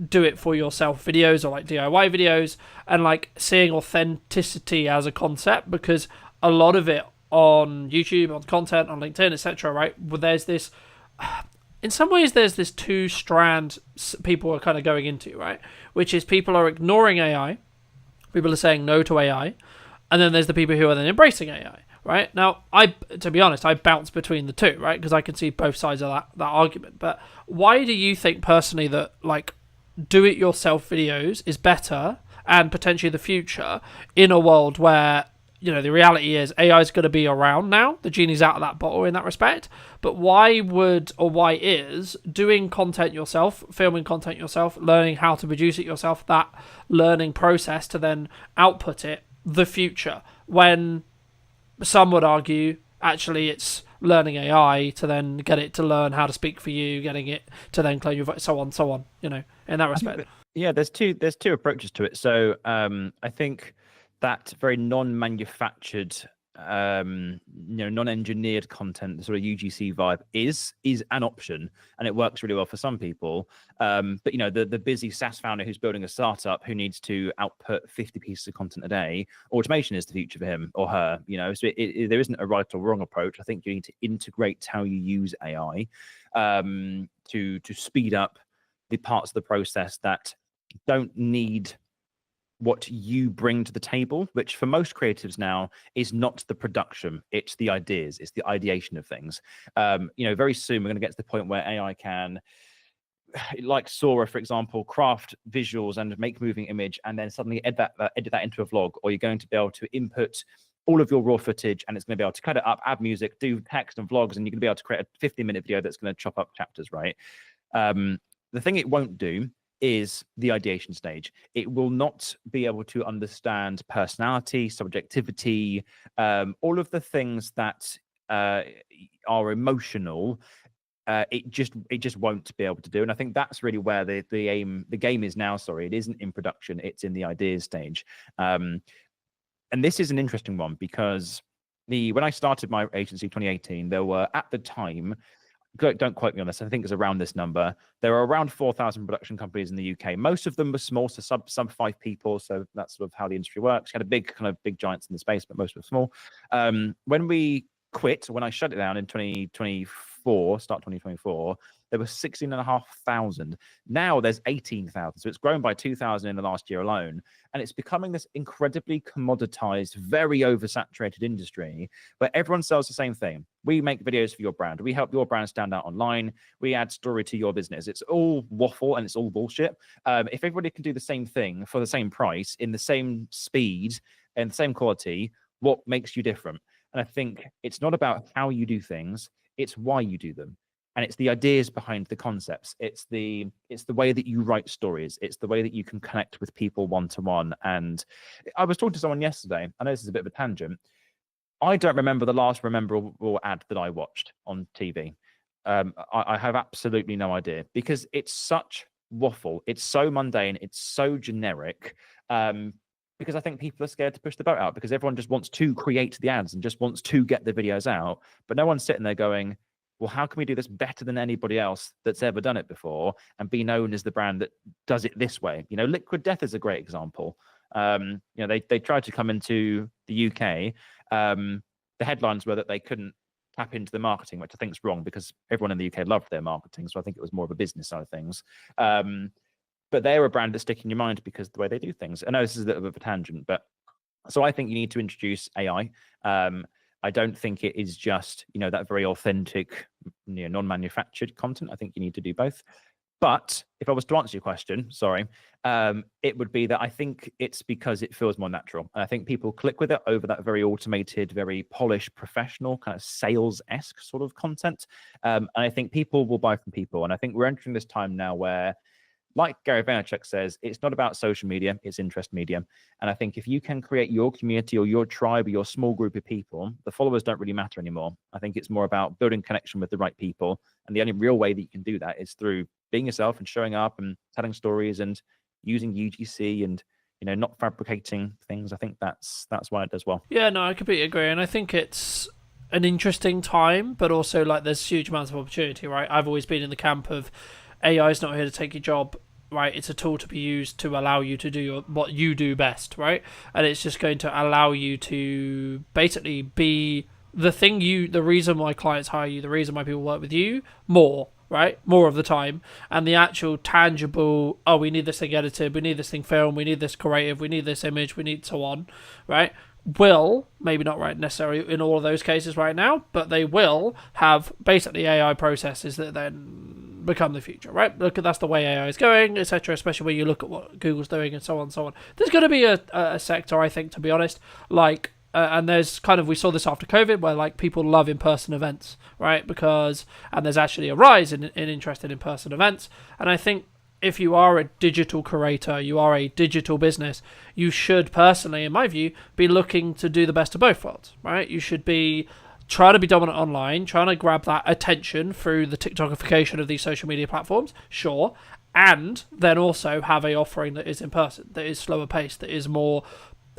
do it for yourself videos or like DIY videos, and like seeing authenticity as a concept, because a lot of it on YouTube, on content, on LinkedIn, etc., right? Well, there's this, in some ways, there's this 2 strand people are kind of going into, right? Which is people are ignoring AI, people are saying no to AI, and then there's the people who are then embracing AI, right? Now, to be honest, I bounce between the 2, right? Because I can see both sides of that argument. But why do you think personally that, like, do-it-yourself videos is better and potentially the future in a world where, you know, the reality is AI is going to be around now. The genie's out of that bottle in that respect. But why is doing content yourself, filming content yourself, learning how to produce it yourself, that learning process to then output it, the future? When some would argue, actually, it's learning AI to then get it to learn how to speak for you, getting it to then claim your voice, so on, you know, in that respect. Yeah, there's two approaches to it. So I think that very non-manufactured, non-engineered content, the sort of UGC vibe is an option, and it works really well for some people. But, you know, the busy SaaS founder who's building a startup who needs to output 50 pieces of content a day, automation is the future for him or her, you know. So there isn't a right or wrong approach. I think you need to integrate how you use AI to speed up the parts of the process that don't need what you bring to the table, which for most creatives now is not the production, it's the ideas, it's the ideation of things. Very soon we're going to get to the point where AI can, like Sora, for example, craft visuals and make moving image, and then suddenly edit that into a vlog, or you're going to be able to input all of your raw footage, and it's going to be able to cut it up, add music, do text and vlogs, and you're going to be able to create a 15-minute video that's going to chop up chapters, right? The thing it won't do is the ideation stage. It will not be able to understand personality, subjectivity, all of the things that are emotional. It just won't be able to do. And I think that's really where the game is now. Sorry, it isn't in production, it's in the ideas stage. And this is an interesting one, because when I started my agency 2018, there were, at the time, don't quote me on this, I think it's around this number, there are around 4,000 production companies in the UK. Most of them were small, so sub 5 people, so that's sort of how the industry works. You had big giants in the space, but most were small. When we quit, when I shut it down in 2024, start 2024, there were 16,500. Now there's 18,000. So it's grown by 2,000 in the last year alone. And it's becoming this incredibly commoditized, very oversaturated industry where everyone sells the same thing. We make videos for your brand. We help your brand stand out online. We add story to your business. It's all waffle and it's all bullshit. If everybody can do the same thing for the same price, in the same speed and the same quality, what makes you different? And I think it's not about how you do things, it's why you do them. And it's the ideas behind the concepts. It's the way that you write stories. It's the way that you can connect with people one-to-one. And I was talking to someone yesterday. I know this is a bit of a tangent. I don't remember the last memorable ad that I watched on TV. I have absolutely no idea because it's such waffle. It's so mundane. It's so generic. Because I think people are scared to push the boat out because everyone just wants to create the ads and just wants to get the videos out. But no one's sitting there going, well, how can we do this better than anybody else that's ever done it before and be known as the brand that does it this way? You know, Liquid Death is a great example. You know, they tried to come into the UK. The headlines were that they couldn't tap into the marketing, which I think is wrong because everyone in the UK loved their marketing. So I think it was more of a business side of things. But they're a brand that's sticking in your mind because of the way they do things. I know this is a little bit of a tangent, but so I think you need to introduce AI. I don't think it is just, you know, that very authentic, you know, non-manufactured content. I think you need to do both. But if I was to answer your question, sorry, it would be that I think it's because it feels more natural. And I think people click with it over that very automated, very polished, professional, kind of sales-esque sort of content. And I think people will buy from people. And I think we're entering this time now where, like Gary Vaynerchuk says, it's not about social media, it's interest media. And I think if you can create your community or your tribe or your small group of people, the followers don't really matter anymore. I think it's more about building connection with the right people. And the only real way that you can do that is through being yourself and showing up and telling stories and using UGC and, you know, not fabricating things. I think that's why it does well. Yeah, no, I completely agree. And I think it's an interesting time, but also like there's huge amounts of opportunity, right? I've always been in the camp of AI is not here to take your job, right? It's a tool to be used to allow you to do what you do best, right? And it's just going to allow you to basically be the reason why clients hire you, the reason why people work with you more, right? More of the time. And the actual tangible, oh, we need this thing edited, we need this thing filmed, we need this creative, we need this image, we need so on, right? Will, maybe not right necessarily in all of those cases right now, but they will have basically AI processes that then become the future, right? Look, that's the way AI is going, etc., especially when you look at what Google's doing and so on and so on. There's going to be a sector, I think, to be honest, like, and there's kind of, we saw this after COVID where like people love in-person events, right? And there's actually a rise in interest in in-person events. And I think if you are a digital curator, you are a digital business, you should personally, in my view, be looking to do the best of both worlds, right? You should be trying to be dominant online, trying to grab that attention through the TikTokification of these social media platforms, sure, and then also have a offering that is in person, that is slower paced, that is more,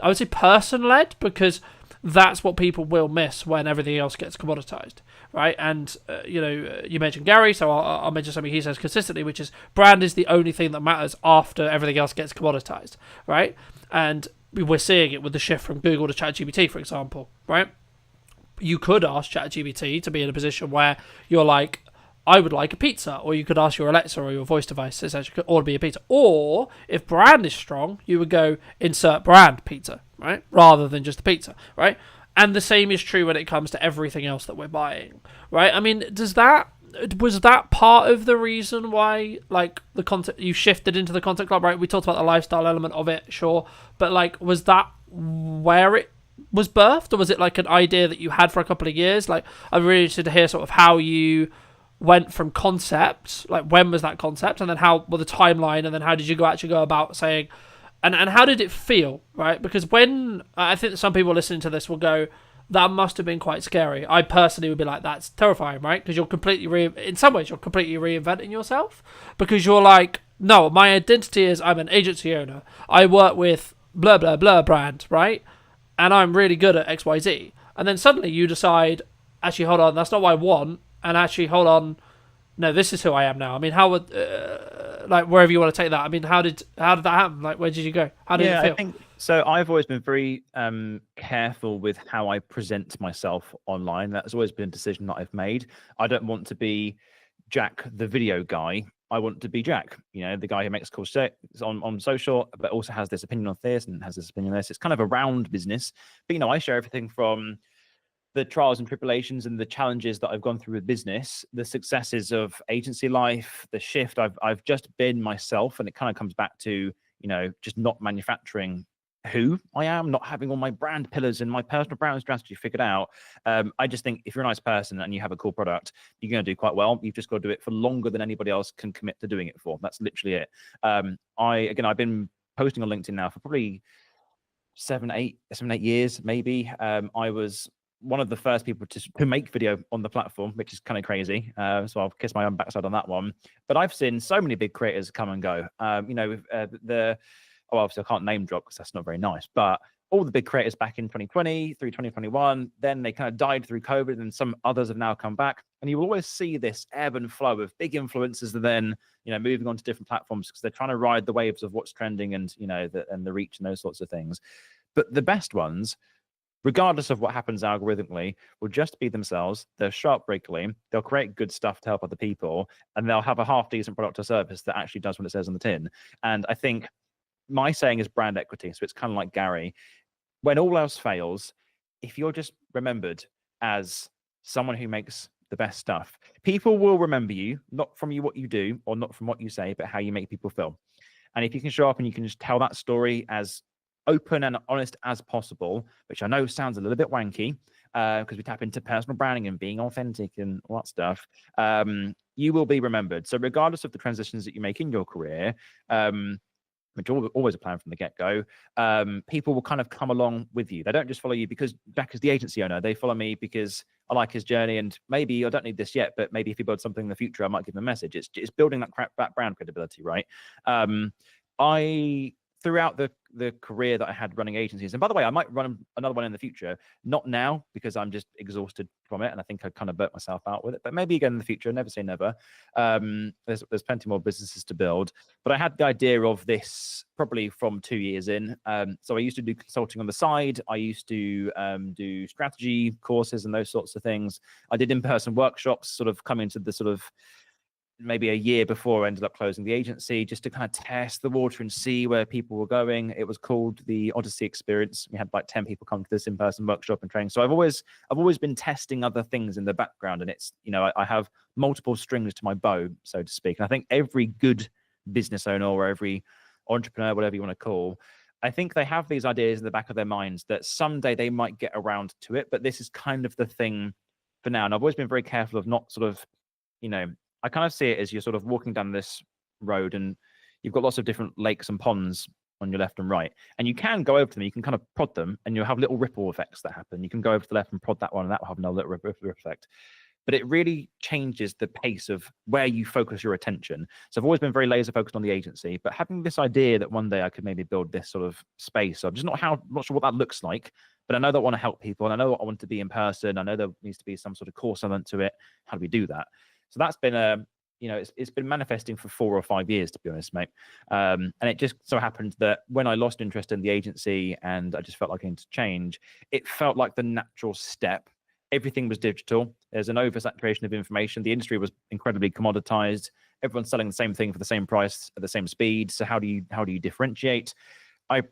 I would say, person-led, because that's what people will miss when everything else gets commoditized, right? And, you know, you mentioned Gary, so I'll mention something he says consistently, which is brand is the only thing that matters after everything else gets commoditized, right? And we're seeing it with the shift from Google to ChatGPT, for example, right? You could ask ChatGPT to be in a position where you're like, I would like a pizza, or you could ask your Alexa or your voice device essentially, order me a pizza. Or if brand is strong, you would go insert brand pizza, right, rather than just the pizza, right? And the same is true when it comes to everything else that we're buying, right? I mean, was that part of the reason why, like, the content you shifted into the Content Club, right? We talked about the lifestyle element of it, sure, but like, was that where it was birthed, or was it like an idea that you had for a couple of years? Like, I'm really interested to hear sort of how you went from concept, like when was that concept, and then how, well, the timeline, and then how did you actually go about saying, and how did it feel, right? Because when, I think some people listening to this will go, that must have been quite scary. I personally would be like, that's terrifying, right? Because you're completely, in some ways, you're completely reinventing yourself, because you're like, no, my identity is I'm an agency owner. I work with blah, blah, blah brand, right? And I'm really good at XYZ. And then suddenly you decide, actually, hold on, that's not what I want. And actually, hold on, no, this is who I am now. I mean, how would, like, wherever you want to take that, I mean, how did that happen? Like, where did you go? How did it feel? I think So I've always been very careful with how I present myself online. That's always been a decision that I've made. I don't want to be Jack, the video guy. I want to be Jack, the guy who makes cool shit on social, but also has this opinion on this and has this opinion on this. It's kind of a round business. But, I share everything from the trials and tribulations and the challenges that I've gone through with business, the successes of agency life, the shift. I've just been myself, and it kind of comes back to, just not manufacturing who I am, not having all my brand pillars and my personal brand strategy figured out. I just think if you're a nice person and you have a cool product, you're going to do quite well. You've just got to do it for longer than anybody else can commit to doing it for. That's literally it. I've been posting on LinkedIn now for probably 7-8 years, maybe. I was one of the first people to make video on the platform, which is kind of crazy. So I'll kiss my own backside on that one. But I've seen so many big creators come and go. Obviously I can't name drop because that's not very nice, but all the big creators back in 2020 through 2021, then they kind of died through COVID, and some others have now come back. And you will always see this ebb and flow of big influencers that then, moving on to different platforms because they're trying to ride the waves of what's trending and, and the reach and those sorts of things. But the best ones, regardless of what happens algorithmically, will just be themselves. They're sharp breakily. They'll create good stuff to help other people, and they'll have a half decent product or service that actually does what it says on the tin. And I think my saying is brand equity. So it's kind of like Gary. When all else fails, if you're just remembered as someone who makes the best stuff, people will remember you, not from what you do or not from what you say, but how you make people feel. And if you can show up and you can just tell that story as open and honest as possible, which I know sounds a little bit wanky because we tap into personal branding and being authentic and all that stuff, you will be remembered. So regardless of the transitions that you make in your career, which always a plan from the get-go, people will kind of come along with you. They don't just follow you because Jack is the agency owner. They follow me because I like his journey, and maybe I don't need this yet, but maybe if he builds something in the future, I might give him a message. It's building that brand credibility, right? Throughout the career that I had running agencies, and by the way, I might run another one in the future, not now because I'm just exhausted from it, and I think I kind of burnt myself out with it, but maybe again in the future. Never say never. There's plenty more businesses to build, but I had the idea of this probably from 2 years in. So I used to do consulting on the side. I used to do strategy courses and those sorts of things. I did in-person workshops, sort of coming to the sort of maybe a year before I ended up closing the agency, just to kind of test the water and see where people were going. It was called the Odyssey Experience. We had like 10 people come to this in-person workshop and training. So I've always been testing other things in the background, and it's, I have multiple strings to my bow, so to speak. And I think every good business owner or every entrepreneur, whatever you want to call, I think they have these ideas in the back of their minds that someday they might get around to it, but this is kind of the thing for now. And I've always been very careful of not sort of, I kind of see it as you're sort of walking down this road and you've got lots of different lakes and ponds on your left and right. And you can go over to them, you can kind of prod them, and you'll have little ripple effects that happen. You can go over to the left and prod that one, and that will have another little ripple effect. But it really changes the pace of where you focus your attention. So I've always been very laser focused on the agency, but having this idea that one day I could maybe build this sort of space, I'm just not sure what that looks like, but I know that I want to help people, and I know what I want to be in person. I know there needs to be some sort of course element to it. How do we do that? So that's been it's been manifesting for 4 or 5 years, to be honest, mate. And it just so happened that when I lost interest in the agency and I just felt like I needed to change, it felt like the natural step. Everything was digital. There's an oversaturation of information. The industry was incredibly commoditized. Everyone's selling the same thing for the same price at the same speed. So how do you differentiate? I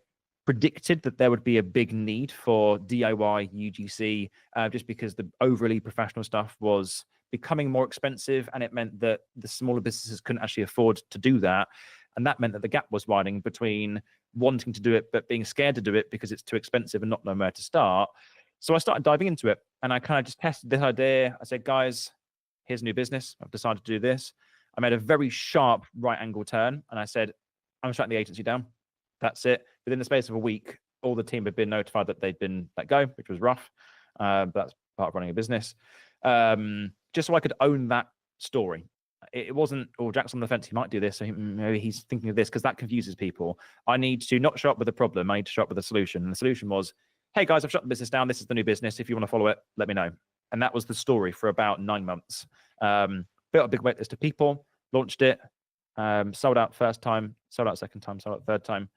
predicted that there would be a big need for DIY UGC just because the overly professional stuff was becoming more expensive, and it meant that the smaller businesses couldn't actually afford to do that. And that meant that the gap was widening between wanting to do it but being scared to do it because it's too expensive and not knowing where to start. So I started diving into it, and I kind of just tested this idea. I said, guys, here's a new business. I've decided to do this. I made a very sharp right angle turn, and I said, I'm shutting the agency down. That's it. Within the space of a week, all the team had been notified that they'd been let go, which was rough. But that's part of running a business. Just so I could own that story. It wasn't, Jack's on the fence, he might do this, so maybe he's thinking of this, because that confuses people. I need to not show up with a problem, I need to show up with a solution. And the solution was, hey guys, I've shut the business down, this is the new business, if you want to follow it, let me know. And that was the story for about 9 months. Built a big wait list of people, launched it, sold out first time, sold out second time, sold out third time.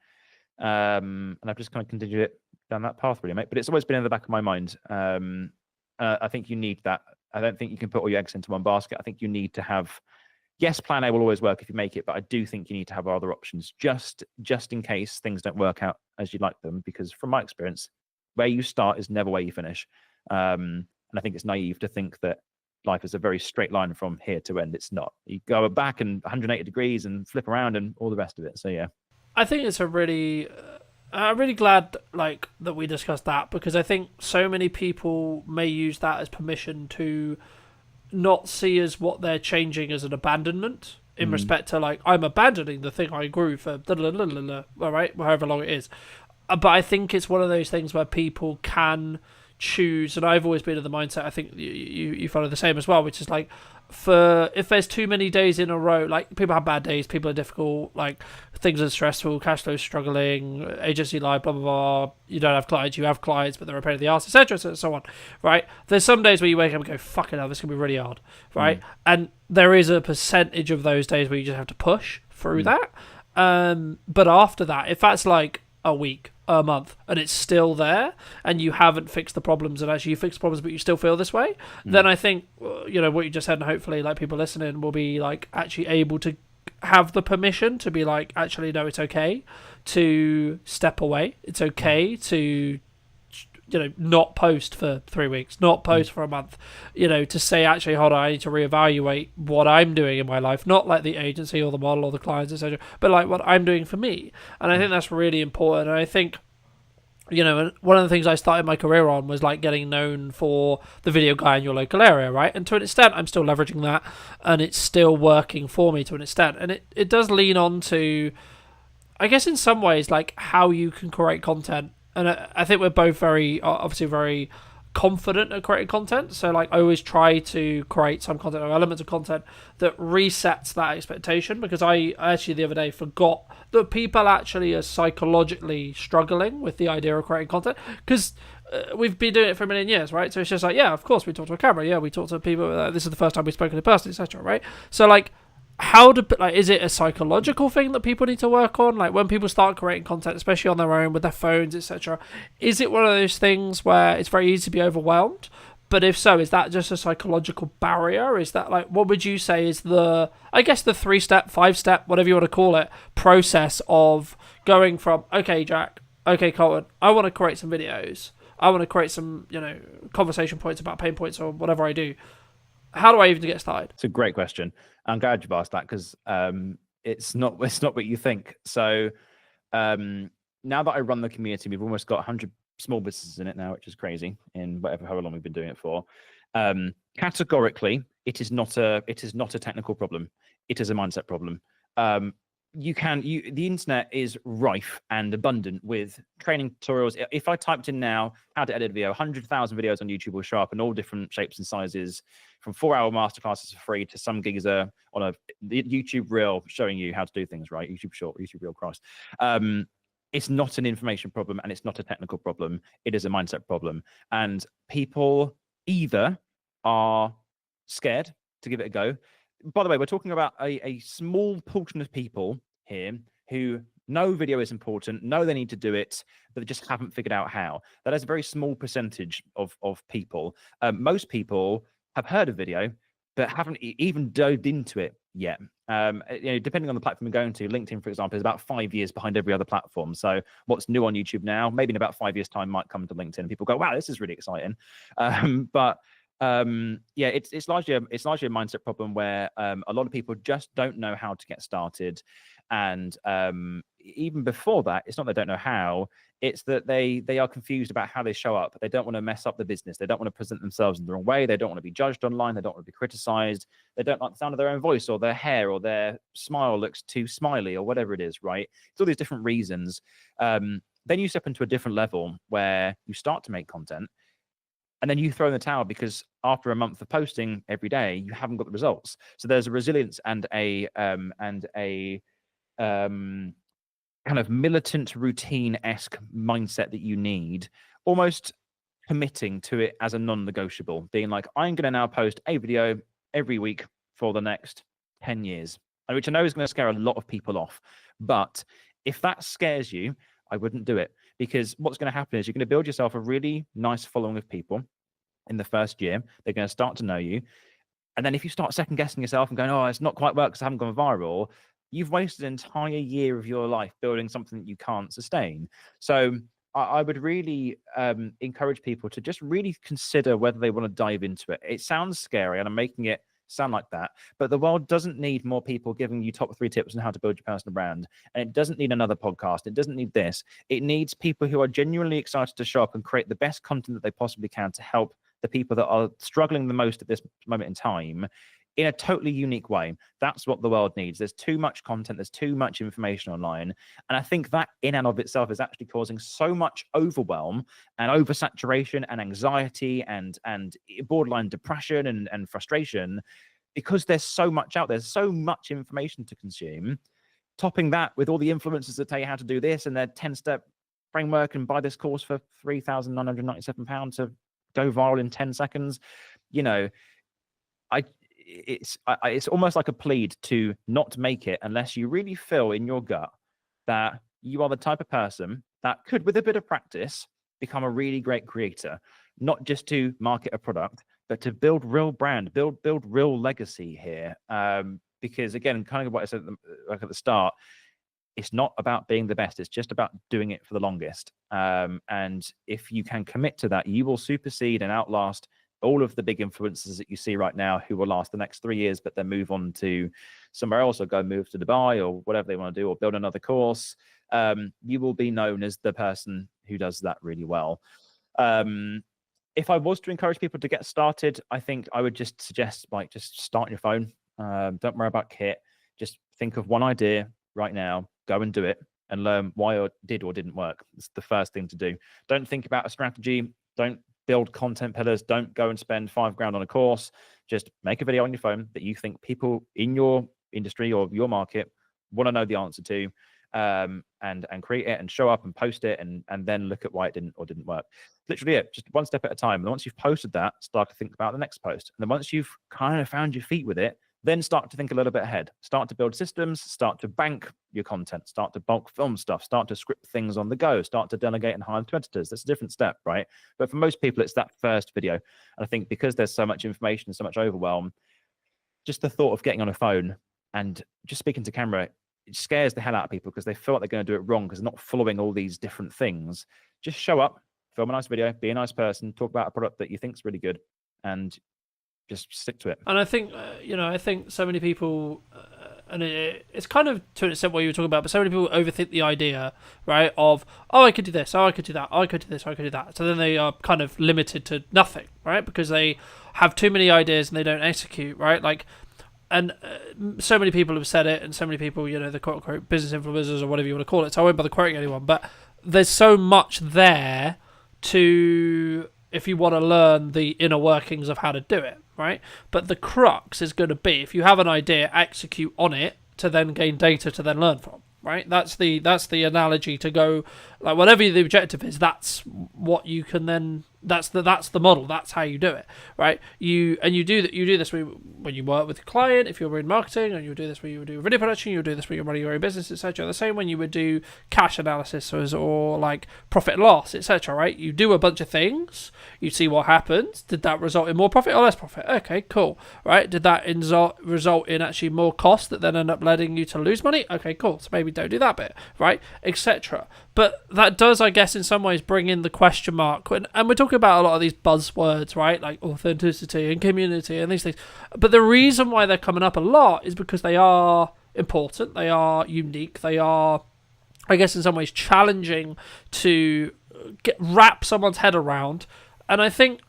And I've just kind of continued it down that path, really, mate. But it's always been in the back of my mind. I think you need that. I don't think you can put all your eggs into one basket. I think you need to have, yes, plan A will always work if you make it, but I do think you need to have other options just in case things don't work out as you'd like them. Because from my experience, where you start is never where you finish. And I think it's naive to think that life is a very straight line from here to end. It's not. You go back and 180 degrees and flip around and all the rest of it. So yeah. I think it's a really, I'm really glad like that we discussed that, because I think so many people may use that as permission to not see as what they're changing as an abandonment in respect to like, I'm abandoning the thing I grew for all right, however long it is. But I think it's one of those things where people can choose, and I've always been of the mindset, I think you follow the same as well, which is like, for if there's too many days in a row, like people have bad days, people are difficult, like things are stressful, cash flow struggling, agency life, blah blah blah, you don't have clients, you have clients but they're a pain in the ass, etc, so on, right? There's some days where you wake up and go, fucking hell, this can be really hard, right? And there is a percentage of those days where you just have to push through that, but after that, if that's like a week, a month, and it's still there, and you haven't fixed the problems, and actually you fix the problems but you still feel this way, then I think, you know, what you just said, and hopefully like people listening will be like actually able to have the permission to be like, actually no, it's okay to step away, it's okay to, you know, not post for 3 weeks, not post for a month, you know, to say, actually, hold on, I need to reevaluate what I'm doing in my life, not like the agency or the model or the clients, etc., but like what I'm doing for me. And I think that's really important. And I think, you know, one of the things I started my career on was like getting known for the video guy in your local area, right? And to an extent, I'm still leveraging that, and it's still working for me to an extent. And it does lean on to, I guess in some ways, like how you can create content. And I think we're both obviously very confident at creating content. So like I always try to create some content or elements of content that resets that expectation, because I actually the other day forgot that people actually are psychologically struggling with the idea of creating content, because we've been doing it for a million years, right? So it's just like, yeah, of course we talk to a camera, yeah, we talk to people, this is the first time we've spoken in person, etc., right? So like, is it a psychological thing that people need to work on? Like when people start creating content, especially on their own with their phones, etc., is it one of those things where it's very easy to be overwhelmed? But if so, is that just a psychological barrier? Is that like, what would you say is the 3-step, 5-step, whatever you want to call it, process of going from, okay, Jack, okay, Colton, I want to create some videos, I want to create some, you know, conversation points about pain points or whatever I do. How do I even get started? It's a great question. I'm glad you've asked that, because it's not what you think. So now that I run the community, we've almost got 100 small businesses in it now, which is crazy in however long we've been doing it for. Categorically, it is not a technical problem. It is a mindset problem. The internet is rife and abundant with training tutorials. If I typed in now how to edit a video, 100,000 videos on YouTube will show up in all different shapes and sizes, from 4-hour masterclasses for free to some geezer on a YouTube reel showing you how to do things right. YouTube short, YouTube reel, Christ. It's not an information problem and it's not a technical problem. It is a mindset problem. And people either are scared to give it a go. By the way, we're talking about a small portion of people here who know video is important, know they need to do it, but they just haven't figured out how. That is a very small percentage of people. Most people have heard of video, but haven't even dove into it yet. Depending on the platform you're going to, LinkedIn, for example, is about 5 years behind every other platform. So what's new on YouTube now, maybe in about 5 years' time, might come to LinkedIn. And people go, wow, this is really exciting. It's largely a mindset problem where a lot of people just don't know how to get started. And even before that, it's not they don't know how, it's that they are confused about how they show up. They don't want to mess up the business. They don't want to present themselves in the wrong way. They don't want to be judged online. They don't want to be criticized. They don't like the sound of their own voice, or their hair, or their smile looks too smiley, or whatever it is, right? It's all these different reasons. Then you step into a different level where you start to make content, and then you throw in the towel because after a month of posting every day, you haven't got the results. So there's a resilience and a kind of militant routine-esque mindset that you need, almost committing to it as a non-negotiable, being like, I'm going to now post a video every week for the next 10 years, which I know is going to scare a lot of people off. But if that scares you, I wouldn't do it, because what's going to happen is you're going to build yourself a really nice following of people in the first year. They're going to start to know you. And then if you start second guessing yourself and going, oh, it's not quite worked because I haven't gone viral, you've wasted an entire year of your life building something that you can't sustain. So I would really encourage people to just really consider whether they want to dive into it. It sounds scary, and I'm making it sound like that, but the world doesn't need more people giving you top 3 tips on how to build your personal brand, and it doesn't need another podcast. It doesn't need this. It needs people who are genuinely excited to show up and create the best content that they possibly can to help the people that are struggling the most at this moment in time in a totally unique way. That's what the world needs. There's too much content, there's too much information online, and I think that in and of itself is actually causing so much overwhelm and oversaturation and anxiety and borderline depression and frustration, because there's so much out there, there's so much information to consume. Topping that with all the influencers that tell you how to do this and their 10-step framework and buy this course for £3,997 to go viral in 10 seconds, you know, it's almost like a plead to not make it unless you really feel in your gut that you are the type of person that could, with a bit of practice, become a really great creator, not just to market a product, but to build real brand, build real legacy here. Because again, kind of what I said at the start, it's not about being the best. It's just about doing it for the longest. And if you can commit to that, you will supersede and outlast all of the big influencers that you see right now, who will last the next 3 years, but then move on to somewhere else or go move to Dubai or whatever they want to do, or build another course. You will be known as the person who does that really well. If I was to encourage people to get started, I think I would just suggest, like, just start on your phone. Don't worry about kit. Just think of one idea right now, go and do it, and learn why it did or didn't work. It's the first thing to do. Don't think about a strategy. Don't build content pillars. Don't go and spend £5,000 on a course. Just make a video on your phone that you think people in your industry or your market want to know the answer to, and create it and show up and post it, and then look at why it didn't or didn't work. Literally it, just one step at a time. And once you've posted that, start to think about the next post. And then once you've kind of found your feet with it, then start to think a little bit ahead. Start to build systems, start to bank your content, start to bulk film stuff, start to script things on the go, start to delegate and hire to editors. That's a different step, right? But for most people, it's that first video. And I think because there's so much information, so much overwhelm, just the thought of getting on a phone and just speaking to camera, it scares the hell out of people because they feel like they're going to do it wrong because they're not following all these different things. Just show up, film a nice video, be a nice person, talk about a product that you think is really good, and just stick to it. And I think, I think so many people, and it's kind of to an extent what you were talking about, but so many people overthink the idea, right, of, oh, I could do this, oh, I could do that, oh, I could do this, oh, I could do that. So then they are kind of limited to nothing, right, because they have too many ideas and they don't execute, right? Like, and so many people have said it, and so many people, the quote-unquote business influencers or whatever you want to call it, so I won't bother quoting anyone, but there's so much there to, if you want to learn the inner workings of how to do it, right? But the crux is going to be, if you have an idea, execute on it to then gain data to then learn from, right? That's the analogy to go, like, whatever the objective is, that's what you can then, that's the model, that's how you do it, right? You do this when you work with a client, if you're in marketing, and you do this when you do video production, you do this when you're running your own business, etc. The same when you would do cash analysis or like profit and loss, etc. Right? You do a bunch of things, you see what happens. Did that result in more profit or less profit? Okay, cool. Right? Did that result in actually more cost that then end up leading you to lose money? Okay, cool. So maybe don't do that bit, right? Etc. But that does, I guess, in some ways bring in the question mark. And we're talking about a lot of these buzzwords, right? Like authenticity and community and these things. But the reason why they're coming up a lot is because they are important. They are unique. They are, I guess, in some ways challenging to wrap someone's head around. And I think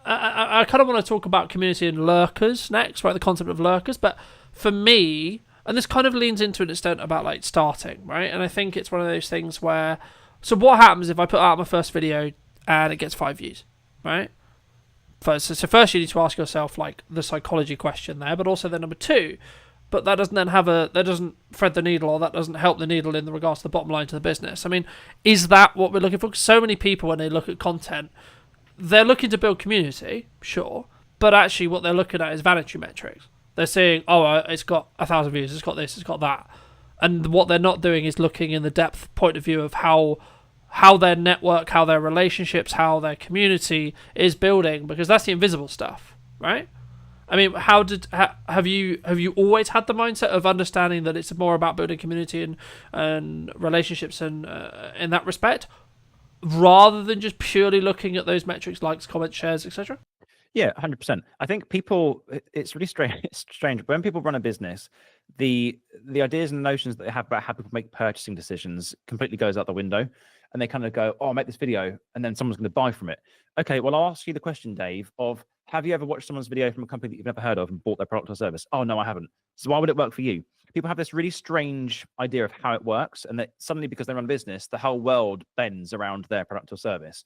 I kind of want to talk about community and lurkers next, right? The concept of lurkers. But for me, and this kind of leans into an extent about like starting, right? And I think it's one of those things where, so what happens if I put out my first video and it gets 5 views, right? So first you need to ask yourself like the psychology question there, but also then number two, but that doesn't then that doesn't thread the needle, or that doesn't help the needle in regards to the bottom line to the business. I mean, is that what we're looking for? 'Cause so many people, when they look at content, they're looking to build community, sure, but actually what they're looking at is vanity metrics. They're saying, oh, it's got 1,000 views, it's got this, it's got that. and what they're not doing is looking in the depth point of view of how their network, how their relationships, how their community is building, because that's the invisible stuff, right? I mean, have you always had the mindset of understanding that it's more about building community and relationships and in that respect, rather than just purely looking at those metrics, likes, comments, shares, etc.? Yeah, 100%. I think people, it's really strange. It's strange. When people run a business, the ideas and the notions that they have about how people make purchasing decisions completely goes out the window. And they kind of go, oh, I'll make this video and then someone's going to buy from it. Okay, well, I'll ask you the question, Dave, of have you ever watched someone's video from a company that you've never heard of and bought their product or service? Oh, no, I haven't. So why would it work for you? People have this really strange idea of how it works, and that suddenly, because they run a business, the whole world bends around their product or service.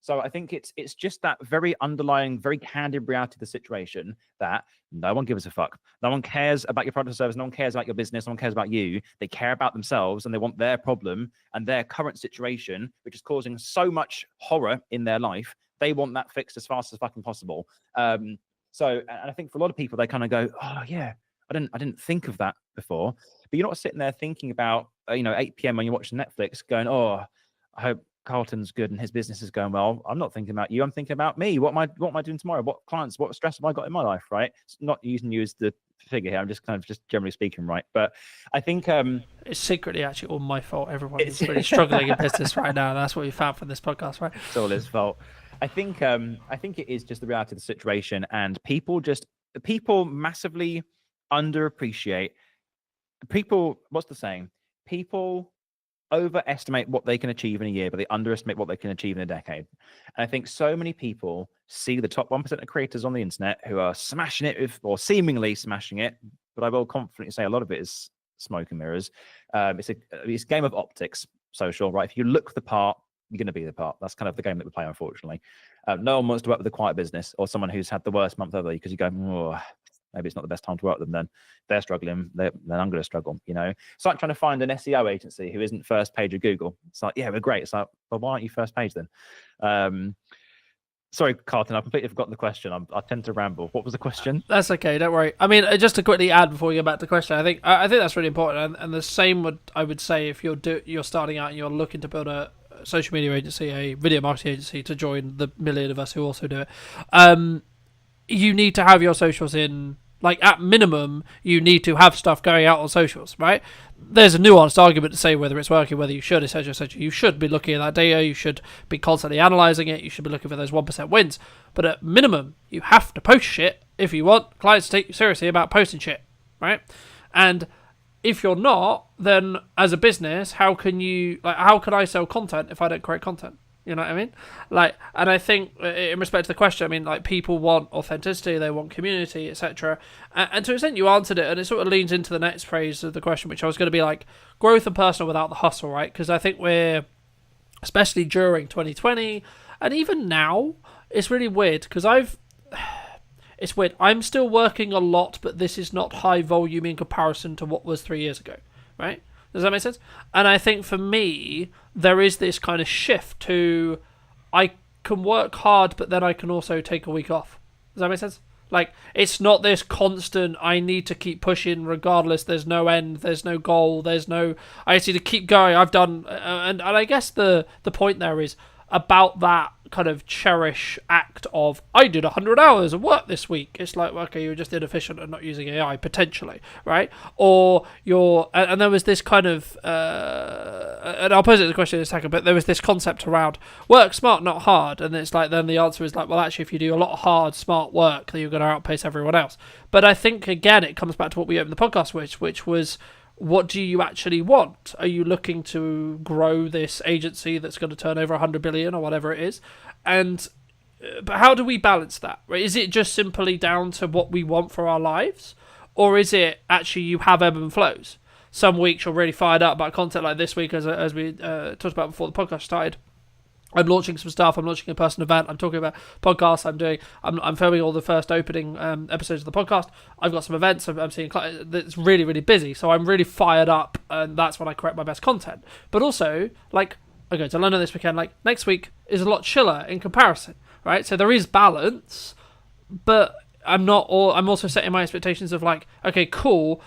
So I think it's just that very underlying, very candid reality of the situation that no one gives a fuck. No one cares about your product or service. No one cares about your business. No one cares about you. They care about themselves, and they want their problem and their current situation, which is causing so much horror in their life. They want that fixed as fast as fucking possible. So, and I think for a lot of people, they kind of go, oh yeah, I didn't think of that before. But you're not sitting there thinking about, 8 p.m. when you're watching Netflix going, oh, I hope Carlton's good and his business is going well. I'm not thinking about you. I'm thinking about me. What am I doing tomorrow? What clients, what stress have I got in my life, right? It's not using you as the figure here. I'm just kind of just generally speaking, right? But I think it's secretly actually all my fault. Everyone is really struggling in business right now. That's what we found from this podcast, right? It's all his fault. I think it is just the reality of the situation, and people massively underappreciate people. What's the saying? People overestimate what they can achieve in a year, but they underestimate what they can achieve in a decade. And I think so many people see the top 1% of creators on the internet who are smashing it or seemingly smashing it, but I will confidently say a lot of it is smoke and mirrors. It's a game of optics, social, right? If you look the part, you're going to be the part. That's kind of the game that we play, unfortunately. No one wants to work with a quiet business or someone who's had the worst month ever, because you go, oh, maybe it's not the best time to work with them. Then they're struggling. Then I'm going to struggle. It's like trying to find an SEO agency who isn't first page of Google. It's like, yeah, we're great. It's like, well, why aren't you first page then? Sorry, Carlton, I've completely forgotten the question. I tend to ramble. What was the question? That's okay. Don't worry. I mean, just to quickly add before we get back to the question, I think that's really important. And the same I would say if you're starting out and you're looking to build a social media agency, a video marketing agency, to join the million of us who also do it. You need to have your socials in, like, at minimum, you need to have stuff going out on socials, right? There's a nuanced argument to say whether it's working, whether you should, etc., etc. You should be looking at that data. You should be constantly analysing it. You should be looking for those 1% wins. But at minimum, you have to post shit if you want clients to take you seriously about posting shit, right? And if you're not, then as a business, how can I sell content if I don't create content? You know what I mean? And I think in respect to the question, I mean, like, people want authenticity, they want community, etc. And to an extent, you answered it, and it sort of leans into the next phrase of the question, which I was going to be like, growth and personal without the hustle, right? Because I think we're, especially during 2020, and even now, it's really weird, because it's weird. I'm still working a lot, but this is not high volume in comparison to what was 3 years ago, right? Does that make sense? And I think for me, there is this kind of shift to, I can work hard, but then I can also take a week off. Does that make sense? Like, it's not this constant, I need to keep pushing regardless. There's no end. There's no goal. I just need to keep going. I've done, and I guess the point there is about that kind of cherish act of, I did 100 hours of work this week. It's like, okay, you're just inefficient and not using AI potentially, right? Or and there was this kind of and I'll pose it as a question in a second, but there was this concept around work smart, not hard, and it's like, then the answer is like, well, actually, if you do a lot of hard, smart work, then you're going to outpace everyone else. But I think, again, it comes back to what we opened the podcast with, which was, what do you actually want? Are you looking to grow this agency that's going to turn over 100 billion or whatever it is? And but how do we balance that? Right? Is it just simply down to what we want for our lives, or is it actually you have ebb and flows? Some weeks you're really fired up about content, like this week, as we talked about before the podcast started. I'm launching some stuff. I'm launching a personal event. I'm talking about podcasts. I'm filming all the first opening episodes of the podcast. I've got some events. I'm seeing clients. It's really, really busy. So I'm really fired up, and that's when I create my best content. But also, like, I go to London this weekend. Like, next week is a lot chiller in comparison, right? So there is balance, but I'm also setting my expectations of, like, okay, cool,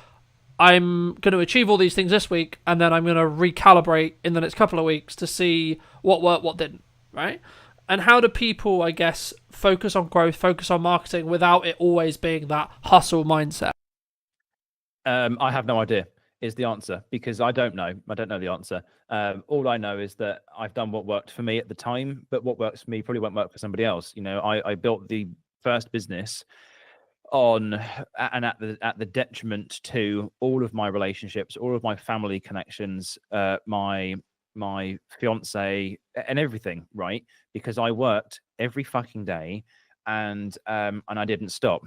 I'm going to achieve all these things this week, and then I'm going to recalibrate in the next couple of weeks to see what worked, what didn't, right? And how do people, I guess, focus on growth, focus on marketing without it always being that hustle mindset? I have no idea is the answer, because I don't know. I don't know the answer. All I know is that I've done what worked for me at the time, but what works for me probably won't work for somebody else. You know, I built the first business on and at the detriment to all of my relationships, all of my family connections, my fiance and everything, right? Because I worked every fucking day and I didn't stop,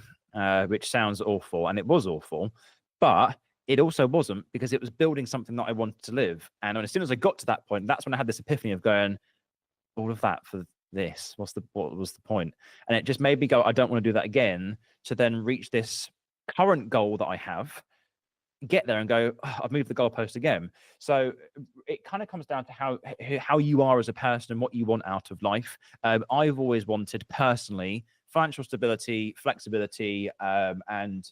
which sounds awful, and it was awful, but it also wasn't, because it was building something that I wanted to live. And as soon as I got to that point, that's when I had this epiphany of going, all of that for this, what was the point? And it just made me go, I don't want to do that again, to then reach this current goal that I have, get there and go, oh, I've moved the goalpost again. So it kind of comes down to how you are as a person and what you want out of life. I've always wanted personally financial stability, flexibility, and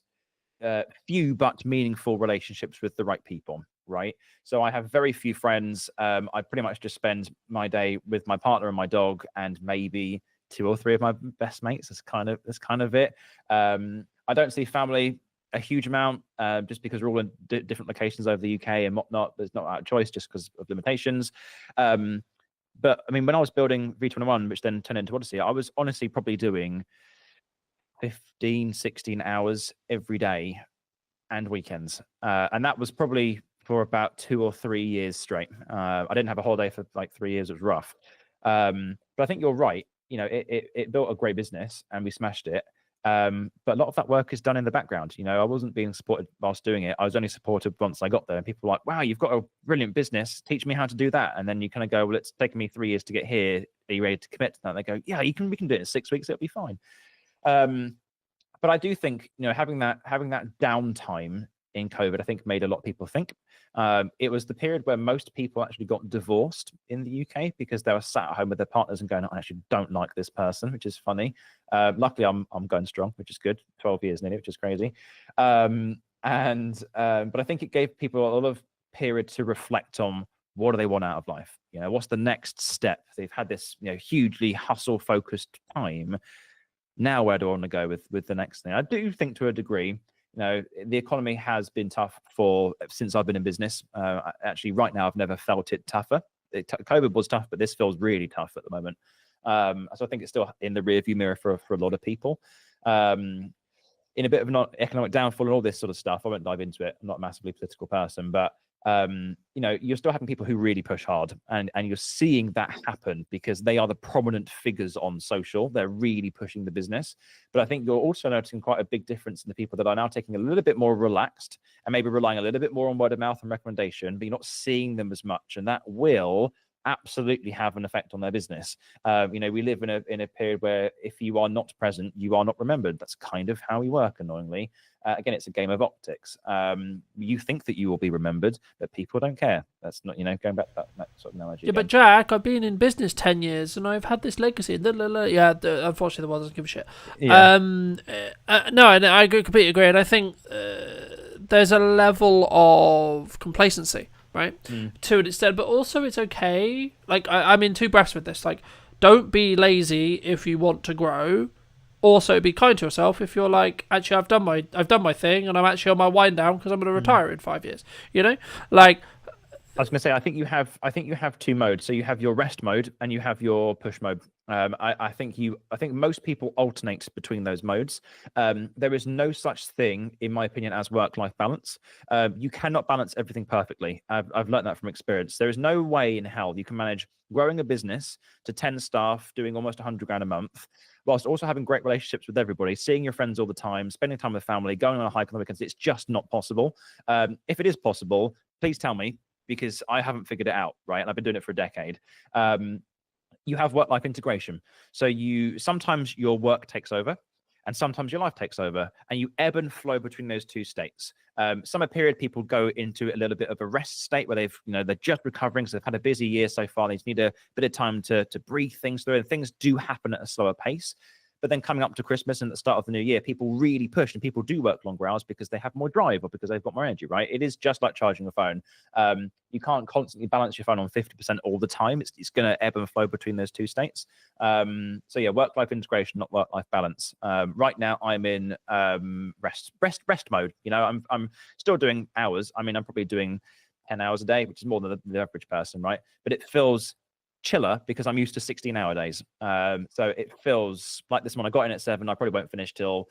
few but meaningful relationships with the right people, right? So I have very few friends. I pretty much just spend my day with my partner and my dog, and maybe 2 or 3 of my best mates. That's kind of it. I don't see family a huge amount, just because we're all in different locations over the UK and whatnot. There's not out of choice just because of limitations. But I mean, when I was building V21, which then turned into Odyssey, I was honestly probably doing 15, 16 hours every day and weekends. And that was probably for about 2 or 3 years straight. I didn't have a holiday for like 3 years. It was rough. But I think you're right. You know, it built a great business and we smashed it. But a lot of that work is done in the background. You know, I wasn't being supported whilst doing it. I was only supported once I got there. And people were like, wow, you've got a brilliant business. Teach me how to do that. And then you kind of go, well, it's taken me 3 years to get here. Are you ready to commit to that? And they go, yeah, we can do it in 6 weeks. It'll be fine. But I do think, you know, having that downtime in COVID, I think made a lot of people think. It was the period where most people actually got divorced in the UK because they were sat at home with their partners and going, I actually don't like this person, which is funny. Luckily, I'm going strong, which is good. 12 years nearly, which is crazy. But I think it gave people a lot of period to reflect on, what do they want out of life? You know, what's the next step? They've had this, you know, hugely hustle-focused time. Now, where do I want to go with the next thing? I do think to a degree, you know, the economy has been tough since I've been in business. Actually, right now, I've never felt it tougher. COVID was tough, but this feels really tough at the moment. So I think it's still in the rearview mirror for a lot of people. In a bit of an economic downfall and all this sort of stuff, I won't dive into it. I'm not a massively political person, but you know, you're still having people who really push hard, and you're seeing that happen because they are the prominent figures on social. They're really pushing the business. But I think you're also noticing quite a big difference in the people that are now taking a little bit more relaxed and maybe relying a little bit more on word of mouth and recommendation, but you're not seeing them as much, and that will absolutely have an effect on their business. You know, we live in a period where if you are not present, you are not remembered. That's kind of how we work, annoyingly. Again, it's a game of optics. You think that you will be remembered, but people don't care. That's not, you know, going back to that sort of analogy. Yeah, but Jack, I've been in business 10 years and I've had this legacy. Yeah, unfortunately, the world doesn't give a shit. Yeah. No, I completely agree. And I think there's a level of complacency, right, to an extent, but also it's okay. Like, I'm in two breaths with this. Like, don't be lazy if you want to grow. Also, be kind to yourself if you're like, actually, I've done my thing, and I'm actually on my wind down because I'm going to retire in 5 years. You know, like. I was going to say, I think you have 2 modes. So you have your rest mode and you have your push mode. I think most people alternate between those modes. There is no such thing, in my opinion, as work-life balance. You cannot balance everything perfectly. I've learned that from experience. There is no way in hell you can manage growing a business to 10 staff, doing almost 100 grand a month, whilst also having great relationships with everybody, seeing your friends all the time, spending time with family, going on a hike on the weekends. It's just not possible. If it is possible, please tell me, because I haven't figured it out, right? And I've been doing it for a decade. You have work-life integration. So sometimes your work takes over and sometimes your life takes over, and you ebb and flow between those 2 states. Summer period, people go into a little bit of a rest state where they're just recovering. So they've had a busy year so far. They just need a bit of time to breathe things through, and things do happen at a slower pace. But then coming up to Christmas and at the start of the new year, people really push and people do work longer hours because they have more drive or because they've got more energy, right? It is just like charging a phone. You can't constantly balance your phone on 50% all the time. It's going to ebb and flow between those two states. So yeah, work-life integration, not work-life balance. Right now I'm in rest mode. You know, I'm still doing hours. I mean, I'm probably doing 10 hours a day, which is more than the average person, right? But it feels chiller because I'm used to 16-hour days. So it feels like this one. I got in at 7. I probably won't finish till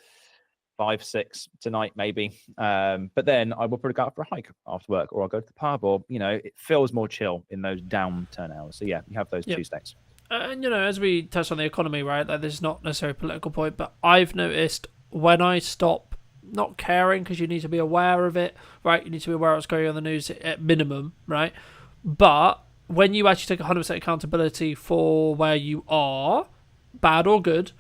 5, 6 tonight, maybe. But then I will probably go out for a hike after work, or I'll go to the pub, or, you know, it feels more chill in those downturn hours. So yeah, you have those two states. And, you know, as we touched on the economy, right, like this is not necessarily a political point, but I've noticed when I stop not caring, because you need to be aware of it, right? You need to be aware of what's going on in the news at minimum, right? But when you actually take 100% accountability for where you are, bad or good,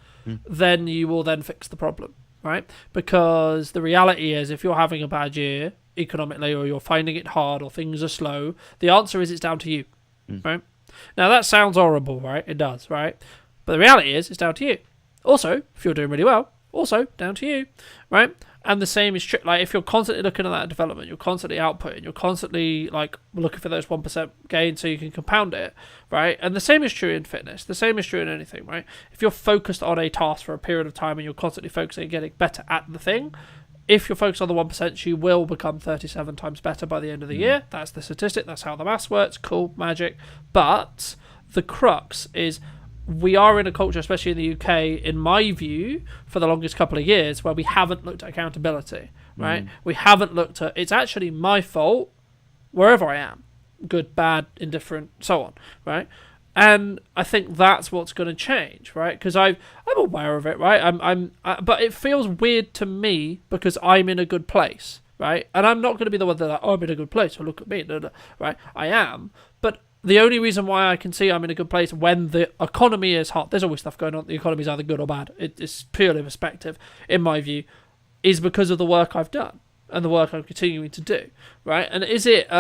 then you will then fix the problem, right? Because the reality is, if you're having a bad year economically, or you're finding it hard, or things are slow, the answer is it's down to you, right? Now, that sounds horrible, right? It does, right? But the reality is, it's down to you. Also, if you're doing really well, also down to you, right? And the same is true. Like, if you're constantly looking at that development, you're constantly outputting, you're constantly like looking for those 1% gains so you can compound it, right? And the same is true in fitness. The same is true in anything, right? If you're focused on a task for a period of time and you're constantly focusing on getting better at the thing, if you're focused on the 1%, you will become 37 times better by the end of the year. That's the statistic. That's how the maths works. Cool, magic. But the crux is, we are in a culture, especially in the UK, in my view, for the longest couple of years, where we haven't looked at accountability, right? We haven't looked at, it's actually my fault wherever I am, good, bad, indifferent, so on, right? And I think that's what's going to change, right? Because I'm aware of it, right? But it feels weird to me because I'm in a good place, right? And I'm not going to be the one that like, oh, I'm in a good place, so look at me, right? I am, but the only reason why I can see I'm in a good place when the economy is hot, there's always stuff going on, the economy is either good or bad, it's purely perspective, in my view, is because of the work I've done and the work I'm continuing to do, right? And is it then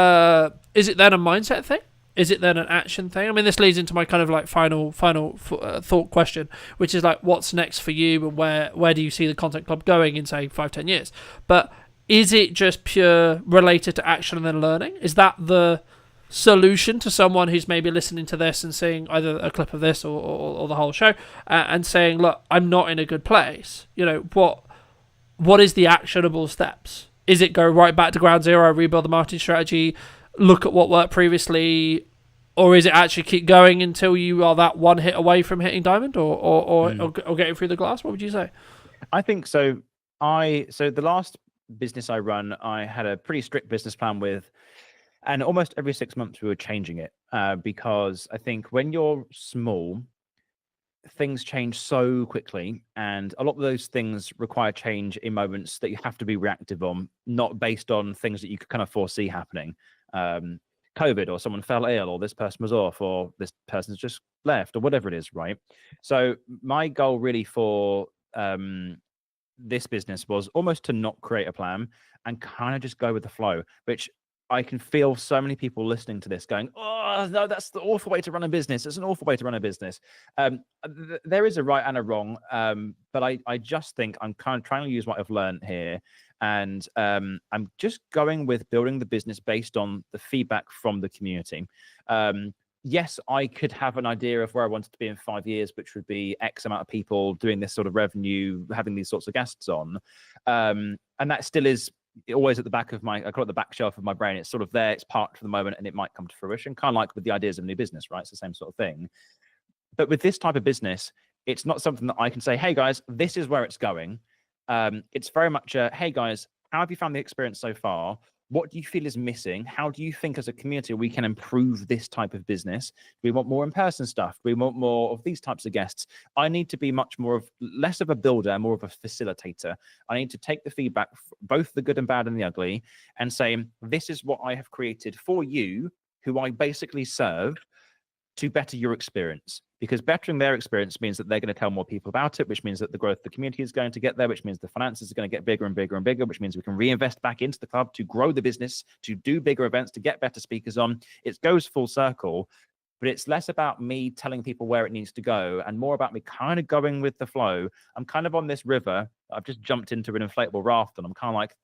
a mindset thing? Is it then an action thing? I mean, this leads into my kind of like final thought question, which is like, what's next for you, and where do you see the Content Club going in, say, 5-10 years? But is it just pure related to action and then learning? Is that the solution to someone who's maybe listening to this and seeing either a clip of this or the whole show and saying, look, I'm not in a good place? You know, what is the actionable steps? Is it go right back to ground zero, rebuild the marketing strategy, look at what worked previously, or is it actually keep going until you are that one hit away from hitting diamond or getting through the glass? What would you say? I think so. So the last business I run, I had a pretty strict business plan with, and almost every 6 months we were changing it because I think when you're small, things change so quickly, and a lot of those things require change in moments that you have to be reactive on, not based on things that you could kind of foresee happening. COVID, or someone fell ill, or this person was off, or this person's just left, or whatever it is, right? So my goal really for this business was almost to not create a plan and kind of just go with the flow, which I can feel so many people listening to this going, oh, no, that's the awful way to run a business. It's an awful way to run a business. There is a right and a wrong, but I just think I'm kind of trying to use what I've learned here. And I'm just going with building the business based on the feedback from the community. Yes, I could have an idea of where I wanted to be in 5 years, which would be X amount of people doing this sort of revenue, having these sorts of guests on. And that still is always at the back of I call it the back shelf of my brain. It's sort of there, it's parked for the moment, and it might come to fruition, kind of like with the ideas of new business, right? It's the same sort of thing. But with this type of business, it's not something that I can say, hey guys, this is where it's going. It's very much a, hey guys, how have you found the experience so far? What do you feel is missing? How do you think as a community we can improve this type of business? Do we want more in-person stuff? Do we want more of these types of guests? I need to be much more of, less of a builder, more of a facilitator. I need to take the feedback, both the good and bad and the ugly, and say, this is what I have created for you, who I basically serve, to better your experience. Because bettering their experience means that they're going to tell more people about it, which means that the growth of the community is going to get there, which means the finances are going to get bigger and bigger and bigger, which means we can reinvest back into the club to grow the business, to do bigger events, to get better speakers on. It goes full circle. but it's less about me telling people where it needs to go and more about me kind of going with the flow. I'm kind of on this river. I've just jumped into an inflatable raft and I'm kind of like,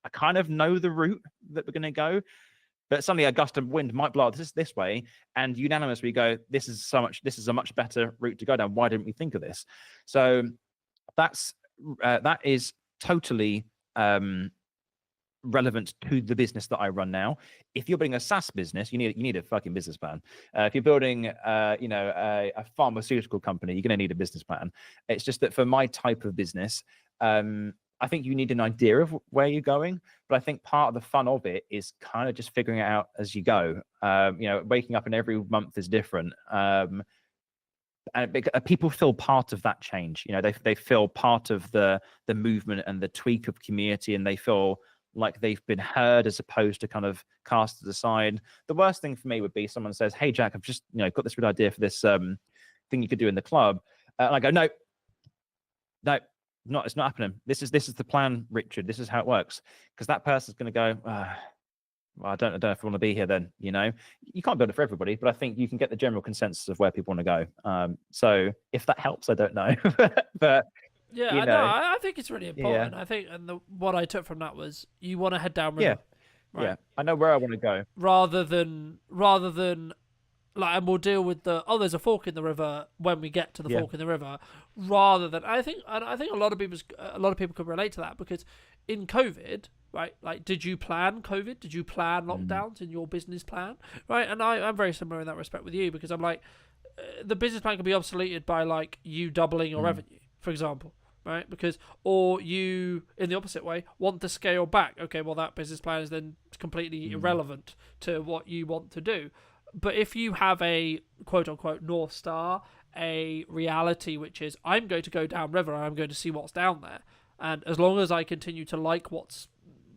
I kind of know the route that we're going to go, but suddenly a gust of wind might blow this way, and unanimously go, this is a much better route to go down. Why didn't we think of this? So that is totally relevant to the business that I run now. If you're building a SaaS business, you need a fucking business plan. If you're building a pharmaceutical company, you're going to need a business plan. It's just that for my type of business, I think you need an idea of where you're going, but I think part of the fun of it is kind of just figuring it out as you go. Waking up and every month is different. And people feel part of that change. They feel part of the movement and the tweak of community, and they feel like they've been heard as opposed to kind of cast aside. The worst thing for me would be someone says, "Hey Jack, I've just got this good idea for this thing you could do in the club," and I go, "No, it's not happening. This is the plan, Richard. This is how it works." Because that person's going to go, well, I don't know if I want to be here then. You can't build it for everybody, but I think you can get the general consensus of where people want to go. So if that helps, I don't know. But yeah, I think it's really important. Yeah. I think, and what I took from that was you want to head down river. Right? Yeah, I know where I want to go. Rather than like, and we'll deal with there's a fork in the river when we get to the fork in the river, rather than I think a lot of people could relate to that, because in COVID, right? Like, did you plan COVID? Did you plan lockdowns in your business plan? Right? And I'm very similar in that respect with you, because I'm like, the business plan can be obsoleted by like you doubling your revenue, for example. Right? Because, or you, in the opposite way, want to scale back. Okay, well, that business plan is then completely irrelevant to what you want to do. But if you have a quote-unquote North Star, a reality which is, I'm going to go downriver and I'm going to see what's down there, and as long as I continue to like what's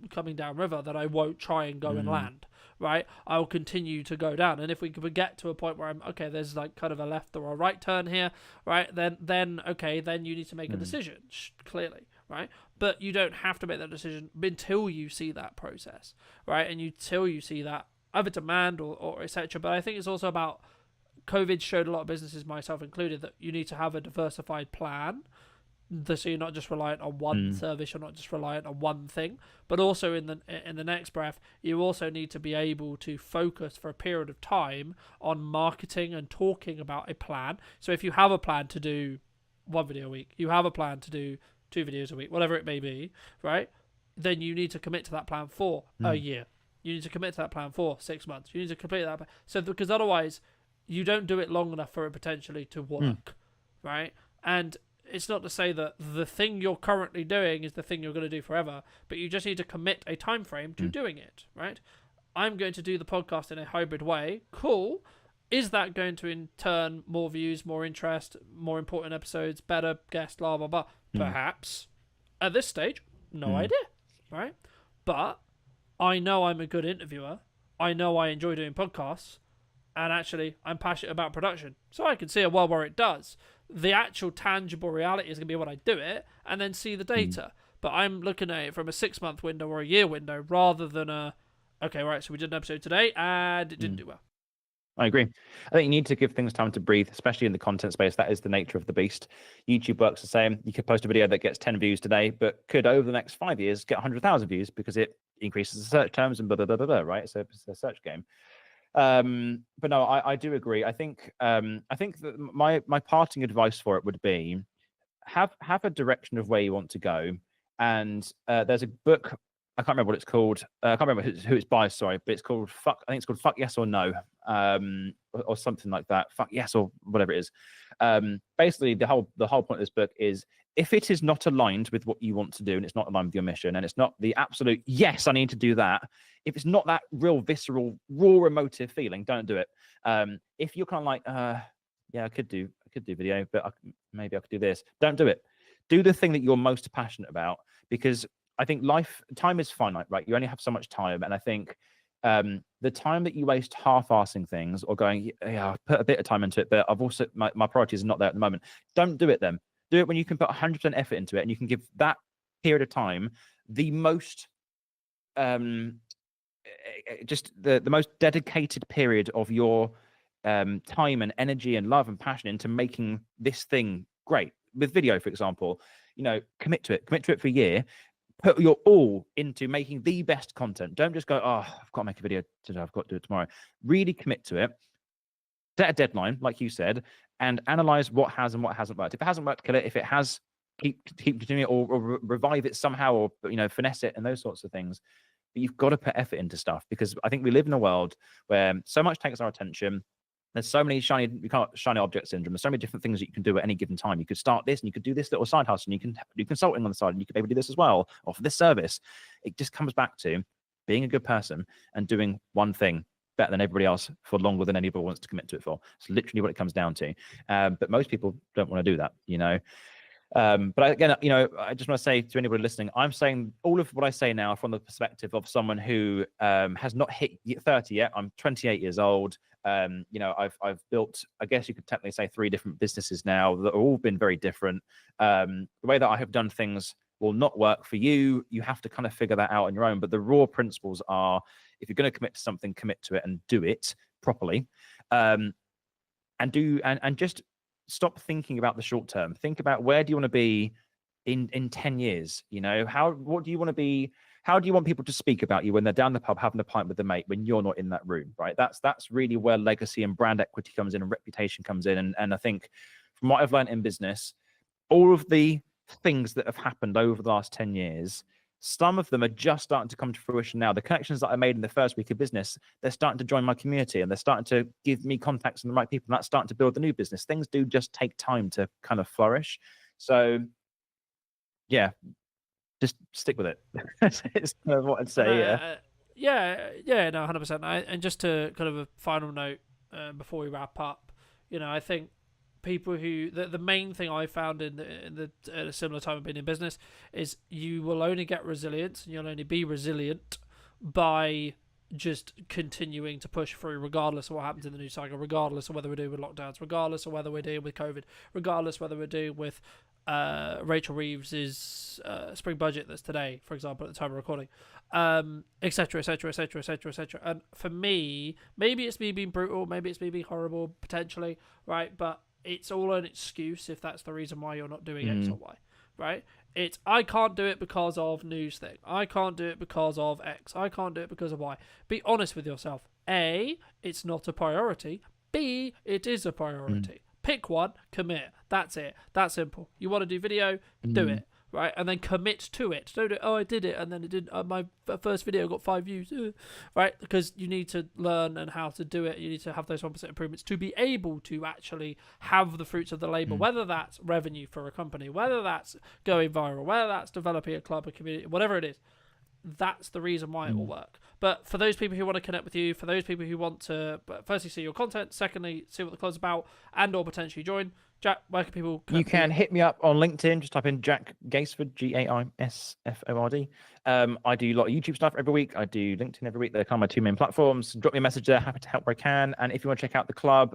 coming downriver, then I won't try and go and land, right? I'll continue to go down. And if we could get to a point where there's like kind of a left or a right turn here, right? Then you need to make a decision, clearly, right? But you don't have to make that decision until you see that process, right? And until you see that either demand or etc. But I think it's also about, COVID showed a lot of businesses, myself included, that you need to have a diversified plan, so you're not just reliant on one service, you're not just reliant on one thing, but also in the next breath, you also need to be able to focus for a period of time on marketing and talking about a plan. So if you have a plan to do 1 video a week, you have a plan to do 2 videos a week, whatever it may be, right? Then you need to commit to that plan for a year. You need to commit to that plan for 6 months. You need to complete that plan. So, because otherwise, you don't do it long enough for it potentially to work, right? And it's not to say that the thing you're currently doing is the thing you're going to do forever, but you just need to commit a time frame to doing it, right? I'm going to do the podcast in a hybrid way. Cool. Is that going to, in turn, more views, more interest, more important episodes, better guests, blah, blah, blah? Perhaps. At this stage, no idea, right? But I know I'm a good interviewer. I know I enjoy doing podcasts. And actually, I'm passionate about production. So I can see a world where it does. The actual tangible reality is going to be when I do it and then see the data. But I'm looking at it from a 6-month window or a year window, rather than okay, right, so we did an episode today and it didn't do well. I agree. I think you need to give things time to breathe, especially in the content space. That is the nature of the beast. YouTube works the same. You could post a video that gets 10 views today, but could over the next 5 years get 100,000 views because it increases the search terms and blah, blah, blah, blah, blah, right? So it's a search game. But no, I do agree. I think that my parting advice for it would be have a direction of where you want to go. And there's a book, I can't remember what it's called. I can't remember who it's by, sorry, but it's called Fuck Yes or No, or something like that. Fuck Yes or whatever it is. Basically, the whole point of this book is, if it is not aligned with what you want to do, and it's not aligned with your mission, and it's not the absolute yes, I need to do that. If it's not that real visceral, raw, emotive feeling, don't do it. If you're kind of like, yeah, I could do video, but maybe I could do this. Don't do it. Do the thing that you're most passionate about, because I think time is finite, right? You only have so much time, and I think the time that you waste half-assing things or going, yeah, I'll put a bit of time into it, but I've also my priorities are not there at the moment. Don't do it then. Do it when you can put 100% effort into it, and you can give that period of time the most, just the most dedicated period of your time and energy and love and passion into making this thing great. With video, for example, commit to it for a year. Put your all into making the best content. Don't just go, oh, I've got to make a video today, I've got to do it tomorrow. Really commit to it. Set a deadline, like you said, and analyze what has and what hasn't worked. If it hasn't worked, kill it. If it has, keep doing it, or revive it somehow, or finesse it and those sorts of things. But you've got to put effort into stuff, because I think we live in a world where so much takes our attention. There's so many shiny object syndrome. There's so many different things that you can do at any given time. You could start this, and you could do this little side hustle, and you can do consulting on the side, and you could maybe do this as well, or for this service. It just comes back to being a good person and doing one thing better than everybody else for longer than anybody wants to commit to it for. It's literally what it comes down to. But most people don't want to do that, But again, I just want to say to anybody listening, I'm saying all of what I say now from the perspective of someone who has not hit 30 yet. I'm 28 years old. I've built, I guess you could technically say, 3 different businesses now that have all been very different. The way that I have done things will not work for you. You have to kind of figure that out on your own. But the raw principles are, if you're going to commit to something, commit to it and do it properly. And just stop thinking about the short term. Think about, where do you want to be in 10 years? What do you want to be? How do you want people to speak about you when they're down the pub having a pint with the mate when you're not in that room, right? That's really where legacy and brand equity comes in and reputation comes in. And I think from what I've learned in business, all of the things that have happened over the last 10 years, some of them are just starting to come to fruition now. The connections that I made in the first week of business, they're starting to join my community, and they're starting to give me contacts and the right people, and that's starting to build the new business. Things do just take time to kind of flourish. So yeah, just stick with it. It's kind of what I'd say. Yeah, no, 100%. And just to kind of a final note before we wrap up, I think people who the main thing I found in a similar time of being in business is you will only get resilience, and you'll only be resilient by just continuing to push through, regardless of what happens in the news cycle, regardless of whether we're dealing with lockdowns, regardless of whether we're dealing with COVID, regardless whether we're dealing with Rachel Reeves's spring budget that's today, for example, at the time of recording, etc. And for me, maybe it's me being brutal, maybe it's me being horrible, potentially, right? But it's all an excuse if that's the reason why you're not doing X or Y, right? It's, I can't do it because of news thing. I can't do it because of X. I can't do it because of Y. Be honest with yourself. A, it's not a priority. B, it is a priority. Pick one, commit. That's it. That's simple. You want to do video, do it, right? And then commit to it. Don't do, I did it, and then it didn't. My first video got 5 views, right? Because you need to learn and how to do it. You need to have those 1% improvements to be able to actually have the fruits of the labor, whether that's revenue for a company, whether that's going viral, whether that's developing a club, a community, whatever it is. That's the reason why it will work. But for those people who want to connect with you, for those people who want to firstly see your content, secondly see what the club's about, and or potentially join, Jack, where can people connect? You can hit me up on LinkedIn. Just type in Jack Gaisford, Gaisford. I do a lot of YouTube stuff every week. I do LinkedIn every week. They're kind of my 2 main platforms. Drop me a message there. Happy to help where I can. And if you want to check out the club,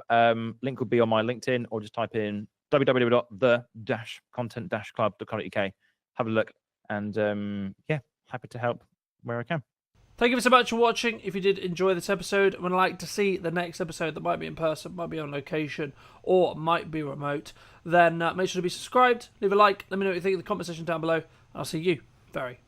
link will be on my LinkedIn, or just type in www.the-content-club.co.uk. Have a look. And happy to help where I can. Thank you so much for watching. If you did enjoy this episode and would like to see the next episode that might be in person, might be on location, or might be remote, then make sure to be subscribed, leave a like, let me know what you think in the comment section down below, and I'll see you very,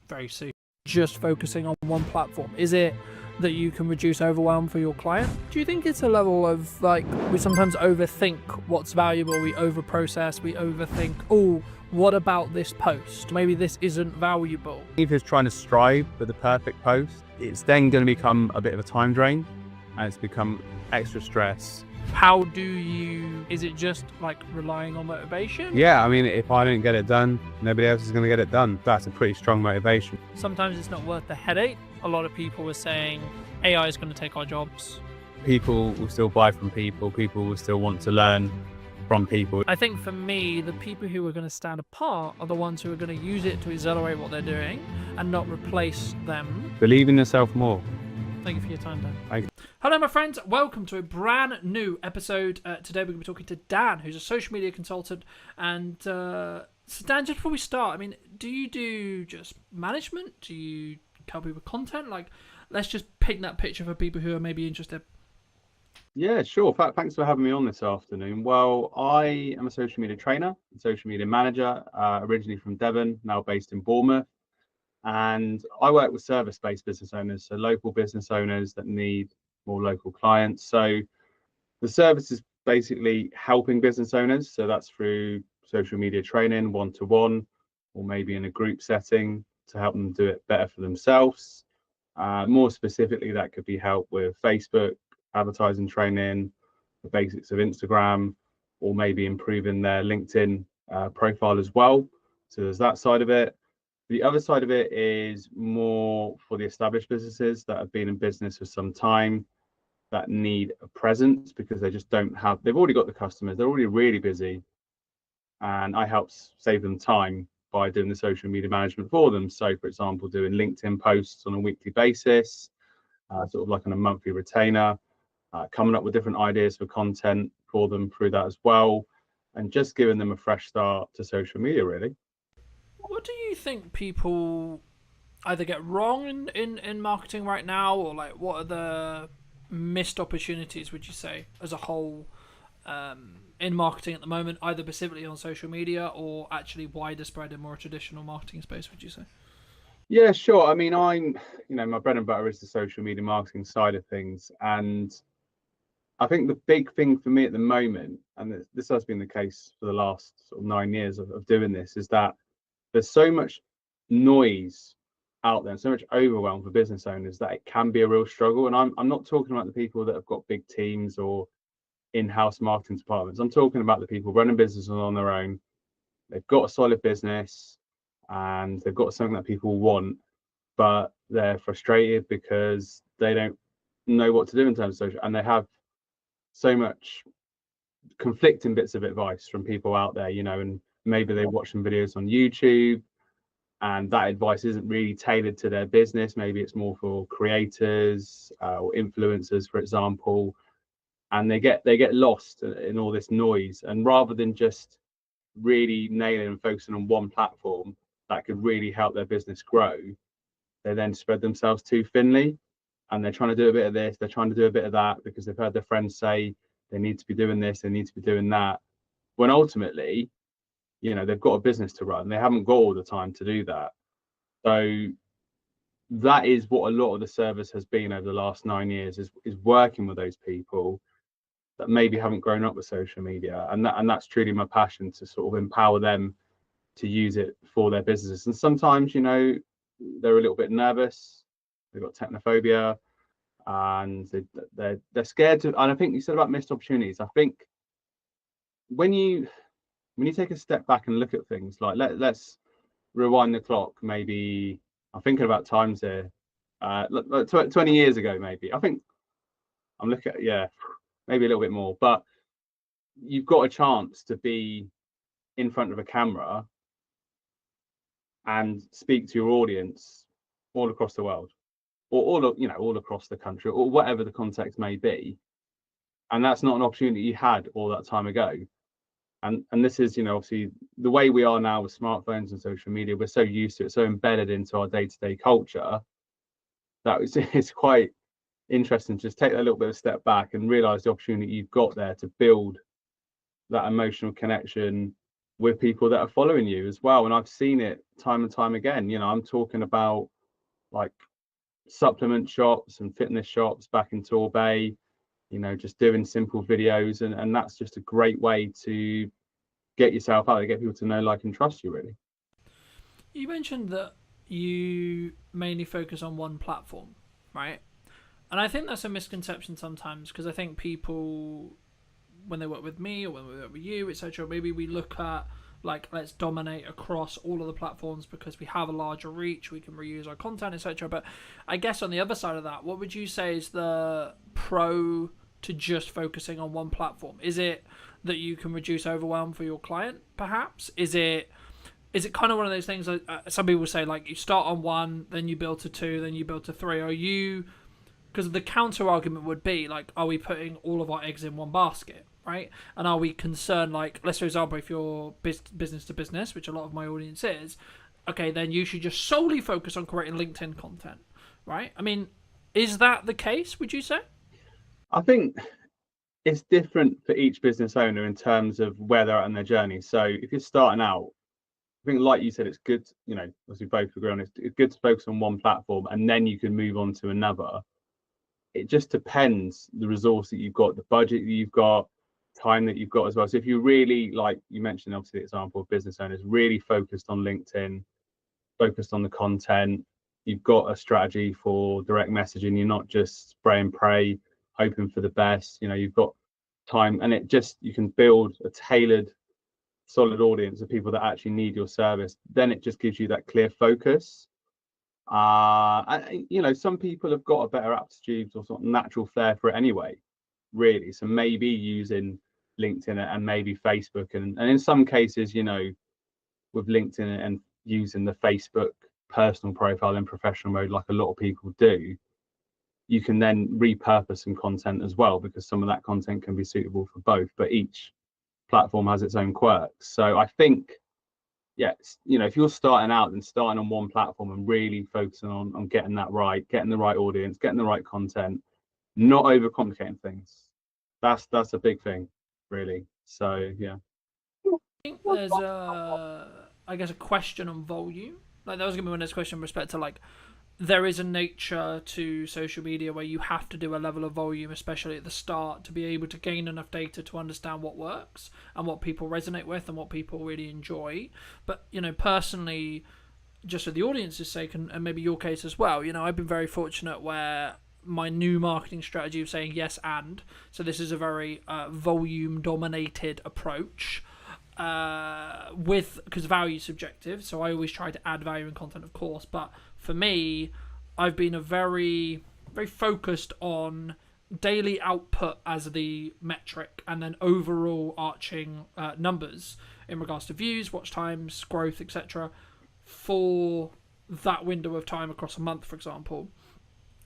very soon. Just focusing on one platform. Is it that you can reduce overwhelm for your client? Do you think it's a level of, we sometimes overthink what's valuable, we overprocess, we overthink, what about this post? Maybe this isn't valuable. If you're trying to strive for the perfect post, it's then going to become a bit of a time drain, and it's become extra stress. How do you, is it just relying on motivation? Yeah, I mean, if I don't get it done, nobody else is going to get it done. That's a pretty strong motivation. Sometimes it's not worth the headache. A lot of people are saying AI is going to take our jobs. People will still buy from people. People will still want to learn from people. I think for me, the people who are going to stand apart are the ones who are going to use it to accelerate what they're doing and not replace them. Believe in yourself more. Thank you for your time, Dan. Thank you. Hello, my friends. Welcome to a brand new episode. Today we're going to be talking to Dan, who's a social media consultant. And so Dan, just before we start, I mean, do you do just management? Do you help people with content? Let's just paint that picture for people who are maybe interested. Yeah, sure. Thanks for having me on this afternoon. Well, I am a social media trainer and social media manager, originally from Devon, now based in Bournemouth. And I work with service-based business owners, so local business owners that need more local clients. So the service is basically helping business owners. So that's through social media training, one-to-one, or maybe in a group setting to help them do it better for themselves. More specifically, that could be help with Facebook, advertising training, the basics of Instagram, or maybe improving their LinkedIn profile as well. So there's that side of it. The other side of it is more for the established businesses that have been in business for some time that need a presence because they just don't have, they've already got the customers, they're already really busy. And I help save them time by doing the social media management for them. So, for example, doing LinkedIn posts on a weekly basis, sort of like on a monthly retainer, coming up with different ideas for content for them through that as well, and just giving them a fresh start to social media, really. What do you think people either get wrong in marketing right now, or like what are the missed opportunities, would you say, as a whole, in marketing at the moment, either specifically on social media or actually wider spread in more traditional marketing space, would you say? Yeah, sure. I mean, my bread and butter is the social media marketing side of things. And I think the big thing for me at the moment, and this has been the case for the last sort of 9 years of doing this, is that there's so much noise out there and so much overwhelm for business owners that it can be a real struggle. And I'm not talking about the people that have got big teams or in-house marketing departments. I'm talking about the people running businesses on their own. They've got a solid business and they've got something that people want, but they're frustrated because they don't know what to do in terms of social, and they have so much conflicting bits of advice from people out there, and maybe they watch some videos on YouTube and that advice isn't really tailored to their business. Maybe it's more for creators or influencers, for example, and they get lost in all this noise. And rather than just really nailing and focusing on one platform that could really help their business grow, they then spread themselves too thinly, and they're trying to do a bit of this, they're trying to do a bit of that because they've heard their friends say they need to be doing this, they need to be doing that, when ultimately, they've got a business to run. They haven't got all the time to do that. So that is what a lot of the service has been over the last 9 years, is working with those people that maybe haven't grown up with social media. And that's truly my passion, to sort of empower them to use it for their businesses. And sometimes, they're a little bit nervous, they've got technophobia, and they're scared to. And I think you said about missed opportunities. I think when you take a step back and look at things, like let's rewind the clock, maybe I'm thinking about times here, 20 years ago, maybe. I think I'm looking at, maybe a little bit more, but you've got a chance to be in front of a camera and speak to your audience all across the world, or all across the country, or whatever the context may be. And that's not an opportunity you had all that time ago. And this is, obviously the way we are now with smartphones and social media, we're so used to it, so embedded into our day-to-day culture, that it's quite interesting to just take that little bit of a step back and realize the opportunity you've got there to build that emotional connection with people that are following you as well. And I've seen it time and time again. I'm talking about like supplement shops and fitness shops back in Torbay, just doing simple videos, and that's just a great way to get yourself out there, get people to know, like, and trust you, really. You mentioned that you mainly focus on one platform, right? And I think that's a misconception sometimes, because I think people, when they work with me or when we work with you, etc., maybe we look at, like, let's dominate across all of the platforms because we have a larger reach, we can reuse our content, etc. But I guess on the other side of that, what would you say is the pro to just focusing on one platform? Is it that you can reduce overwhelm for your client, perhaps? Is it kind of one of those things that some people say, like, you start on one, then you build to two, then you build to three? Are you, because the counter argument would be, like, are we putting all of our eggs in one basket, right? And are we concerned, like, let's for example, if you're business to business, which a lot of my audience is, okay, then you should just solely focus on creating LinkedIn content, right? I mean, is that the case, would you say? I think it's different for each business owner in terms of where they're at in their journey. So if you're starting out, I think, like you said, it's good, as we both agree on, it's good to focus on one platform and then you can move on to another. It just depends the resource that you've got, the budget that you've got, time that you've got as well. So if you really, like you mentioned, obviously the example of business owners really focused on LinkedIn, focused on the content, you've got a strategy for direct messaging, you're not just spray and pray, hoping for the best, you've got time, and you can build a tailored, solid audience of people that actually need your service. Then it just gives you that clear focus. Some people have got a better aptitude or sort of natural flair for it anyway, really. So maybe using LinkedIn and maybe Facebook, and in some cases, with LinkedIn and using the Facebook personal profile in professional mode, like a lot of people do, you can then repurpose some content as well, because some of that content can be suitable for both, but each platform has its own quirks. So I think, if you're starting out, then starting on one platform and really focusing on getting that right, getting the right audience, getting the right content, not overcomplicating things. That's a big thing, really. So yeah. I think there's a question on volume. Like, that was gonna be my next question in respect to, like, there is a nature to social media where you have to do a level of volume, especially at the start, to be able to gain enough data to understand what works and what people resonate with and what people really enjoy. But, personally, just for the audience's sake, and maybe your case as well, I've been very fortunate where my new marketing strategy of saying yes and, so this is a very volume dominated approach, because value is subjective, so I always try to add value in content, of course, but for me, I've been a very, very focused on daily output as the metric, and then overall arching numbers in regards to views, watch times, growth, etc. for that window of time across a month, for example.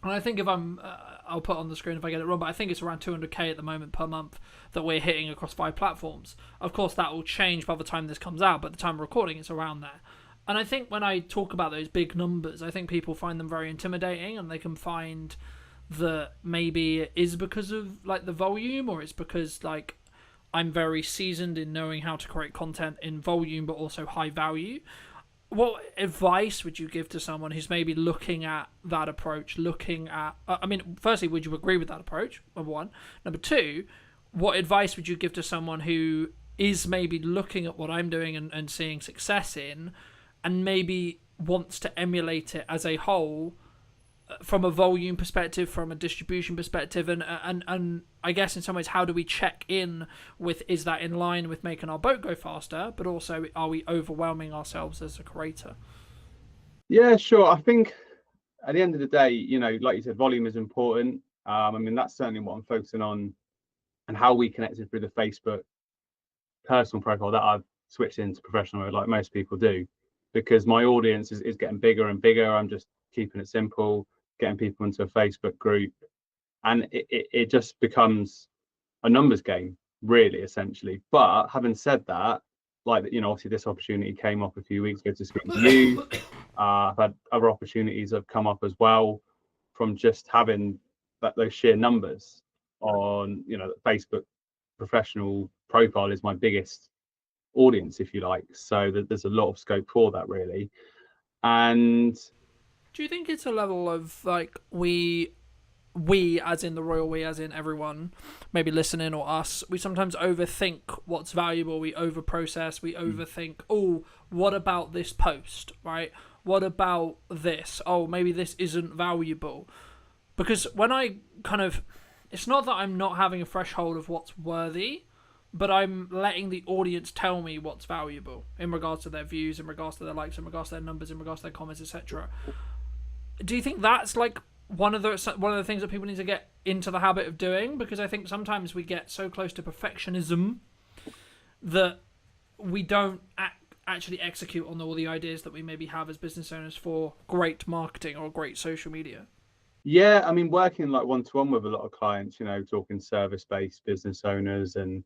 And I think if I'll put on the screen if I get it wrong, but I think it's around 200k at the moment per month that we're hitting across 5 platforms. Of course, that will change by the time this comes out, but at the time of recording, it's around there. And I think when I talk about those big numbers, I think people find them very intimidating, and they can find that maybe it is because of, like, the volume, or it's because, like, I'm very seasoned in knowing how to create content in volume but also high value. What advice would you give to someone who's maybe looking at that approach, firstly, would you agree with that approach, number one? Number two, what advice would you give to someone who is maybe looking at what I'm doing and seeing success in, and maybe wants to emulate it as a whole from a volume perspective, from a distribution perspective, and I guess in some ways, how do we check in with, is that in line with making our boat go faster, but also are we overwhelming ourselves as a creator? Yeah, sure. I think at the end of the day, like you said, volume is important. That's certainly what I'm focusing on, and how we connected through the Facebook personal profile that I've switched into professional mode, like most people do, because my audience is getting bigger and bigger. I'm just keeping it simple, getting people into a Facebook group, and it just becomes a numbers game, really, essentially. But having said that, like, obviously this opportunity came up a few weeks ago to speak to you. I've had other opportunities that have come up as well from just having those sheer numbers on, Facebook professional profile is my biggest audience, if you like. So there's a lot of scope for that, really. And do you think it's a level of, like, we as in the royal we, as in everyone maybe listening, or us, we sometimes overthink what's valuable, we overprocess, we overthink, oh, what about this post, right? What about this? Oh, maybe this isn't valuable. Because when I it's not that I'm not having a threshold of what's worthy, but I'm letting the audience tell me what's valuable in regards to their views, in regards to their likes, in regards to their numbers, in regards to their comments, etc. Do you think that's, like, one of the things that people need to get into the habit of doing? Because I think sometimes we get so close to perfectionism that we don't actually execute on all the ideas that we maybe have as business owners for great marketing or great social media. Yeah, working like one-to-one with a lot of clients, talking service-based business owners, and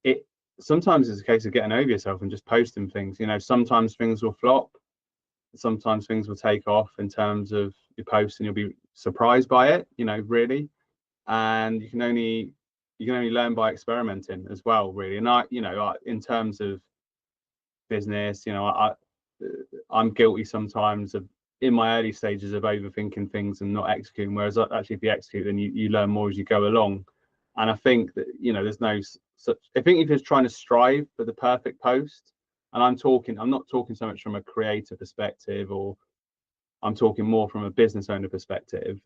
it sometimes it's a case of getting over yourself and just posting things. Sometimes things will flop, sometimes things will take off in terms of your posts, and you'll be surprised by it, really. And you you can only learn by experimenting as well, really. And I, in terms of business, I'm guilty sometimes of, in my early stages, of overthinking things and not executing. Whereas actually, if you execute, then you learn more as you go along. And I think that, there's no such. I think if you're trying to strive for the perfect post, and I'm not talking so much from a creator perspective, or I'm talking more from a business owner perspective,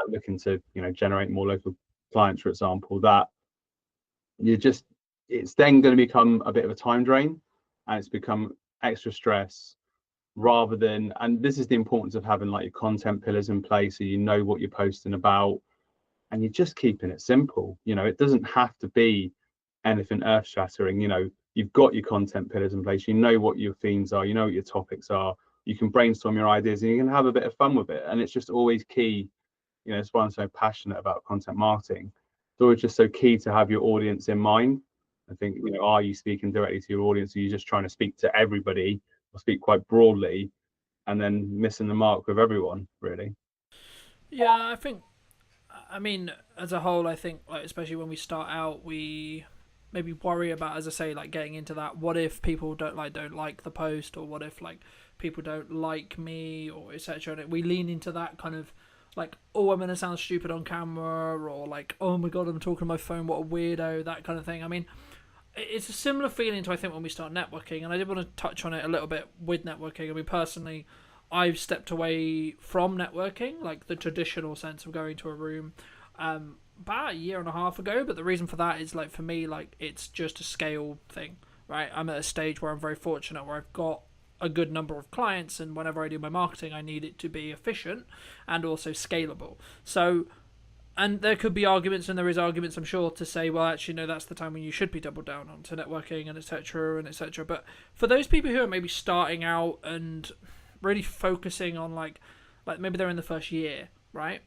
looking to generate more local clients, for example, that it's then going to become a bit of a time drain, and it's become extra stress rather than. And this is the importance of having like your content pillars in place, so you know what you're posting about, and you're just keeping it simple. It doesn't have to be anything earth shattering. You've got your content pillars in place, you know what your themes are, you know what your topics are, you can brainstorm your ideas, and you can have a bit of fun with it. And it's just always key. That's why I'm so passionate about content marketing. It's always just so key to have your audience in mind. I think, are you speaking directly to your audience? Or are you just trying to speak to everybody, or speak quite broadly, and then missing the mark with everyone, really? Yeah, I mean, as a whole, I think, like, especially when we start out, we maybe worry about, as I say, like, getting into that. What if people don't like the post, or what if like people don't like me, or etc. And we lean into that kind of like, oh, I'm gonna sound stupid on camera, or like, oh my god, I'm talking on my phone, what a weirdo, that kind of thing. I mean, it's a similar feeling to, I think, when we start networking, and I did want to touch on it a little bit with networking. I mean, personally, I've stepped away from networking, like the traditional sense of going to a room, about a year and a half ago. But the reason for that is, like, for me, like, it's just a scale thing, right? I'm at a stage where I'm very fortunate, where I've got a good number of clients, and whenever I do my marketing, I need it to be efficient and also scalable. So, and there could be arguments, and there is arguments, I'm sure, to say, well, actually, no, that's the time when you should be doubled down onto networking and etc. and etc. But for those people who are maybe starting out and really focusing on like maybe they're in the first year, right?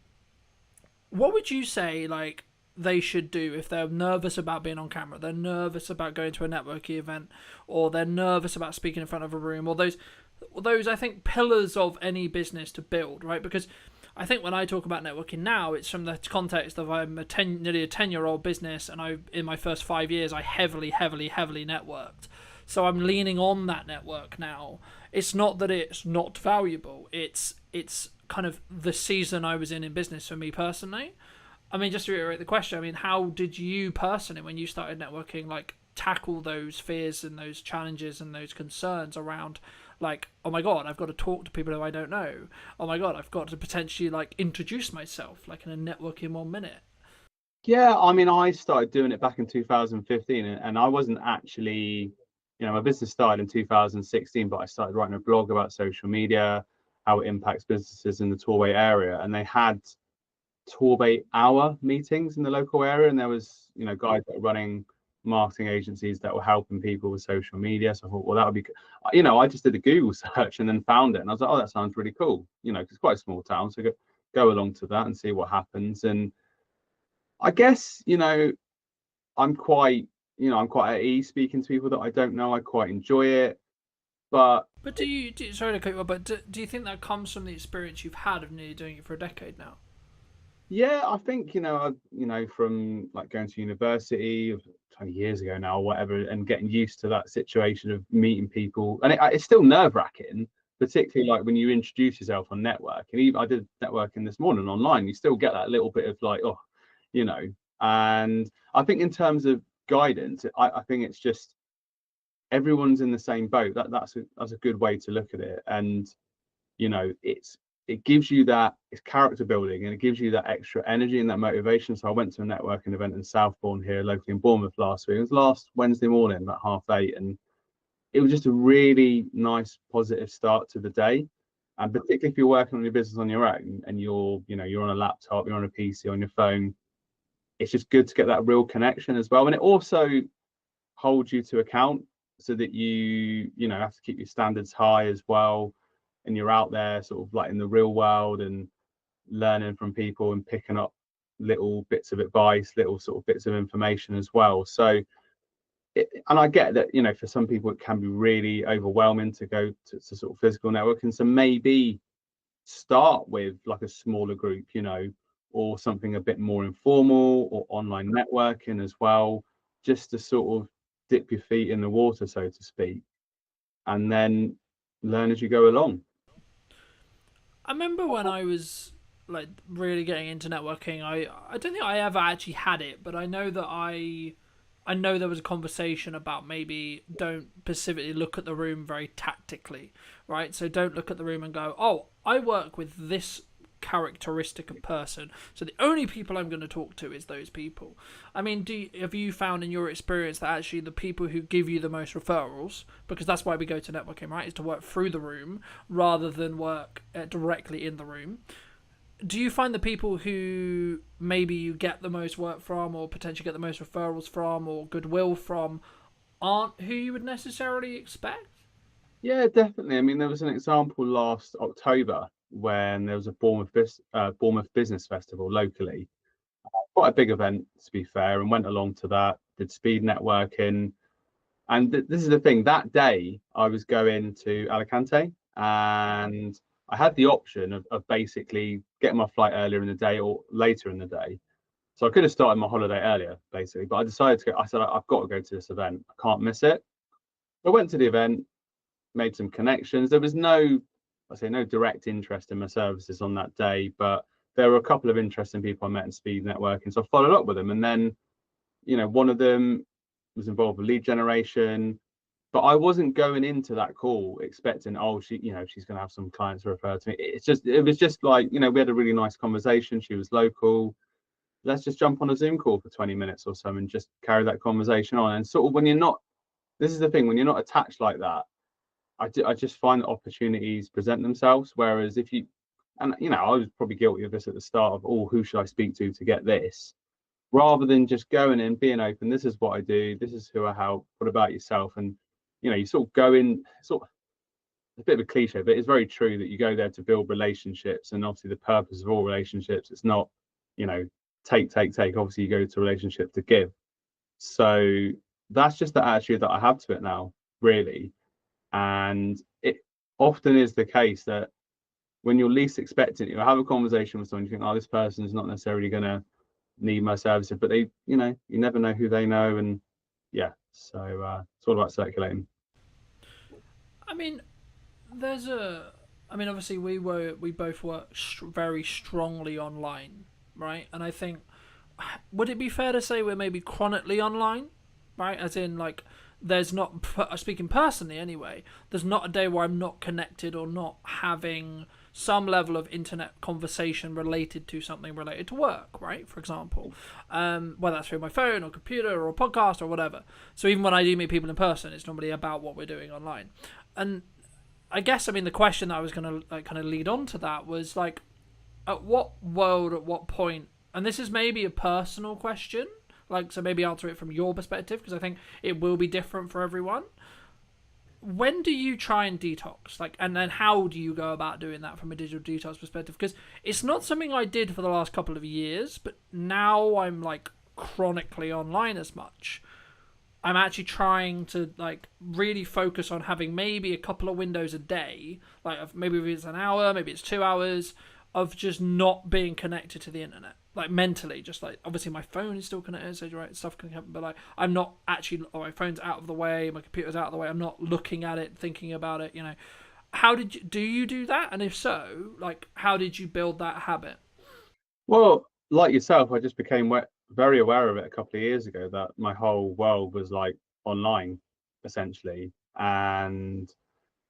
What would you say like they should do if they're nervous about being on camera, they're nervous about going to a networking event, or they're nervous about speaking in front of a room, or those I think pillars of any business to build, right? Because I think when I talk about networking now, it's from the context of I'm nearly a 10-year-old business, and in my first 5 years I heavily networked. So I'm leaning on that network now. It's not that it's not valuable. It's kind of the season I was in business for me personally. I mean, just to reiterate the question, I mean, how did you personally, when you started networking, like tackle those fears and those challenges and those concerns around, like, oh my god, I've got to talk to people who I don't know. Oh my god, I've got to potentially like introduce myself, like in a network in 1 minute. Yeah, I mean, I started doing it back in 2015, and I wasn't actually, my business started in 2016, but I started writing a blog about social media, how it impacts businesses in the Torbay area. And they had Torbay hour meetings in the local area, and there was, guys that were running marketing agencies that were helping people with social media. So I thought, well, that would be good. I just did a Google search and then found it, and I was like, oh, that sounds really cool. Because it's quite a small town, so go along to that and see what happens. And I guess, I'm quite at ease speaking to people that I don't know. I quite enjoy it. But do you sorry to cut you off, but do you think that comes from the experience you've had of nearly doing it for a decade now? Yeah, I think, from like going to university 20 years ago now or whatever, and getting used to that situation of meeting people. And it's still nerve-wracking, particularly like when you introduce yourself on network. And even I did networking this morning online, you still get that little bit of like, oh, and I think in terms of guidance, I think it's just everyone's in the same boat. That's a good way to look at it. And it gives you that, it's character building, and it gives you that extra energy and that motivation. So I went to a networking event in Southbourne here locally in Bournemouth last week. It was last Wednesday morning about 8:30, and it was just a really nice positive start to the day. And particularly if you're working on your business on your own, and you're on a laptop, you're on a PC, on your phone, it's just good to get that real connection as well. And it also holds you to account, so that you have to keep your standards high as well, and you're out there sort of like in the real world and learning from people and picking up little bits of advice, little sort of bits of information as well. So and I get that, for some people it can be really overwhelming to go to sort of physical networking. So maybe start with like a smaller group, or something a bit more informal, or online networking as well, just to sort of dip your feet in the water, so to speak, and then learn as you go along. I remember when I was like really getting into networking, I don't think I ever actually had it, but I know that I know there was a conversation about maybe don't specifically look at the room very tactically, right? So don't look at the room and go, oh, I work with this characteristic of person, so the only people I'm going to talk to is those people. I mean, have you found in your experience that actually the people who give you the most referrals, because that's why we go to networking, right, is to work through the room rather than work directly in the room? Do you find the people who maybe you get the most work from, or potentially get the most referrals from, or goodwill from, aren't who you would necessarily expect? Yeah, definitely. I mean, there was an example last October when there was a Bournemouth Business Festival locally. Quite a big event, to be fair, and went along to that, did speed networking. And this is the thing, that day I was going to Alicante, and I had the option of basically getting my flight earlier in the day or later in the day. So I could have started my holiday earlier, basically, but I decided to go. I said, I've got to go to this event. I can't miss it. I went to the event, made some connections. There was no direct interest in my services on that day, but there were a couple of interesting people I met in speed networking. So I followed up with them. And then, one of them was involved with lead generation, but I wasn't going into that call expecting, oh, she's going to have some clients to refer to me. It was just like, we had a really nice conversation. She was local. Let's just jump on a Zoom call for 20 minutes or so and just carry that conversation on. And sort of this is the thing, when you're not attached like that, I just find that opportunities present themselves. Whereas I was probably guilty of this at the start of, oh, who should I speak to get this? Rather than just going in, being open, this is what I do, this is who I help, what about yourself? And, you sort of go in, sort of a bit of a cliche, but it's very true that you go there to build relationships. And obviously the purpose of all relationships, it's not, take. Obviously you go to a relationship to give. So that's just the attitude that I have to it now, really. And it often is the case that when you're least expecting it, you'll have a conversation with someone, you think, oh, this person is not necessarily going to need my services, but they, you never know who they know. And yeah, so it's all about circulating. I mean, obviously we both work very strongly online, right? And I think, would it be fair to say we're maybe chronically online, right? As in, like, there's not, speaking personally anyway, there's not a day where I'm not connected or not having some level of internet conversation related to something related to work, right? For example, whether that's through my phone or computer or a podcast or whatever. So even when I do meet people in person, it's normally about what we're doing online. And I guess, the question that I was going to kind of lead on to that was like, at what point, and this is maybe a personal question, so maybe answer it from your perspective, because I think it will be different for everyone. When do you try and detox? And then how do you go about doing that from a digital detox perspective? Because it's not something I did for the last couple of years, but now I'm chronically online as much. I'm actually trying to really focus on having maybe a couple of windows a day, maybe it's an hour, maybe it's 2 hours of just not being connected to the internet. Mentally, just obviously my phone is still connected, so right, stuff can happen, but I'm not actually, my phone's out of the way, my computer's out of the way, I'm not looking at it, thinking about it, How do you do that? And if so, how did you build that habit? Well, like yourself, I just became very aware of it a couple of years ago, that my whole world was online, essentially. And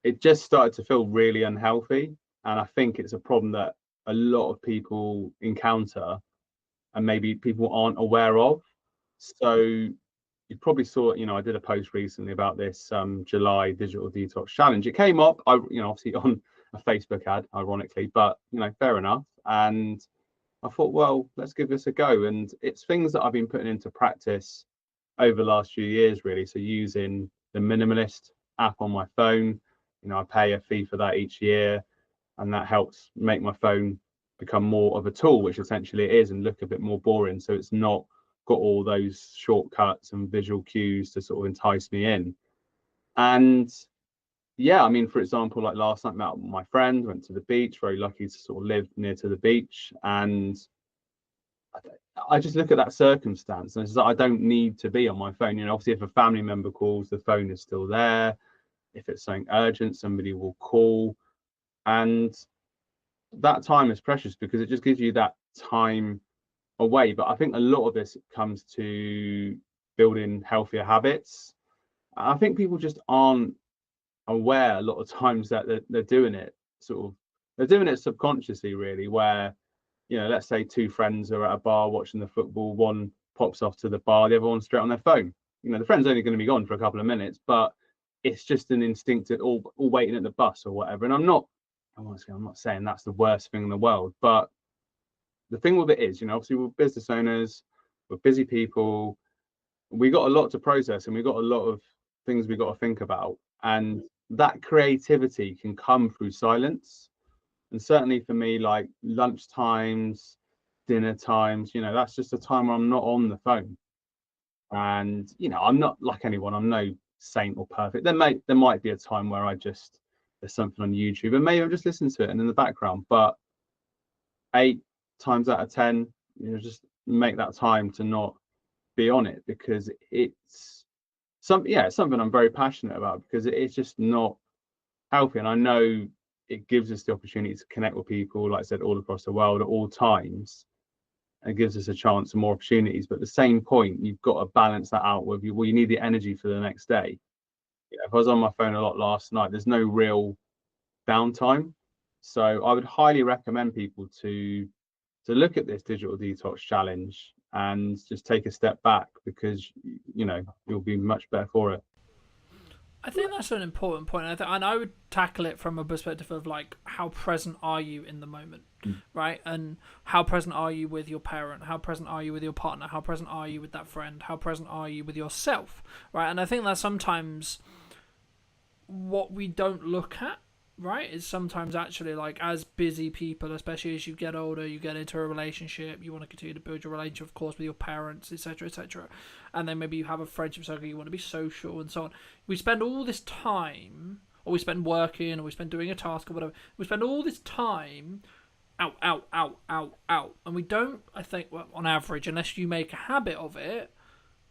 it just started to feel really unhealthy. And I think it's a problem that a lot of people encounter and maybe people aren't aware of. So you probably saw, I did a post recently about this July Digital Detox Challenge. It came up, obviously on a Facebook ad, ironically, but, fair enough. And I thought, well, let's give this a go. And it's things that I've been putting into practice over the last few years, really. So using the Minimalist app on my phone, I pay a fee for that each year, and that helps make my phone become more of a tool, which essentially it is, and look a bit more boring. So it's not got all those shortcuts and visual cues to sort of entice me in. And yeah, for example, last night, met up with my friend, went to the beach, very lucky to sort of live near to the beach. And I just look at that circumstance and it's like, I don't need to be on my phone. Obviously, if a family member calls, the phone is still there. If it's something urgent, somebody will call. And that time is precious because it just gives you that time away. But I think a lot of this comes to building healthier habits. I think people just aren't aware a lot of times that they're doing it they're doing it subconsciously, really, where, let's say two friends are at a bar watching the football, one pops off to the bar, the other one's straight on their phone. The friend's only going to be gone for a couple of minutes, but it's just an instinctive all waiting at the bus or whatever. And I'm not saying that's the worst thing in the world, but the thing with it is, obviously we're business owners, we're busy people, we got a lot to process and we got a lot of things we got to think about, and that creativity can come through silence. And certainly for me, like lunch times, dinner times, that's just a time where I'm not on the phone. And I'm not like anyone, I'm no saint or perfect. There might be a time where there's something on YouTube and maybe I'm just listening to it and in the background, but 8 times out of 10, just make that time to not be on it, because it's something I'm very passionate about, because it's just not healthy. And I know it gives us the opportunity to connect with people, like I said, all across the world at all times, and gives us a chance and more opportunities. But at the same point, you've got to balance that out with you. Well, you need the energy for the next day. If I was on my phone a lot last night, there's no real downtime. So I would highly recommend people to look at this digital detox challenge and just take a step back, because you'll be much better for it. I think that's an important point. And I would tackle it from a perspective of like, how present are you in the moment, right? And how present are you with your parent? How present are you with your partner? How present are you with that friend? How present are you with yourself, right? And I think that's sometimes what we don't look at, right? Is sometimes actually, like, as busy people, especially as you get older, you get into a relationship, you want to continue to build your relationship, of course, with your parents, etc., etc. And then maybe you have a friendship circle, you want to be social and so on. We spend all this time, or we spend working, or we spend doing a task or whatever. We spend all this time out. And we don't, I think, well, on average, unless you make a habit of it,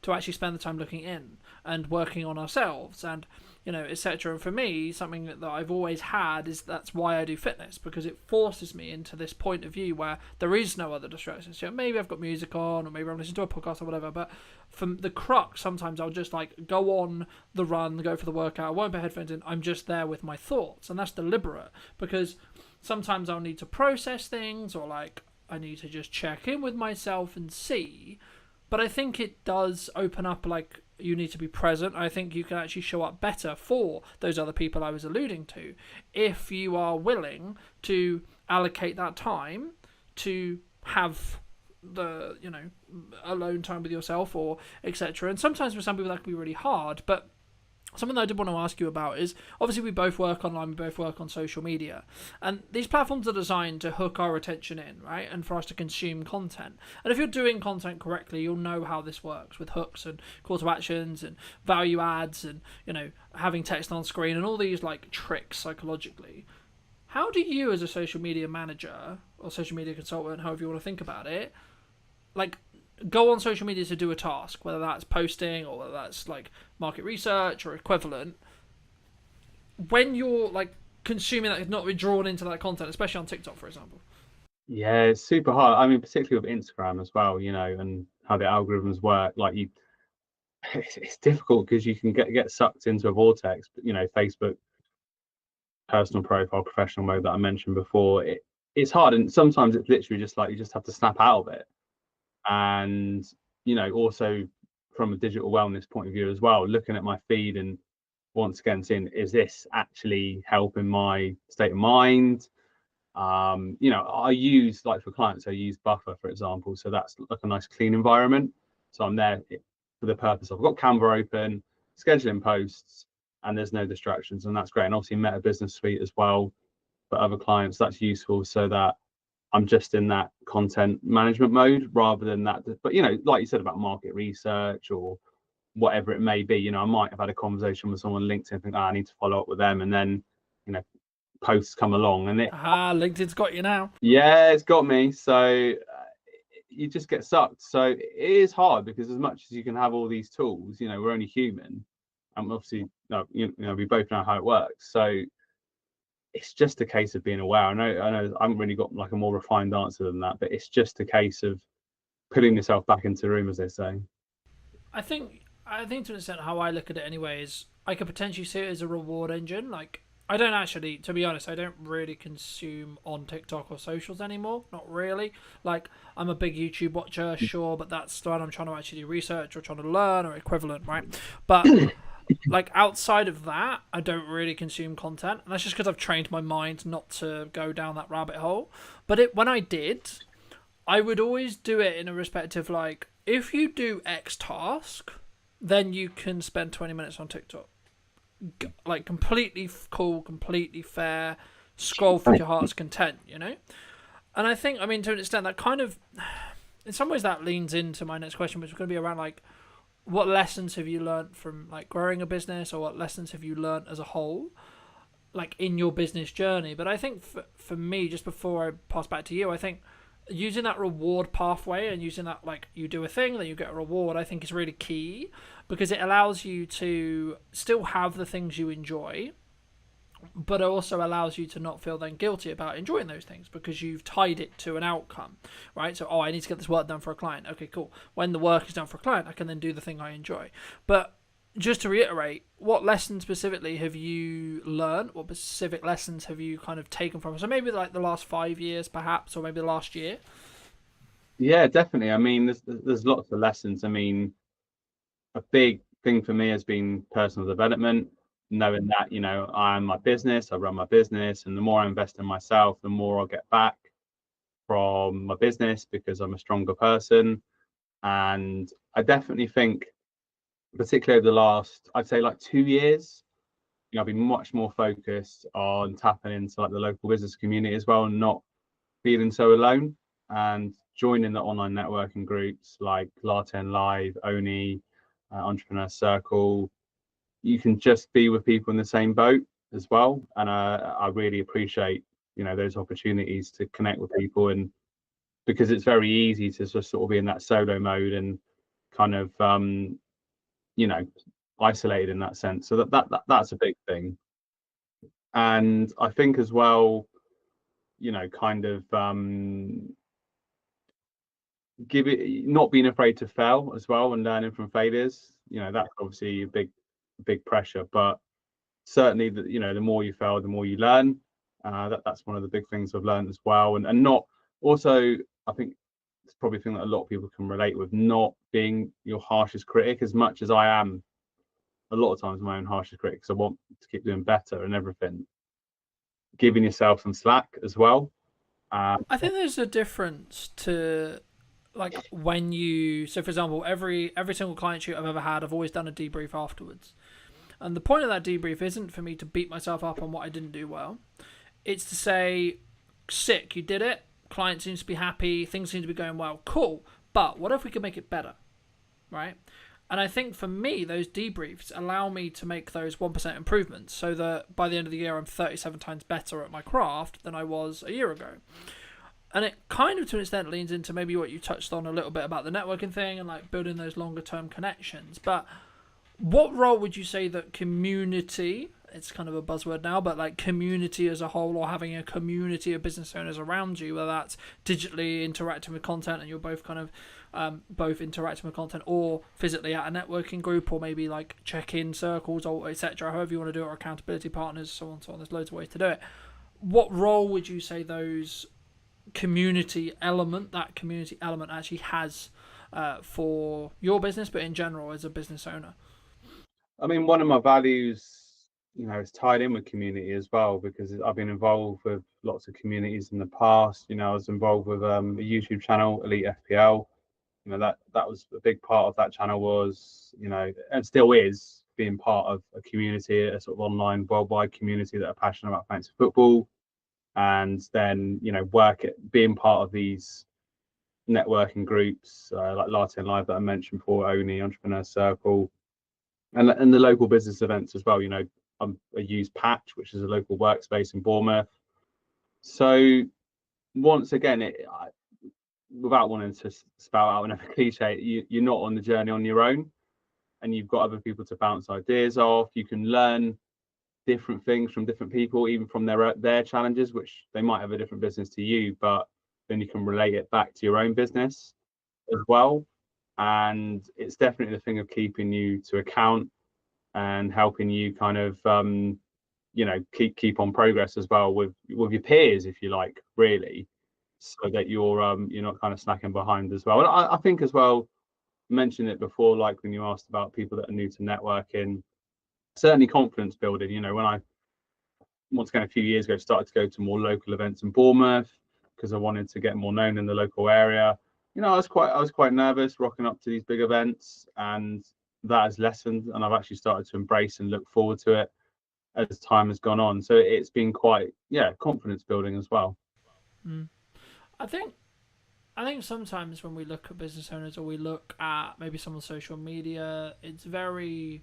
to actually spend the time looking in and working on ourselves and, etc. And for me, something that I've always had is that's why I do fitness, because it forces me into this point of view where there is no other distractions. Maybe I've got music on, or maybe I'm listening to a podcast or whatever, but from the crux, sometimes I'll just like go on the run, go for the workout, I won't put headphones in, I'm just there with my thoughts, and that's deliberate, because sometimes I'll need to process things, or like I need to just check in with myself and see. But I think it does open up, like, you need to be present. I think you can actually show up better for those other people I was alluding to, if you are willing to allocate that time to have the, alone time with yourself, or etc. And sometimes for some people that can be really hard, but something that I did want to ask you about is, obviously we both work online, we both work on social media, and these platforms are designed to hook our attention in, right, and for us to consume content. And if you're doing content correctly, you'll know how this works with hooks and call to actions and value adds and, having text on screen and all these like tricks psychologically. How do you, as a social media manager or social media consultant, however you want to think about it, like, go on social media to do a task, whether that's posting or whether that's like market research or equivalent, when you're like consuming that, not be drawn into that content, especially on TikTok, for example? Yeah, it's super hard. I mean, particularly with Instagram as well, and how the algorithms work. Like, it's difficult because you can get sucked into a vortex. But Facebook personal profile, professional mode that I mentioned before, it's hard, and sometimes it's literally just like you just have to snap out of it. And also from a digital wellness point of view as well, looking at my feed and once again seeing, is this actually helping my state of mind? I use, like, for clients, I use Buffer, for example, so that's like a nice clean environment. So I'm there for the purpose of, I've got Canva open, scheduling posts, and there's no distractions, and that's great. And obviously Meta Business Suite as well for other clients, that's useful, so that I'm just in that content management mode rather than that. But, like you said about market research or whatever it may be, I might have had a conversation with someone on LinkedIn, think, I need to follow up with them. And then, posts come along and LinkedIn's got you now. Yeah, it's got me. So, you just get sucked. So it is hard, because as much as you can have all these tools, you know, we're only human, and obviously, you know, we both know how it works. So it's just a case of being aware. I know I haven't really got like a more refined answer than that, but it's just a case of putting yourself back into the room, as they say. I think to an extent how I look at it anyway is I could potentially see it as a reward engine. Like, I don't actually, to be honest, I don't really consume on TikTok or socials anymore. Not really. Like, I'm a big YouTube watcher, sure, but that's when I'm trying to actually do research or trying to learn or equivalent, right? But like, outside of that, I don't really consume content, and that's just because I've trained my mind not to go down that rabbit hole. But when I did, I would always do it in a respect of, like, if you do X task, then you can spend 20 minutes on TikTok. Like, completely cool, completely fair, scroll through your heart's content, you know? And I think, I mean, to an extent, that kind of, in some ways, that leans into my next question, which is going to be around, like, what lessons have you learned from, like, growing a business, or what lessons have you learned as a whole, like, in your business journey? But I think for me, just before I pass back to you, I think using that reward pathway and using that, like, you do a thing, then you get a reward, I think is really key, because it allows you to still have the things you enjoy, but it also allows you to not feel then guilty about enjoying those things, because you've tied it to an outcome, right? So, I need to get this work done for a client. Okay, cool. When the work is done for a client, I can then do the thing I enjoy. But just to reiterate, what lessons specifically have you learned? What specific lessons have you kind of taken from it? So maybe like the last 5 years, perhaps, or maybe the last year? Yeah, definitely. I mean, there's lots of lessons. I mean, a big thing for me has been personal development, knowing that, you know, I'm my business, I run my business, and the more I invest in myself, the more I'll get back from my business, because I'm a stronger person. And I definitely think, particularly over the last, I'd say, like 2 years, you know, I've been much more focused on tapping into like the local business community as well, and not feeling so alone, and joining the online networking groups like Larten Live, Oni, Entrepreneur Circle. You can just be with people in the same boat as well, and I really appreciate, you know, those opportunities to connect with people, and because it's very easy to just sort of be in that solo mode and kind of you know, isolated in that sense. So that's a big thing. And I think as well, you know, kind of not being afraid to fail as well, and learning from failures. You know, that's obviously a big pressure, but certainly that, you know, the more you fail, the more you learn. That's one of the big things I've learned as well. And not also, I think it's probably a thing that a lot of people can relate with, not being your harshest critic, as much as I am a lot of times my own harshest critic, because I want to keep doing better and everything. Giving yourself some slack as well. I think there's a difference to, like, when you, so for example, every single client shoot I've ever had, I've always done a debrief afterwards. And the point of that debrief isn't for me to beat myself up on what I didn't do well. It's to say, sick, you did it. Client seems to be happy. Things seem to be going well. Cool. But what if we could make it better? Right? And I think for me, those debriefs allow me to make those 1% improvements, so that by the end of the year, I'm 37 times better at my craft than I was a year ago. And it kind of, to an extent, leans into maybe what you touched on a little bit about the networking thing and like building those longer term connections. But what role would you say that community, it's kind of a buzzword now, but like community as a whole, or having a community of business owners around you, whether that's digitally interacting with content and you're both kind of both interacting with content, or physically at a networking group, or maybe like check-in circles, or etc., however you want to do it, or accountability partners, so on, so on. There's loads of ways to do it. What role would you say those community element actually has for your business, but in general as a business owner? I mean, one of my values, you know, is tied in with community as well, because I've been involved with lots of communities in the past. You know, I was involved with a YouTube channel, Elite FPL. You know, that was a big part of that channel, was, you know, and still is, being part of a community, a sort of online worldwide community that are passionate about fantasy football. And then, you know, being part of these networking groups like Larten Live that I mentioned before, Oni, Entrepreneur Circle, and the local business events as well. You know, I use Patch, which is a local workspace in Bournemouth. So once again, without wanting to spout out another cliche, you're not on the journey on your own, and you've got other people to bounce ideas off. You can learn different things from different people, even from their challenges, which they might have a different business to you, but then you can relate it back to your own business as well. And it's definitely the thing of keeping you to account and helping you kind of keep on progress as well with your peers, if you like, really, so that you're not kind of slacking behind as well. And I think as well, mentioned it before, like when you asked about people that are new to networking, certainly confidence building. When I once again a few years ago started to go to more local events in Bournemouth because I wanted to get more known in the local area, I was quite nervous rocking up to these big events, and that has lessened, and I've actually started to embrace and look forward to it as time has gone on. So it's been quite confidence building as well. I think sometimes when we look at business owners, or we look at maybe some on social media, it's very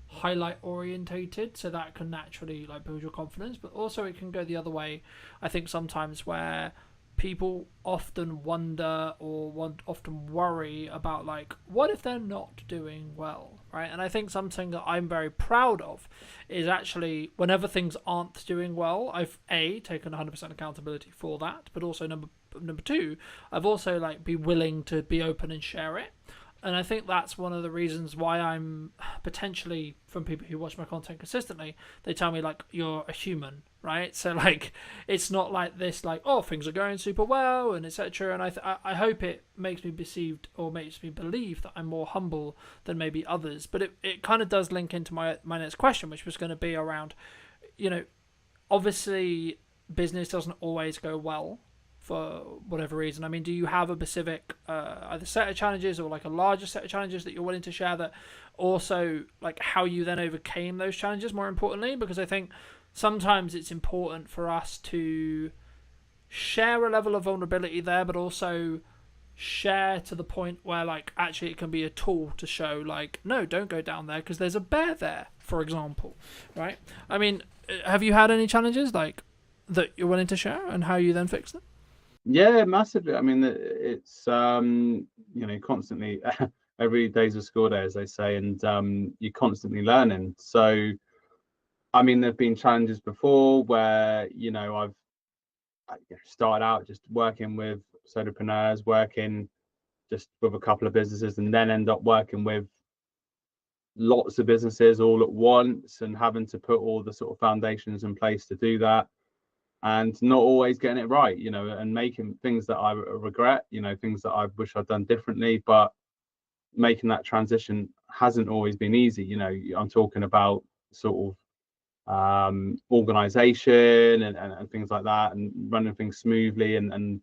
highlight orientated, so that can naturally like build your confidence, but also it can go the other way. I think sometimes where people often wonder or often worry about, like, what if they're not doing well, right? And I think something that I'm very proud of is actually whenever things aren't doing well, I've taken 100% accountability for that, but also number two, I've also like be willing to be open and share it. And I think that's one of the reasons why I'm potentially, from people who watch my content consistently, they tell me like, you're a human, right? So like, it's not like this, like, oh, things are going super well and etc. And I hope it makes me perceived, or makes me believe, that I'm more humble than maybe others. But it kind of does link into my next question, which was going to be around, obviously business doesn't always go well for whatever reason. I mean, do you have a specific either set of challenges or like a larger set of challenges that you're willing to share, that also like how you then overcame those challenges, more importantly? Because I think sometimes it's important for us to share a level of vulnerability there, but also share to the point where like actually it can be a tool to show like, no, don't go down there because there's a bear there, for example, right? I mean, have you had any challenges like that you're willing to share, and how you then fix them? Yeah, massively. I mean, it's constantly every day's a school day, as they say, and you're constantly learning. So, I mean, there've been challenges before where I've started out just working with solopreneurs, working just with a couple of businesses, and then end up working with lots of businesses all at once, and having to put all the sort of foundations in place to do that. And not always getting it right, and making things that I regret, things that I wish I'd done differently. But making that transition hasn't always been easy. I'm talking about sort of organization and things like that, and running things smoothly. And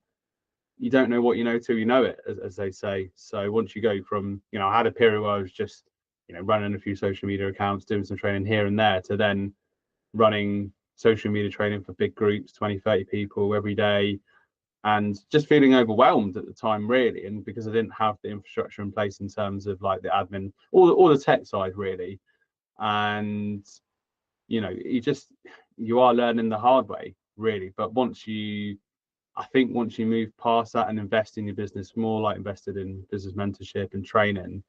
you don't know what you know till you know it, as they say. So once you go from, I had a period where I was just, running a few social media accounts, doing some training here and there, to then running social media training for big groups, 20, 30 people every day, and just feeling overwhelmed at the time, really. And because I didn't have the infrastructure in place in terms of like the admin, all the tech side, really. And you are learning the hard way, really. But once you move past that and invest in your business more, like invested in business mentorship and training,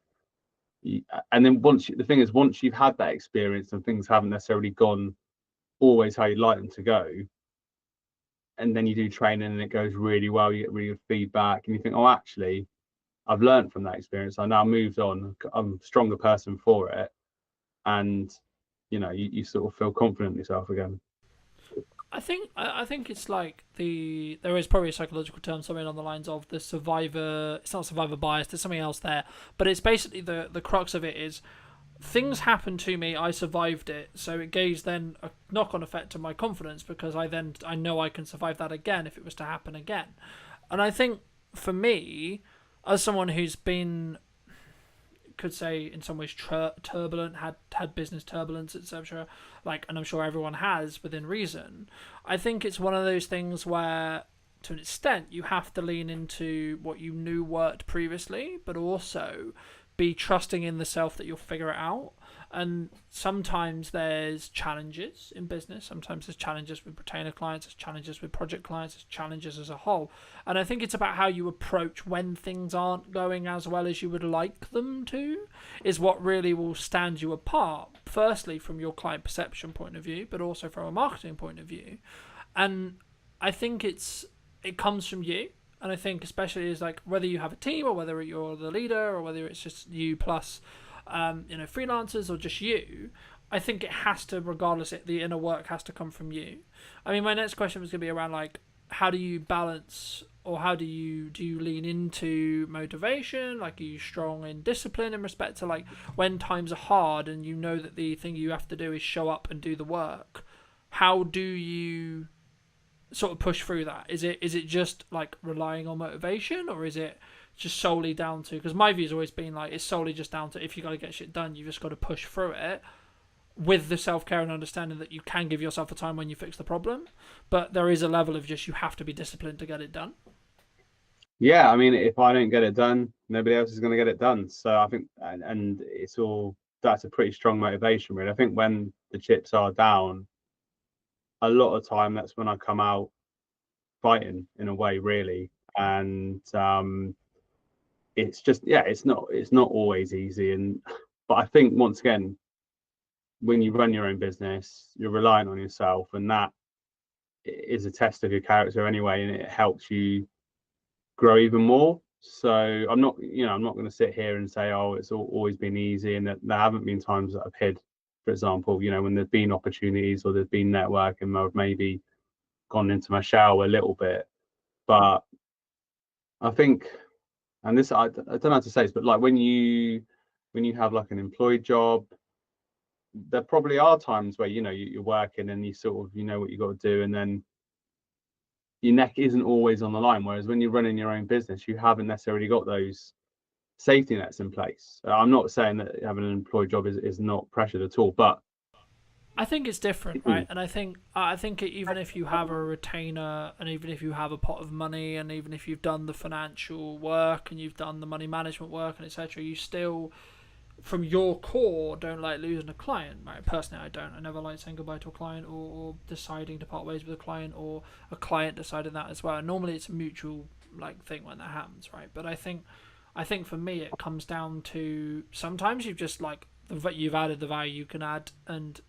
and then once you've had that experience and things haven't necessarily gone always how you'd like them to go, and then you do training and it goes really well, you get really good feedback, and you think, oh, actually I've learned from that experience, I now moved on, I'm a stronger person for it, and you sort of feel confident in yourself again. I think it's like there is probably a psychological term, something on the lines of the survivor. It's not survivor bias. There's something else there, but it's basically the crux of it is things happened to me. I survived it, so it gave then a knock-on effect to my confidence, because I know I can survive that again if it was to happen again. And I think for me, as someone who's been, could say in some ways turbulent, had business turbulence, etc., like, and I'm sure everyone has within reason, I think it's one of those things where to an extent you have to lean into what you knew worked previously, but also be trusting in the self that you'll figure it out. And sometimes there's challenges in business. Sometimes there's challenges with retainer clients, there's challenges with project clients, there's challenges as a whole. And I think it's about how you approach when things aren't going as well as you would like them to, is what really will stand you apart. Firstly, from your client perception point of view, but also from a marketing point of view. And I think it comes from you. And I think especially is like whether you have a team or whether you're the leader or whether it's just you plus freelancers or just you, I think it has to, regardless, the inner work has to come from you. I mean, my next question was going to be around like, how do you balance, or how do you lean into motivation? Like, are you strong in discipline in respect to like when times are hard and you know that the thing you have to do is show up and do the work? How do you sort of push through that? Is it just like relying on motivation, or is it just solely down to, because my view has always been like it's solely just down to, if you got to get shit done, you just got to push through it with the self-care and understanding that you can give yourself a time when you fix the problem, but there is a level of just you have to be disciplined to get it done. Yeah, I mean, if I don't get it done, nobody else is going to get it done. So I think, and it's all, that's a pretty strong motivation, really. I think when the chips are down, a lot of time that's when I come out fighting in a way, really. And it's just, yeah, it's not always easy. And but I think once again, when you run your own business, you're relying on yourself, and that is a test of your character anyway, and it helps you grow even more. So I'm not going to sit here and say, oh, it's always been easy, and that there haven't been times that I've hid, for example, when there's been opportunities or there's been networking, I've maybe gone into my shell a little bit. But I think, and this, I don't know how to say this, but like when you have like an employed job, there probably are times where you're working and you sort of what you got to do, and then your neck isn't always on the line. Whereas when you're running your own business, you haven't necessarily got those safety nets in place. I'm not saying that having an employed job is not pressured at all, but I think it's different, right? And I think even if you have a retainer, and even if you have a pot of money, and even if you've done the financial work and you've done the money management work and etc., you still, from your core, don't like losing a client, right? Personally, I don't. I never like saying goodbye to a client or deciding to part ways with a client, or a client deciding that as well. And normally it's a mutual like thing when that happens, right? But I think for me it comes down to sometimes you've just like you've added the value you can add, and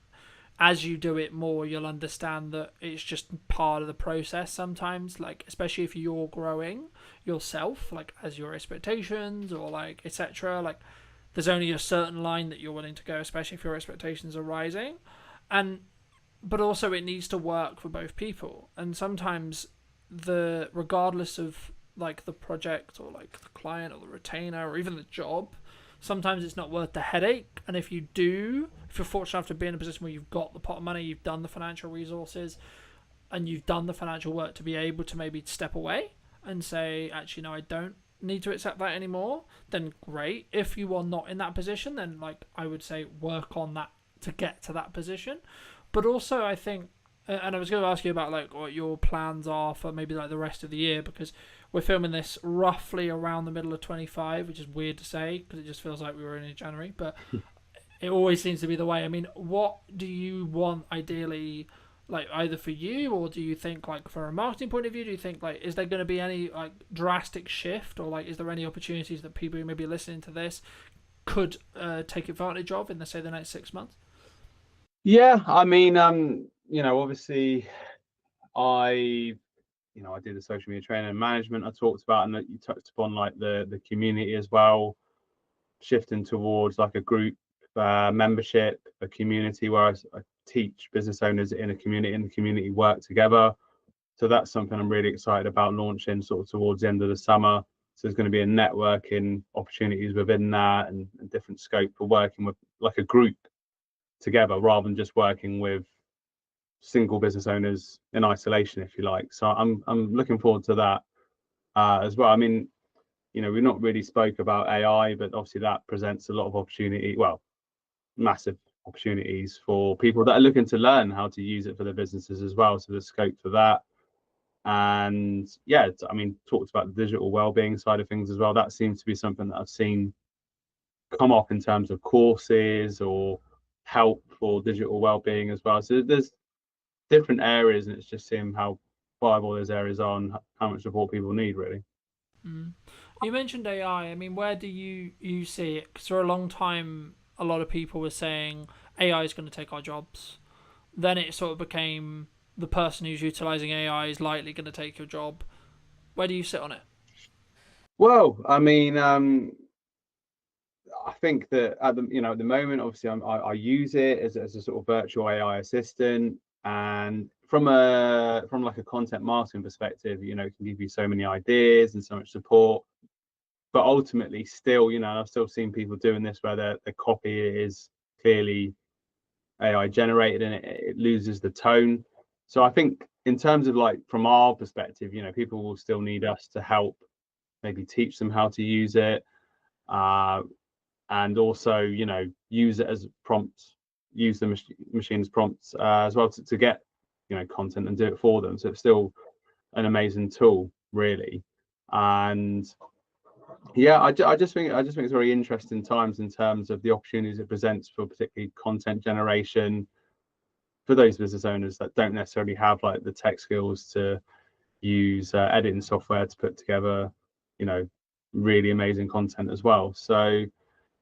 as you do it more, you'll understand that it's just part of the process sometimes, like especially if you're growing yourself, like as your expectations or like etc., like there's only a certain line that you're willing to go, especially if your expectations are rising. But also it needs to work for both people. And sometimes regardless of like the project or like the client or the retainer or even the job, sometimes it's not worth the headache. And if you're fortunate enough to be in a position where you've got the pot of money, you've done the financial resources, and you've done the financial work to be able to maybe step away and say, actually, no, I don't need to accept that anymore, then great. If you are not in that position, then like I would say work on that to get to that position. But also I think, and I was going to ask you about like what your plans are for maybe like the rest of the year, because we're filming this roughly around the middle of 25, which is weird to say because it just feels like we were in January, but it always seems to be the way. I mean, what do you want ideally, like either for you, or do you think like from a marketing point of view, do you think like is there going to be any like drastic shift, or like is there any opportunities that people who may be listening to this could take advantage of in the next 6 months? Yeah, I mean, obviously I did the social media training and management I talked about, and that you touched upon like the community as well, shifting towards like a group membership, a community where I teach business owners in a community, and the community work together. So that's something I'm really excited about launching sort of towards the end of the summer. So there's going to be a networking opportunities within that, and different scope for working with like a group together rather than just working with single business owners in isolation, if you like. So I'm looking forward to that as well. I mean, we've not really spoke about AI, but obviously that presents a lot of opportunity, well, massive opportunities for people that are looking to learn how to use it for their businesses as well. So there's scope for that. And yeah, I mean, talked about the digital well-being side of things as well. That seems to be something that I've seen come up in terms of courses or help for digital well-being as well. So there's different areas, and it's just seeing how viable those areas are and how much support people need, really. You mentioned AI. I mean, where do you see it? Because for a long time, a lot of people were saying AI is going to take our jobs. Then it sort of became the person who's utilizing AI is likely going to take your job. Where do you sit on it? Well, I mean, I think that at the moment, obviously, I use it as a sort of virtual AI assistant, and from like a content marketing perspective, it can give you so many ideas and so much support. But ultimately, still, I've still seen people doing this where the copy is clearly AI generated and it loses the tone. So I think in terms of like from our perspective, people will still need us to help maybe teach them how to use it, and also use it as prompts, use the machine's prompts as well to get content and do it for them. So it's still an amazing tool, really. And yeah, I just think it's very interesting times in terms of the opportunities it presents for particularly content generation for those business owners that don't necessarily have like the tech skills to use editing software to put together really amazing content as well. So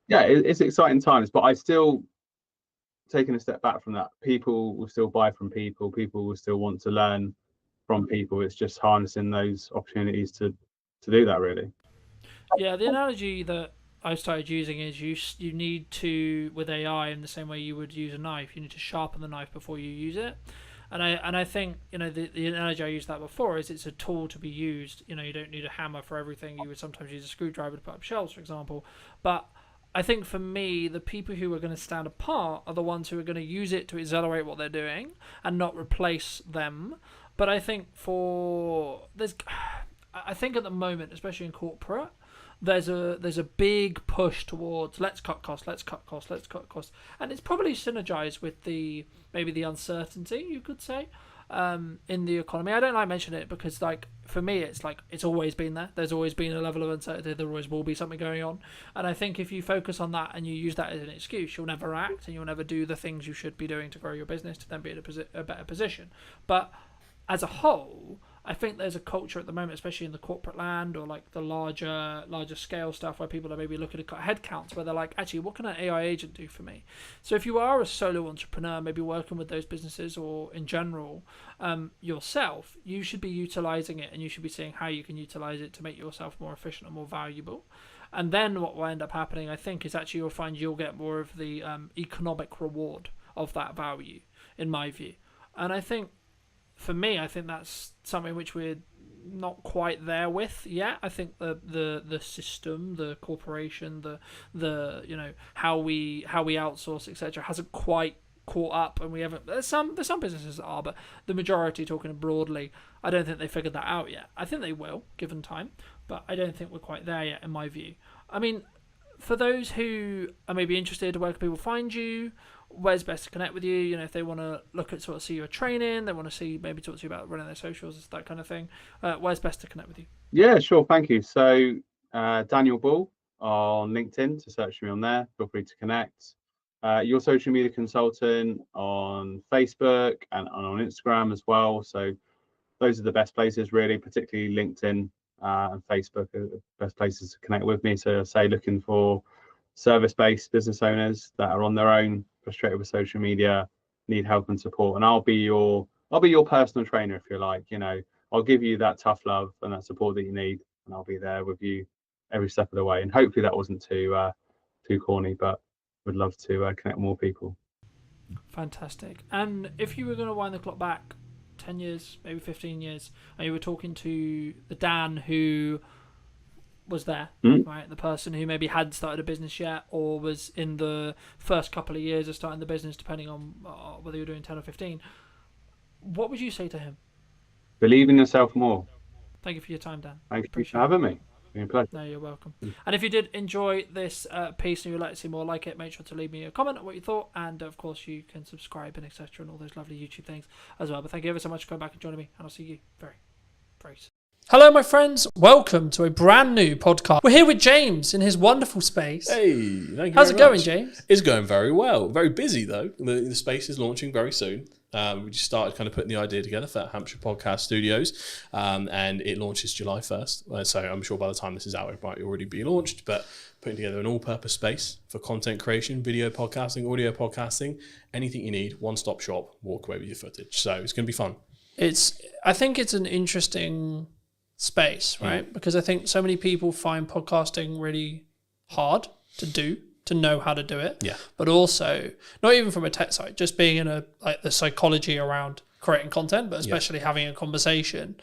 yeah, it's exciting times, but I still, taking a step back from that, people will still buy from people will still want to learn from people. It's just harnessing those opportunities to do that, really. Yeah, the analogy that I started using is you need to, with AI, in the same way you would use a knife, you need to sharpen the knife before you use it. And I think the analogy I used that before is it's a tool to be used. You don't need a hammer for everything. You would sometimes use a screwdriver to put up shelves, for example. But I think for me, the people who are going to stand apart are the ones who are going to use it to accelerate what they're doing and not replace them. But I think I think at the moment, especially in corporate, there's a big push towards let's cut costs, and it's probably synergized with maybe the uncertainty, you could say, in the economy. I don't like mentioning it because, like, for me, it's always been there. There's always been a level of uncertainty. There always will be something going on, and I think if you focus on that and you use that as an excuse, you'll never act and you'll never do the things you should be doing to grow your business to then be in a better position. But as a whole, I think there's a culture at the moment, especially in the corporate land or like the larger scale stuff, where people are maybe looking to cut headcounts, where they're like, actually, what can an AI agent do for me? So if you are a solo entrepreneur, maybe working with those businesses or in general yourself, you should be utilizing it and you should be seeing how you can utilize it to make yourself more efficient and more valuable. And then what will end up happening, I think, is actually you'll get more of the economic reward of that value, in my view. And I think, for me, I think that's something which we're not quite there with yet. I think the system, the corporation, the how we outsource, etc., hasn't quite caught up, and we haven't. There's some businesses that are, but the majority, talking broadly, I don't think they figured that out yet. I think they will, given time, but I don't think we're quite there yet, in my view. I mean, for those who are maybe interested, where can people find you? Where's best to connect with you? If they want to look at sort of see your training, they want to maybe talk to you about running their socials, that kind of thing. Where's best to connect with you? Yeah, sure. Thank you. So Daniel Bull on LinkedIn, to search me on there. Feel free to connect. Your Social Media Consultant on Facebook and on Instagram as well. So those are the best places, really, particularly LinkedIn and Facebook are the best places to connect with me. So say looking for service-based business owners that are on their own, frustrated with social media, need help and support, and I'll be your personal trainer, if you like. I'll give you that tough love and that support that you need, and I'll be there with you every step of the way. And hopefully that wasn't too corny, but would love to connect with more people. Fantastic. And if you were going to wind the clock back 10 years, maybe 15 years, and you were talking to the Dan who was there, right? The person who maybe hadn't started a business yet, or was in the first couple of years of starting the business, depending on whether you're doing 10 or 15. What would you say to him? Believe in yourself more. Thank you for your time, Dan. Thank you for having me. It's been a pleasure. No, you're welcome. And if you did enjoy this piece and you'd like to see more like it, make sure to leave me a comment on what you thought. And of course, you can subscribe and etc. and all those lovely YouTube things as well. But thank you ever so much for coming back and joining me. And I'll see you very, very soon. Hello, my friends. Welcome to a brand new podcast. We're here with James in his wonderful space. Hey, thank you How's it very going, much. James? It's going very well. Very busy though. The space is launching very soon. We just started kind of putting the idea together for Hampshire Podcast Studios, and it launches July 1st. So I'm sure by the time this is out, it might already be launched. But putting together an all-purpose space for content creation, video podcasting, audio podcasting, anything you need, one-stop shop. Walk away with your footage. So it's going to be fun. I think it's an interesting space, right? Because I think so many people find podcasting really hard to do, to know how to do it. Yeah. But also, not even from a tech side, just being in the psychology around creating content, but especially having a conversation.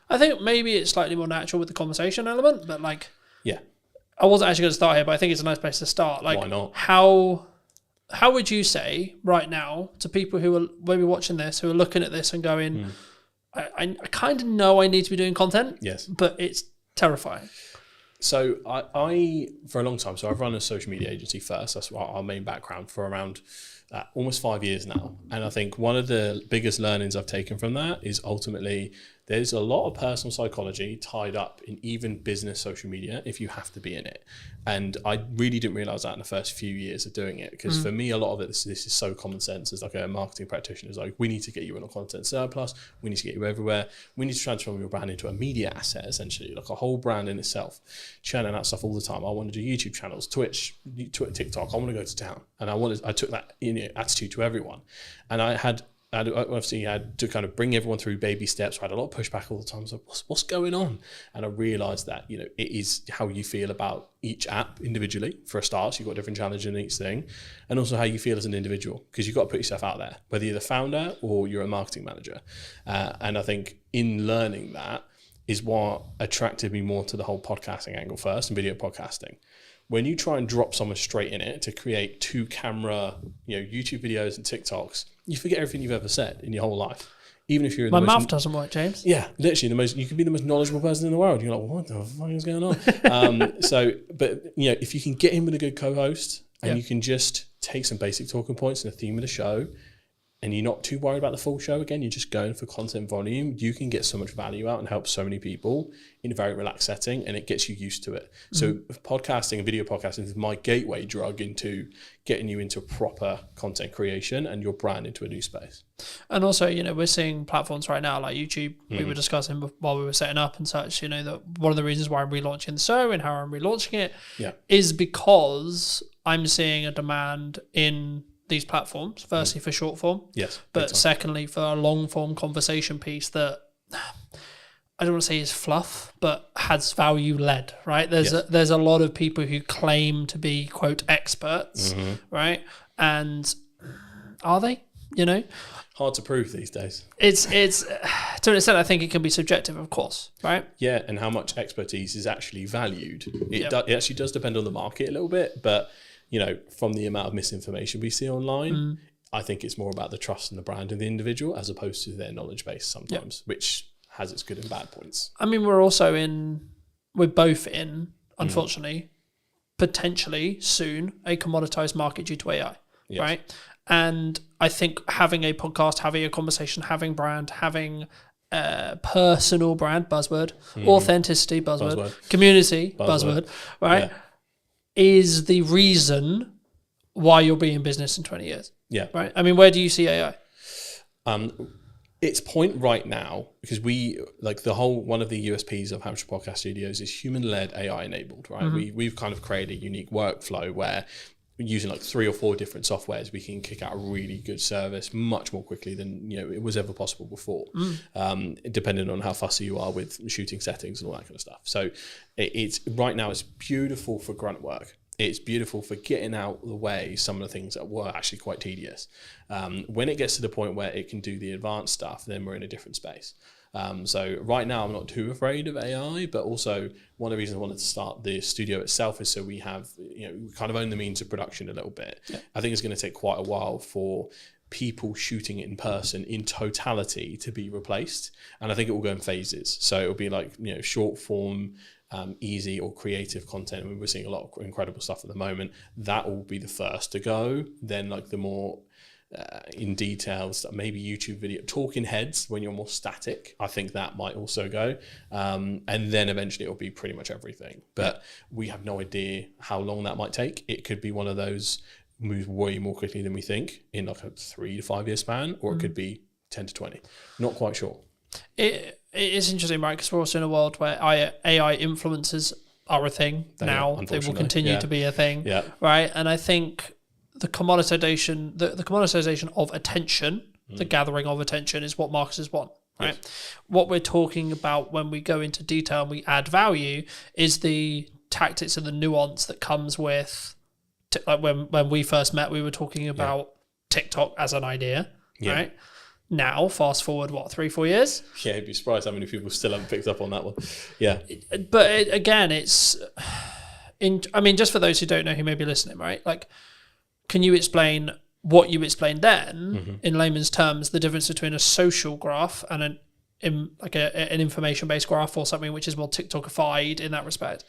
I think maybe it's slightly more natural with the conversation element, but Yeah. I wasn't actually going to start here, but I think it's a nice place to start. Why not? How would you say right now to people who are maybe watching this, who are looking at this and going, I kind of know I need to be doing content, Yes. but it's terrifying. So I for a long time, so I've run a social media agency first. That's our main background for around almost 5 years now. And I think one of the biggest learnings I've taken from that is ultimately there's a lot of personal psychology tied up in even business social media if you have to be in it. And I really didn't realize that in the first few years of doing it, because for me, a lot of it, this is so common sense as like a marketing practitioner. Is like, we need to get you in a content surplus. We need to get you everywhere. We need to transform your brand into a media asset, essentially, like a whole brand in itself, churning out stuff all the time. I want to do YouTube channels, Twitch, TikTok. I want to go to town. And I took that attitude to everyone. And I obviously had to kind of bring everyone through baby steps. I had a lot of pushback all the time. I was like, what's going on? And I realized that, it is how you feel about each app individually for a start. So you've got different challenges in each thing. And also how you feel as an individual, because you've got to put yourself out there, whether you're the founder or you're a marketing manager. And I think in learning that is what attracted me more to the whole podcasting angle first and video podcasting. When you try and drop someone straight in it to create 2-camera, YouTube videos and TikToks, you forget everything you've ever said in your whole life. Even if you're My mouth doesn't work, James. Yeah, literally you can be the most knowledgeable person in the world. You're like, what the fuck is going on? But if you can get in with a good co-host and you can just take some basic talking points and the theme of the show, and you're not too worried about the full show, again, you're just going for content volume, you can get so much value out and help so many people in a very relaxed setting, and it gets you used to it. So podcasting and video podcasting is my gateway drug into getting you into proper content creation and your brand into a new space. And also, we're seeing platforms right now like YouTube. We were discussing while we were setting up and such, that one of the reasons why I'm relaunching the show and how I'm relaunching it is because I'm seeing a demand in these platforms, firstly for short form, but secondly for a long form conversation piece that I don't want to say is fluff, but has value led, right? There's a lot of people who claim to be quote experts, right? And are they? Hard to prove these days. It's to an extent I think it can be subjective, of course, right? Yeah, and how much expertise is actually valued. It actually does depend on the market a little bit, but from the amount of misinformation we see online, I think it's more about the trust and the brand of the individual as opposed to their knowledge base sometimes, which has its good and bad points. I mean, we're both in, unfortunately, potentially soon, a commoditized market due to AI, right? And I think having a podcast, having a conversation, having brand, having personal brand, buzzword, authenticity, buzzword, community, buzzword, right? Is the reason why you'll be in business in 20 years. Yeah. Right. I mean, where do you see AI? Its point right now, because one of the USPs of Hampshire Podcast Studios is human-led AI enabled, right? We've kind of created a unique workflow where using 3 or 4 different softwares, we can kick out a really good service much more quickly than it was ever possible before, depending on how fussy you are with shooting settings and all that kind of stuff. So it's right now it's beautiful for grunt work. It's beautiful for getting out of the way some of the things that were actually quite tedious. When it gets to the point where it can do the advanced stuff, then we're in a different space. So right now I'm not too afraid of AI, but also one of the reasons I wanted to start the studio itself is so we have, we kind of own the means of production a little bit. I think it's going to take quite a while for people shooting it in person in totality to be replaced. And I think it will go in phases. So it'll be short form, easy or creative content. I mean, we're seeing a lot of incredible stuff at the moment. That will be the first to go. Then the more in details, maybe YouTube video, talking heads when you're more static. I think that might also go. And then eventually it'll be pretty much everything. But we have no idea how long that might take. It could be one of those moves way more quickly than we think in like a 3 to 5 year span, or it could be 10 to 20. Not quite sure. It is interesting, right? Because we're also in a world where AI influencers are a thing now. They will continue to be a thing, right? And I think the commoditization, the commoditization of attention, the gathering of attention, is what marketers want, right? Yes. What we're talking about when we go into detail and we add value is the tactics and the nuance that comes with, like when we first met, we were talking about TikTok as an idea, right? Now, fast forward, 3-4 years? Yeah, you'd be surprised how many people still haven't picked up on that one. Yeah. But again, it's, just for those who don't know who may be listening, right? Like, can you explain what you explained then, in layman's terms, the difference between a social graph and an information-based graph, or something which is more TikTokified in that respect?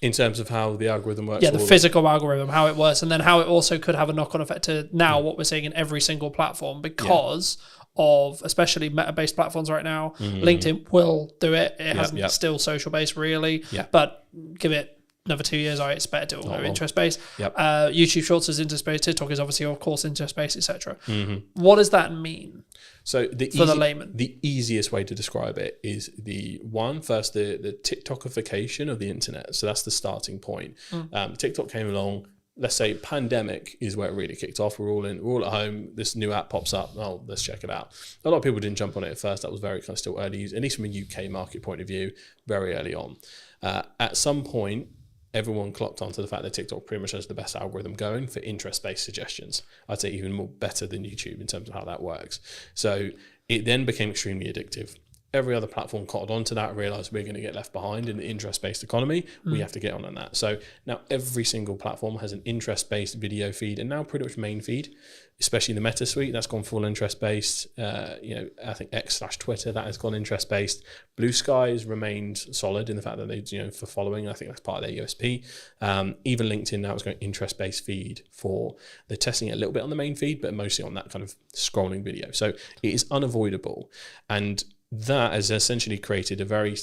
In terms of how the algorithm works? Yeah, the physical algorithm, how it works, and then how it also could have a knock-on effect to now what we're seeing in every single platform because of especially meta-based platforms right now. LinkedIn will do it. It hasn't still social-based really, but give it another 2 years, I expect it will go interest-based. YouTube Shorts is interest-based. TikTok is obviously, of course, interest-based, etc. What does that mean? So for the layman, the easiest way to describe it is the TikTokification of the internet. So that's the starting point. TikTok came along. Let's say pandemic is where it really kicked off. We're all at home. This new app pops up. Oh, let's check it out. A lot of people didn't jump on it at first. That was very kind of still early, at least from a UK market point of view, very early on. At some point, everyone clocked onto the fact that TikTok pretty much has the best algorithm going for interest-based suggestions. I'd say even more better than YouTube in terms of how that works. So it then became extremely addictive. Every other platform caught on to that, realized we're going to get left behind in the interest-based economy. We have to get on that. So now every single platform has an interest-based video feed, and now pretty much main feed, especially the Meta suite, that's gone full interest-based. I think X/Twitter, that has gone interest-based. Blue Sky has remained solid in the fact that they, for following, I think that's part of their USP. Even LinkedIn now is going interest-based feed they're testing it a little bit on the main feed, but mostly on that kind of scrolling video. So it is unavoidable. And that has essentially created a very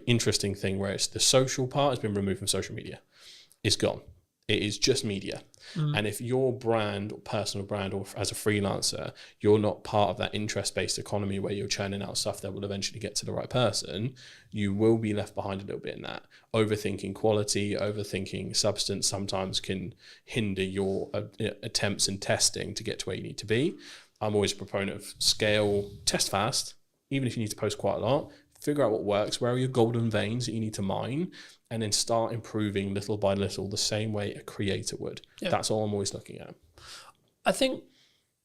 interesting thing where it's the social part has been removed from social media. It's gone. It is just media. And if your brand, or personal brand, or as a freelancer, you're not part of that interest-based economy where you're churning out stuff that will eventually get to the right person, you will be left behind a little bit in that. Overthinking quality, overthinking substance sometimes can hinder your attempts and testing to get to where you need to be. I'm always a proponent of scale, test fast. Even if you need to post quite a lot, figure out what works, where are your golden veins that you need to mine, and then start improving little by little the same way a creator would. That's all I'm always looking at. I think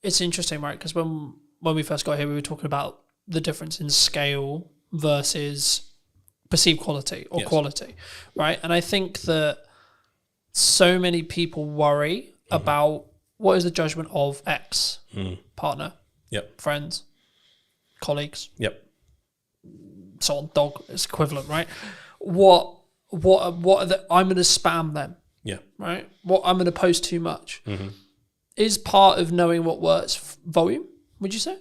it's interesting, right? Because when we first got here, we were talking about the difference in scale versus perceived quality or quality, right? And I think that so many people worry about what is the judgment of X partner, friends, colleagues, so on, dog is equivalent, right? What are the, I'm going to spam them, right? What I'm going to post too much is part of knowing what works. Volume, would you say?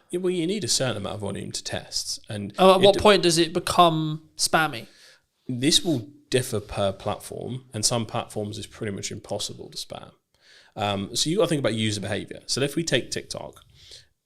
Yeah, well, you need a certain amount of volume to test, and at what point does it become spammy? This will differ per platform, and some platforms is pretty much impossible to spam. So you got to think about user behavior. So if we take TikTok,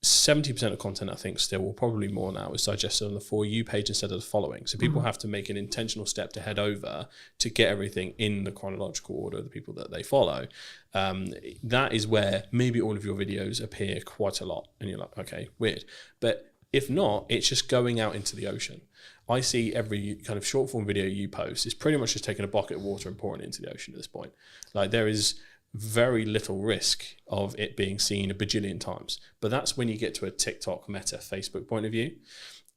70% of content, I think still, or probably more now, is digested on the For You page instead of the following. So people have to make an intentional step to head over to get everything in the chronological order of the people that they follow. That is where maybe all of your videos appear quite a lot. And you're like, okay, weird. But if not, it's just going out into the ocean. I see every kind of short form video you post is pretty much just taking a bucket of water and pouring it into the ocean at this point. Like there is very little risk of it being seen a bajillion times. But that's when you get to a TikTok, Meta, Facebook point of view.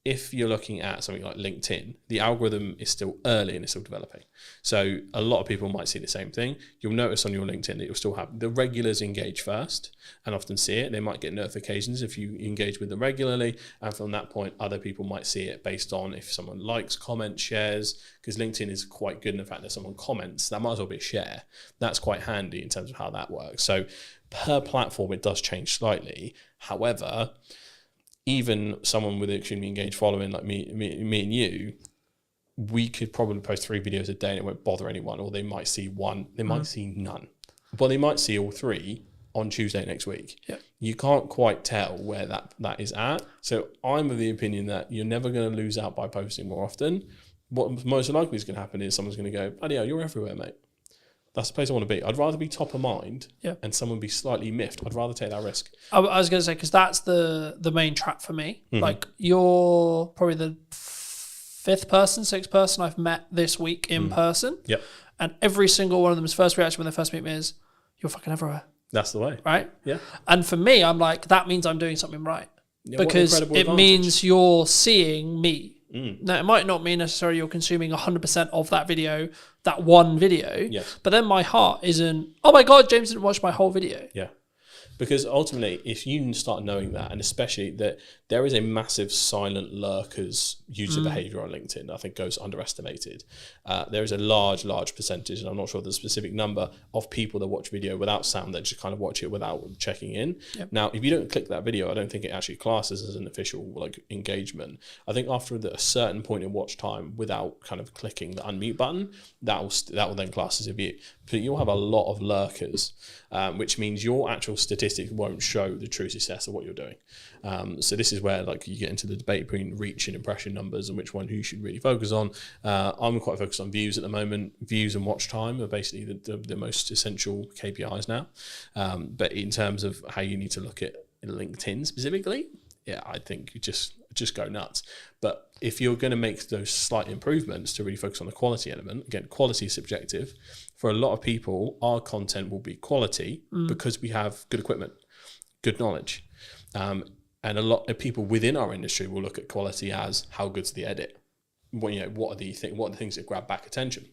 If you're looking at something like LinkedIn, the algorithm is still early and it's still developing. So a lot of people might see the same thing. You'll notice on your LinkedIn that you'll still have the regulars engage first and often see it. They might get notifications if you engage with them regularly. And from that point, other people might see it based on if someone likes, comments, shares, because LinkedIn is quite good in the fact that someone comments, that might as well be a share. That's quite handy in terms of how that works. So per platform, it does change slightly. However, even someone with an extremely engaged following like me and you, we could probably post 3 videos a day and it won't bother anyone, or they might see one, they might see none, but they might see all 3 on Tuesday next week. Yeah. You can't quite tell where that is at. So I'm of the opinion that you're never going to lose out by posting more often. What most likely is going to happen is someone's going to go, bloody hell, you're everywhere, mate. That's the place I want to be. I'd rather be top of mind and someone be slightly miffed. I'd rather take that risk. I was going to say, because that's the main trap for me. Like, you're probably the 5th person, 6th person I've met this week in person. Yep. And every single one of them's first reaction when they first meet me is, you're fucking everywhere. That's the way. Right? Yeah. And for me, I'm like, that means I'm doing something right. Yeah, what an because incredible it advantage. means you're seeing me. Now, it might not mean necessarily you're consuming 100% of that video, that one video. Yes. But then my heart isn't, oh my God, James didn't watch my whole video. Yeah. Because ultimately, if you start knowing that, and especially that there is a massive silent lurkers user behavior on LinkedIn, I think goes underestimated. There is a large percentage, and I'm not sure the specific number, of people that watch video without sound that just kind of watch it without checking in. Yep. Now, if you don't click that video, I don't think it actually classes as an official like engagement. I think after a certain point in watch time, without kind of clicking the unmute button, that will then class as a view. But you'll have a lot of lurkers, which means your actual statistics won't show the true success of what you're doing. So this is where like you get into the debate between reach and impression numbers and which one you should really focus on. I'm quite focused on views at the moment. Views and watch time are basically the most essential KPIs now. But in terms of how you need to look at LinkedIn specifically, yeah, I think you just go nuts. But if you're going to make those slight improvements to really focus on the quality element, again, quality is subjective. For a lot of people, our content will be quality because we have good equipment, good knowledge. And a lot of people within our industry will look at quality as how good's the edit. What are the things that grab back attention?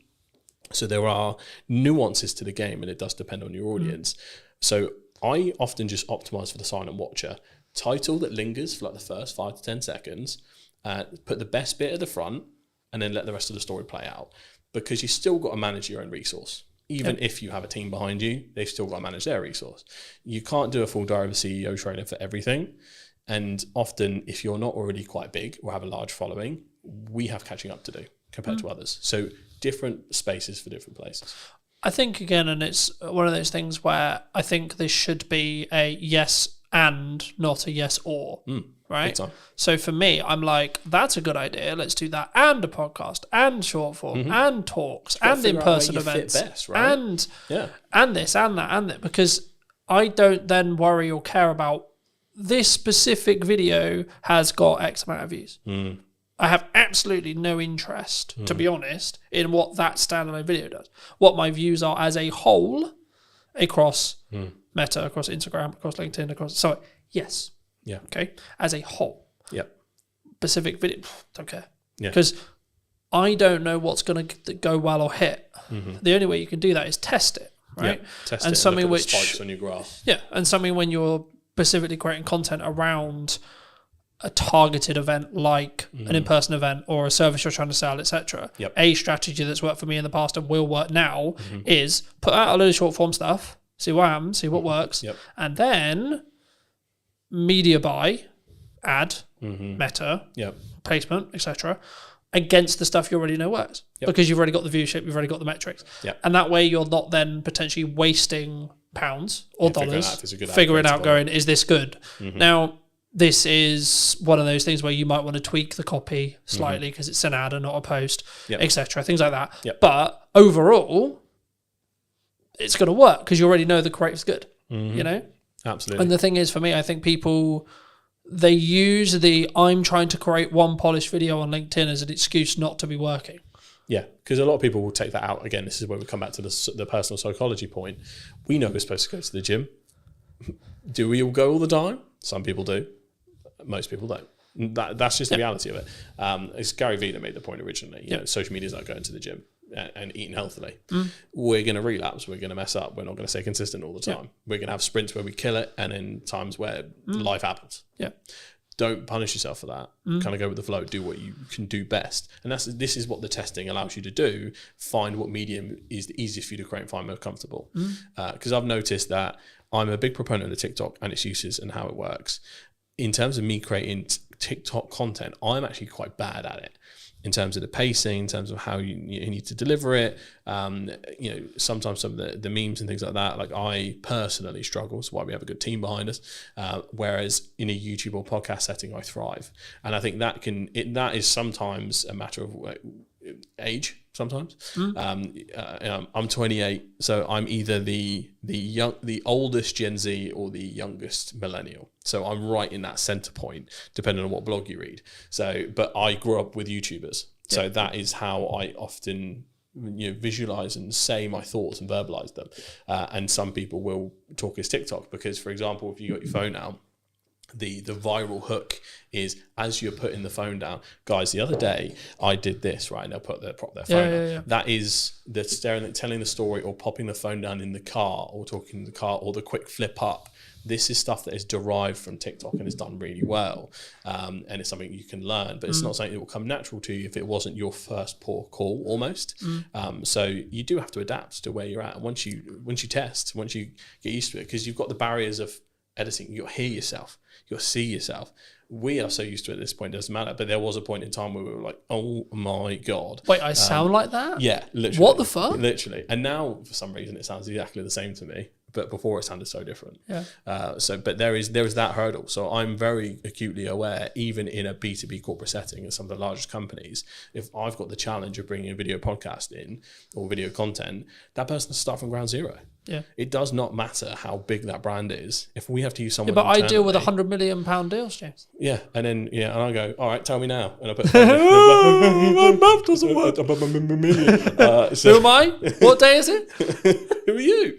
So there are nuances to the game, and it does depend on your audience. So I often just optimize for the silent watcher. Title that lingers for like the first 5 to 10 seconds, put the best bit at the front, and then let the rest of the story play out. Because you still got to manage your own resource. Even if you have a team behind you, they've still got to manage their resource. You can't do a full Diary of a CEO trailer for everything. And often, if you're not already quite big or have a large following, we have catching up to do compared to others. So different spaces for different places. I think, again, and it's one of those things where I think this should be a yes and not a yes or, right? So for me, I'm like, that's a good idea. Let's do that. And a podcast and short form and talks and in-person events best, right? and this and that and that, because I don't then worry or care about this specific video has got X amount of views. I have absolutely no interest, to be honest, in what that standalone video does. What my views are as a whole across Meta, across Instagram, across LinkedIn, yes. Yeah. Okay. As a whole. Yep. Specific video, don't care. Yeah. Because I don't know what's going to go well or hit. The only way you can do that is test it, right? Yeah. Test and it something and look at which the spikes on your graph. Yeah, and something when you're specifically creating content around a targeted event like an in-person event or a service you're trying to sell, etc. Yep. A strategy that's worked for me in the past and will work now is put out a load of short form stuff, see what happens, see what works, and then media buy, ad, Meta, placement, etc. against the stuff you already know works because you've already got the viewership, you've already got the metrics, and that way you're not then potentially wasting pounds or dollars figuring out going, is this good? Now, this is one of those things where you might want to tweak the copy slightly because it's an ad and not a post, etc. Things like that. But overall, it's going to work because you already know the creative's good. You know? Absolutely. And the thing is, for me, I think people, they use the I'm trying to create one polished video on LinkedIn as an excuse not to be working. Yeah, because a lot of people will take that out. Again, this is where we come back to the personal psychology point. We know we're supposed to go to the gym. Do we all go all the time? Some people do. Most people don't. That's just the reality of it. It's Gary Vee that made the point originally. You know, social media is like going to the gym and eating healthily. We're going to relapse. We're going to mess up. We're not going to stay consistent all the time. We're going to have sprints where we kill it and then times where life happens. don't punish yourself for that. Kind of go with the flow, do what you can do best. And this is what the testing allows you to do. Find what medium is the easiest for you to create and find most comfortable. Because I've noticed that I'm a big proponent of TikTok and its uses and how it works. In terms of me creating TikTok content, I'm actually quite bad at it. In terms of the pacing, in terms of how you need to deliver it, sometimes some of the memes and things like that, like I personally struggle. So why we have a good team behind us. Whereas in a YouTube or podcast setting, I thrive, and I think that is sometimes a matter of age. Sometimes I'm 28, so I'm either the oldest Gen Z or the youngest millennial. So I'm right in that center point, depending on what blog you read. So, but I grew up with YouTubers, so that is how I often visualize and say my thoughts and verbalize them. And some people will talk as TikTok because, for example, if you got your phone out, the viral hook is as you're putting the phone down. Guys, the other day I did this, right? And they'll prop their phone down. Yeah. That is the telling the story or popping the phone down in the car or talking in the car or the quick flip up. This is stuff that is derived from TikTok and is done really well. And it's something you can learn, but it's not something that will come natural to you if it wasn't your first port of call almost. So you do have to adapt to where you're at. And once you test, once you get used to it, because you've got the barriers of editing, you'll hear yourself, you'll see yourself. We are so used to it at this point, it doesn't matter. But there was a point in time where we were like, oh my God. Wait, I sound like that? Yeah, literally. What the fuck? Literally. And now, for some reason, it sounds exactly the same to me. But before it sounded so different. Yeah. But there is that hurdle. So I'm very acutely aware, even in a B2B corporate setting at some of the largest companies, if I've got the challenge of bringing a video podcast in or video content, that person has to start from ground zero. Yeah. It does not matter how big that brand is. If we have to use someone, but I deal with internally- £100 million deals, James. Yeah, and then and I go, all right, tell me now, and I put my mouth doesn't work. Who am I? What day is it? Who are you?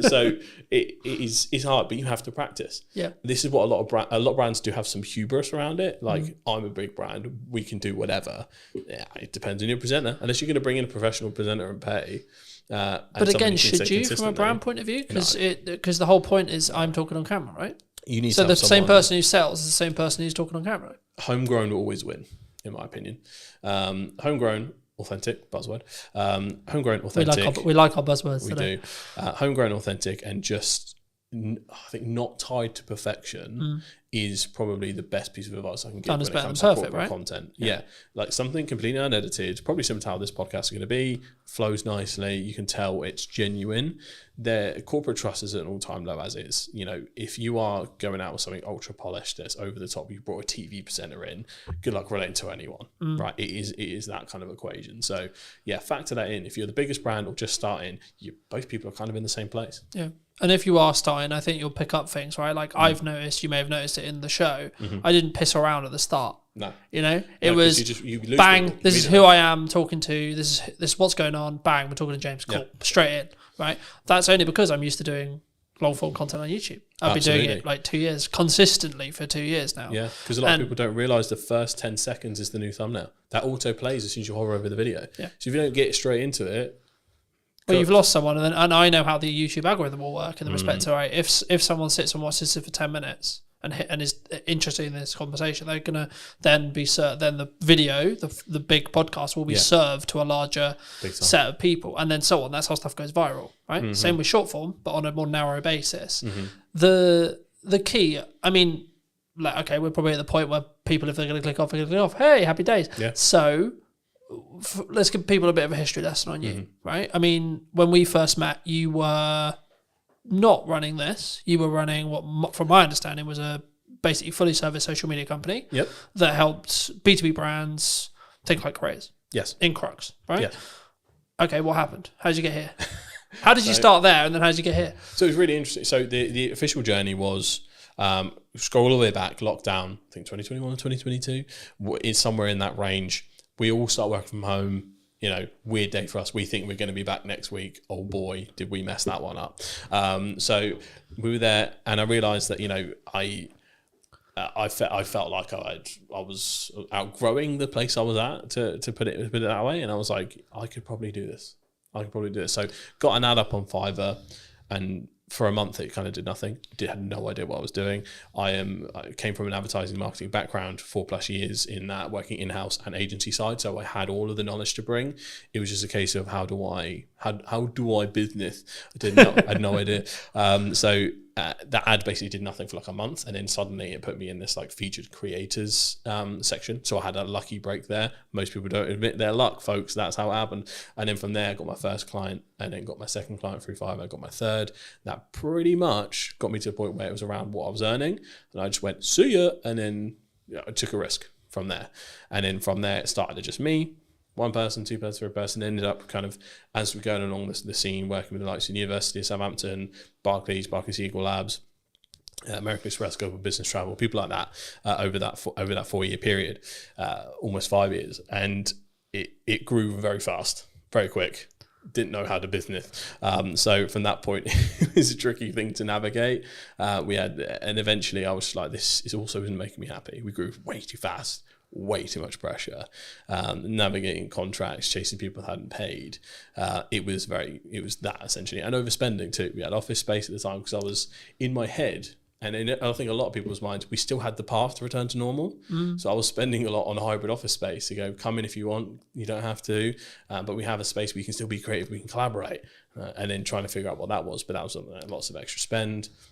So it's hard, but you have to practice. Yeah. This is what a lot of brands do have some hubris around it. Like I'm a big brand, we can do whatever. Yeah, it depends on your presenter. Unless you're going to bring in a professional presenter and pay. But again, should you, from a brand point of view? Because the whole point is I'm talking on camera, right? You need so to the have same someone- person who sells is the same person who's talking on camera. Homegrown will always win, in my opinion. Homegrown, authentic, buzzword. Homegrown, authentic. We like our buzzwords We today. do. Homegrown, authentic, and just, I think, not tied to perfection is probably the best piece of advice I can give Done when is it better comes than to perfect, corporate right? content. Yeah, like something completely unedited, probably similar to how this podcast is going to be, flows nicely. You can tell it's genuine. Their corporate trust is at an all-time low as is. If you are going out with something ultra polished that's over the top, you brought a TV presenter in, good luck relating to anyone, right? It is that kind of equation. So yeah, factor that in. If you're the biggest brand or just starting, both people are kind of in the same place. Yeah. And if you are starting, I think you'll pick up things, right? Like I've noticed, you may have noticed it in the show. I didn't piss around at the start. No. It was you lose bang, people this is who I am talking to, this is what's going on, bang, we're talking to James, cool, straight in, right? That's only because I'm used to doing long form content on YouTube. I've been doing it like 2 years, consistently for 2 years now. Yeah, because a lot of people don't realise the first 10 seconds is the new thumbnail. That auto plays as soon as you hover over the video. Yeah. So if you don't get straight into it, well, you've lost someone, and I know how the YouTube algorithm will work in the respect to, right, if someone sits and watches it for 10 minutes and is interested in this conversation, they're gonna then be then the video, the big podcast will be served to a larger set of people, and then so on. That's how stuff goes viral, right? Same with short form, but on a more narrow basis. The key, I mean, like, okay, we're probably at the point where people, if they're gonna click off, they're gonna click off. Hey, happy days. Yeah. So let's give people a bit of a history lesson on you, right? I mean, when we first met, you were not running this. You were running what, from my understanding, was a basically fully serviced social media company that helped B2B brands think like creators. Yes. In Crux, right? Yes. Okay, what happened? How did you get here? How did you start there, and then how did you get here? So it was really interesting. So the official journey was, scroll all the way back, lockdown, I think 2021 or 2022, is somewhere in that range. We all start working from home. Weird day for us. We think we're going to be back next week. Oh boy, did we mess that one up. So we were there, and I realised that, I felt like I was outgrowing the place I was at, to put it that way. And I was like, I could probably do this. So got an ad up on Fiverr, and for a month, it kind of did nothing. Had no idea what I was doing. I came from an advertising marketing background, 4+ years in that, working in-house and agency side. So I had all of the knowledge to bring. It was just a case of how do I business? I didn't know. I had no idea. That ad basically did nothing for like a month, and then suddenly it put me in this like featured creators section. So I had a lucky break there. Most people don't admit their luck, folks. That's how it happened. And then from there, I got my first client, and then got my second client through Fiverr. I got my third. That pretty much got me to a point where it was around what I was earning, and I just went see ya, and then I took a risk from there. And then from there, it started to just me. One person, two person, third person, ended up kind of, as we're going along the scene, working with the likes of the University of Southampton, Barclays Eagle Labs, American Express, Global Business Travel, people like that, over that 4-year period, almost 5 years. And it grew very fast, very quick. Didn't know how to business. So from that point, it was a tricky thing to navigate. And eventually I was just like, this is also isn't making me happy. We grew way too fast. Way too much pressure, navigating contracts, chasing people that hadn't paid. It was that essentially, and overspending too. We had office space at the time because I was in my head, and I think a lot of people's minds, we still had the path to return to normal. So I was spending a lot on a hybrid office space to go, come in if you want, you don't have to, but we have a space where you can still be creative, we can collaborate. And then trying to figure out what that was, but that was lots of extra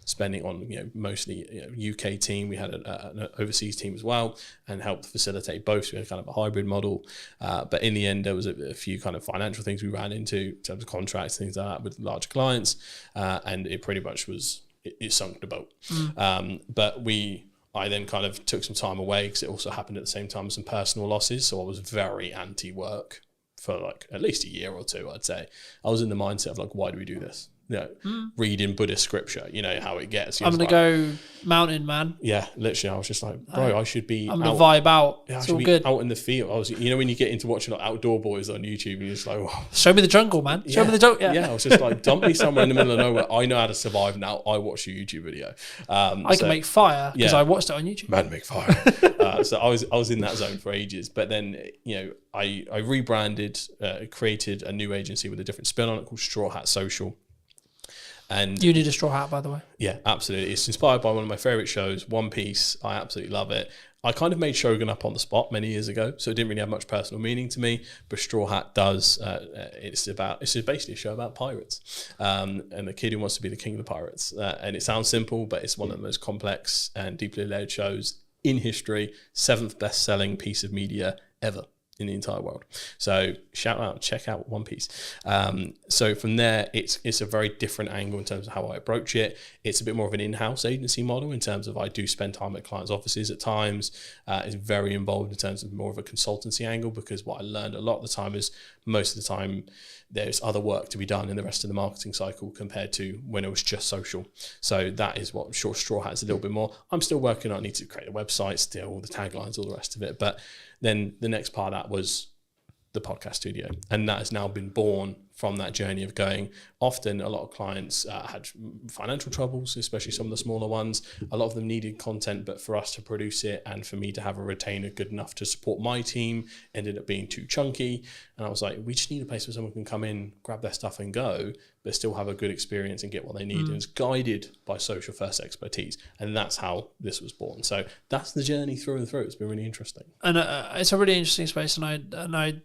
spending on mostly UK team. We had an overseas team as well, and helped facilitate both. So we had kind of a hybrid model, but in the end there was a few kind of financial things we ran into in terms of contracts, things like that with larger clients, and it pretty much was it sunk the boat. But I then kind of took some time away because it also happened at the same time as some personal losses, so I was very anti-work for like at least a year or two, I'd say. I was in the mindset of like, why do we do this? Reading Buddhist scripture, how it gets. I'm going to go mountain, man. Yeah, literally. I was just like, bro, I should be I'm going to vibe out. Yeah, it's all good. Out in the field. I was, when you get into watching like Outdoor Boys on YouTube, and you're just like, oh. Show me the jungle, man. Show me the jungle. Yeah, I was just like, dump me somewhere in the middle of nowhere. I know how to survive now. I watch your YouTube video. I can make fire because I watched it on YouTube. Man, make fire. So I was in that zone for ages. But then, I rebranded, created a new agency with a different spin on it called Straw Hat Social. And you need a straw hat, by the way. Yeah, absolutely. It's inspired by one of my favorite shows, One Piece. I absolutely love it. I kind of made Shogun up on the spot many years ago, so it didn't really have much personal meaning to me. But Straw Hat does. It's basically a show about pirates, and the kid who wants to be the king of the pirates. And it sounds simple, but it's one of the most complex and deeply layered shows in history. 7th best-selling piece of media ever in the entire world. So shout out, check out One Piece. So from there, it's a very different angle in terms of how I approach it. It's a bit more of an in-house agency model in terms of I do spend time at clients' offices at times. It's very involved in terms of more of a consultancy angle, because what I learned a lot of the time is most of the time there's other work to be done in the rest of the marketing cycle compared to when it was just social. So that is what Straw Hat is a little bit more. I'm still working on, I need to create a website still, all the taglines, all the rest of it. But then the next part of that was the podcast studio. And that has now been born from that journey of going. Often a lot of clients had financial troubles, especially some of the smaller ones. A lot of them needed content, but for us to produce it and for me to have a retainer good enough to support my team ended up being too chunky. And I was like, we just need a place where someone can come in, grab their stuff and go, but still have a good experience and get what they need. And it's guided by social first expertise. And that's how this was born. So that's the journey through and through. It's been really interesting. And it's a really interesting space. And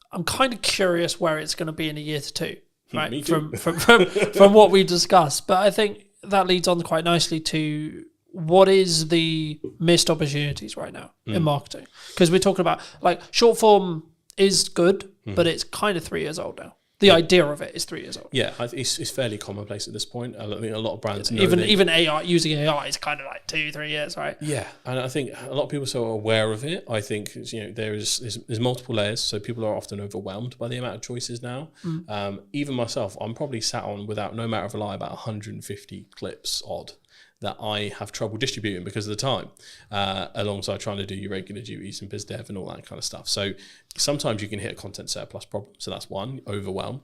I'm kind of curious where it's going to be in a year to two, right? Me too. From what we discussed. But I think that leads on quite nicely to what is the missed opportunities right now in marketing? Because we're talking about like short form is good, but it's kind of 3 years old now. The idea of it is 3 years old. Yeah, it's fairly commonplace at this point. I think a lot of brands know even AI, using AI is kind of like 2-3 years, right? Yeah, and I think a lot of people are so aware of it. I think there's multiple layers, so people are often overwhelmed by the amount of choices now. Even myself, I'm probably sat on, without no matter of a lie, about 150 clips odd that I have trouble distributing because of the time, alongside trying to do your regular duties and biz dev and all that kind of stuff. So sometimes you can hit a content surplus problem. So that's one, overwhelm.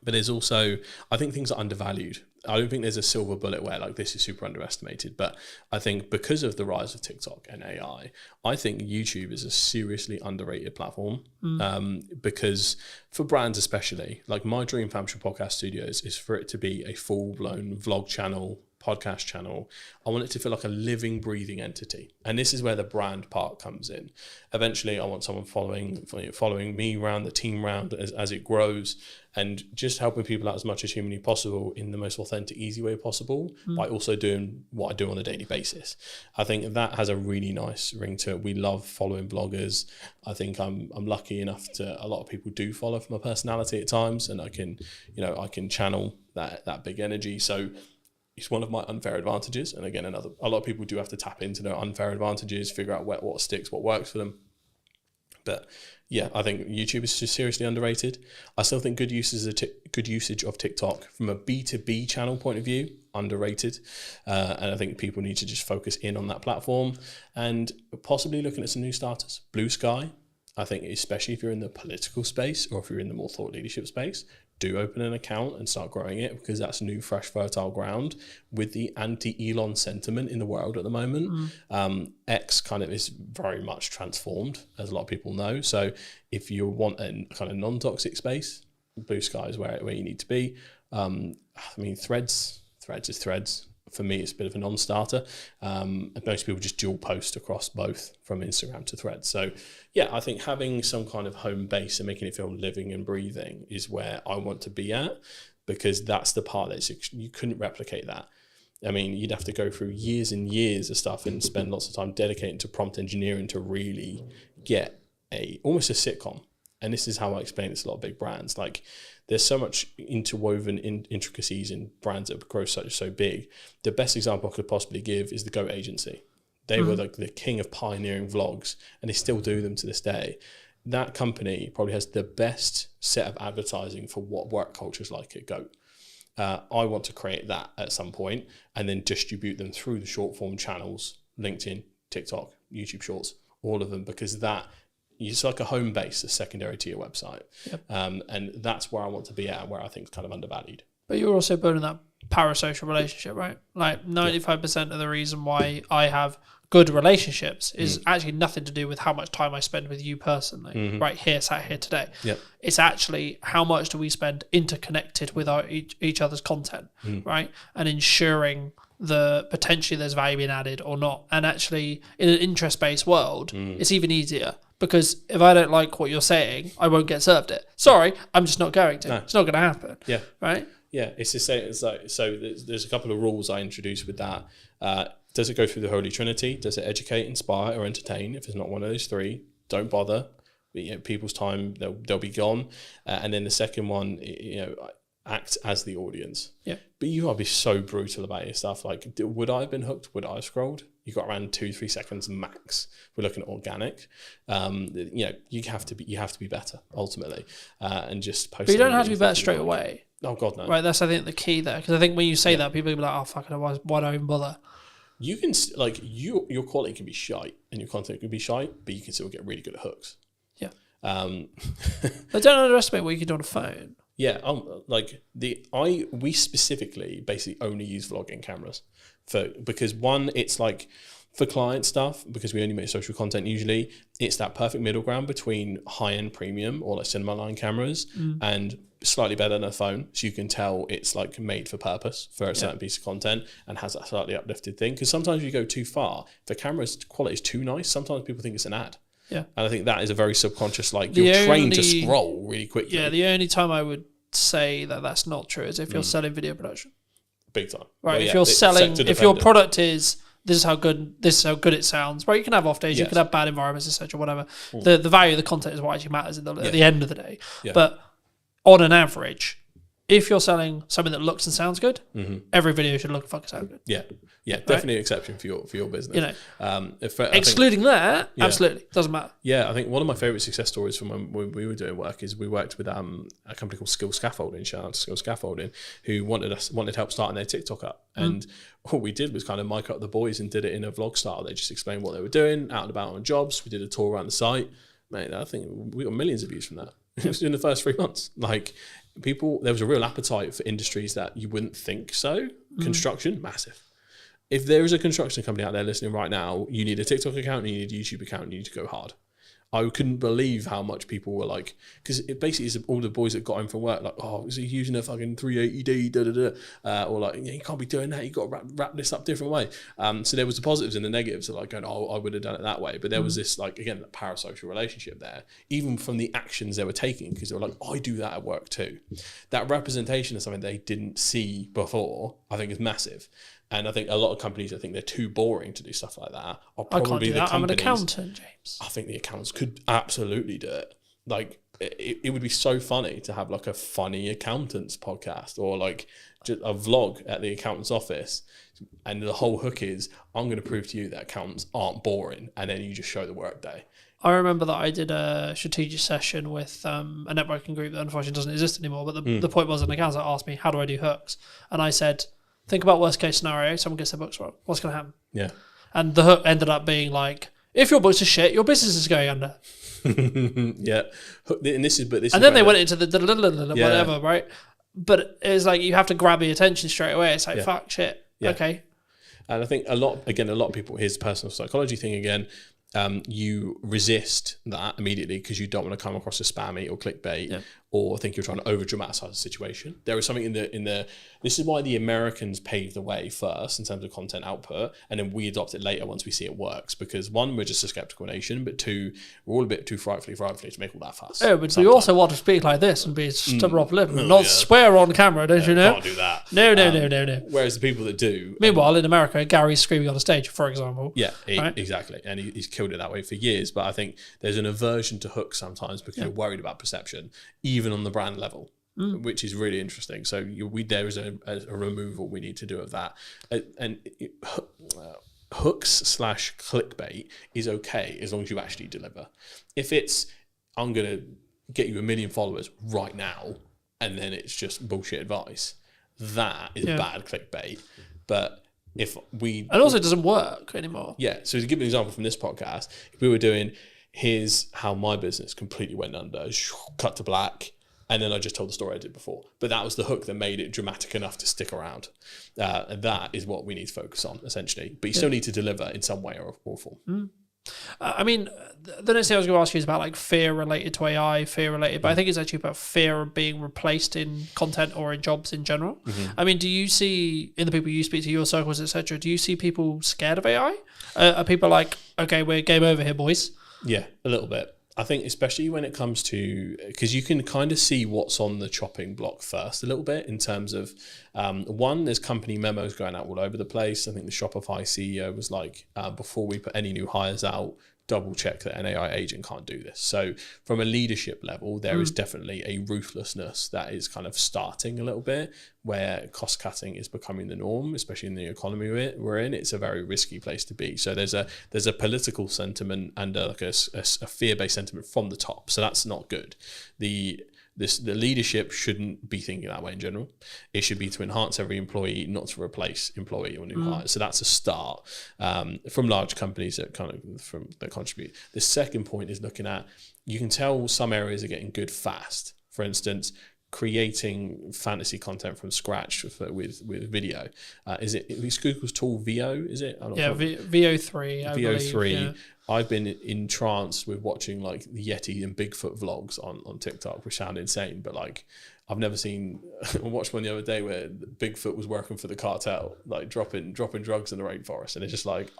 But there's also, I think things are undervalued. I don't think there's a silver bullet where like this is super underestimated, but I think because of the rise of TikTok and AI, I think YouTube is a seriously underrated platform. Because for brands especially, like my dream for Hampshire Podcast Studios is for it to be a full-blown vlog channel, podcast channel. I want it to feel like a living, breathing entity, and this is where the brand part comes in. Eventually, I want someone following me around, the team around as it grows, and just helping people out as much as humanly possible in the most authentic, easy way possible, by also doing what I do on a daily basis. I think that has a really nice ring to it. We love following bloggers. I think I'm lucky enough to, a lot of people do follow for my personality at times, and I can channel that big energy. So it's one of my unfair advantages. And again, a lot of people do have to tap into their unfair advantages, figure out what sticks, what works for them. But yeah, I think YouTube is just seriously underrated. I still think good usage of TikTok from a B2B channel point of view, underrated. And I think people need to just focus in on that platform and possibly looking at some new starters. Blue Sky, I think, especially if you're in the political space or if you're in the more thought leadership space, do open an account and start growing it, because that's new, fresh, fertile ground with the anti-Elon sentiment in the world at the moment. X kind of is very much transformed, as a lot of people know. So if you want a kind of non-toxic space, Blue Sky is where you need to be. I mean, Threads is Threads. For me, it's a bit of a non-starter. And most people just dual post across both from Instagram to Threads. So yeah, I think having some kind of home base and making it feel living and breathing is where I want to be at, because that's the part that you couldn't replicate that. I mean, you'd have to go through years and years of stuff and spend lots of time dedicating to prompt engineering to really get almost a sitcom. And this is how I explain this to a lot of big brands. Like, there's so much interwoven intricacies in brands that grow so big. The best example I could possibly give is the Goat Agency. They were like the king of pioneering vlogs, and they still do them to this day. That company probably has the best set of advertising for what work culture is like at Goat. I want to create that at some point and then distribute them through the short form channels, LinkedIn, TikTok, YouTube Shorts, all of them, because that it's like a home base, a secondary to your website. Yep. And that's where I want to be at, where I think it's kind of undervalued. But you're also building that parasocial relationship, right? Like 95% of the reason why I have good relationships is actually nothing to do with how much time I spend with you personally, right here, sat here today. Yep. It's actually how much do we spend interconnected with each other's content, right? And ensuring potentially there's value being added or not. And actually, in an interest-based world, it's even easier. Because if I don't like what you're saying, I won't get served it. Sorry, I'm just not going to. No. It's not going to happen. Yeah. Right? Yeah. It's the same. It's like, so there's a couple of rules I introduced with that. Does it go through the Holy Trinity? Does it educate, inspire, or entertain? If it's not one of those three, don't bother. People's time, they'll be gone. And then the second one, act as the audience. Yeah. But you gotta be so brutal about your stuff. Like, would I have been hooked? Would I have scrolled? You got around 2-3 seconds max. We're looking at organic. You have to be better ultimately, and just post. But you don't have to be better straight away. Oh God, no. Right, that's I think the key there, because I think when you say that, people will be like, "Oh fuck it, why do I even bother?" You can your quality can be shite and your content can be shite, but you can still get really good at hooks. Yeah. But don't underestimate what you can do on a phone. Yeah, we specifically basically only use vlogging cameras because one, it's like for client stuff, because we only make social content usually, it's that perfect middle ground between high-end premium or like cinema line cameras and slightly better than a phone, so you can tell it's like made for purpose for a certain piece of content and has that slightly uplifted thing. Because sometimes if you go too far, if the camera's quality is too nice, sometimes people think it's an ad. Yeah. And I think that is a very subconscious, like, you're trained to scroll really quickly. Yeah, the only time I would say that that's not true is if you're selling video production. Big time. Right, well, if you're selling, if your product is, this is how good it sounds. Right, you can have off days, you can have bad environments, etc., whatever. The value of the content is what actually matters at the end of the day. Yeah. But on an average, if you're selling something that looks and sounds good, every video should look and fucking sound good. Yeah. Yeah, definitely an exception for your business. Excluding that, absolutely, doesn't matter. Yeah, I think one of my favourite success stories from when we were doing work is we worked with a company called Skill Scaffolding, shout out to Skill Scaffolding, who wanted help starting their TikTok up. And what we did was kind of mic up the boys and did it in a vlog style. They just explained what they were doing, out and about on jobs. We did a tour around the site. Mate, I think we got millions of views from that. It was in the first 3 months. Like, there was a real appetite for industries that you wouldn't think so. Construction, massive. If there is a construction company out there listening right now, you need a TikTok account, you need a YouTube account, you need to go hard. I couldn't believe how much people were like, because it basically is all the boys that got home from work, like, oh, is he using a fucking 380D, or like, yeah, you can't be doing that, you got to wrap this up different way. So there was the positives and the negatives of like going, oh, I would have done it that way. But there was this, like, again, that parasocial relationship there, even from the actions they were taking, because they were like, I do that at work too. That representation of something they didn't see before, I think is massive. And I think a lot of companies, I think they're too boring to do stuff like that. Are probably I can't do the that. I'm an companies- accountant, James. I think the accountants could absolutely do it. Like, it would be so funny to have like a funny accountants podcast, or like just a vlog at the accountant's office. And the whole hook is, I'm going to prove to you that accountants aren't boring. And then you just show the work day. I remember that I did a strategic session with a networking group that unfortunately doesn't exist anymore. But the point was, an accountant asked me, how do I do hooks? And I said, think about worst case scenario, someone gets their books wrong. What's going to happen? Yeah. And the hook ended up being like, if your books are shit, your business is going under. Yeah. And this is And then they went into the whatever, right? But it's like, you have to grab the attention straight away. It's like, fuck, shit. Yeah. Okay. And I think a lot of people, here's the personal psychology thing again. You resist that immediately because you don't want to come across as spammy or clickbait, or think you're trying to over dramatize the situation. There is something in the this is why the Americans paved the way first in terms of content output, and then we adopt it later once we see it works, because one, we're just a skeptical nation, but two, we're all a bit too frightfully to make all that fuss. Oh, but we also want to speak like this and be stubborn off lip and not swear on camera, don't you know? Can't do that. No. Whereas the people that do, Meanwhile, in America, Gary's screaming on a stage, for example. yeah, Right. exactly, and he's killed it that way for years. But I think there's an aversion to hooks sometimes because you're worried about perception, even on the brand level, which is really interesting. So there is a removal we need to do of that, and hooks / clickbait is okay as long as you actually deliver. If it's, I'm gonna get you 1 million followers right now, and then it's just bullshit advice, that is bad clickbait. But if we, And also, it doesn't work anymore. yeah, so to give an example from this podcast, if we were doing, here's how my business completely went under, cut to black, and then I just told the story I did before. But that was the hook that made it dramatic enough to stick around. And that is what we need to focus on, essentially. But you still need to deliver in some way or form. I mean, the next thing I was going to ask you is about like fear related to AI, fear related, but I think it's actually about fear of being replaced in content or in jobs in general. I mean, do you see, in the people you speak to, your circles, etc., do you see people scared of AI? Are people like, okay, we're game over here, boys? Yeah, a little bit. I think especially when it comes to, because you can kind of see what's on the chopping block first a little bit in terms of, one, there's company memos going out all over the place. I think the Shopify CEO was like, before we put any new hires out, double check that an AI agent can't do this. So from a leadership level, there is definitely a ruthlessness that is kind of starting a little bit, where cost cutting is becoming the norm, especially in the economy we're in. It's a very risky place to be. So there's a political sentiment and a fear-based sentiment from the top. So that's not good. The leadership shouldn't be thinking that way in general. It should be to enhance every employee, not to replace employee or new hires. So that's a start from large companies that contribute. The second point is looking at, you can tell some areas are getting good fast. For instance, creating fantasy content from scratch with video. Is Google's tool VO? Is it? VO3. VO3. Yeah. I've been entranced with watching like the Yeti and Bigfoot vlogs on TikTok, which sound insane, but like I've never seen. I watched one the other day where Bigfoot was working for the cartel, like dropping drugs in the rainforest, and it's just like,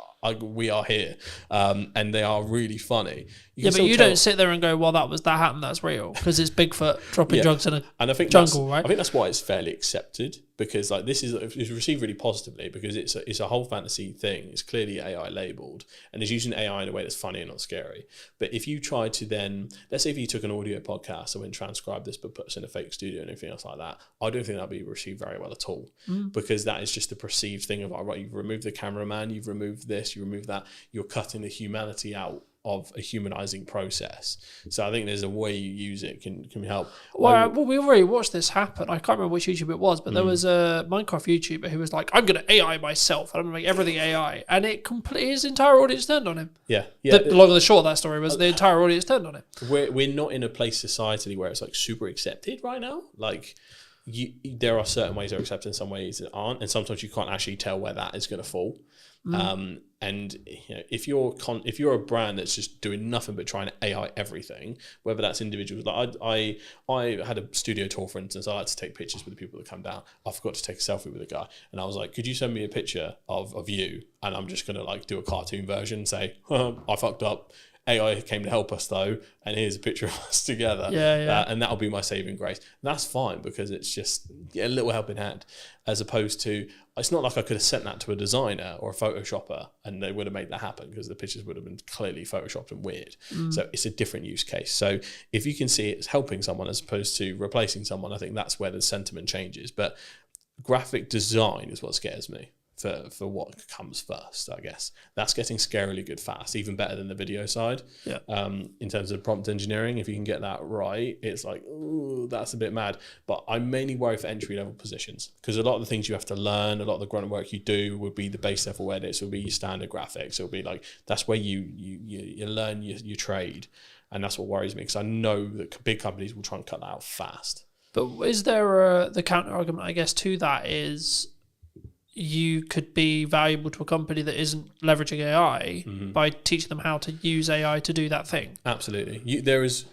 we are here, and they are really funny. But you don't sit there and go, well, that happened, that's real, because it's Bigfoot dropping drugs in a and I think jungle, right? I think that's why it's fairly accepted, because like it's received really positively, because it's a whole fantasy thing. It's clearly AI labeled, and it's using AI in a way that's funny and not scary. But if you try to then, let's say if you took an audio podcast and went transcribe this but put us in a fake studio and everything else like that, I don't think that'd be received very well at all, because that is just a perceived thing of, right, you've removed the cameraman, you've removed this, you remove that, you're cutting the humanity out of a humanizing process. So I think there's a way you use it can help. Well, we already watched this happen. I can't remember which YouTube it was, but there was a Minecraft YouTuber who was like, "I'm going to AI myself. I'm going to make everything AI," and his entire audience turned on him. Yeah. The long and the short of that story was the entire audience turned on him. We're not in a place societally where it's like super accepted right now. Like, there are certain ways they're accepted, and some ways that aren't, and sometimes you can't actually tell where that is going to fall. And if you're a brand that's just doing nothing but trying to AI everything, whether that's individuals, like I had a studio tour, for instance. I had to take pictures with the people that come down. I forgot to take a selfie with a guy, and I was like, "Could you send me a picture of you?" And I'm just gonna like do a cartoon version, say, "I fucked up. AI came to help us though, and here's a picture of us together." And that'll be my saving grace. And that's fine, because it's just a little helping hand, as opposed to, it's not like I could have sent that to a designer or a Photoshopper and they would have made that happen, because the pictures would have been clearly Photoshopped and weird. So it's a different use case. So if you can see it as helping someone as opposed to replacing someone, I think that's where the sentiment changes. But graphic design is what scares me. For what comes first, I guess. That's getting scarily good fast, even better than the video side. Yeah. In terms of prompt engineering, if you can get that right, it's like, ooh, that's a bit mad. But I'm mainly worried for entry-level positions, because a lot of the things you have to learn, a lot of the grunt work you do would be the base level edits, will be your standard graphics. It'll be like, that's where you learn your trade. And that's what worries me, because I know that big companies will try and cut that out fast. But is there the counter argument, I guess, to that is, you could be valuable to a company that isn't leveraging AI by teaching them how to use AI to do that thing. Absolutely. There is,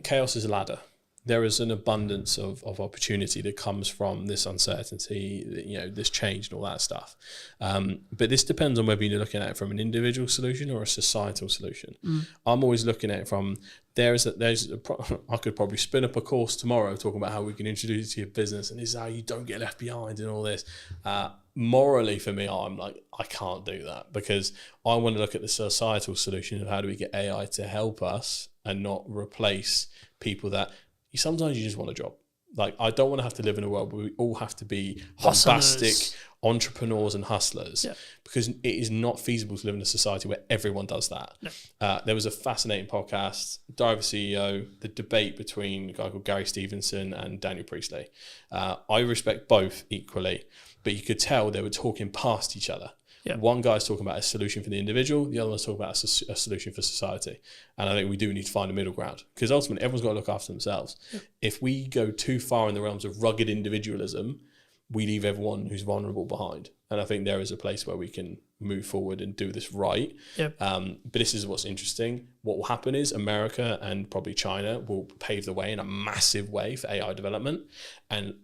chaos is a ladder. There is an abundance of opportunity that comes from this uncertainty, this change and all that stuff. But this depends on whether you're looking at it from an individual solution or a societal solution. I'm always looking at it from, I could probably spin up a course tomorrow talking about how we can introduce it to your business, and this is how you don't get left behind and all this. Morally, for me, I'm like, I can't do that, because I want to look at the societal solution of how do we get AI to help us and not replace people that sometimes you just want a job. Like, I don't want to have to live in a world where we all have to be bombastic entrepreneurs and hustlers, because it is not feasible to live in a society where everyone does that. No. There was a fascinating podcast, Diver CEO, the debate between a guy called Gary Stevenson and Daniel Priestley. I respect both equally, but you could tell they were talking past each other. Yeah. One guy's talking about a solution for the individual, the other one's talking about a solution for society. And I think we do need to find a middle ground, because ultimately everyone's got to look after themselves. Yeah. If we go too far in the realms of rugged individualism, we leave everyone who's vulnerable behind. And I think there is a place where we can move forward and do this right. Yeah. But this is what's interesting. What will happen is America and probably China will pave the way in a massive way for AI development. And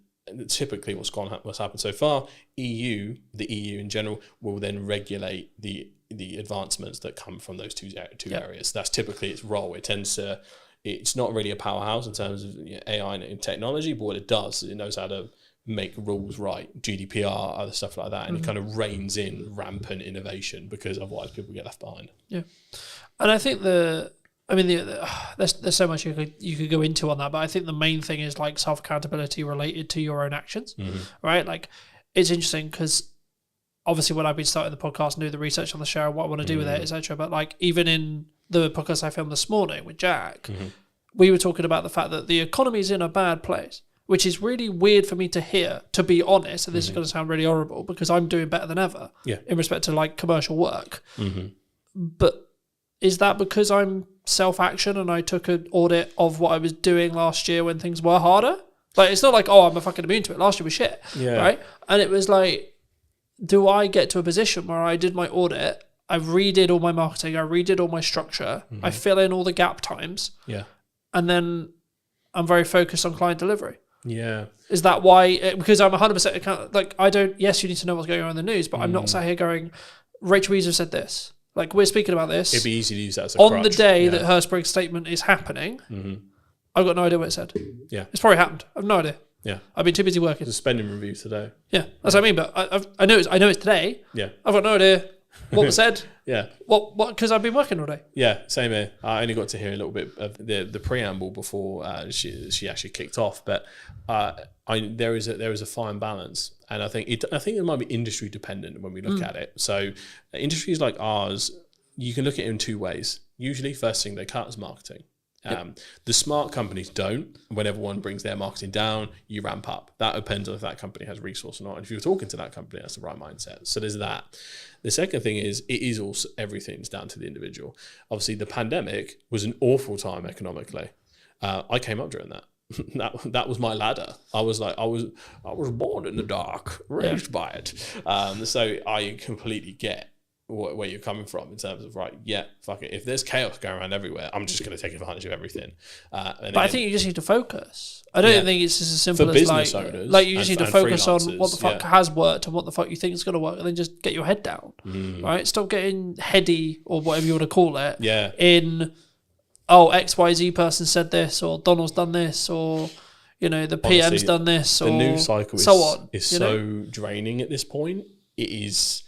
typically what's happened so far, the EU in general, will then regulate the advancements that come from those two areas. That's typically its role. It's not really a powerhouse in terms of AI and technology, but what it does is it knows how to make rules right, GDPR, other stuff like that, and it kind of reins in rampant innovation, because otherwise people get left behind. Yeah, and I think there's so much you could go into on that, but I think the main thing is like self accountability related to your own actions, right? Like, it's interesting because obviously when I've been starting the podcast and doing the research on the show, what I want to do with it, etc. But like, even in the podcast I filmed this morning with Jack, we were talking about the fact that the economy is in a bad place, which is really weird for me to hear, to be honest. And this is going to sound really horrible, because I'm doing better than ever in respect to like commercial work. But is that because I'm self-action and I took an audit of what I was doing last year when things were harder? Like, it's not like, oh, I'm a fucking immune to it. Last year was shit, right? And it was like, do I get to a position where I did my audit, I redid all my marketing, I redid all my structure, I fill in all the gap times, and then I'm very focused on client delivery? Yeah. Is that why? Because I'm 100% account. Like, I don't. Yes, you need to know what's going on in the news, but I'm not sat here going, Rachel Weaver said this. Like, we're speaking about this. It'd be easy to use that as a on crutch. the day that Hurstbrig's statement is happening. I've got no idea what it said. Yeah, it's probably happened. I've no idea. Yeah, I've been too busy working. There's a spending review today. Yeah, that's what I mean. But I know it's today. Yeah, I've got no idea what was said. Yeah. What? Because I've been working all day. Yeah, same here. I only got to hear a little bit of the preamble before she actually kicked off. But there is a fine balance, and I think it might be industry dependent when we look at it. So industries like ours, you can look at it in two ways. Usually, first thing they cut is marketing. The smart companies don't. Whenever one brings their marketing down, you ramp up. That depends on if that company has resource or not. And if you're talking to that company, that's the right mindset. So there's that. The second thing is, it is also, everything's down to the individual. Obviously, the pandemic was an awful time economically. I came up during that. That was my ladder. I was born in the dark, raised by it. So I completely get where you're coming from in terms of, right, yeah, fuck it. If there's chaos going around everywhere, I'm just going to take advantage of everything. But I think you just need to focus. I don't think it's just as simple for as business owners, like you just need to focus on what the freelancers, fuck has worked and what the fuck you think is going to work, and then just get your head down, right? Stop getting heady or whatever you want to call it. Yeah. In XYZ person said this, or Donald's done this, or the PM's Honestly, done this, or the news cycle is so on. Is so draining at this point. It is.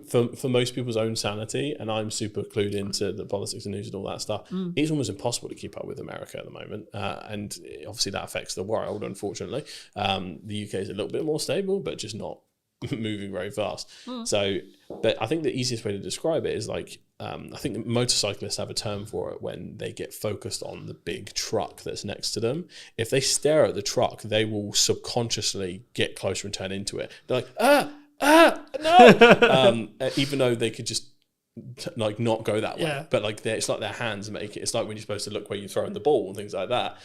For most people's own sanity, and I'm super clued into the politics and news and all that stuff, it's almost impossible to keep up with America at the moment. And obviously that affects the world, unfortunately. The UK is a little bit more stable, but just not moving very fast. So, but I think the easiest way to describe it is like, I think motorcyclists have a term for it when they get focused on the big truck that's next to them. If they stare at the truck, they will subconsciously get closer and turn into it. They're like, no! Even though they could just like not go that way, but like it's like their hands make it. It's like when you're supposed to look where you're throwing the ball and things like that.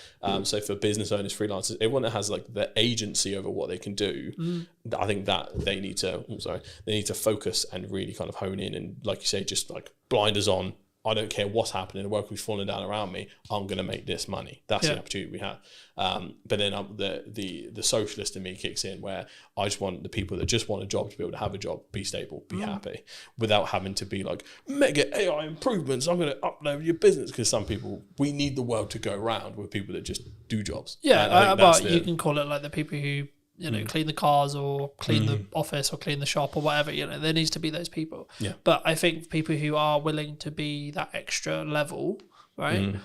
So for business owners, freelancers, everyone that has like the agency over what they can do, I think that they need to focus and really kind of hone in, and like you say, just like blinders on. I don't care what's happening, the world is falling down around me, I'm going to make this money. That's the opportunity we have. But then the socialist in me kicks in, where I just want the people that just want a job to be able to have a job, be stable, be happy, without having to be like, mega AI improvements, I'm going to upload your business. Because some people, we need the world to go around with people that just do jobs. Yeah, but you can call it like the people who clean the cars or clean the office or clean the shop or whatever, there needs to be those people. Yeah. But I think people who are willing to be that extra level, right,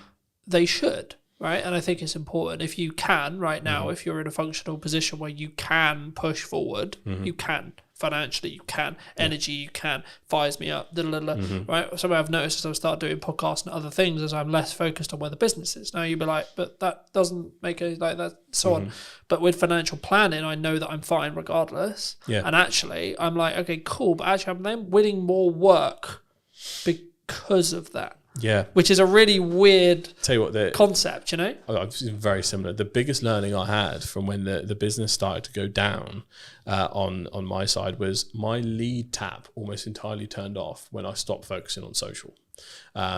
they should, right? And I think it's important if you can right now, if you're in a functional position where you can push forward, you can. Financially, you can. Energy, you can. Fires me up, right? Something I've noticed as I start doing podcasts and other things is I'm less focused on where the business is. Now you'd be like, but that doesn't make it like that, so on. But with financial planning, I know that I'm fine regardless. Yeah. And actually, I'm like, okay, cool, but actually I'm then winning more work because of that. Yeah. Which is a really weird Tell you what, concept, I've seen very similar. The biggest learning I had from when the business started to go down on my side was my lead tab almost entirely turned off when I stopped focusing on social.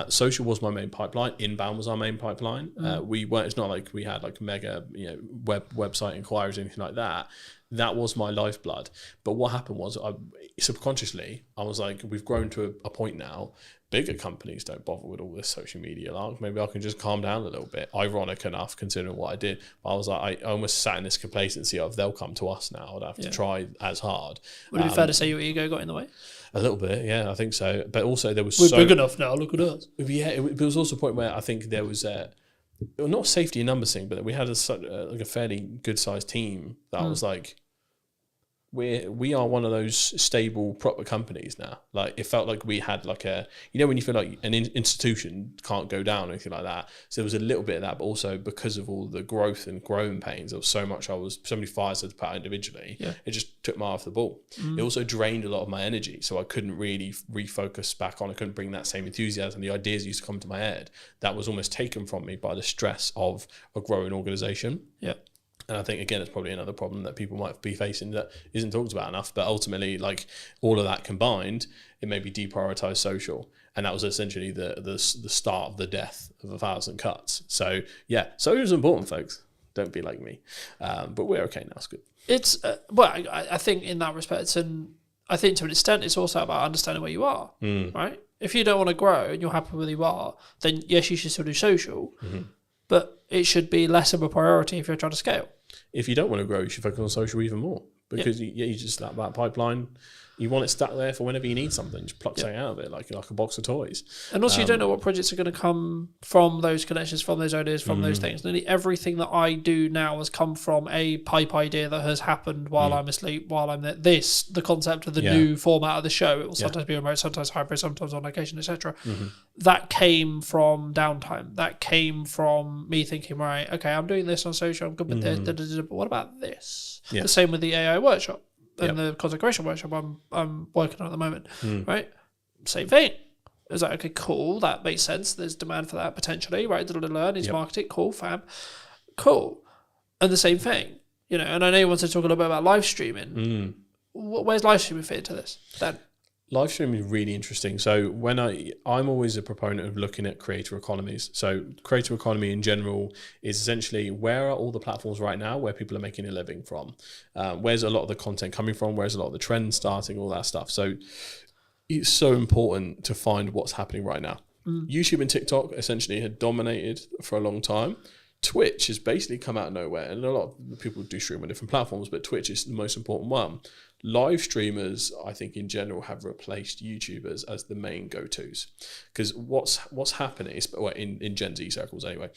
Social was my main pipeline. Inbound was our main pipeline. We weren't. It's not like we had like mega, website inquiries or anything like that. That was my lifeblood. But what happened was, subconsciously, I was like, we've grown to a point now. Bigger companies don't bother with all this social media. Like, maybe I can just calm down a little bit. Ironic enough, considering what I did. But I was like, I almost sat in this complacency of they'll come to us now. I don't have to try as hard. Would it be fair to say your ego got in the way? A little bit, yeah, I think so. But also there was We're big enough now. Look at us. Yeah, it was also a point where I think there was not safety in numbers thing, but we had a fairly good sized team that I was like, we are one of those stable proper companies now. Like it felt like we had like a, when you feel like an institution can't go down or anything like that. So there was a little bit of that, but also because of all the growth and growing pains, there was so many fires I had to put out individually. Yeah. It just took my eye off the ball. It also drained a lot of my energy. So I couldn't really refocus back on. I couldn't bring that same enthusiasm. The ideas used to come to my head. That was almost taken from me by the stress of a growing organization. Yeah. And I think, again, it's probably another problem that people might be facing that isn't talked about enough. But ultimately, like all of that combined, it made me deprioritize social. And that was essentially the start of the death of 1,000 cuts. So, yeah, social is important, folks. Don't be like me. But we're okay now. It's good. It's, I think in that respect, and I think to an extent, it's also about understanding where you are, right? If you don't want to grow and you're happy where you are, then yes, you should still do social. But it should be less of a priority if you're trying to scale. If you don't want to grow, you should focus on social even more, because you just that pipeline. You want it stuck there for whenever you need something. Just pluck something out of it, like a box of toys. And also, you don't know what projects are going to come from those connections, from those ideas, from those things. Nearly everything that I do now has come from a pipe idea that has happened while I'm asleep, while I'm there. The concept of the new format of the show, it will sometimes be remote, sometimes hybrid, sometimes on location, etc. That came from downtime. That came from me thinking, right, okay, I'm doing this on social, I'm good with this, but what about this? Yeah. The same with the AI workshop. And the content creation workshop I'm working on at the moment, right? Same thing. It's like, okay, cool, that makes sense. There's demand for that potentially, right? Needs marketing, cool, fab, cool. And the same thing, you know. And I know you want to talk a little bit about live streaming. Where's live streaming fit into this? Then live streaming is really interesting. So when I'm always a proponent of looking at creator economies. So creator economy in general is essentially where are all the platforms right now where people are making a living from? Where's a lot of the content coming from? Where's a lot of the trends starting? All that stuff. So it's so important to find what's happening right now. YouTube and TikTok essentially had dominated for a long time. Twitch has basically come out of nowhere, and a lot of people do stream on different platforms, but Twitch is the most important one. Live streamers, I think in general, have replaced YouTubers as the main go-tos, because what's happening is, well, in Gen Z circles anyway,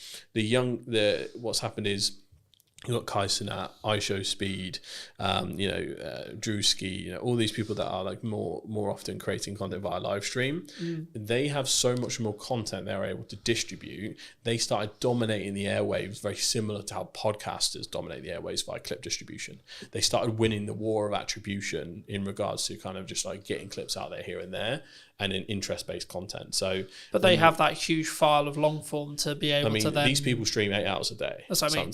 what's happened is you've got Kai Cenat, iShowSpeed, Drewski, all these people that are like more often creating content via live stream. They have so much more content they're able to distribute. They started dominating the airwaves, very similar to how podcasters dominate the airwaves via clip distribution. They started winning the war of attribution in regards to kind of just like getting clips out there here and there, and in interest-based content. So, but they have that huge file of long form to be able to then... these people stream 8 hours a day. That's what I mean.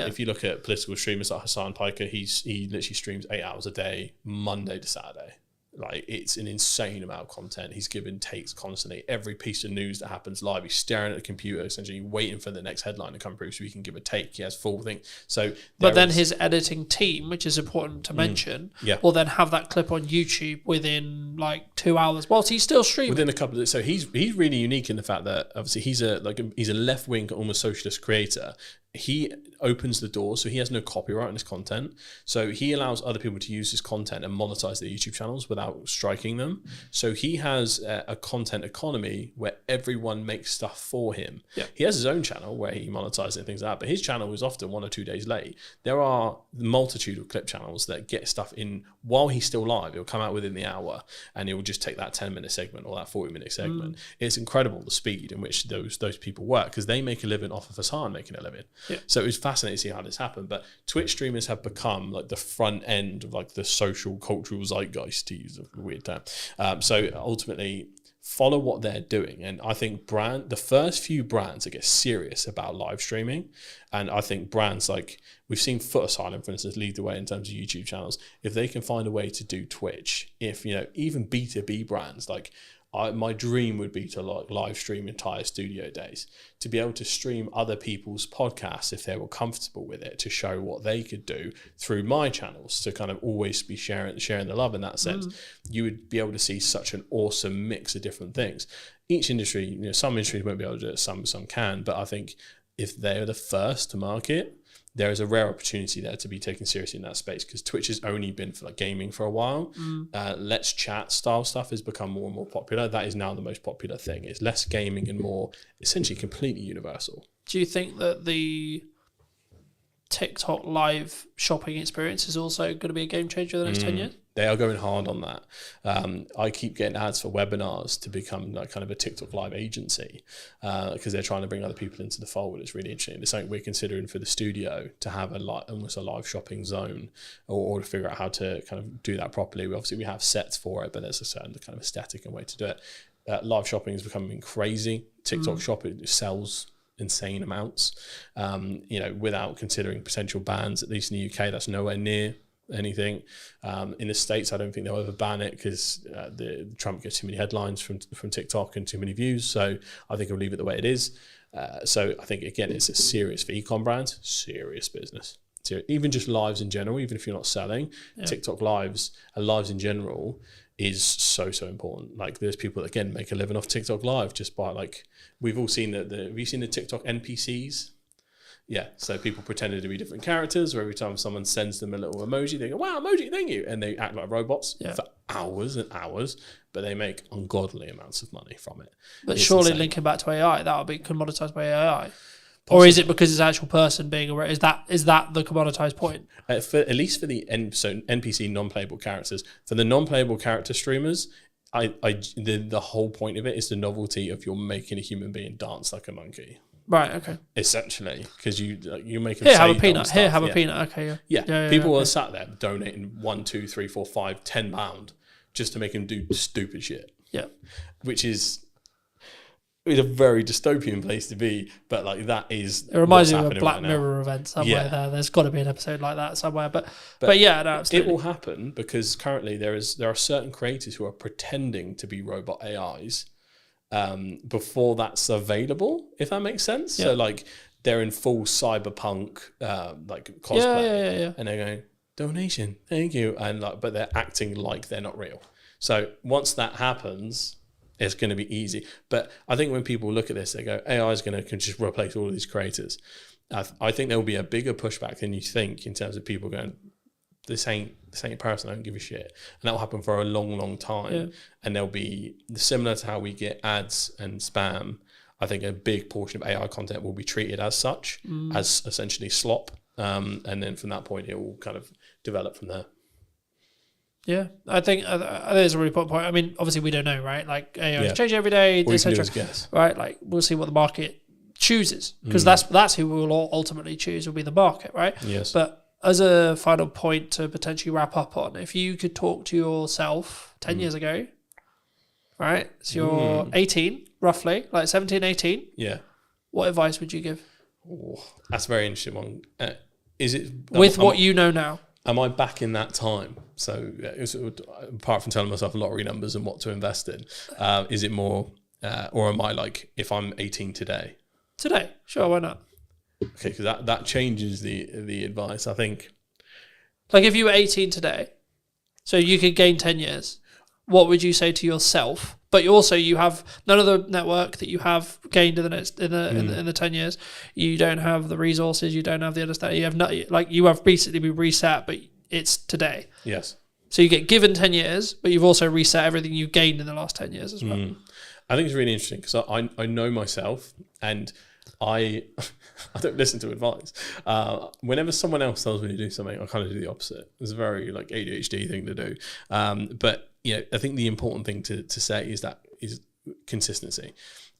If you look at political streamers like Hassan Piker, he literally streams 8 hours a day, Monday to Saturday. Like, it's an insane amount of content. He's giving takes constantly. Every piece of news that happens live, he's staring at the computer, essentially waiting for the next headline to come through so he can give a take. He has full thing. So, but then his editing team, which is important to mention, will then have that clip on YouTube within like 2 hours, whilst he's still streaming. Within a couple of, so he's really unique in the fact that obviously he's a left wing, almost socialist creator. He opens the door, so he has no copyright on his content. So he allows other people to use his content and monetize their YouTube channels without striking them. So he has a content economy where everyone makes stuff for him. Yeah. He has his own channel where he monetizes and things like that, but his channel is often 1 or 2 days late. There are a multitude of clip channels that get stuff in while he's still live. It'll come out within the hour, and it will just take that 10-minute segment or that 40-minute segment. It's incredible the speed in which those people work, because they make a living off of Hassan making a living. Yeah. So it was fascinating to see how this happened. But Twitch streamers have become like the front end of like the social cultural zeitgeist, to use a weird term. So ultimately, follow what they're doing. And I think the first few brands that get serious about live streaming, and I think brands like, we've seen Foot Asylum, for instance, lead the way in terms of YouTube channels. If they can find a way to do Twitch, even B2B brands, like my dream would be to like live stream entire studio days, to be able to stream other people's podcasts if they were comfortable with it, to show what they could do through my channels, to kind of always be sharing the love in that sense. You would be able to see such an awesome mix of different things. Each industry, some industries won't be able to do it, some can, but I think if they're the first to market, there is a rare opportunity there to be taken seriously in that space, because Twitch has only been for like gaming for a while. Let's Chat style stuff has become more and more popular. That is now the most popular thing. It's less gaming and more essentially completely universal. Do you think that the TikTok live shopping experience is also going to be a game changer in the next 10 years? They are going hard on that. I keep getting ads for webinars to become like kind of a TikTok live agency, because they're trying to bring other people into the fold. It's really interesting. It's something we're considering for the studio, to have almost a live shopping zone, or to figure out how to kind of do that properly. We have sets for it, but there's a certain kind of aesthetic and way to do it. Live shopping is becoming crazy. TikTok shop, it sells insane amounts, without considering potential bans. At least in the UK, that's nowhere near anything. In the States, I don't think they'll ever ban it, because Trump gets too many headlines from TikTok and too many views. So I think he'll leave it the way it is. So I think, again, it's a serious for e-com brands, serious business. Even just lives in general, even if you're not selling, TikTok lives and lives in general is so important. Like, there's people that, again, make a living off TikTok live just by, like, we've all seen have you seen the TikTok NPCs? Yeah, so people pretended to be different characters, where every time someone sends them a little emoji, they go, wow, emoji, thank you. And they act like robots for hours and hours, but they make ungodly amounts of money from it. But It's surely insane. linking back to AI, that will be commoditized by AI. Or is it because it's actual person being a... Is that the commoditized point? At least for the NPC non-playable characters. For the non-playable character streamers, the whole point of it is the novelty of you're making a human being dance like a monkey. Right, okay. Essentially, because you make them Here, say have a dumb peanut. Here, stuff, have a peanut. Okay, Yeah, people are sat there donating £1, £2, £3, £4, £5, £10 just to make them do stupid shit. Yeah. Which is a very dystopian place to be, but like that is. It reminds what's me of a happening Black right now. Mirror event somewhere Yeah. there. There's got to be an episode like that somewhere. But yeah, no, It absolutely. will happen because currently there are certain creators who are pretending to be robot AIs before that's available, if that makes sense. Yeah. So like they're in full cyberpunk like cosplay, Yeah. and they're going donation, thank you, and but they're acting like they're not real. So once that happens, it's going to be easy. But I think when people look at this, they go, AI is going to just replace all of these creators. I think there will be a bigger pushback than you think in terms of people going, this ain't a person, I don't give a shit. And that will happen for a long, long time. Yeah. And there'll be, similar to how we get ads and spam, I think a big portion of AI content will be treated as such, as essentially slop. And then from that point, it will kind of develop from there. Yeah, I think there's a really important point. I mean, obviously we don't know, right? Like AI is changing every day, All you can do etc. is guess. Right? Like we'll see what the market chooses because that's who we will ultimately choose will be the market, right? Yes. But as a final point to potentially wrap up on, if you could talk to yourself 10 years ago, right? So you're 18, roughly, like 17, 18. Yeah. What advice would you give? Oh, that's a very interesting one. Is it With what you know now? Am I back in that time? So apart from telling myself lottery numbers and what to invest in, is it more, or am I like, if I'm 18 today? Today, sure, why not? Okay, because that changes the advice. I think. Like if you were 18 today, so you could gain 10 years, what would you say to yourself? But you have none of the network that you have gained in the 10 years. You don't have the resources. You don't have the understanding. You have you have basically been reset, but it's today. Yes. So you get given 10 years, but you've also reset everything you gained in the last 10 years as well. I think it's really interesting because I know myself and I don't listen to advice. Whenever someone else tells me to do something, I kind of do the opposite. It's a very like ADHD thing to do. But I think the important thing to say is consistency.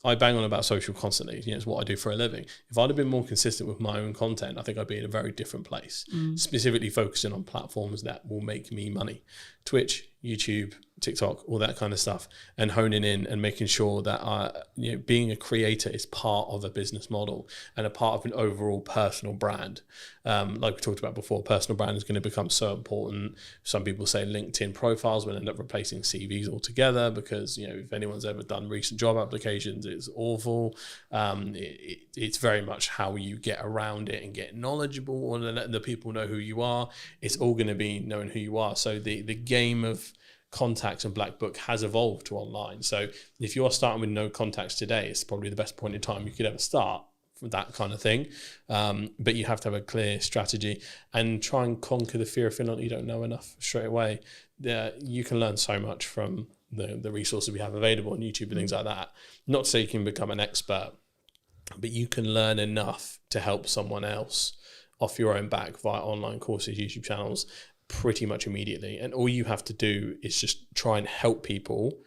I bang on about social constantly. It's what I do for a living. If I'd have been more consistent with my own content, I think I'd be in a very different place. Specifically focusing on platforms that will make me money. Twitch, YouTube, TikTok, all that kind of stuff, and honing in and making sure that being a creator is part of a business model and a part of an overall personal brand. Like we talked about before, personal brand is going to become so important. Some people say LinkedIn profiles will end up replacing CVs altogether because if anyone's ever done recent job applications, it's awful. It's very much how you get around it and get knowledgeable and let the people know who you are. It's all going to be knowing who you are. So the game of contacts and Black Book has evolved to online. So if you're starting with no contacts today, it's probably the best point in time you could ever start for that kind of thing. But you have to have a clear strategy and try and conquer the fear of feeling like you don't know enough straight away. You can learn so much from the resources we have available on YouTube and things like that. Not to say you can become an expert, but you can learn enough to help someone else off your own back via online courses, YouTube channels, pretty much immediately. And all you have to do is just try and help people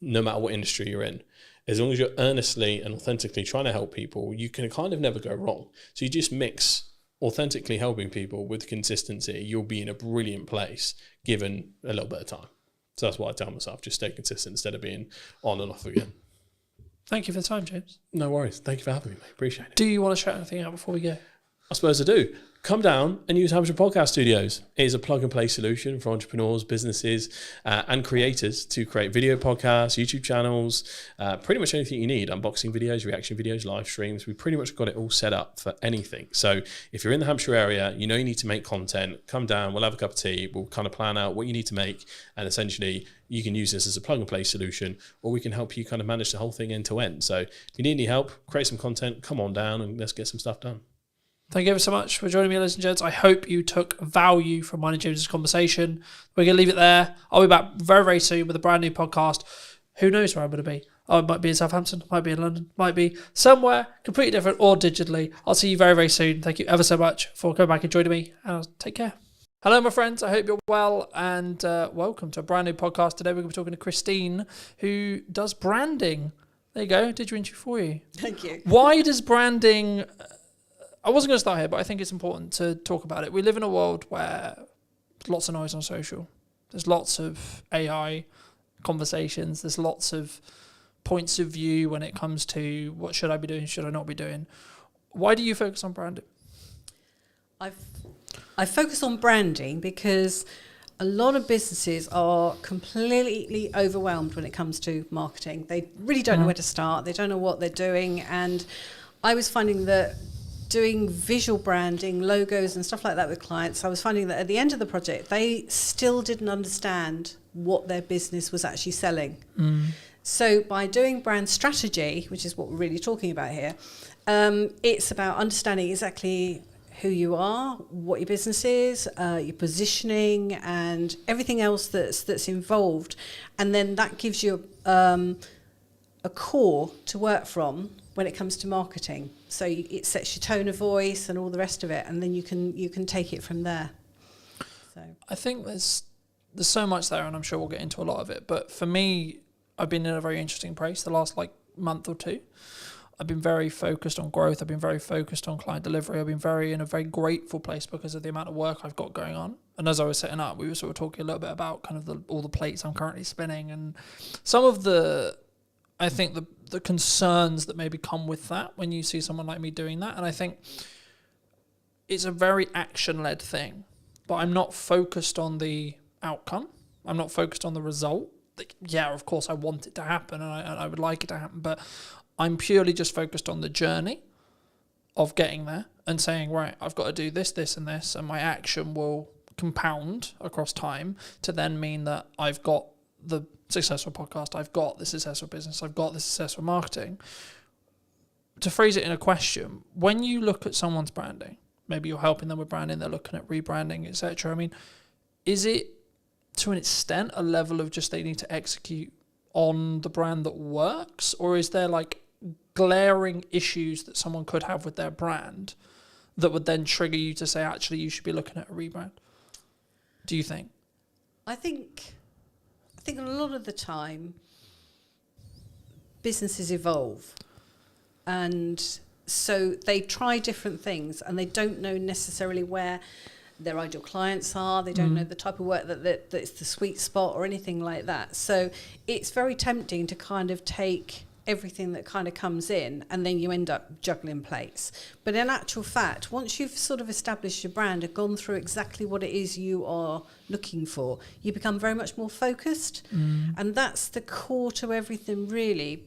no matter what industry you're in. As long as you're earnestly and authentically trying to help people, you can kind of never go wrong. So you just mix authentically helping people with consistency, you'll be in a brilliant place given a little bit of time. So that's what I tell myself, just stay consistent instead of being on and off again. Thank you for the time, James. No worries. Thank you for having me, mate. Appreciate it. Do you want to shout anything out before we go? I suppose I do. Come down and use Hampshire Podcast Studios. It is a plug-and-play solution for entrepreneurs, businesses, and creators to create video podcasts, YouTube channels, pretty much anything you need. Unboxing videos, reaction videos, live streams. We pretty much got it all set up for anything. So if you're in the Hampshire area, you need to make content, come down, we'll have a cup of tea, we'll kind of plan out what you need to make, and essentially you can use this as a plug-and-play solution, or we can help you kind of manage the whole thing end to end. So if you need any help, create some content, come on down and let's get some stuff done. Thank you ever so much for joining me, ladies and gents. I hope you took value from mine and James's conversation. We're going to leave it there. I'll be back very, very soon with a brand new podcast. Who knows where I'm going to be? Oh, it might be in Southampton, might be in London, might be somewhere completely different or digitally. I'll see you very, very soon. Thank you ever so much for coming back and joining me. And take care. Hello, my friends. I hope you're well and welcome to a brand new podcast. Today we're going to be talking to Christine, who does branding. There you go. Did your interview for you. Thank you. Why does branding... I wasn't going to start here, but I think it's important to talk about it. We live in a world where there's lots of noise on social. There's lots of AI conversations. There's lots of points of view when it comes to what should I be doing, should I not be doing. Why do you focus on branding? I focus on branding because a lot of businesses are completely overwhelmed when it comes to marketing. They really don't know where to start. They don't know what they're doing. And I was finding that doing visual branding, logos and stuff like that with clients, I was finding that at the end of the project, they still didn't understand what their business was actually selling. So by doing brand strategy, which is what we're really talking about here, it's about understanding exactly who you are, what your business is, your positioning, and everything else that's involved. And then that gives you a core to work from when it comes to marketing. So it sets your tone of voice and all the rest of it, and then you can take it from there. So I think there's so much there, and I'm sure we'll get into a lot of it. But for me, I've been in a very interesting place the last month or two. I've been very focused on growth. I've been very focused on client delivery. I've been in a very grateful place because of the amount of work I've got going on. And as I was setting up, we were sort of talking a little bit about kind of all the plates I'm currently spinning and some of the concerns that maybe come with that when you see someone like me doing that. And I think it's a very action-led thing, but I'm not focused on the outcome. I'm not focused on the result. Yeah, of course I want it to happen and I would like it to happen, but I'm purely just focused on the journey of getting there and saying, right, I've got to do this, this, and this, and my action will compound across time to then mean that I've got the successful podcast, I've got the successful business, I've got the successful marketing. To phrase it in a question, when you look at someone's branding, maybe you're helping them with branding, they're looking at rebranding, etc. I mean, is it to an extent a level of just they need to execute on the brand that works, or is there glaring issues that someone could have with their brand that would then trigger you to say, actually, you should be looking at a rebrand? Do you think? I think a lot of the time businesses evolve, and so they try different things and they don't know necessarily where their ideal clients are. They don't know the type of work that's the sweet spot or anything like that. So it's very tempting to kind of take everything that kind of comes in and then you end up juggling plates. But in actual fact, once you've sort of established your brand and gone through exactly what it is you are looking for, you become very much more focused. And that's the core to everything really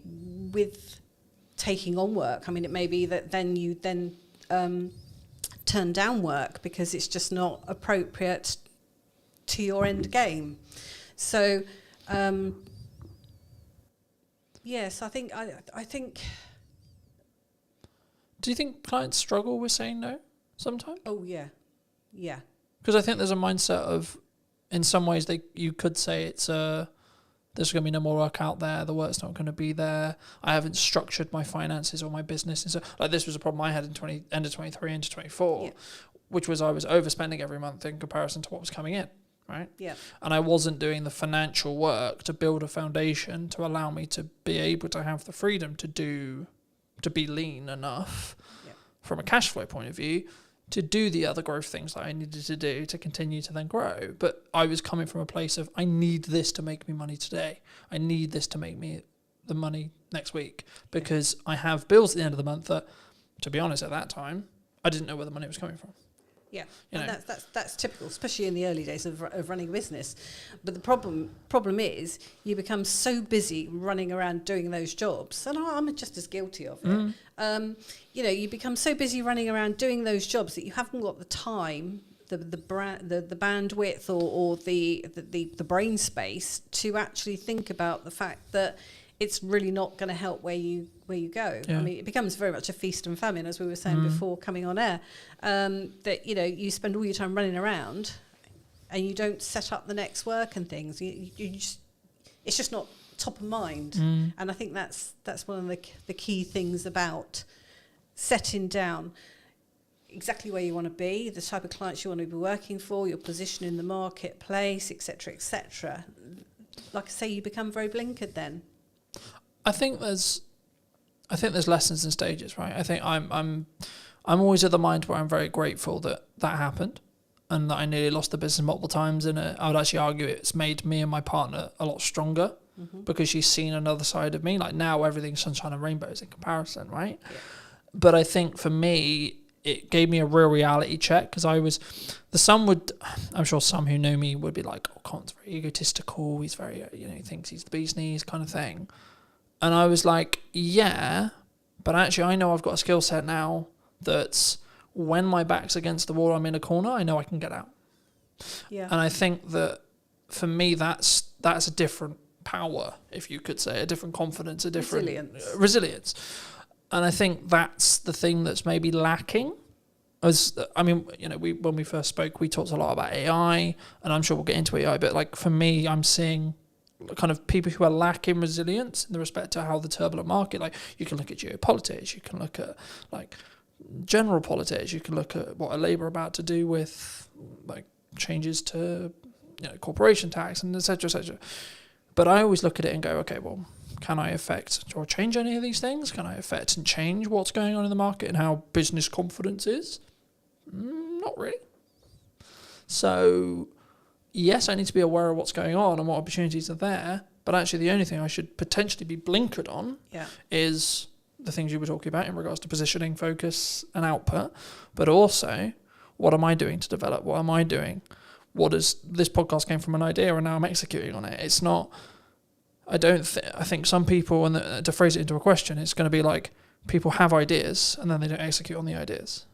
with taking on work. I mean, it may be that then you turn down work because it's just not appropriate to your end game. So yes, I think. Do you think clients struggle with saying no sometimes? Oh yeah. Because I think there's a mindset of, in some ways, you could say it's there's going to be no more work out there. The work's not going to be there. I haven't structured my finances or my business. And so, this was a problem I had in end of 23 into 24, which was I was overspending every month in comparison to what was coming in, right? Yeah. And I wasn't doing the financial work to build a foundation to allow me to be able to have the freedom to be lean enough from a cash flow point of view to do the other growth things that I needed to do to continue to then grow. But I was coming from a place of, I need this to make me money today. I need this to make me the money next week because I have bills at the end of the month that, to be honest, at that time, I didn't know where the money was coming from. Yeah, and that's typical, especially in the early days of running a business. But the problem is you become so busy running around doing those jobs, and I'm just as guilty of it. You become so busy running around doing those jobs that you haven't got the time, the bandwidth, or the brain space to actually think about the fact that it's really not going to help where you go. Yeah. I mean, it becomes very much a feast and famine, as we were saying before coming on air. That you spend all your time running around, and you don't set up the next work and things. It's just not top of mind. And I think that's one of the key things about setting down exactly where you want to be, the type of clients you want to be working for, your position in the marketplace, etc., etc. Like I say, you become very blinkered then. I think there's lessons and stages, right? I think I'm always of the mind where I'm very grateful that happened, and that I nearly lost the business multiple times. And I would actually argue it's made me and my partner a lot stronger because she's seen another side of me. Like now, everything's sunshine and rainbows in comparison, right? Yeah. But I think for me, it gave me a real reality check, because I'm sure some who know me would be like, oh, Colin's very egotistical. He's very, he thinks he's the bee's knees kind of thing. And I was like, yeah, but actually I know I've got a skill set now that's, when my back's against the wall, I'm in a corner, I know I can get out. Yeah. And I think that for me, that's a different power, if you could say, a different confidence, a different resilience. And I think that's the thing that's maybe lacking. When we first spoke, we talked a lot about AI, and I'm sure we'll get into AI, but like for me, I'm seeing kind of people who are lacking resilience in the respect to how the turbulent market, like you can look at geopolitics, you can look at like general politics, you can look at what are Labour about to do with like changes to corporation tax and et cetera. But I always look at it and go, okay, well, can I affect or change any of these things? Can I affect and change what's going on in the market and how business confidence is? Not really. So, yes, I need to be aware of what's going on and what opportunities are there. But actually, the only thing I should potentially be blinkered on is the things you were talking about in regards to positioning, focus, and output. But also, what am I doing to develop? What am I doing? This podcast came from an idea and now I'm executing on it. It's not... I think some people, and to phrase it into a question, it's going to be like people have ideas and then they don't execute on the ideas,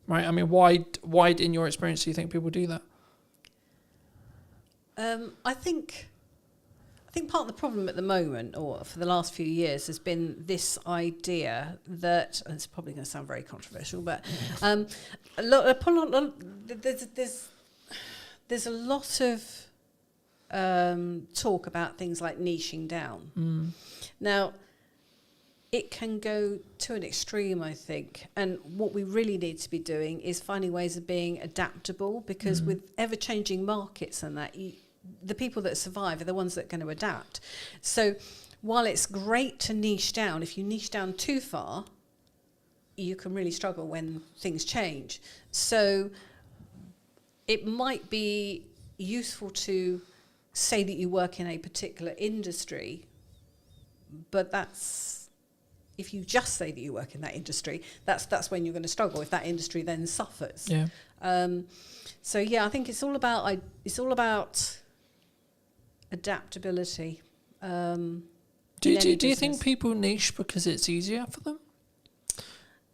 right? I mean, why in your experience do you think people do that? I think part of the problem at the moment, or for the last few years, has been this idea that, and it's probably going to sound very controversial, but there's a lot of talk about things like niching down. Now, it can go to an extreme, I think, and what we really need to be doing is finding ways of being adaptable, because with ever-changing markets and that, the people that survive are the ones that are going to adapt. So while it's great to niche down, if you niche down too far, you can really struggle when things change. So it might be useful to say that you work in a particular industry, but if you just say that you work in that industry, that's when you're going to struggle, if that industry then suffers. Yeah. I think it's all about adaptability. Do you think people niche because it's easier for them?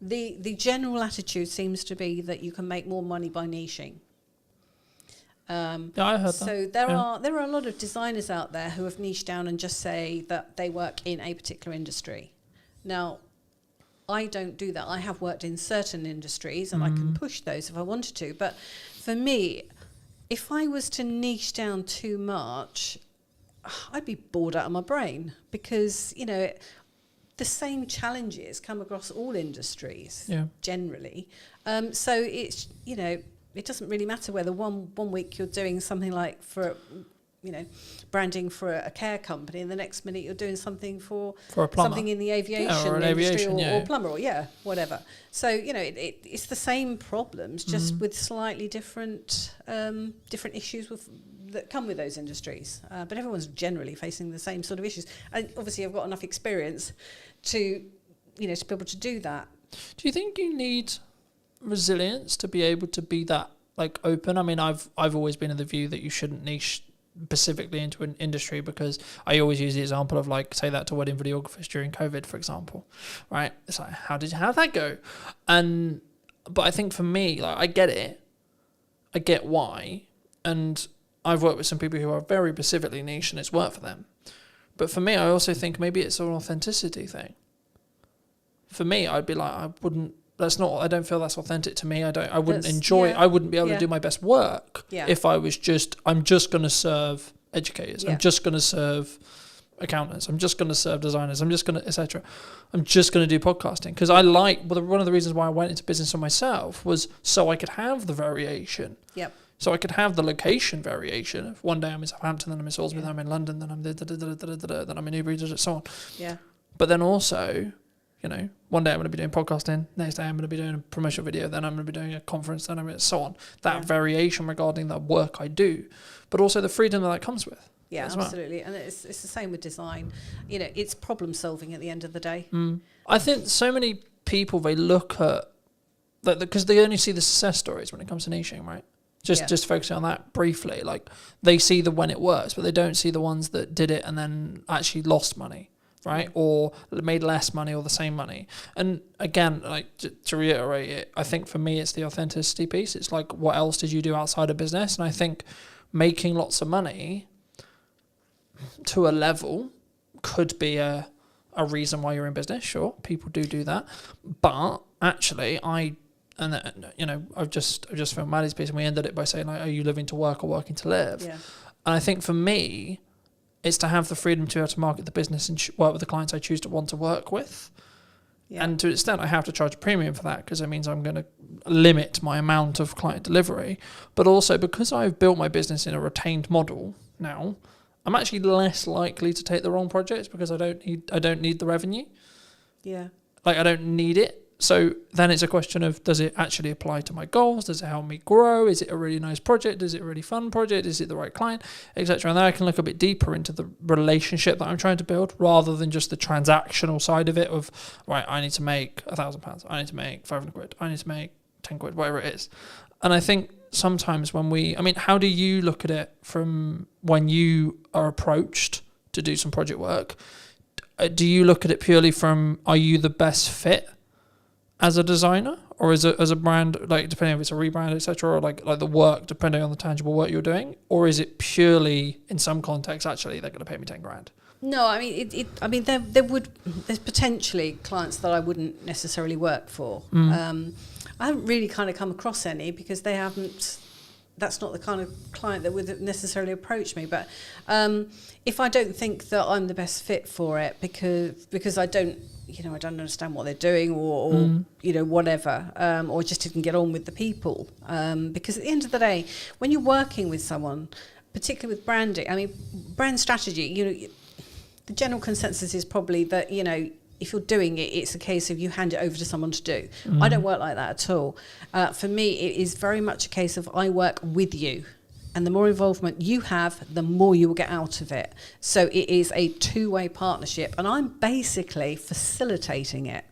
The general attitude seems to be that you can make more money by niching. I heard that. So there are a lot of designers out there who have niched down and just say that they work in a particular industry. Now, I don't do that. I have worked in certain industries and I can push those if I wanted to. But for me, if I was to niche down too much, I'd be bored out of my brain, because, the same challenges come across all industries generally. So it's, it doesn't really matter whether one week you're doing something like for, branding for a care company, and the next minute you're doing something for a plumber, something in the aviation industry, or plumber, or whatever. So it's the same problems, just with slightly different issues that come with those industries. But everyone's generally facing the same sort of issues. And obviously, I've got enough experience to be able to do that. Do you think you need resilience to be able to be that like open? I mean, I've always been of the view that you shouldn't niche specifically into an industry, because I always use the example of, like, say that to wedding videographers during COVID, for example, right? It's like, how did that go? But I think for me, like, I get it. I get why. And I've worked with some people who are very specifically niche and it's worked for them. But for me, I also think maybe it's an authenticity thing. For me, I'd be like, I don't feel that's authentic to me. I wouldn't be able to do my best work if I was I'm just going to serve educators. I'm just going to serve accountants. I'm just going to serve designers. I'm just going to, etc. I'm just going to do podcasting because one of the reasons why I went into business for myself was so I could have the variation. Yep. So I could have the location variation. If one day I'm in Southampton, then I'm in Salisbury, then I'm in London, then I'm then I'm in Newbury, so on. Yeah. But then also, one day I'm going to be doing podcasting, next day I'm going to be doing a promotional video, then I'm going to be doing a conference, then I'm going to so on. That variation regarding the work I do, but also the freedom that comes with. Yeah, absolutely. And it's the same with design. It's problem solving at the end of the day. I think so many people, they look at, because they only see the success stories when it comes to niching, right? Just focusing on that briefly. Like, they see the when it works, but they don't see the ones that did it and then actually lost money, right? Or made less money or the same money. And again, like to reiterate it, I think for me it's the authenticity piece. It's like, what else did you do outside of business? And I think making lots of money to a level could be a reason why you're in business. Sure, people do that. But actually, I've just filmed Maddie's piece and we ended it by saying, like, are you living to work or working to live? Yeah. And I think for me, it's to have the freedom to be able to market the business and work with the clients I choose to want to work with. Yeah. And to an extent, I have to charge a premium for that because it means I'm going to limit my amount of client delivery. But also because I've built my business in a retained model now, I'm actually less likely to take the wrong projects because I don't need the revenue. Yeah. Like, I don't need it. So then it's a question of, does it actually apply to my goals? Does it help me grow? Is it a really nice project? Is it a really fun project? Is it the right client, etc.? And then I can look a bit deeper into the relationship that I'm trying to build rather than just the transactional side of it of, right, I need to make £1,000. I need to make 500 quid. I need to make 10 quid, whatever it is. And I think sometimes how do you look at it from when you are approached to do some project work? Do you look at it purely from, are you the best fit as a designer, or as a brand, like depending if it's a rebrand, etc., or like the work, depending on the tangible work you're doing, or is it purely in some context actually they're going to pay me 10 grand? No, I mean, there's potentially clients that I wouldn't necessarily work for. I haven't really kind of come across any because that's not the kind of client that would necessarily approach me. But if I don't think that I'm the best fit for it because I don't understand what they're doing or whatever, or just didn't get on with the people. Because at the end of the day, when you're working with someone, particularly with branding, I mean, brand strategy, the general consensus is probably that, if you're doing it, it's a case of you hand it over to someone to do. I don't work like that at all. For me, it is very much a case of I work with you. And the more involvement you have, the more you will get out of it. So it is a two-way partnership. And I'm basically facilitating it.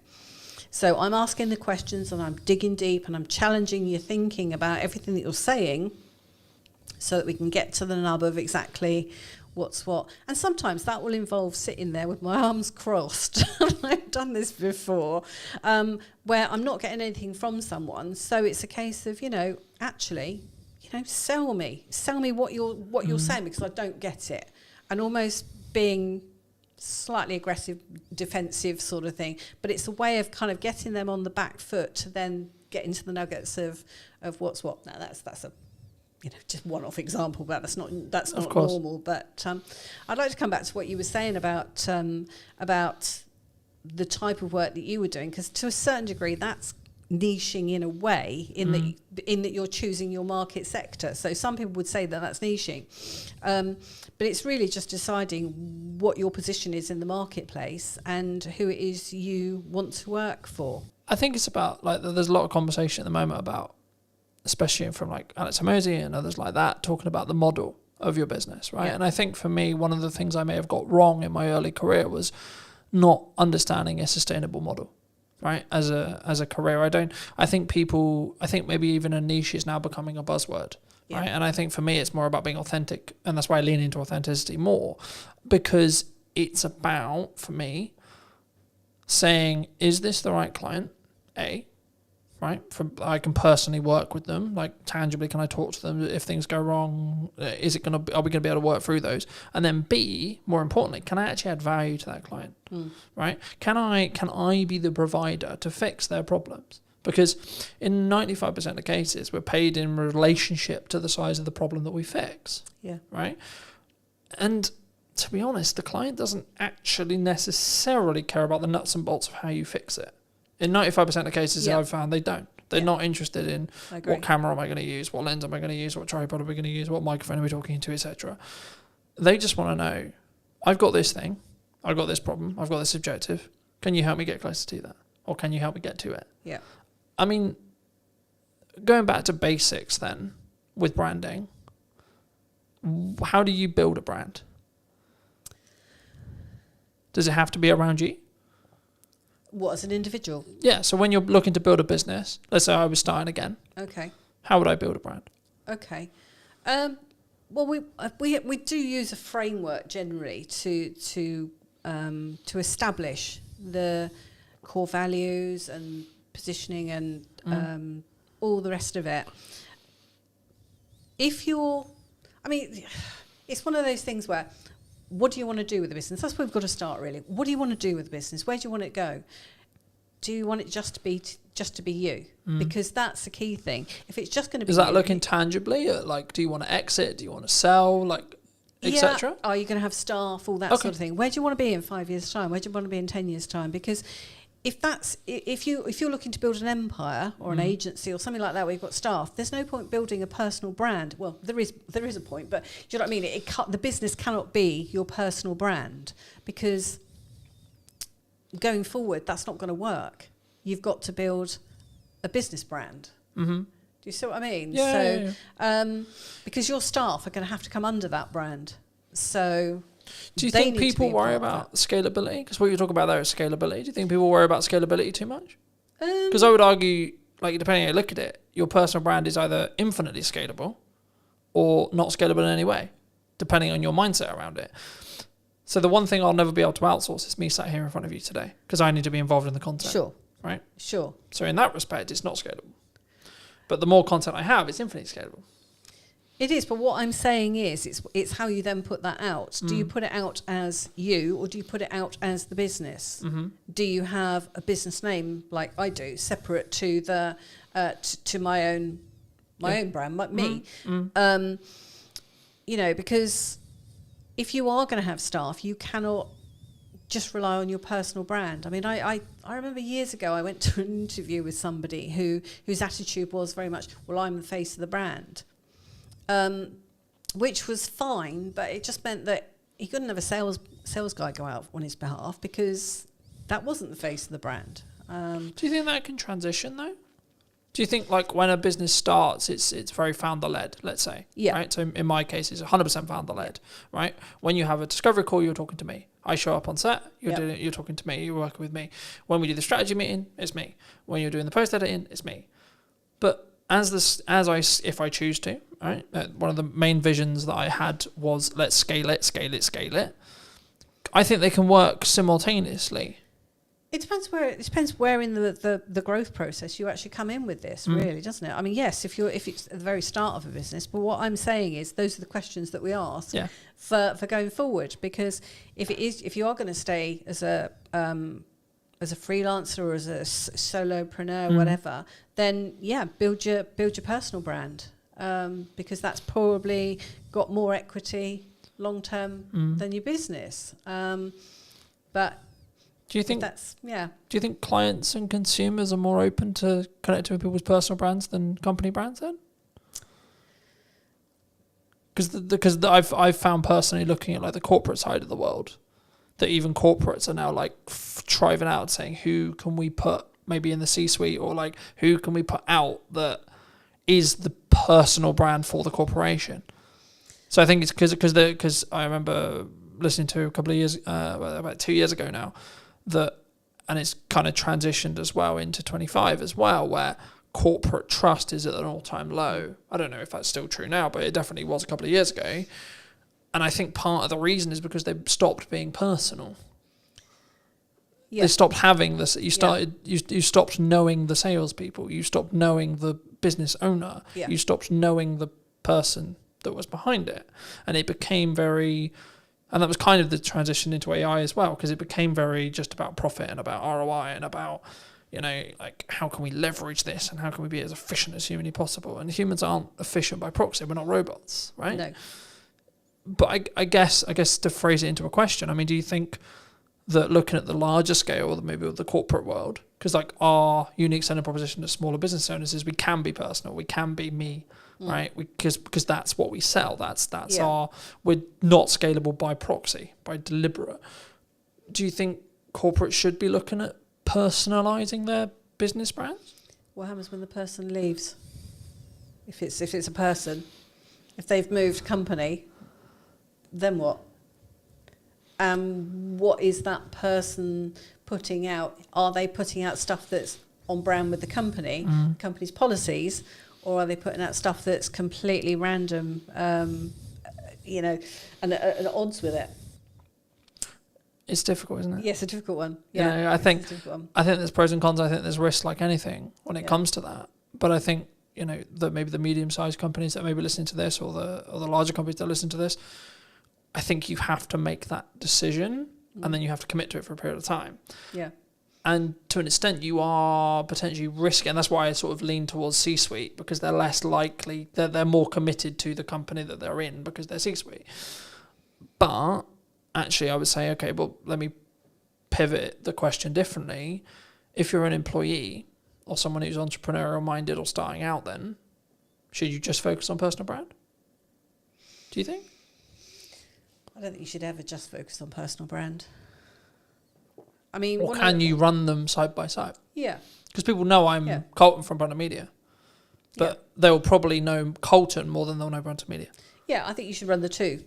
So I'm asking the questions and I'm digging deep and I'm challenging your thinking about everything that you're saying so that we can get to the nub of exactly what's what. And sometimes that will involve sitting there with my arms crossed. I've done this before, where I'm not getting anything from someone. So it's a case of, actually, sell me what you're saying because I don't get it. And almost being slightly aggressive, defensive sort of thing. But it's a way of kind of getting them on the back foot to then get into the nuggets of what's what. Now that's a just one-off example, but that's not normal. But I'd like to come back to what you were saying about the type of work that you were doing, because to a certain degree, that's niching in a way, in that you're choosing your market sector. So some people would say that that's niching, but it's really just deciding what your position is in the marketplace and who it is you want to work for. I think it's about, there's a lot of conversation at the moment about, especially from Alex Hormozi and others like that, talking about the model of your business, right? Yeah. And I think for me, one of the things I may have got wrong in my early career was not understanding a sustainable model, right? As a career, I think maybe even a niche is now becoming a buzzword, right? And I think for me, it's more about being authentic, and that's why I lean into authenticity more, because it's about, for me, saying, is this the right client? A, right? I can personally work with them, like tangibly. Can I talk to them if things go wrong? Are we going to be able to work through those? And then B, more importantly, can I actually add value to that client, right? Can I be the provider to fix their problems? Because in 95% of cases, we're paid in relationship to the size of the problem that we fix. Yeah. Right? And to be honest, the client doesn't actually necessarily care about the nuts and bolts of how you fix it. In 95% of cases I've found, they don't. They're not interested in what camera am I going to use, what lens am I going to use, what tripod are we going to use, what microphone are we talking to, etc. They just want to know, I've got this thing, I've got this problem, I've got this objective. Can you help me get closer to that? Or can you help me get to it? Yeah. I mean, going back to basics then, with branding, how do you build a brand? Does it have to be around you? What, as an individual? Yeah, so when you're looking to build a business, let's say I was starting again. Okay. How would I build a brand? Okay. Well, we do use a framework generally to establish the core values and positioning and all the rest of it. It's one of those things where, what do you want to do with the business? That's where we've got to start, really. What do you want to do with the business? Where do you want it to go? Do you want it just to be you? Because that's the key thing. If it's just going to be, is that you, looking tangibly at, like, do you want to exit? Do you want to sell? Like, etc. Are you going to have staff? All that sort of thing. Where do you want to be in 5 years' time? Where do you want to be in 10 years' time? Because if you're looking to build an empire or an agency or something like that where you've got staff, there's no point building a personal brand. Well, there is a point, but do you know what I mean? The business cannot be your personal brand, because going forward, that's not going to work. You've got to build a business brand. Mm-hmm. Do you see what I mean? Yeah. Because your staff are going to have to come under that brand. So do you think people worry about scalability? Because what you talk about there is scalability. Do you think people worry about scalability too much? Because I would argue, like, depending on how you look at it, your personal brand is either infinitely scalable or not scalable in any way, depending on your mindset around it. So the one thing I'll never be able to outsource is me sat here in front of you today, because I need to be involved in the content. Sure. Right? Sure. So in that respect, it's not scalable. But the more content I have, it's infinitely scalable. It is, but what I'm saying is, it's how you then put that out. Do you put it out as you, or do you put it out as the business? Mm-hmm. Do you have a business name, like I do, separate to the to my own brand, like me? Because if you are going to have staff, you cannot just rely on your personal brand. I mean, I remember years ago I went to an interview with somebody whose attitude was very much, well, I'm the face of the brand. Which was fine, but it just meant that he couldn't have a sales guy go out on his behalf, because that wasn't the face of the brand. Do you think that can transition though? Do you think, like, when a business starts, it's very founder-led, let's say? Yeah. Right? So in my case, it's 100% founder-led, right? When you have a discovery call, you're talking to me. I show up on set, you're talking to me, you're working with me. When we do the strategy meeting, it's me. When you're doing the post-editing, it's me. But if I choose to, right? One of the main visions that I had was, let's scale it. I think they can work simultaneously. It depends where in the growth process you actually come in with this, really, doesn't it? I mean, yes, if it's at the very start of a business, but what I'm saying is those are the questions that we ask for going forward. Because if you are going to stay as a freelancer or as a solopreneur, whatever, then build your personal brand, because that's probably got more equity long term than your business. But do you think that's Do you think clients and consumers are more open to connecting with people's personal brands than company brands then? Because I've found personally, looking at like the corporate side of the world, that even corporates are now like driving out saying, who can we put maybe in the C-suite, or like who can we put out that is the personal brand for the corporation. So I think it's because I remember listening to a couple of years, about 2 years ago now, and it's kind of transitioned as well into 25 as well, where corporate trust is at an all-time low. I don't know if that's still true now, but it definitely was a couple of years ago. And I think part of the reason is because they stopped being personal. They stopped having this. You started. You stopped knowing the salespeople. You stopped knowing the business owner. Yeah. You stopped knowing the person that was behind it, and it became very. And that was kind of the transition into AI as well, because it became very just about profit and about ROI and about, like how can we leverage this and how can we be as efficient as humanly possible? And humans aren't efficient by proxy. We're not robots, right? No. But I guess to phrase it into a question, I mean, do you think that looking at the larger scale, or maybe with the corporate world, because like our unique selling proposition to smaller business owners is we can be personal, we can be me, right? Because that's what we sell. That's we're not scalable by proxy, by deliberate. Do you think corporates should be looking at personalizing their business brands? What happens when the person leaves? If it's a person, if they've moved company, then what? What is that person putting out? Are they putting out stuff that's on brand with the company's policies, or are they putting out stuff that's completely random, and at odds with it? It's difficult, isn't it? Yeah, it's a difficult one. Yeah, I think there's pros and cons. I think there's risks like anything when it comes to that. But I think that maybe the medium-sized companies that may be listening to this, or the larger companies that listen to this, I think you have to make that decision, and then you have to commit to it for a period of time. Yeah. And to an extent, you are potentially risking, and that's why I sort of lean towards C-suite, because they're less likely, they're more committed to the company that they're in because they're C-suite. But actually, I would say, okay, well, let me pivot the question differently. If you're an employee or someone who's entrepreneurial minded or starting out, then should you just focus on personal brand? Do you think? I don't think you should ever just focus on personal brand. I mean, or can you run them side by side? Yeah. Because people know I'm Colton from Brandon Media, but they'll probably know Colton more than they'll know Brandon Media. Yeah, I think you should run the two.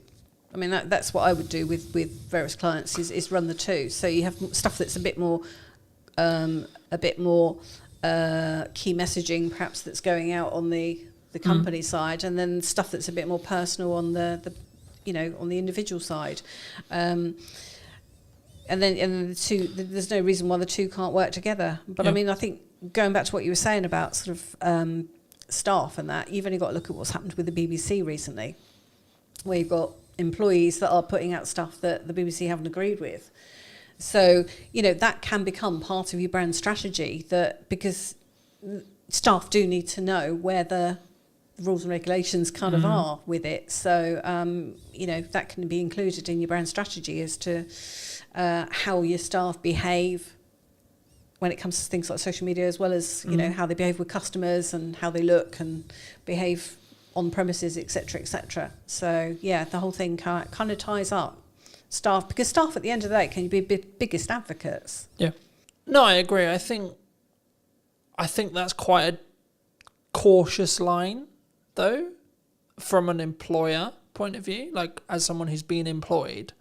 I mean, that's what I would do with various clients is run the two. So you have stuff that's a bit more key messaging, perhaps, that's going out on the company side, and then stuff that's a bit more personal on the on the individual side. And then the two, there's no reason why the two can't work together. But I mean, I think going back to what you were saying about sort of staff and that, you've only got to look at what's happened with the BBC recently, where you've got employees that are putting out stuff that the BBC haven't agreed with. So, that can become part of your brand strategy, because staff do need to know where the rules and regulations kind of are with it. So, that can be included in your brand strategy as to how your staff behave when it comes to things like social media, as well as, how they behave with customers and how they look and behave on premises, etc., etc. So, the whole thing kind of ties up staff, because staff at the end of the day can be biggest advocates. Yeah. No, I agree. I think that's quite a cautious line, though, from an employer point of view, like as someone who's been employed,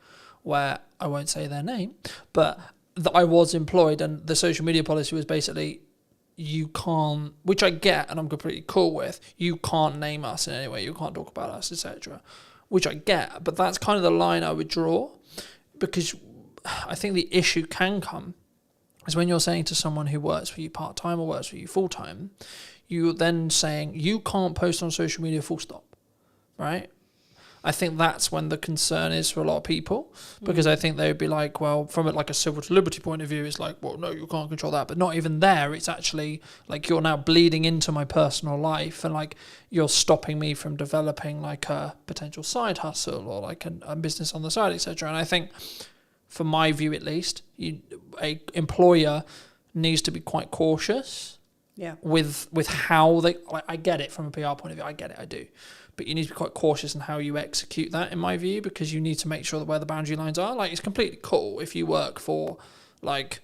where I won't say their name, but I was employed, and the social media policy was basically, you can't, which I get and I'm completely cool with, you can't name us in any way, you can't talk about us, etc., which I get, but that's kind of the line I would draw, because I think the issue can come is when you're saying to someone who works for you part-time or works for you full-time, you're then saying, you can't post on social media full stop, right? I think that's when the concern is for a lot of people, because I think they would be like, well, from like a civil to liberty point of view, it's like, well, no, you can't control that. But not even there. It's actually like you're now bleeding into my personal life, and like you're stopping me from developing like a potential side hustle or like a business on the side, etc. And I think, from my view at least, a employer needs to be quite cautious with how they. Like, I get it from a PR point of view. I get it. I do. But you need to be quite cautious in how you execute that, in my view, because you need to make sure that where the boundary lines are. Like, it's completely cool if you work for, like,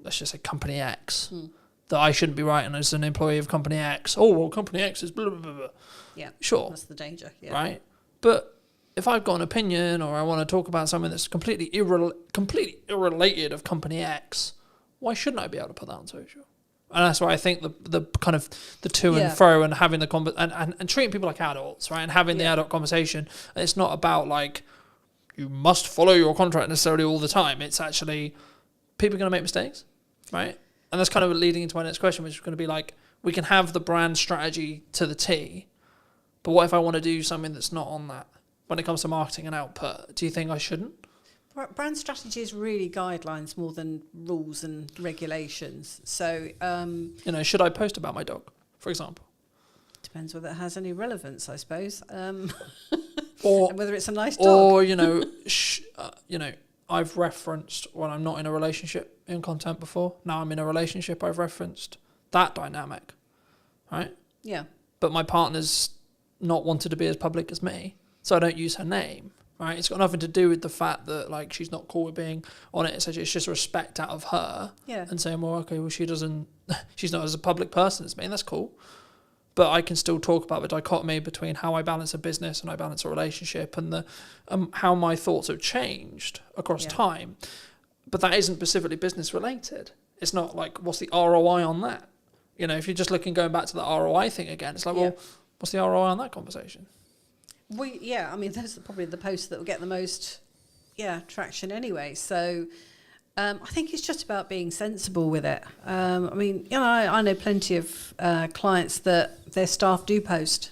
let's just say Company X, that I shouldn't be writing as an employee of Company X. Oh, well, Company X is blah, blah, blah, blah. Yeah, sure. That's the danger, right? But if I've got an opinion or I want to talk about something that's completely irrelated of Company X, why shouldn't I be able to put that on social? And that's why I think the kind of the to and fro and having the and treating people like adults, right? And having the adult conversation. And it's not about like you must follow your contract necessarily all the time. It's actually people are going to make mistakes, right? And that's kind of leading into my next question, which is going to be like, we can have the brand strategy to the T, but what if I want to do something that's not on that? When it comes to marketing and output, do you think I shouldn't? Brand strategy is really guidelines more than rules and regulations. So, Should I post about my dog, for example? depends whether it has any relevance, I suppose. Or and whether it's a nice dog. Or, I've referenced when I'm not in a relationship in content before. Now I'm in a relationship, I've referenced that dynamic, right? Yeah. But my partner's not wanted to be as public as me, so I don't use her name, right? It's got nothing to do with the fact that like she's not cool with being on it. It's just respect out of her, Yeah. and saying, well, okay, well she's not as a public person as me, and that's cool. But I can still talk about the dichotomy between how I balance a business and I balance a relationship, and the how my thoughts have changed across time. But that isn't specifically business related. It's not like, what's the ROI on that? If you're just going back to the ROI thing again, it's like, well, what's the ROI on that conversation? Those are probably the posts that will get the most, traction anyway. So I think it's just about being sensible with it. I know plenty of clients that their staff do post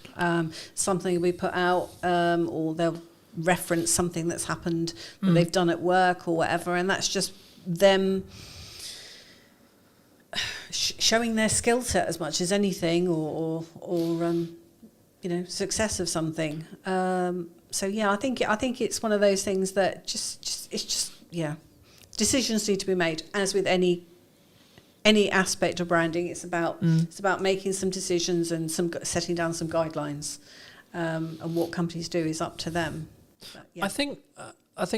something we put out, or they'll reference something that's happened that they've done at work or whatever, and that's just them showing their skill set as much as anything, or success of something. I think it's one of those things that decisions need to be made. As with any aspect of branding, it's about making some decisions and setting down some guidelines, and what companies do is up to them. But, I think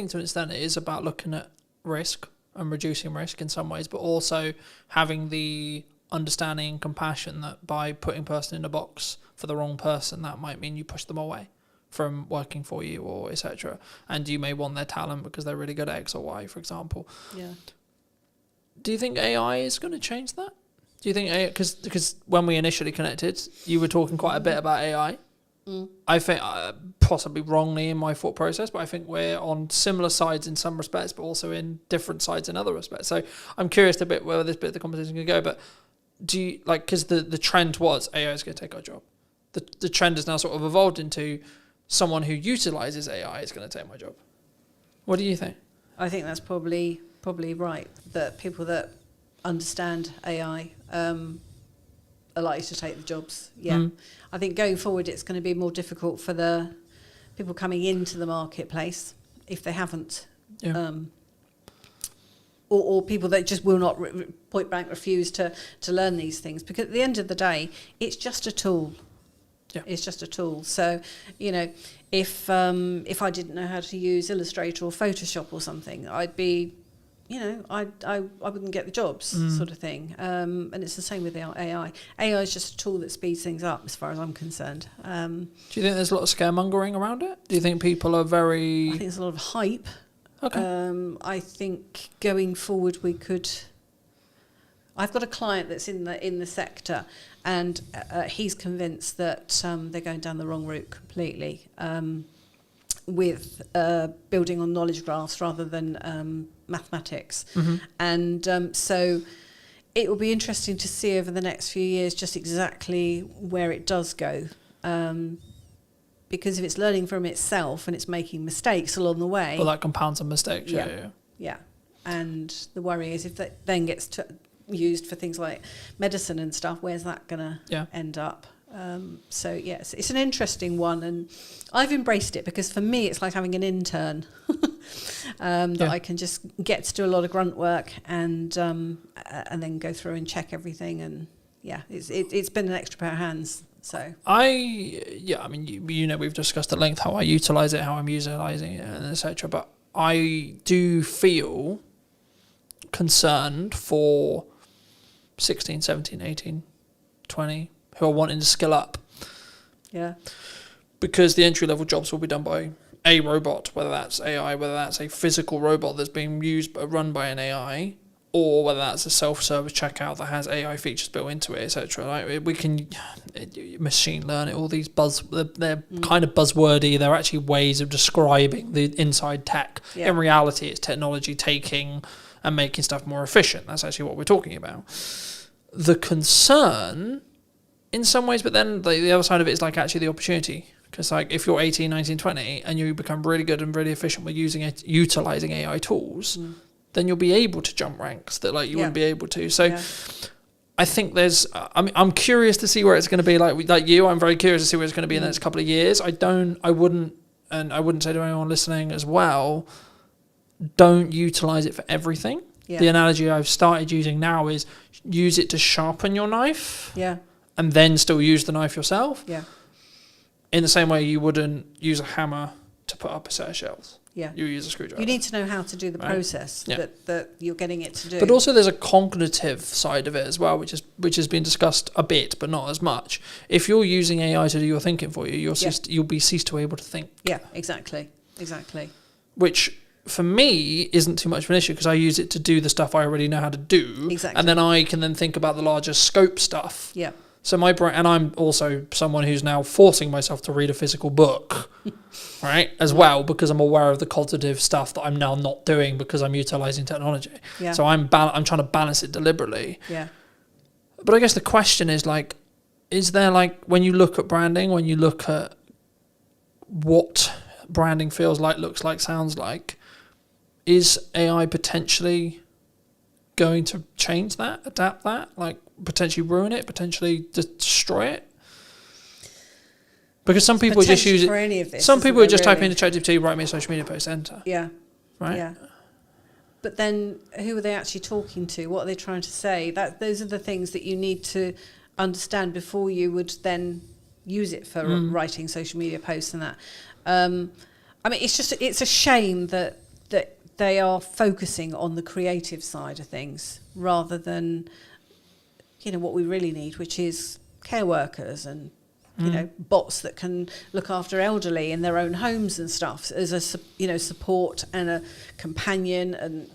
to an extent it is about looking at risk and reducing risk in some ways, but also having the understanding and compassion that by putting a person in a box for the wrong person, that might mean you push them away from working for you, or etc. And you may want their talent because they're really good at X or Y, for example. Yeah. Do you think AI is going to change that? Do you think AI, because when we initially connected, you were talking quite a bit about AI. I think possibly wrongly in my thought process, but I think we're on similar sides in some respects, but also in different sides in other respects. So I'm curious a bit where this bit of the conversation can go. But do you because the trend was AI is going to take our job. The trend has now sort of evolved into someone who utilizes AI is going to take my job. What do you think? I think that's probably right, that people that understand AI are likely to take the jobs. I think going forward it's going to be more difficult for the people coming into the marketplace if they haven't, or people that just will not point blank refuse to learn these things, because at the end of the day it's just a tool. It's just a tool. So, if I didn't know how to use Illustrator or Photoshop or something, I'd be, I wouldn't get the jobs, sort of thing. And it's the same with the AI. AI is just a tool that speeds things up, as far as I'm concerned. Do you think there's a lot of scaremongering around it? Do you think people are very... I think there's a lot of hype. Okay. I think going forward we could... I've got a client that's in the sector, and he's convinced that they're going down the wrong route completely, with building on knowledge graphs rather than mathematics. And so it will be interesting to see over the next few years just exactly where it does go. Because if it's learning from itself and it's making mistakes along the way... Well, that compounds on mistakes, Yeah. And the worry is if that then gets used for things like medicine and stuff, where's that going to end up? It's an interesting one, and I've embraced it because for me it's like having an intern that I can just get to do a lot of grunt work and then go through and check everything, and it's been an extra pair of hands. So we've discussed at length how I utilize it, how I'm utilizing it, and etc. But I do feel concerned for 16, 17, 18, 20 who are wanting to skill up. Yeah. Because the entry-level jobs will be done by a robot, whether that's AI, whether that's a physical robot that's being run by an AI, or whether that's a self-service checkout that has AI features built into it, etc. Like we can machine learn it. All these they're kind of buzzwordy. They're actually ways of describing the inside tech. Yeah. In reality, it's technology taking and making stuff more efficient. That's actually what we're talking about. The concern in some ways, but then the other side of it is like actually the opportunity. Because like if you're 18, 19, 20 and you become really good and really efficient with utilizing AI tools, then you'll be able to jump ranks that like you wouldn't be able to. So I think I'm curious to see where it's going to be. Like you, I'm very curious to see where it's going to be in the next couple of years. I wouldn't say to anyone listening as well, don't utilize it for everything. Yeah. The analogy I've started using now is use it to sharpen your knife. Yeah. And then still use the knife yourself. Yeah. In the same way you wouldn't use a hammer to put up a set of shelves. Yeah. You use a screwdriver. You need to know how to do the process that you're getting it to do. But also there's a cognitive side of it as well, which has been discussed a bit, but not as much. If you're using AI to do your thinking for you, you'll be ceased to be able to think. Yeah, exactly. Which for me isn't too much of an issue because I use it to do the stuff I already know how to do. Exactly. And then I can then think about the larger scope stuff. Yeah. So my brain, and I'm also someone who's now forcing myself to read a physical book, right, as well, because I'm aware of the cognitive stuff that I'm now not doing because I'm utilizing technology. Yeah. So I'm trying to balance it deliberately. Yeah. But I guess the question is like, is there like, when you look at branding, when you look at what branding feels like, looks like, sounds like, is AI potentially going to change that, adapt that, like potentially ruin it, potentially destroy it? Because some people just use it. Some people are just typing into ChatGPT, write me a social media post, enter. Yeah. Right. Yeah. But then, who are they actually talking to? What are they trying to say? Those are the things that you need to understand before you would then use it for writing social media posts and that. I mean, it's a shame that they are focusing on the creative side of things rather than, what we really need, which is care workers and, bots that can look after elderly in their own homes and stuff as a, support and a companion and,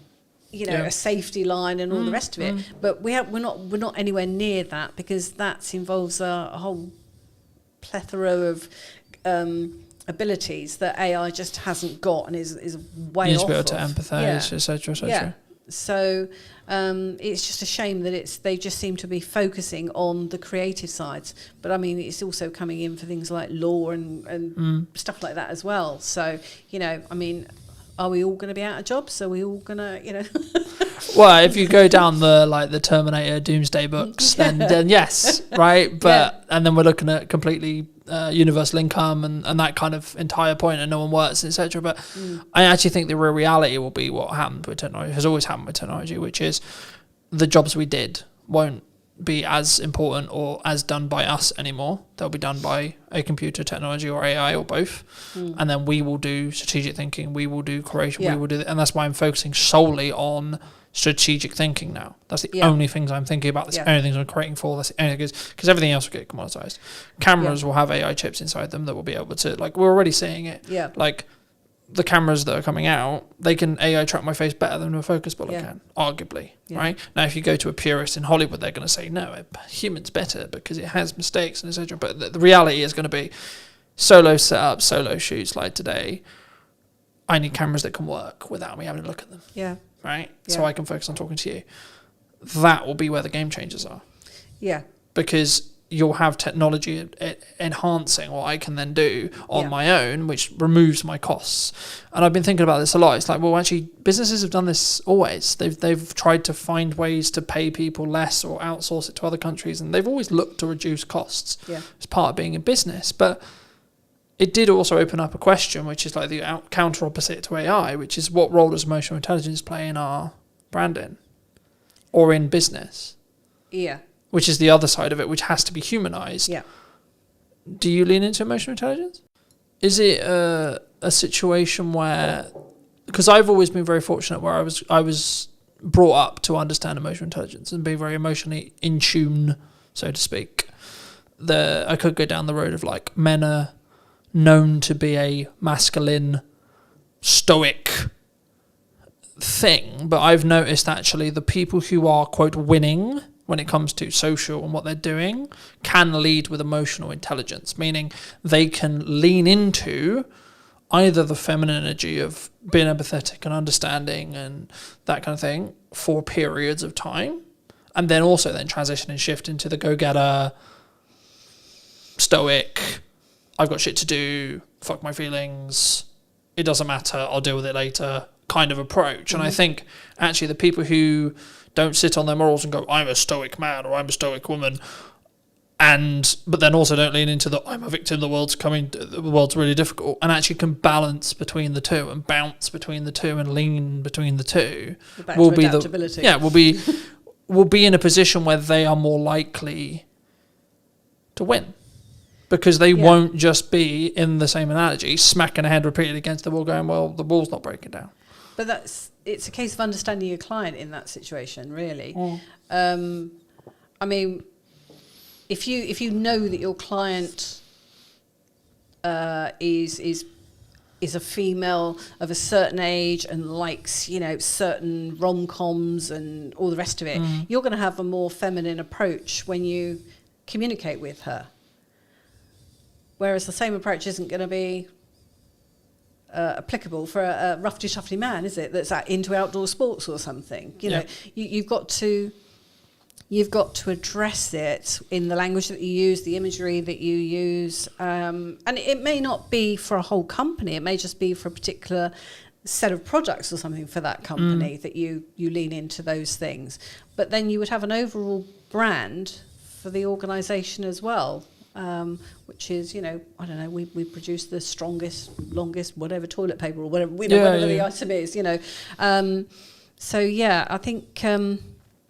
a safety line and all the rest of it. But we're not anywhere near that because that involves a whole plethora of abilities that AI just hasn't got and is way off. You need to be able to empathise, etc., etc. Yeah. So it's just a shame that they just seem to be focusing on the creative sides. But I mean, it's also coming in for things like law and stuff like that as well. So, I mean, are we all going to be out of jobs? Are we all going to, Well, if you go down the Terminator Doomsday books, then yes, right? But and then we're looking at completely universal income and that kind of entire point, and no one works, etc. But I actually think the real reality will be what happened with technology, has always happened with technology, which is the jobs we did won't be as important or as done by us anymore. They'll be done by a computer, technology, or AI, or both. And then we will do strategic thinking, we will do creation, we will do and that's why I'm focusing solely on strategic thinking now. That's the only things I'm thinking about. That's the only things I'm creating for. That's the only things, because everything else will get commoditized. Cameras will have AI chips inside them that will be able to, like, we're already seeing it. Yeah. Like the cameras that are coming out, they can AI track my face better than a focus bullet can, arguably. Right now, if you go to a purist in Hollywood, they're going to say no, a human's better because it has mistakes and etc. But the reality is going to be solo setups, solo shoots like today. I need cameras that can work without me having to look at them. Yeah. Right? Yeah. So I can focus on talking to you. That will be where the game changers are. Yeah. Because you'll have technology enhancing what I can then do on my own, which removes my costs. And I've been thinking about this a lot. It's like, well, actually, businesses have done this always. They've tried to find ways to pay people less or outsource it to other countries, and they've always looked to reduce costs as part of being in business. But it did also open up a question, which is like the counter opposite to AI, which is what role does emotional intelligence play in our branding or in business? Yeah. Which is the other side of it, which has to be humanized. Yeah. Do you lean into emotional intelligence? Is it a situation where, because I've always been very fortunate where I was brought up to understand emotional intelligence and be very emotionally in tune, so to speak. I could go down the road of like men are known to be a masculine, stoic thing, but I've noticed actually the people who are, quote, winning when it comes to social and what they're doing can lead with emotional intelligence, meaning they can lean into either the feminine energy of being empathetic and understanding and that kind of thing for periods of time, and then also then transition and shift into the go-getter, stoic, I've got shit to do, fuck my feelings, it doesn't matter, I'll deal with it later kind of approach. And I think actually the people who don't sit on their morals and go, I'm a stoic man or I'm a stoic woman, but then also don't lean into the I'm a victim, the world's really difficult, and actually can balance between the two and bounce between the two and lean between the two, will be will be in a position where they are more likely to win, because they won't just be, in the same analogy, smacking a head repeatedly against the wall going, well, the wall's not breaking down. But it's a case of understanding your client in that situation, really. I mean, if you know that your client is a female of a certain age and likes, certain rom-coms and all the rest of it, you're going to have a more feminine approach when you communicate with her. Whereas the same approach isn't going to be applicable for a roughy-tuffy man, is it? That's into outdoor sports or something. You've got to address it in the language that you use, the imagery that you use, and it may not be for a whole company. It may just be for a particular set of products or something for that company that you lean into those things. But then you would have an overall brand for the organisation as well. Which is, I don't know, we produce the strongest, longest, whatever toilet paper or whatever, whatever the item is, So yeah, I think.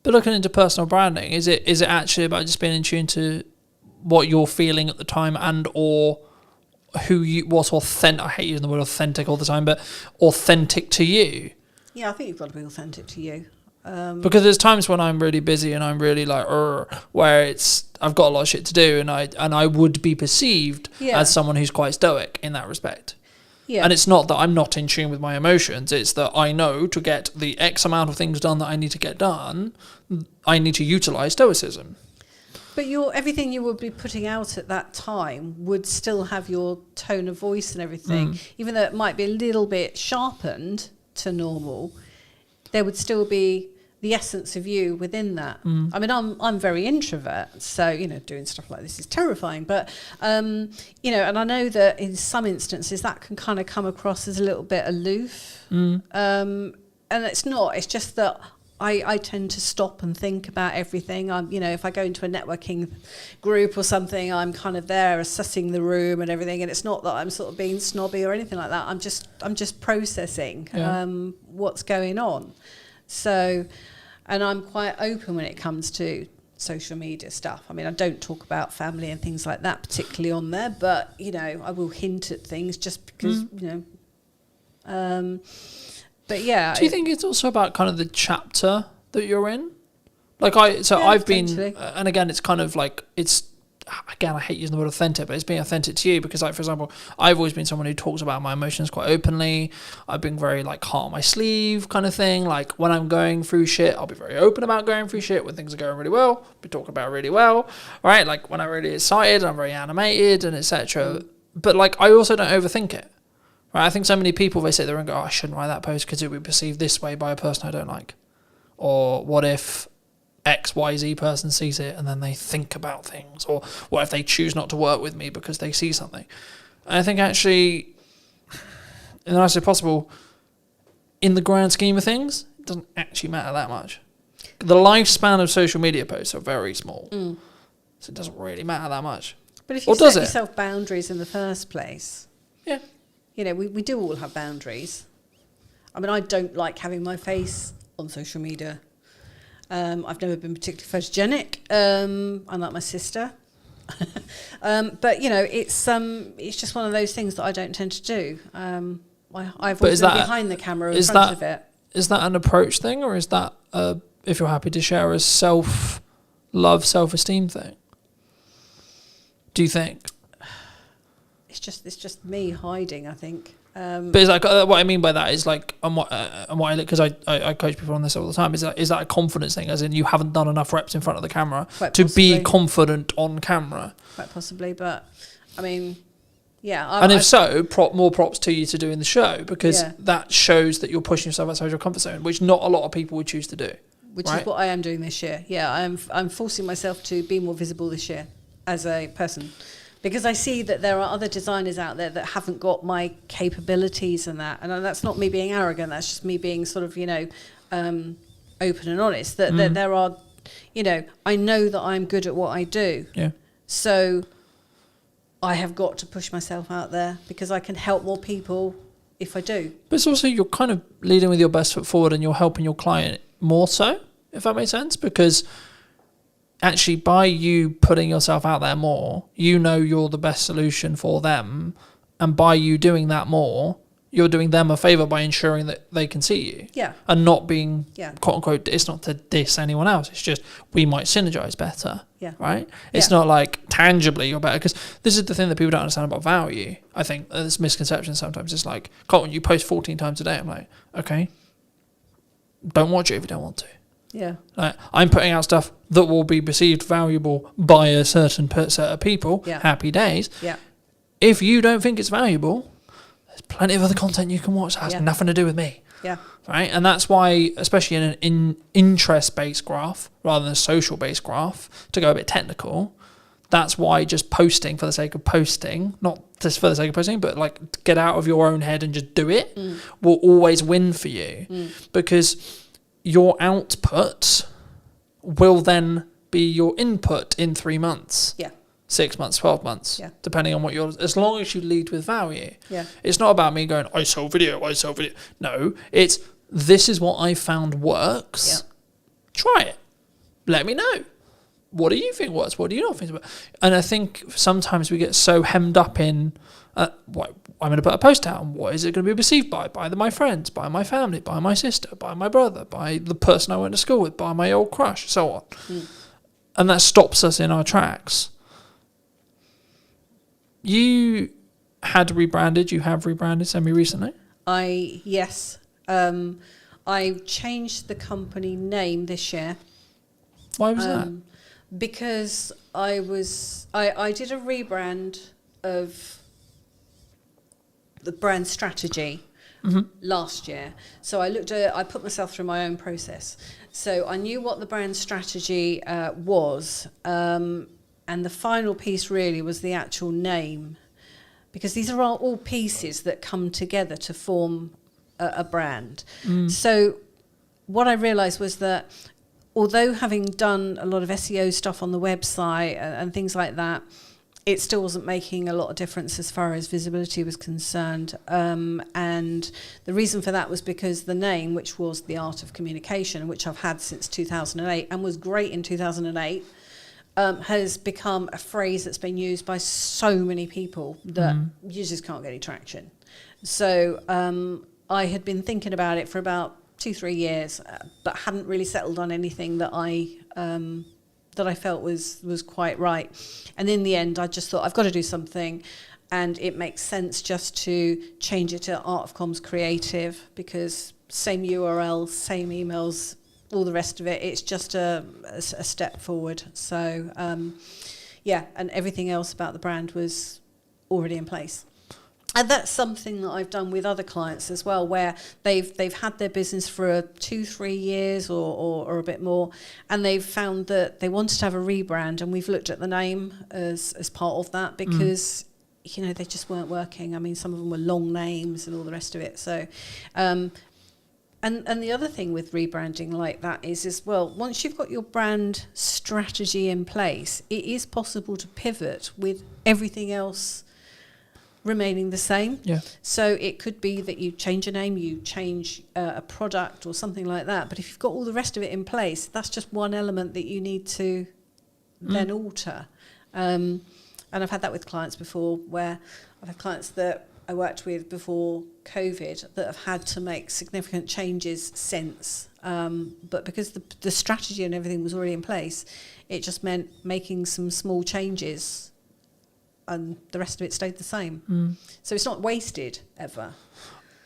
But looking into personal branding, is it actually about just being in tune to what you're feeling at the time and or what's authentic? I hate using the word authentic all the time, but authentic to you. Yeah, I think you've got to be authentic to you. Because there's times when I'm really busy and I'm really like, where I've got a lot of shit to do, and I would be perceived as someone who's quite stoic in that respect. Yeah. And it's not that I'm not in tune with my emotions, it's that I know to get the X amount of things done that I need to get done, I need to utilise stoicism. But everything you would be putting out at that time would still have your tone of voice and everything, even though it might be a little bit sharpened to normal, there would still be the essence of you within that. I mean, I'm very introvert, so doing stuff like this is terrifying. But and I know that in some instances that can kind of come across as a little bit aloof. And it's not. It's just that I tend to stop and think about everything. If I go into a networking group or something, I'm kind of there assessing the room and everything. And it's not that I'm sort of being snobby or anything like that. I'm just processing what's going on. So, and I'm quite open when it comes to social media stuff. I mean, I don't talk about family and things like that particularly on there, but I will hint at things just because but yeah. Do you think it's also about kind of the chapter that you're in? I've been, and again, it's kind of like, again, I hate using the word authentic, but it's being authentic to you because, for example, I've always been someone who talks about my emotions quite openly. I've been very, heart on my sleeve kind of thing. Like, when I'm going through shit, I'll be very open about going through shit. When things are going really well, I'll be talking about it really well. Right? Like, when I'm really excited, I'm very animated and etc. But, I also don't overthink it. Right? I think so many people, they sit there and go, I shouldn't write that post because it would be perceived this way by a person I don't like. Or what if XYZ person sees it and then they think about things, or what if they choose not to work with me because they see something? And I think actually, in the nicest way possible, in the grand scheme of things, it doesn't actually matter that much. The lifespan of social media posts are very small, so it doesn't really matter that much. But if you set yourself boundaries in the first place, we do all have boundaries. I mean, I don't like having my face on social media. I've never been particularly photogenic, unlike my sister. But it's just one of those things that I don't tend to do. I've always been behind the camera in front of it. Is that an approach thing, or is that if you're happy to share a self-love, self-esteem thing? Do you think? It's just me hiding, I think. But it's what I mean by that is because I coach people on this all the time. Is that a confidence thing? As in, you haven't done enough reps in front of the camera to be confident on camera. Quite possibly, but I mean, Yeah. And if so, more props to you to doing the show, because Yeah. that shows that you're pushing yourself outside your comfort zone, which not a lot of people would choose to do. Which right? is what I am doing this year. Yeah, I'm forcing myself to be more visible this year as a person, because I see that there are other designers out there that haven't got my capabilities and that. And that's not me being arrogant. That's just me being sort of, open and honest. That there are, I know that I'm good at what I do. Yeah. So I have got to push myself out there because I can help more people if I do. But it's also, you're kind of leading with your best foot forward, and you're helping your client more so, if that makes sense, because actually by you putting yourself out there more, you're the best solution for them, and by you doing that more, you're doing them a favor by ensuring that they can see you. Yeah. And not being, Yeah. quote unquote, it's not to diss anyone else, it's just we might synergize better. Yeah. Right? It's not like tangibly you're better, because this is the thing that people don't understand about value. I think this misconception sometimes. It's like, Colton, you post 14 times a day. I'm like, okay, don't watch it if you don't want to. Yeah. Like, I'm putting out stuff that will be perceived valuable by a certain set of people. Yeah. Happy days. Yeah. If you don't think it's valuable, there's plenty of other content you can watch that has Yeah. nothing to do with me. Yeah. Right? And that's why, especially in an interest-based graph rather than a social-based graph, to go a bit technical, that's why just posting for the sake of posting, not just for the sake of posting, but like get out of your own head and just do it, will always win for you. Because your output will then be your input in 3 months. Yeah. 6 months, 12 months, Yeah. depending on what as long as you lead with value. Yeah. It's not about me going, I sell video. No, it's, this is what I found works. Yeah. Try it. Let me know. What do you think works? What do you not think works? And I think sometimes we get so hemmed up in, what I'm going to put a post out, and what is it going to be perceived by? By my friends, by my family, by my sister, by my brother, by the person I went to school with, by my old crush, so on. And that stops us in our tracks. You have rebranded semi-recently? Yes. I changed the company name this year. Why was that? Because I did a rebrand of the brand strategy last year. So I put myself through my own process. So I knew what the brand strategy was, and the final piece really was the actual name, because these are all pieces that come together to form a brand. So what I realised was that although having done a lot of SEO stuff on the website and things like that, it still wasn't making a lot of difference as far as visibility was concerned. And the reason for that was because the name, which was The Art of Communication, which I've had since 2008 and was great in 2008, has become a phrase that's been used by so many people that you just can't get any traction. So I had been thinking about it for about 2-3 years, but hadn't really settled on anything that I felt was quite right. And in the end, I just thought, I've got to do something, and it makes sense just to change it to Art of Comms Creative, because same URL, same emails, all the rest of it. It's just a step forward. So and everything else about the brand was already in place. And that's something that I've done with other clients as well, where they've had their business for 2-3 years or a bit more, and they've found that they wanted to have a rebrand, and we've looked at the name as part of that, because they just weren't working. I mean, some of them were long names and all the rest of it. So and the other thing with rebranding like that is well, once you've got your brand strategy in place, it is possible to pivot with everything else remaining the same. Yeah. So it could be that you change a name, you change a product or something like that. But if you've got all the rest of it in place, that's just one element that you need to then alter. And I've had that with clients before, where I've had clients that I worked with before COVID that have had to make significant changes since. But because the strategy and everything was already in place, it just meant making some small changes, and the rest of it stayed the same. So it's not wasted ever.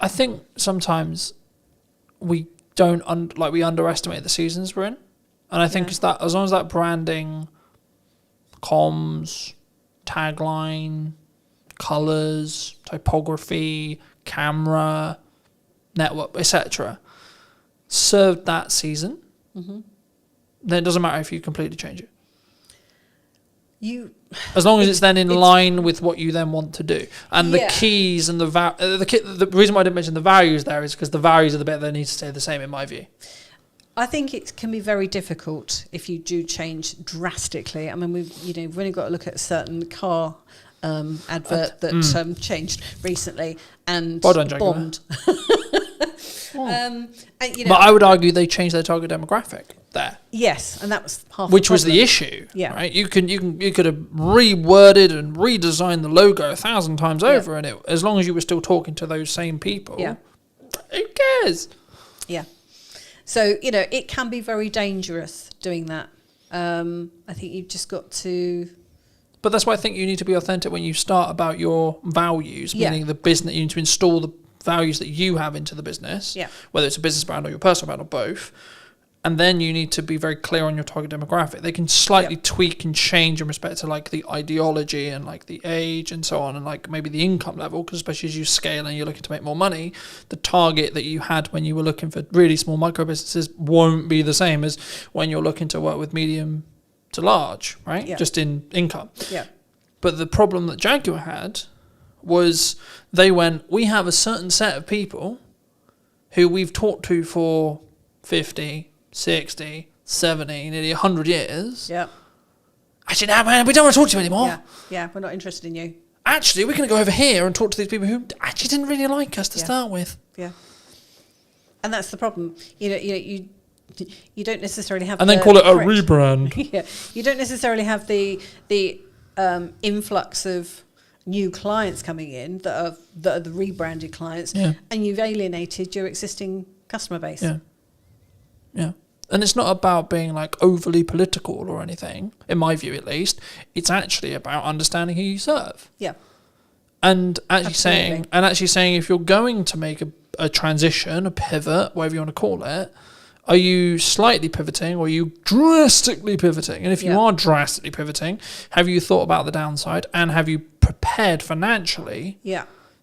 I think sometimes we don't we underestimate the seasons we're in, and I think it's that as long as that branding, comms, tagline, colours, typography, camera, network, etc., served that season, then it doesn't matter if you completely change it. As long as it's then in line with what you then want to do. And the keys and the reason why I didn't mention the values there is because the values are the bit that need to stay the same, in my view. I think it can be very difficult if you do change drastically. I mean, we've only got to look at a certain car advert that changed recently and Well done, Jaguar. bombed. But I would argue they changed their target demographic there. Yes, and that was half Which the was the problem. issue. Yeah. Right. You could have reworded and redesigned the logo 1,000 times over, and as long as you were still talking to those same people, who cares? Yeah. So, it can be very dangerous doing that. I think you've just got to... But that's why I think you need to be authentic when you start about your values, meaning the business. You need to install the values that you have into the business, whether it's a business brand or your personal brand or both. And then you need to be very clear on your target demographic. They can slightly tweak and change in respect to like the ideology and like the age and so on, and like maybe the income level, because especially as you scale and you're looking to make more money, the target that you had when you were looking for really small micro businesses won't be the same as when you're looking to work with medium to large, right? Yeah. Just in income. Yeah. But the problem that Jaguar had was they went, we have a certain set of people who we've talked to for 50, 60, 70, nearly 100 years. Yeah. Actually, no, man, we don't want to talk to you anymore. Yeah, we're not interested in you. Actually, we're going to go over here and talk to these people who actually didn't really like us to start with. Yeah. And that's the problem. You don't necessarily have And then call it a rebrand. Yeah. You don't necessarily have the influx of new clients coming in that are the rebranded clients, and you've alienated your existing customer base. Yeah. And it's not about being like overly political or anything, in my view at least. It's actually about understanding who you serve. Yeah. And actually saying if you're going to make a transition, a pivot, whatever you want to call it, are you slightly pivoting or are you drastically pivoting? And if you are drastically pivoting, have you thought about the downside and have you prepared financially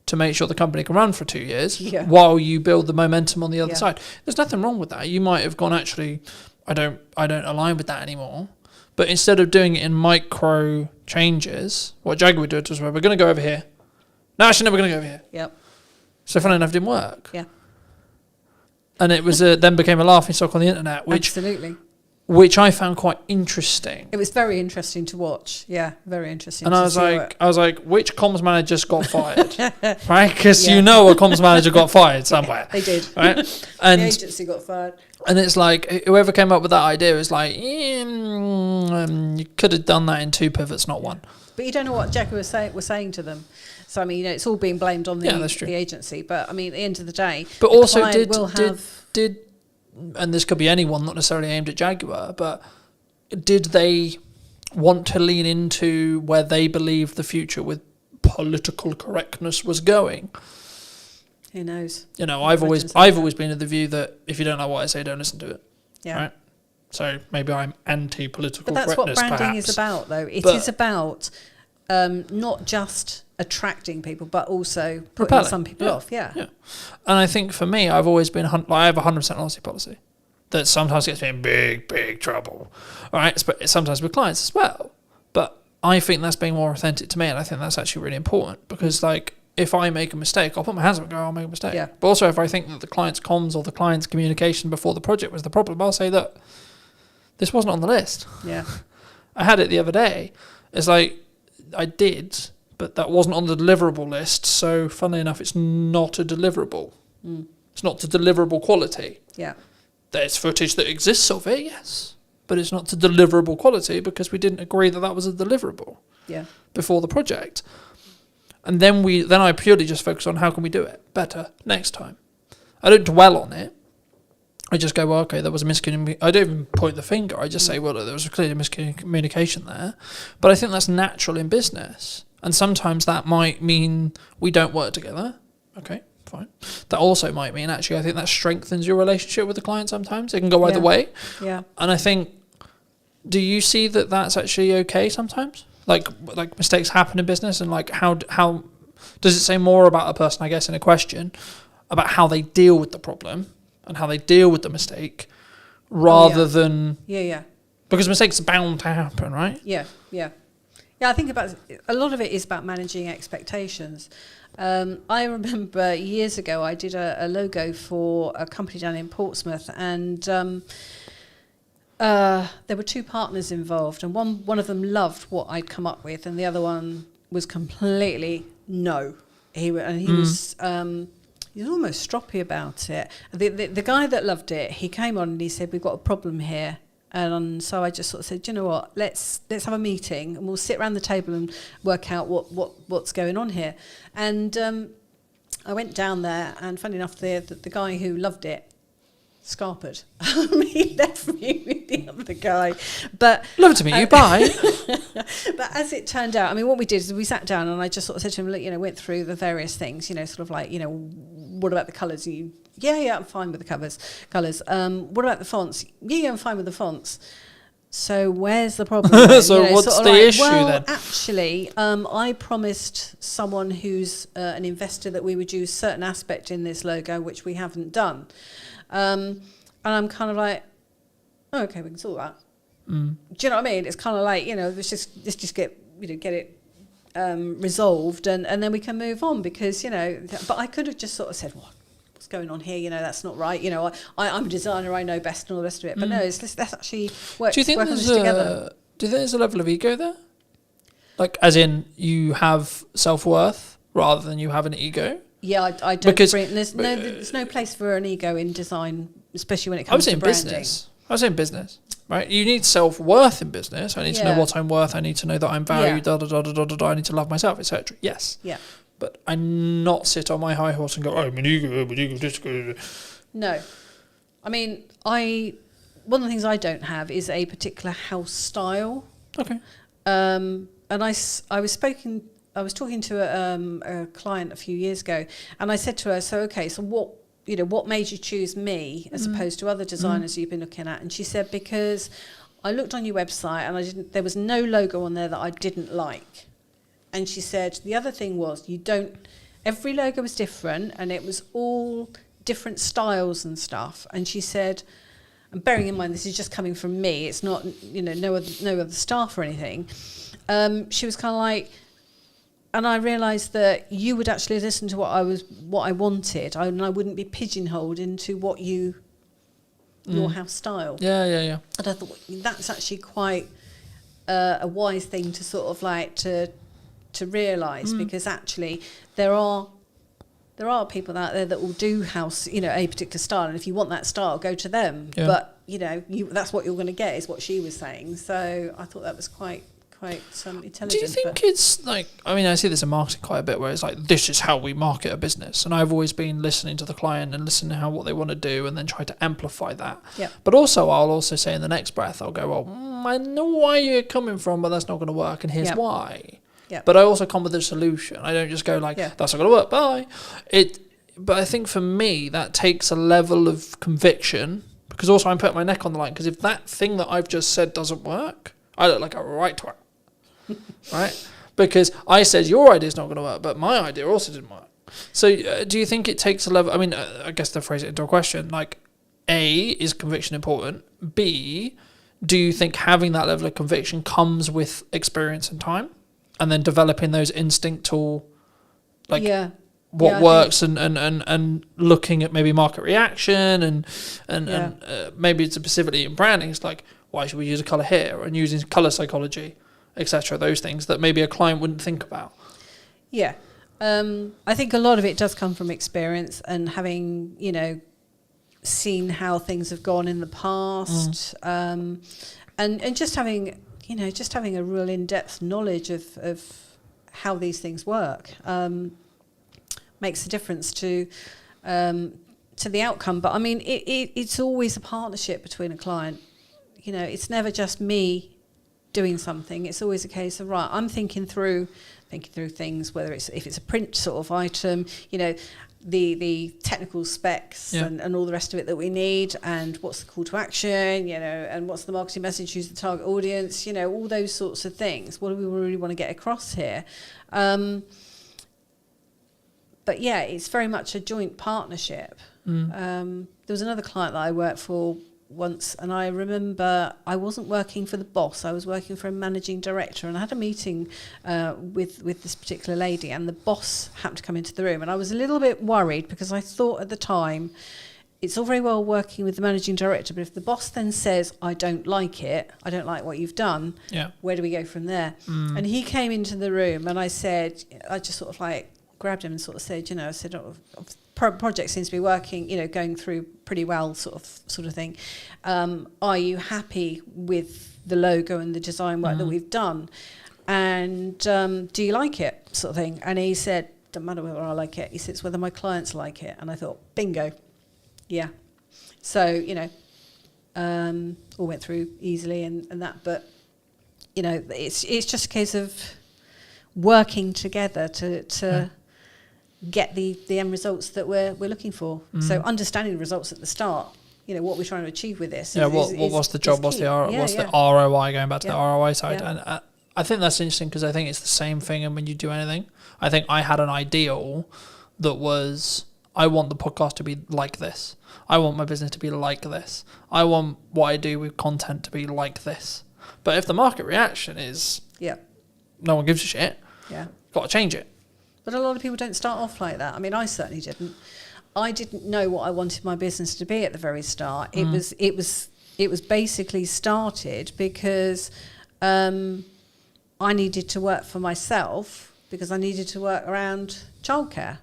to make sure the company can run for 2 years while you build the momentum on the other side? There's nothing wrong with that. You might have gone, actually, I don't align with that anymore. But instead of doing it in micro changes, what Jaguar did was, we're going to go over here. No, actually, no, we're going to go over here. Yep. So funny enough, it didn't work. Yeah. And it was then became a laughing stock on the internet, which I found quite interesting. It was very interesting to watch. Yeah, very interesting. And I was like, which comms manager just got fired, right? Because a comms manager got fired somewhere. They did, right? And the agency got fired. And it's like whoever came up with that idea was like, you could have done that in 2 pivots, not 1. But you don't know what Jaguar was saying to them. So I mean, it's all being blamed on the agency. But I mean, at the end of the day, but also did, and this could be anyone, not necessarily aimed at Jaguar, but did they want to lean into where they believed the future with political correctness was going? Who knows? I've always been of the view that if you don't like what I say, don't listen to it. Yeah. Right. So maybe I'm anti-political correctness. But that's what branding is about, though. It is about not just attracting people, but also putting some people off. Yeah. And I think for me, I've always been I have a 100% honesty policy that sometimes gets me in big trouble. All right, sometimes with clients as well. But I think that's being more authentic to me, and I think that's actually really important because, like, if I make a mistake, I'll put my hands up and go, I'll make a mistake. Yeah. But also, if I think that the client's comms or the client's communication before the project was the problem, I'll say that this wasn't on the list. Yeah. I had it the other day. It's like, I did, but that wasn't on the deliverable list. So, funnily enough, it's not a deliverable. It's not to deliverable quality. Yeah. There's footage that exists of it, yes. But it's not to deliverable quality because we didn't agree that was a deliverable before the project. And then I purely just focus on how can we do it better next time. I don't dwell on it. I just go, well, okay, there was a miscommunication. I don't even point the finger. I just say, well, there was a clear miscommunication there. But I think that's natural in business. And sometimes that might mean we don't work together. Okay, fine. That also might mean, actually, I think that strengthens your relationship with the client sometimes. It can go either way. Yeah. And I think, do you see that that's actually okay sometimes? Like mistakes happen in business, and like how Does it say more about a person, I guess, in a question, about how they deal with the problem and how they deal with the mistake, rather than... Yeah. Because mistakes are bound to happen, right? Yeah. I think about a lot of it is about managing expectations. I remember years ago I did a logo for a company down in Portsmouth, and there were two partners involved, and one of them loved what I'd come up with, and the other one was completely no. He was almost stroppy about it. The guy that loved it, he came on and he said, "We've got a problem here." And so I just sort of said, "You know what? Let's have a meeting and we'll sit around the table and work out what's going on here." And I went down there, and funny enough, the guy who loved it scarpered. He left me with the other guy. But love to meet you. Bye. But as it turned out, I mean, what we did is we sat down and I just sort of said to him, look, went through the various things, sort of like, what about the colours? Yeah, I'm fine with the colours. What about the fonts? Yeah, I'm fine with the fonts. So where's the problem? So what's the issue then? Actually, I promised someone who's an investor that we would use certain aspect in this logo, which we haven't done. And I'm kind of like, oh, okay, we can sort that. Do you know what I mean? It's kind of like, let's just get it resolved, and then we can move on, because but I could have just sort of said, what's going on here? That's not right. I'm a designer, I know best, and all the rest of it. But no, let's actually work. Do you think work on this together. Do you think there's a level of ego there? Like, as in, you have self-worth rather than you have an ego? Yeah, I don't bring. There's no place for an ego in design, especially when it comes to branding. I was saying business, right? You need self-worth in business. I need to know what I'm worth. I need to know that I'm valued. I need to love myself, etc. Yes. Yeah. But I not sit on my high horse and go, oh, I'm an ego, this good. No. I mean, one of the things I don't have is a particular house style. Okay. And I was talking to a client a few years ago, and I said to her, so what made you choose me as opposed to other designers you've been looking at? And she said, because I looked on your website and there was no logo on there that I didn't like. And she said, the other thing was, every logo was different, and it was all different styles and stuff. And she said, and bearing in mind this is just coming from me, it's not, no other staff or anything. She was kind of like, and I realised that you would actually listen to what I wanted, and I wouldn't be pigeonholed into what your house style. Yeah. And I thought that's actually quite a wise thing to sort of like to realise, because actually there are people out there that will do house, a particular style, and if you want that style, go to them. Yeah. But that's what you're going to get, is what she was saying. So I thought that was quite intelligent. Do you think it's like, I mean, I see this in marketing quite a bit, where it's like, this is how we market a business, and I've always been listening to the client and listening to what they want to do, and then try to amplify that. Yeah. But also, I'll also say in the next breath, I'll go, well, I know why you're coming from, but that's not going to work, and here's why. Yeah. But I also come with a solution. I don't just go like, that's not going to work, bye. But I think for me, that takes a level of conviction, because also I'm putting my neck on the line, because if that thing that I've just said doesn't work, I look like a right twat. Right? Because I said your idea's not going to work, but my idea also didn't work. So do you think it takes a level? I mean, I guess to phrase it into a question, like, A, is conviction important? B, do you think having that level of conviction comes with experience and time, and then developing those instinctual, like, what works, and looking at maybe market reaction and maybe it's specifically in branding, it's like, why should we use a color here, and using color psychology, etc. Those things that maybe a client wouldn't think about. Yeah. I think a lot of it does come from experience and having, seen how things have gone in the past, and just having a real in-depth knowledge of how these things work makes a difference to the outcome. But I mean, it's always a partnership between a client. It's never just me doing something. It's always a case of, right, I'm thinking through things, whether if it's a print sort of item, the technical specs and all the rest of it that we need, and what's the call to action, and what's the marketing message, who's the target audience, all those sorts of things. What do we really want to get across here? but yeah, it's very much a joint partnership. There was another client that I worked for once, and I remember I wasn't working for the boss, I was working for a managing director, and I had a meeting with this particular lady, and the boss happened to come into the room, and I was a little bit worried because I thought at the time, it's all very well working with the managing director, but if the boss then says, I don't like it, I don't like what you've done, where do we go from there? And he came into the room, and I said, I just sort of like grabbed him and sort of said, I said, project seems to be working, going through pretty well, sort of thing. Are you happy with the logo and the design work that we've done? And do you like it, sort of thing? And he said, doesn't matter whether I like it. He said, it's whether my clients like it. And I thought, bingo. Yeah. So, all went through easily and that, but, it's just a case of working together to get the end results that we're looking for. So understanding the results at the start, what we're trying to achieve with this. What's the job? What's the ROI, going back to the ROI side? Yeah. And I think that's interesting because I think it's the same thing. And when you do anything, I think I had an ideal that was, I want the podcast to be like this. I want my business to be like this. I want what I do with content to be like this. But if the market reaction is no one gives a shit, got to change it. But a lot of people don't start off like that. I mean, I certainly didn't. I didn't know what I wanted my business to be at the very start. It was basically started because I needed to work for myself because I needed to work around childcare.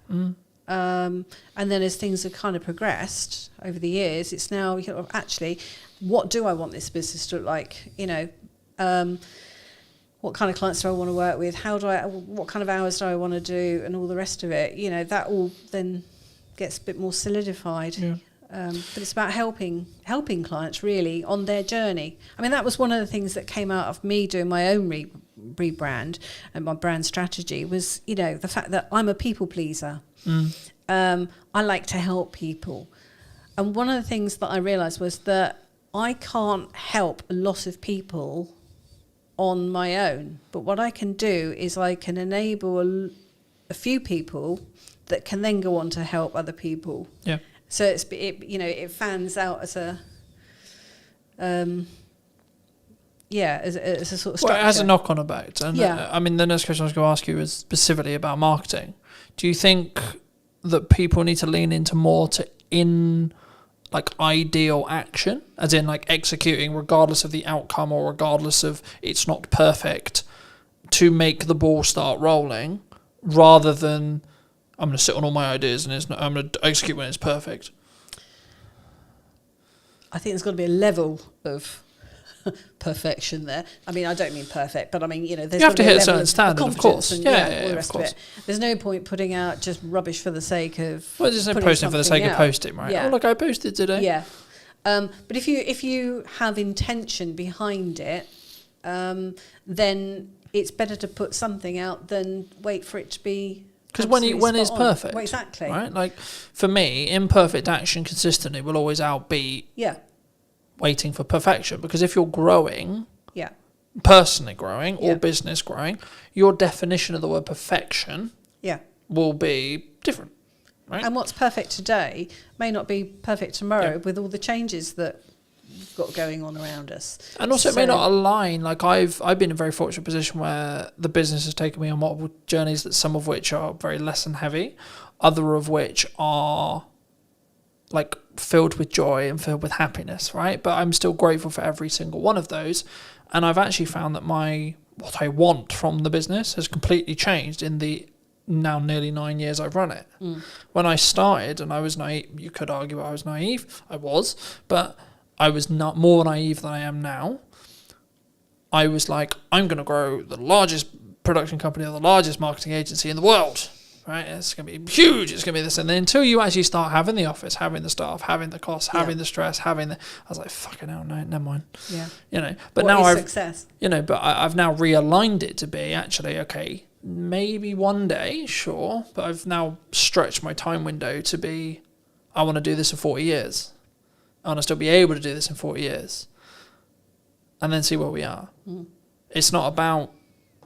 And then as things have kind of progressed over the years, it's now, actually, what do I want this business to look like? What kind of clients do I want to work with? What kind of hours do I want to do? And all the rest of it, that all then gets a bit more solidified. Yeah. But it's about helping clients really on their journey. I mean, that was one of the things that came out of me doing my own rebrand and my brand strategy was, the fact that I'm a people pleaser. I like to help people. And one of the things that I realised was that I can't help a lot of people on my own. But what I can do is I can enable a few people that can then go on to help other people. Yeah. So it fans out as a as a sort of structure. Well, it has a knock-on effect. And I mean, the next question I was going to ask you is specifically about marketing. Do you think that people need to lean into more ideal action, as in executing regardless of the outcome or regardless of it's not perfect, to make the ball start rolling, rather than I'm going to sit on all my ideas and I'm going to execute when it's perfect? I think there's got to be a level of perfection there. I mean, I don't mean perfect, but I mean, there's you have to hit a certain of standard, of course. And, all the rest of it. There's no point putting out just rubbish for the sake of. Well, there's no posting for the sake of posting, right? Yeah. Oh, look, I posted today. Yeah. But if you have intention behind it, then it's better to put something out than wait for it to be. Because when it's perfect, well, exactly, right? For me, imperfect action consistently will always outbeat waiting for perfection. Because if you're growing, personally growing or business growing, your definition of the word perfection will be different, right? And what's perfect today may not be perfect tomorrow with all the changes that we've got going on around us. And also, it may not align. I've been in a very fortunate position where the business has taken me on multiple journeys, that some of which are very lesson heavy, other of which are filled with joy and filled with happiness, right? But I'm still grateful for every single one of those. And I've actually found that what I want from the business has completely changed in the now nearly 9 years I've run it. When I started, and I was naive, you could argue I was naive, I was, but I was not more naive than I am now. I was like, I'm going to grow the largest production company or the largest marketing agency in the world, right? It's going to be huge. It's going to be this. And then until you actually start having the office, having the staff, having the costs, having the stress, I was like, fucking hell, no, never mind. Yeah. But what now is success? But I've now realigned it to be actually, okay, maybe one day, sure. But I've now stretched my time window to be, I want to do this for 40 years. I want to still be able to do this in 40 years and then see where we are. It's not about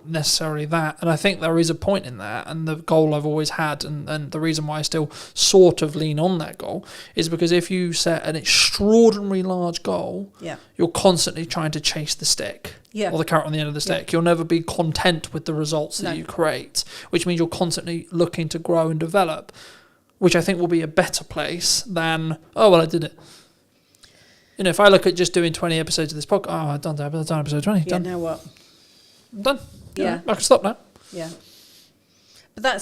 necessarily that. And I think there is a point in that, and the goal I've always had, and the reason why I still sort of lean on that goal is because if you set an extraordinarily large goal, Yeah. you're constantly trying to chase the stick. Yeah. Or the carrot on the end of the stick. Yeah. You'll never be content with the results that No. you create, which means you're constantly looking to grow and develop, which I think will be a better place than, oh, well, I did it. You know, if I look at just doing 20 episodes of this podcast, oh, I've done episode 20, Yeah, done. now what? I'm done. Yeah. I can stop now. Yeah. But that's